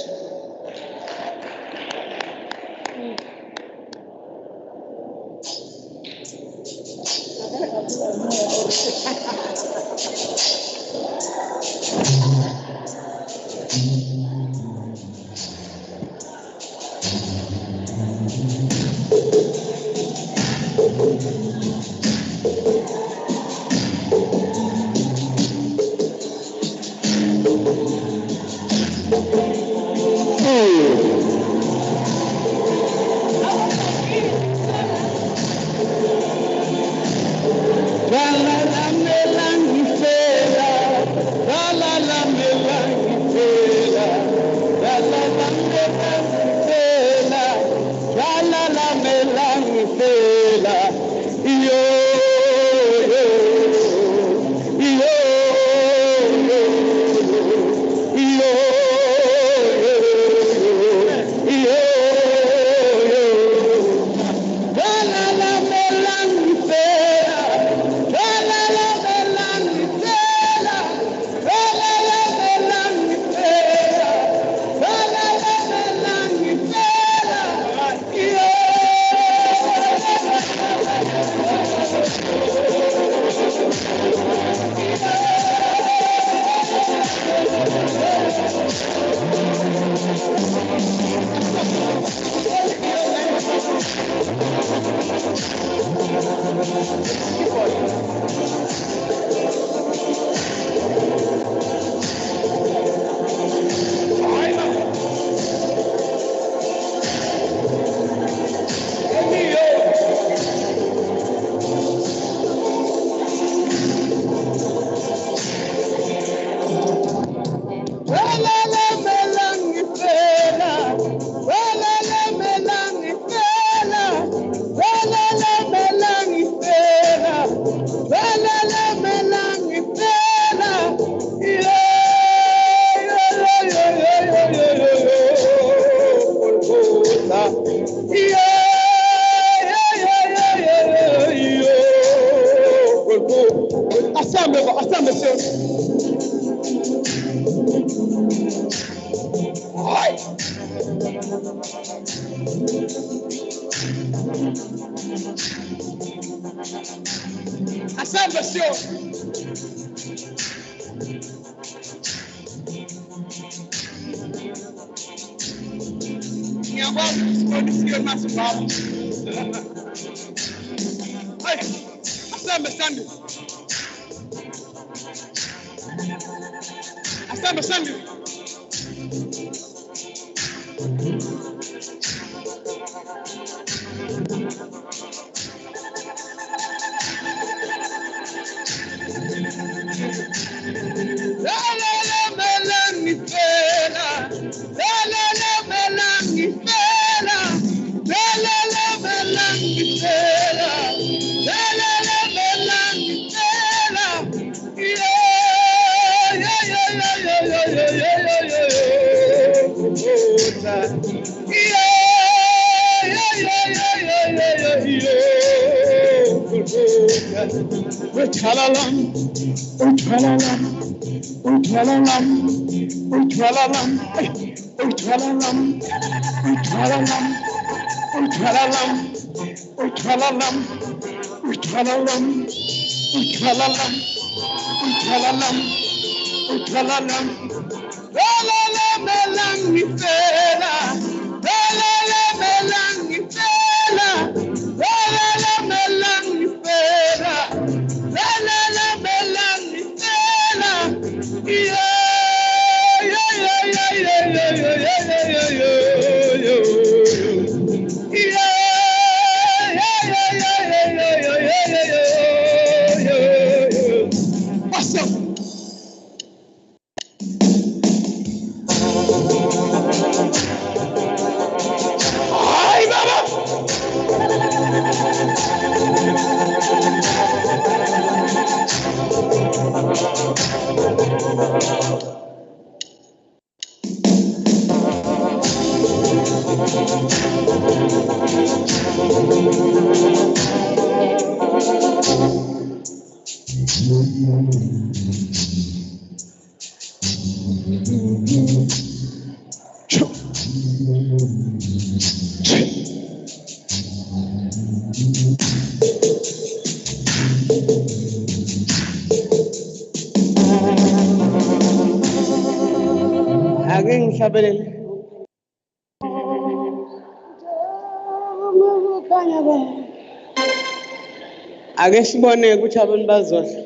Ake sibone ukuthi abantu bazodla.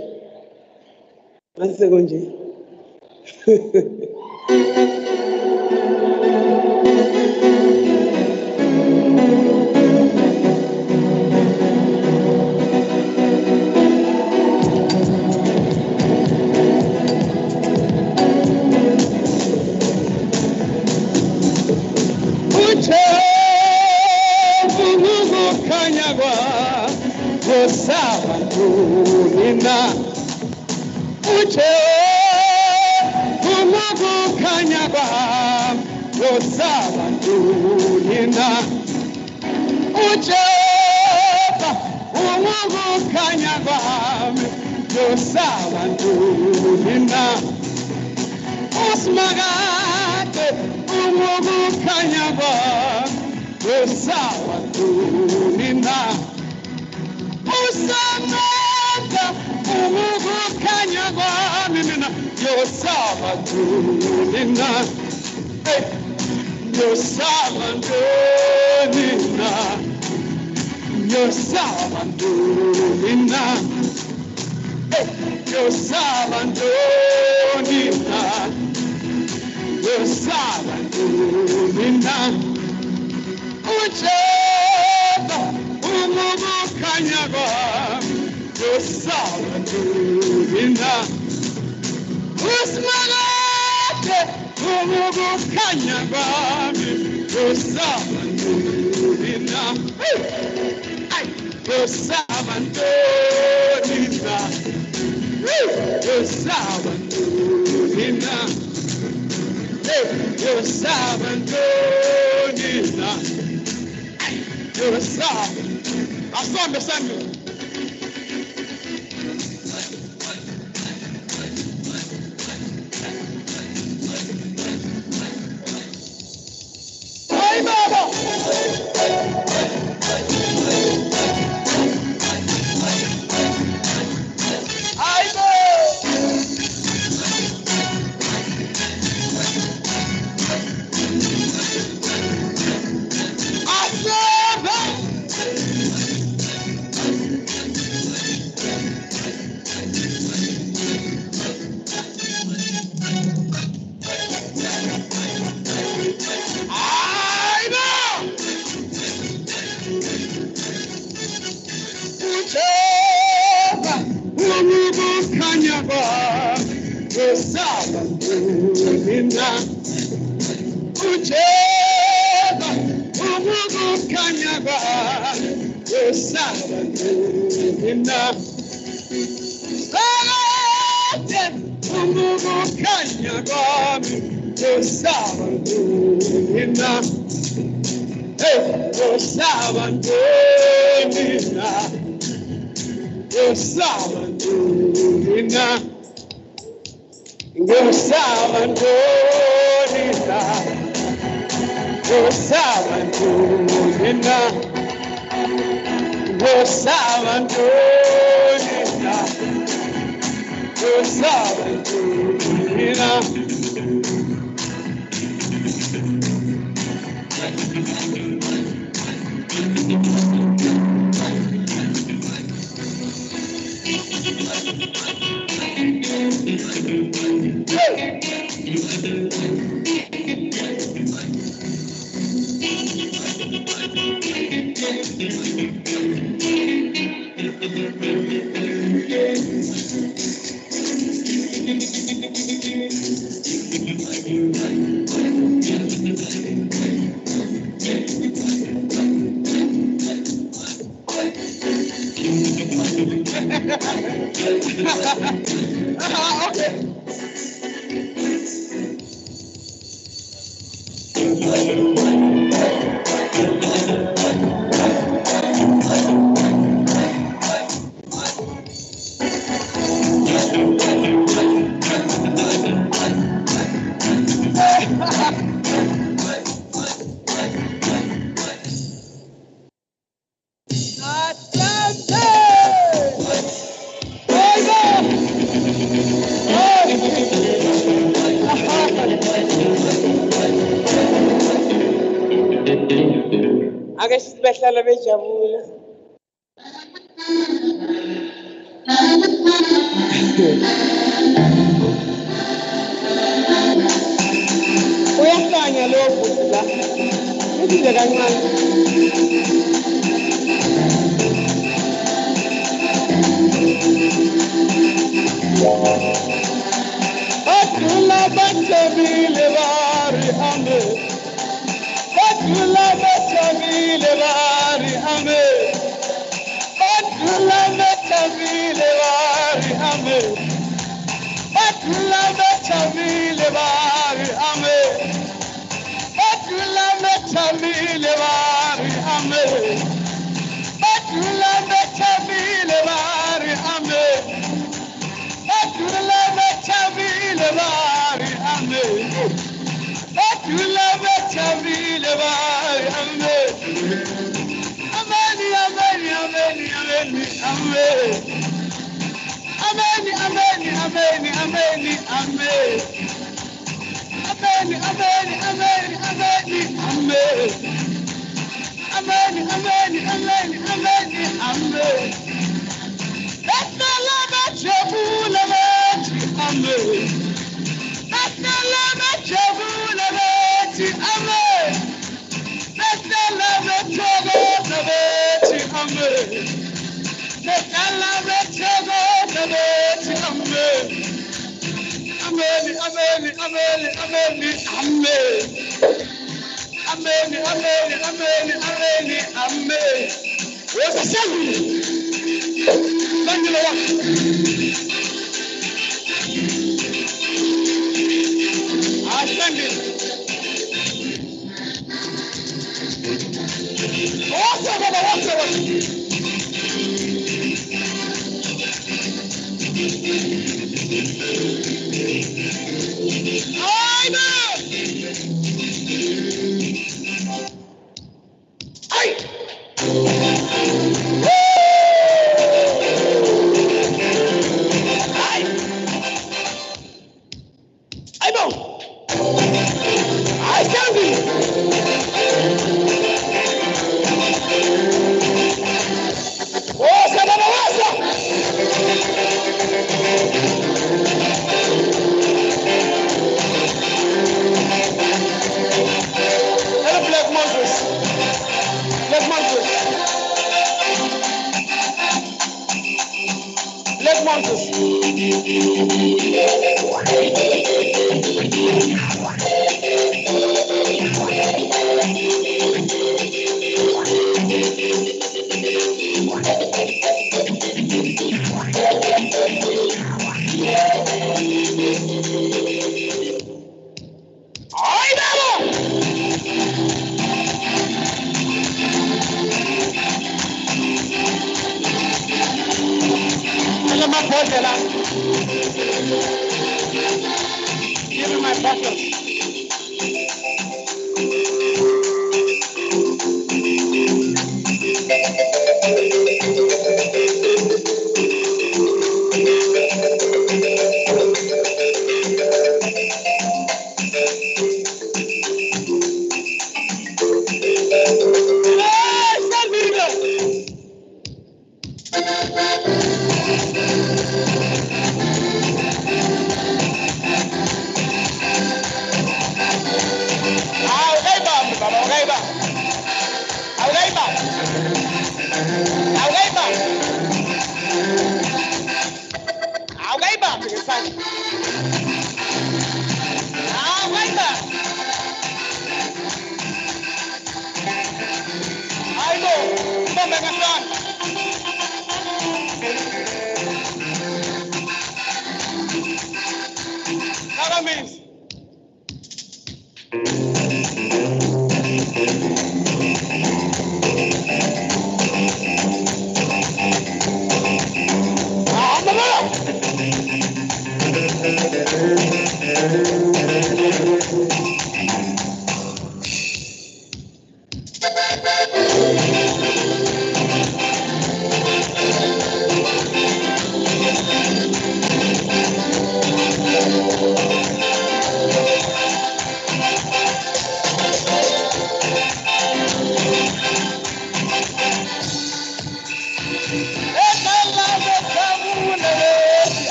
Mase konje. ukukhanya kwami kwesaba mina ujeba ukukhanya kwami kwesaba mina Sakade ukukhanya kwami kwesaba mina Hey, kwesaba mina Kwesaba mina Kwesaba mina Kwesaba mina Kwesaba mina Kwesaba mina Okay. Ake sibehlala bejabule. Uyahlanya lo bhuti la. Uthi nje kancane. Badula bajabile bari ame. Badula bajabile bari ame. Badula bajabile bari ame. Badula bajabile bari ame. Badula bajabile bari ame. Badula bajabile bari ame. Badula bajabile bari ame. Badula bajabile bari ame. Ameni, ameni, ameni, ameni, ameni. Ameni, ameni, ameni, ameni, ameni. Ameni, ameni, ameni, ameni, ameni. Ameni, ameni, ameni, ameni, ameni. Badula bajabule bari ame. Badula bajabule bari ame. Badula bajabule bari ame. Badula bajabule bari ame. Ameni, ameni, ameni, ameni, ameni. Ameni, ameni, ameni, ameni, ameni. Wesasengile. Sengile wakho. Asengile. What's up, baba? What's up? I know. I know. I can be. Give me my bottle.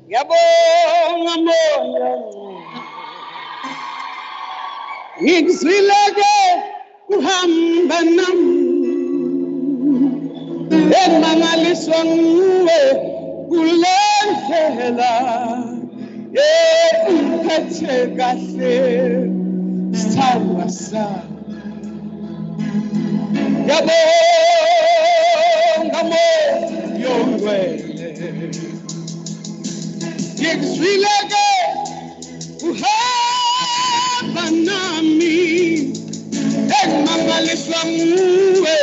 Ngiyabonga moya ngikuzwileke uhamba nami emangaliswa nguwe kule ndlela ungiphethe kahle sithandwa sami ngiyabonga moya ongcwele ngikuzwileke uhamba nami emangaliswa nguwe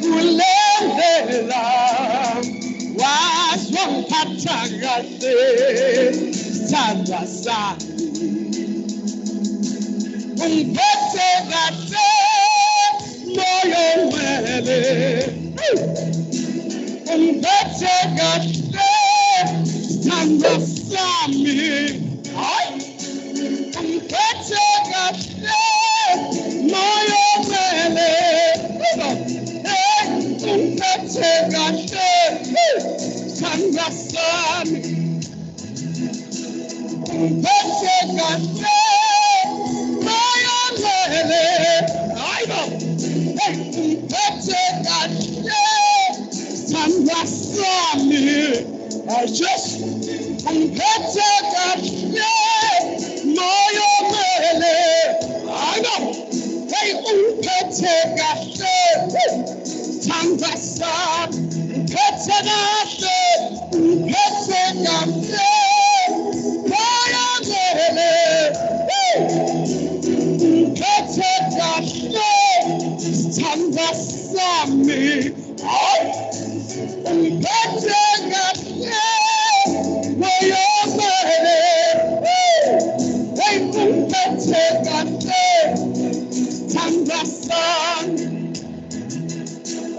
kule ndlela wazongiphatha kahle sithandwa sami ungiphethe kahle moya ongcwele ungiphethe kahle sithandwa sami ungiphethe kahle moya ongcwele ungiphethe kahle sithandwa sami ungiphethe kahle moya ongcwele ungiphethe kahle sithandwa sami I just ungiphethe kahle moya ongcwele I know hey ungiphethe kahle sithandwa sami ungiphethe kahle ungiphethe kahle moya ongcwele ungiphethe kahle sithandwa sami ungiphethe kahle moya ongcwele hey ungiphethe kahle sithandwa sami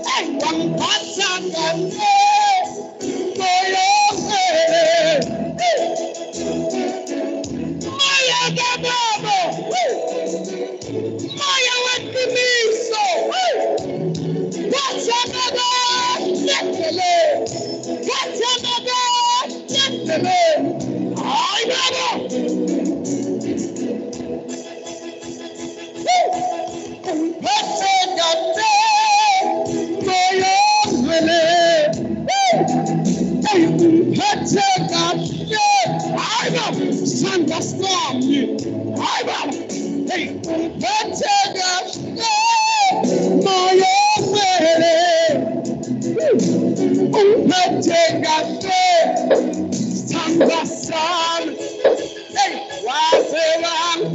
hey wangiphatha kahle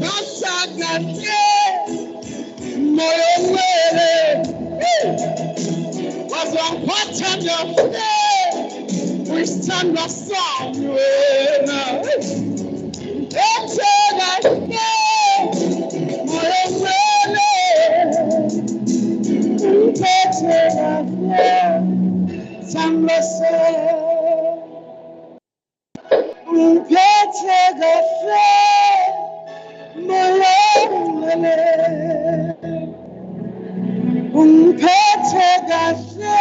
Masakate, moyo mwele, wazwangiphatha wisithandwa sami wena. Ethekake, moyo mwele, ungiphethe kahle, sithandwa sami. Ungiphethe kahle, moyo mwele, ungiphethe kahle,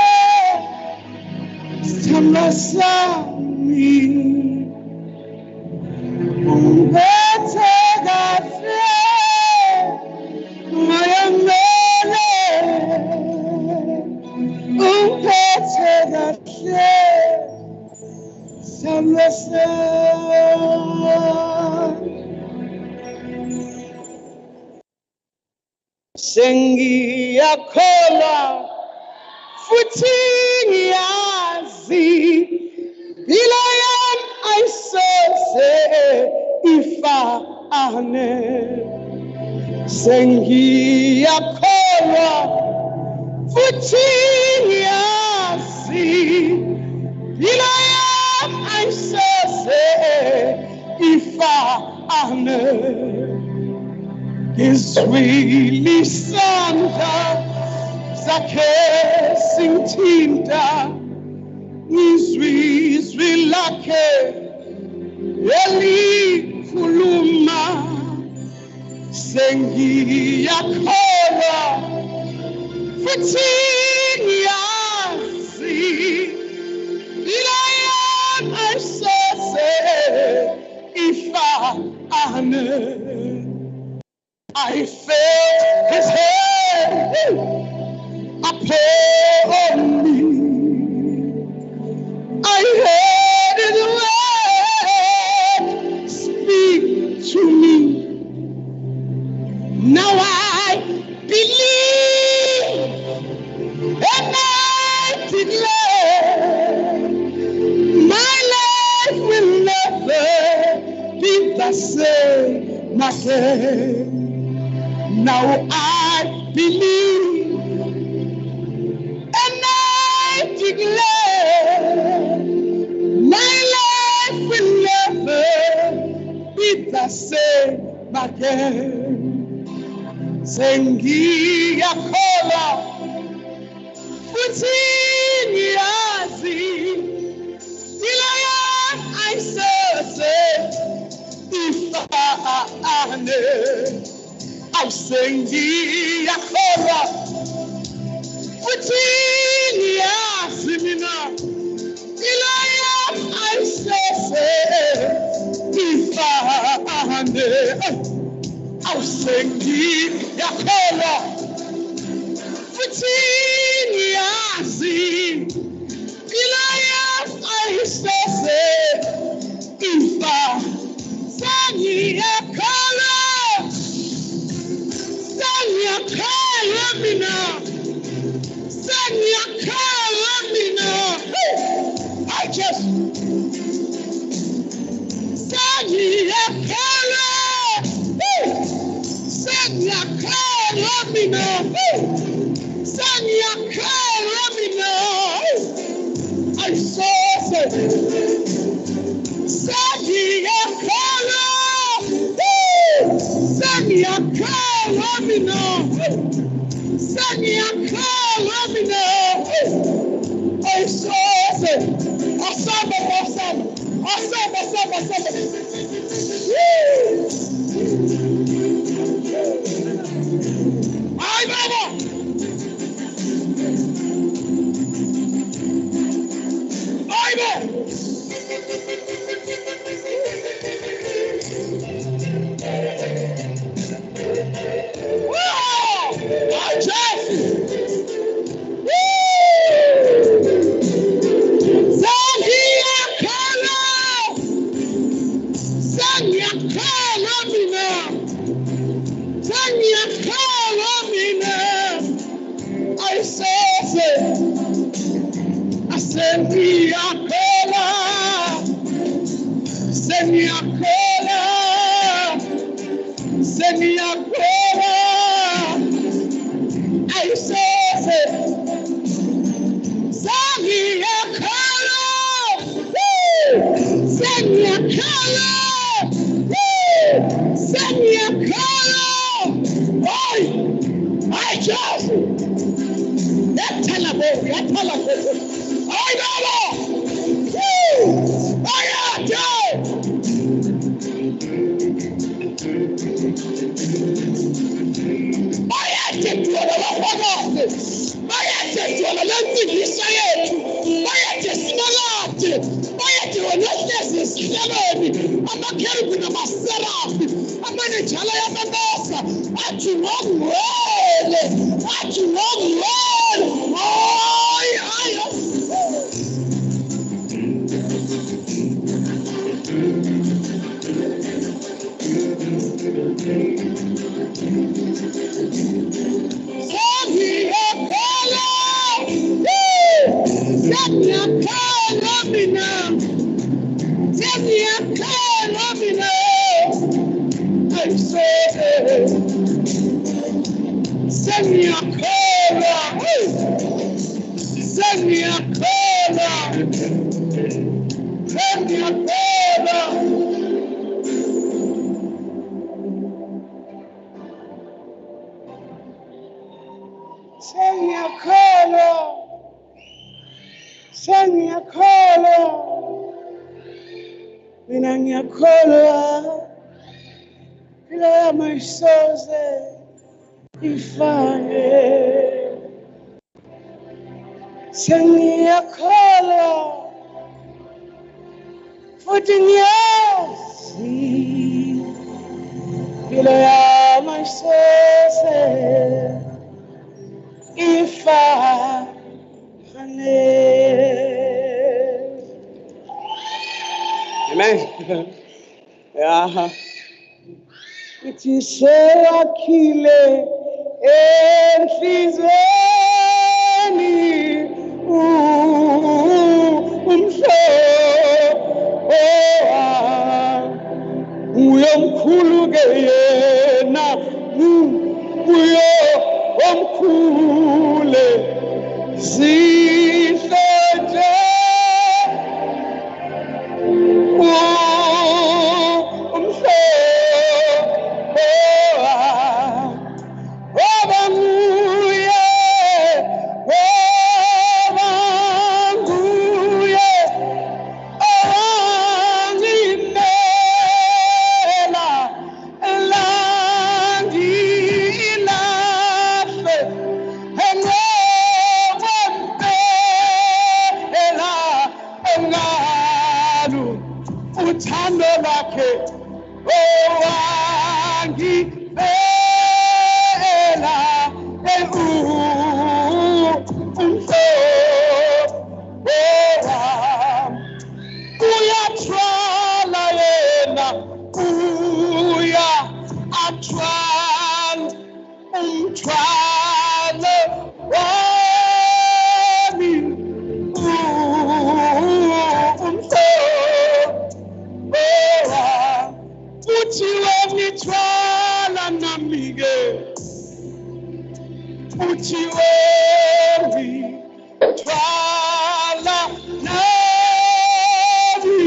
sithandwa sami. Ungiphethe kahle, moyo mwele, ungiphethe kahle, sithandwa sami. Sengiyakholwa futhi ngiyazi impilo yami ayisoze ifane. Sengiyakholwa futhi ngiyazi impilo yami ayisoze ifane. Ngizwile isandla sakhe singithinta, ngizwe izwi lakhe elikhuluma. Sengiyakholwa futhi ngiyazi impilo yami ayisoze ifane. I felt his hand upon me. I heard his word speak to me. Now I believe and I declare my life will never be the same again. Now I believe and I declare my life will never be the same again. Sengiyakholwa futhi ngiyazi impilo yami ayisoze ifane. Sengiyakholwa futhi ngiyazi mina impilo yami ayisoze ifane. Sengiyakholwa futhi ngiyazi impilo yami ayisoze ifane. Sengiyakholwa, sengiyakholwa mina, sengiyakholwa mina. I just sengiyakholwa, sengiyakholwa mina, sengiyakholwa mina. I saw sengiyakholwa, sengiyakholwa mina, sengiyakholwa mina. I saw asamba. Ay baba. Ay baba. Sengiyakholwa ayisose Sengiyakholwa Sengiyakholwa Sengiyakholwa Hayi hayi Jesu Yathala bo Hayi baba Ayathe Bayathethulela abafakazi, bayathethulela lensindiso yethu, bayathi sinolade, bayathi wena hlezi esihlalweni, amakherubhi namaserafi, amanye njalo ayamemeza, athi ngongcwele, athi ngongcwele, hayi, hayi, Sengiyakholwa mina ayiseke Sengiyakholwa mina ngiyakholwa ila yami ayisoze ifane sengiyakholwa futhi ngiyazi ila yami ayisoze ifane. Amen. Yeah. Ithi seyakhile enhlizweni umhlobo uyomkhulu-ke yena uyo omkhule zihle nje uthando lakhe owangifela uyathwala yena athwala umthwalo wami uthi wangithwala nami-ke uthi wangithwala nami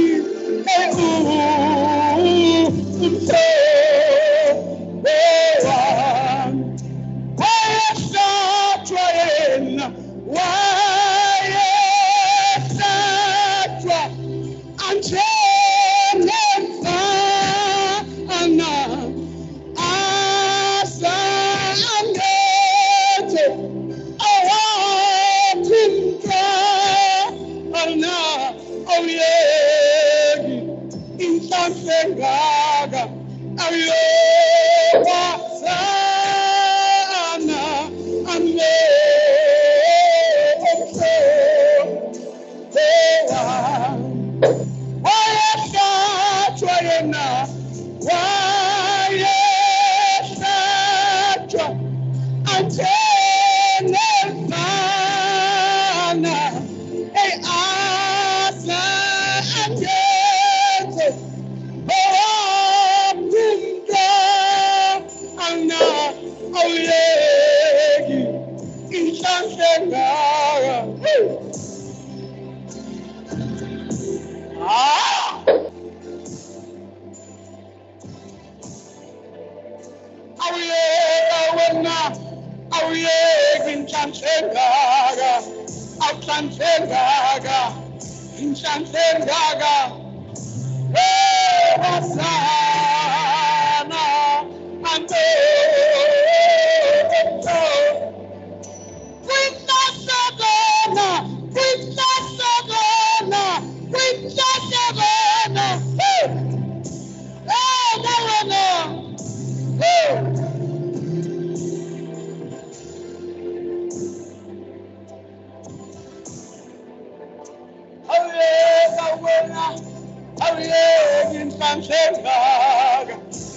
wayehlatshwa yena wayehlatshwa anjengemfana asangethe awathi mfana awuyeki inhlanhla engaka awuyewasana wayehlatshwa yena wayehlatshwa anjengemfana asangethe owaphinda wena awuyeki inhlanhla engaka awuhlanhla engaka inhlanhla engaka wasana ando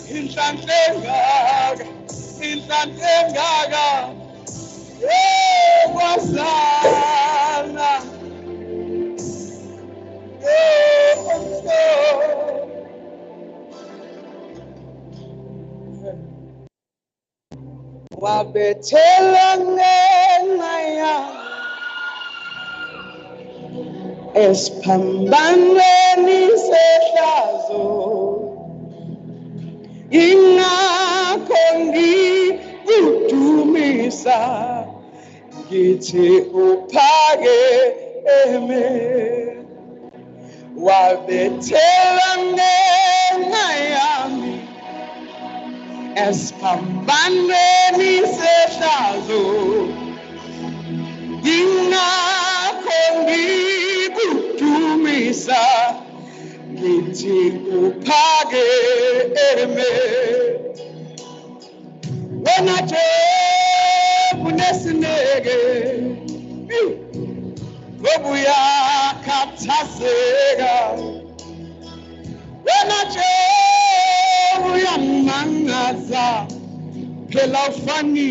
kwinhlanhla wabethela ngenaya esiphambanweni sehlazo ingakho ngikudumisa ngithi uphakeme wabethela ngenayami esiphambanweni sehlazo ingakho ngikudumisa ngithi uphakeme wena Jesu nesineke ngoba uyakhathazeka wena Jesu uyangimangaza phela awufani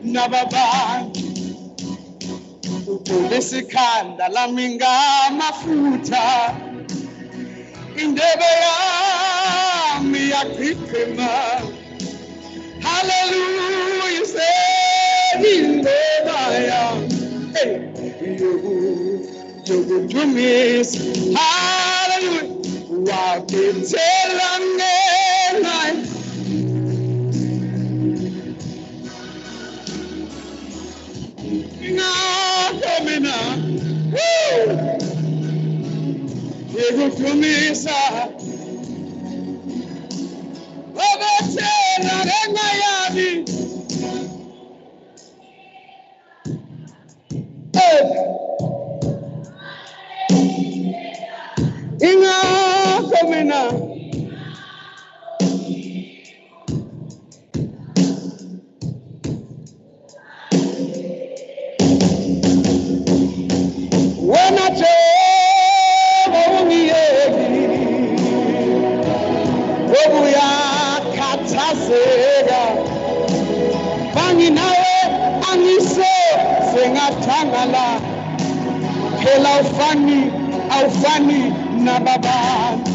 nababantu ugulisa ikhanda lami ngamafutha indebe yami yagqigqima hallelujah say indebe yami yokudumisa hallelujah wabethela ngenaya mina yekudumisa wabethela ngenayami ingakho mina wena Jehovah ungiyeki ngoba uyakhathazeka banginawe angise sengathangala phela awufani nababantu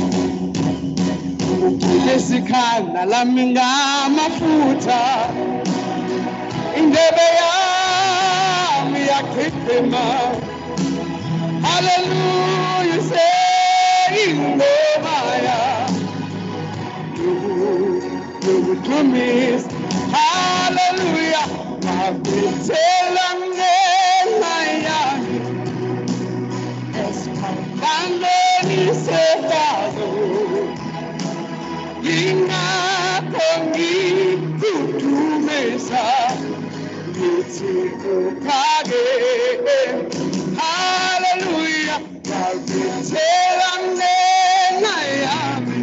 ugulisa ikhanda lami ngamafutha indebe yami yagqigqima hallelujah say ingoma yokudumisa hallelujah wabethela ngenayami esiphambanweni sehlazo ingakho ngikudumisa ngithi uphakeme hallelujah wabethela ngenayami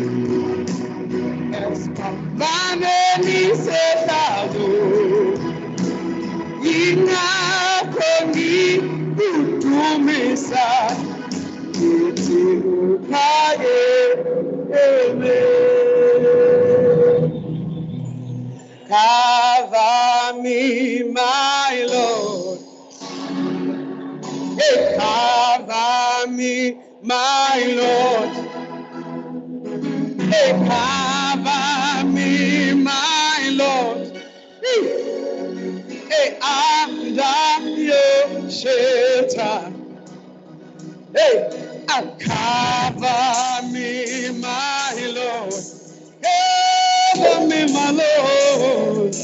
esiphambanweni sehlazo ingakho ngikudumisa ngithi uphakeme cover me my Lord cover me my Lord cover me my Lord under your shelter cover me my Lord cover me my Lord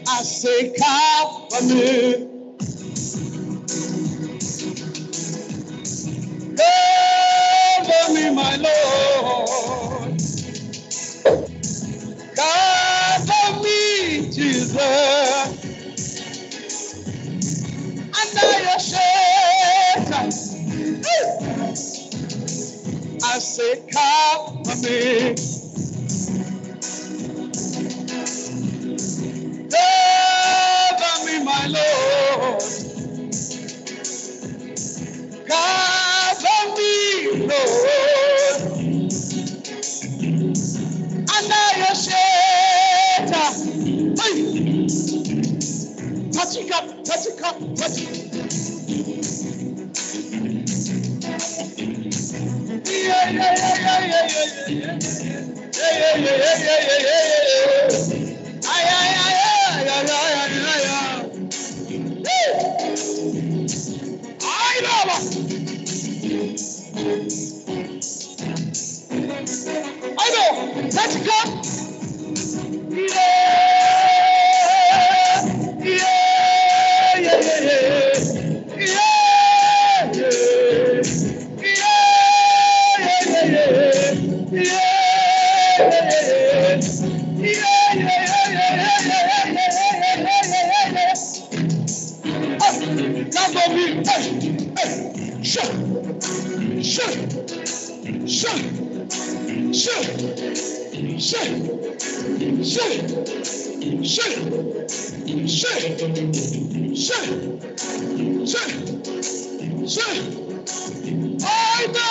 I say, cover me. Cover me, my Lord. Cover me, Jesus. Under your shelter. I say, cover me. Cover me, my Lord. Cover me, Lord. Under your shelter. Hey. Touch it up, touch it up, touch it. Yeah, yeah, yeah, yeah, yeah, yeah, yeah, yeah, yeah, yeah, yeah, yeah. Ay, ay, ay, ay, ay, ay, ay, ay. Ay, Baba. Ay, no. Touch it up. Yeah, yeah, yeah, yeah, yeah, I know.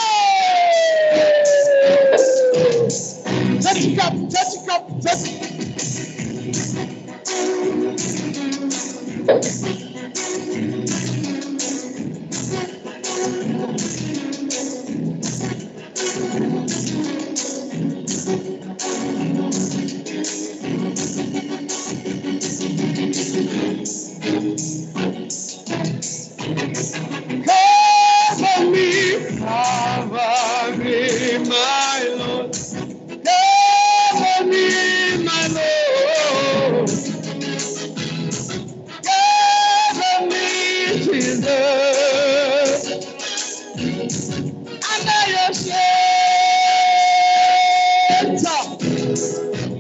Touch it up, touch it up, touch it. Cover me, my Lord. Cover me, my Lord. Cover me, Jesus. Under your shelter.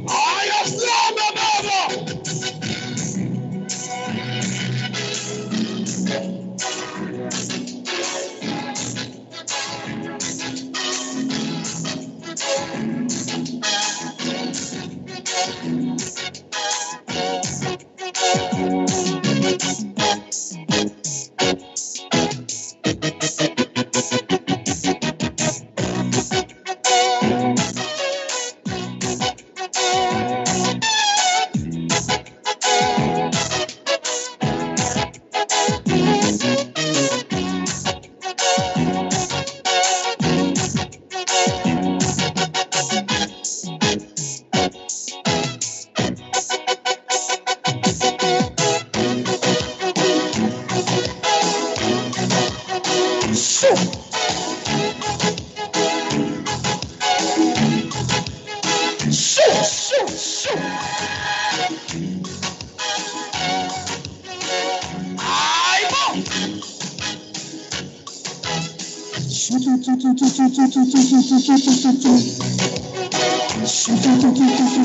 I am strong, Baba.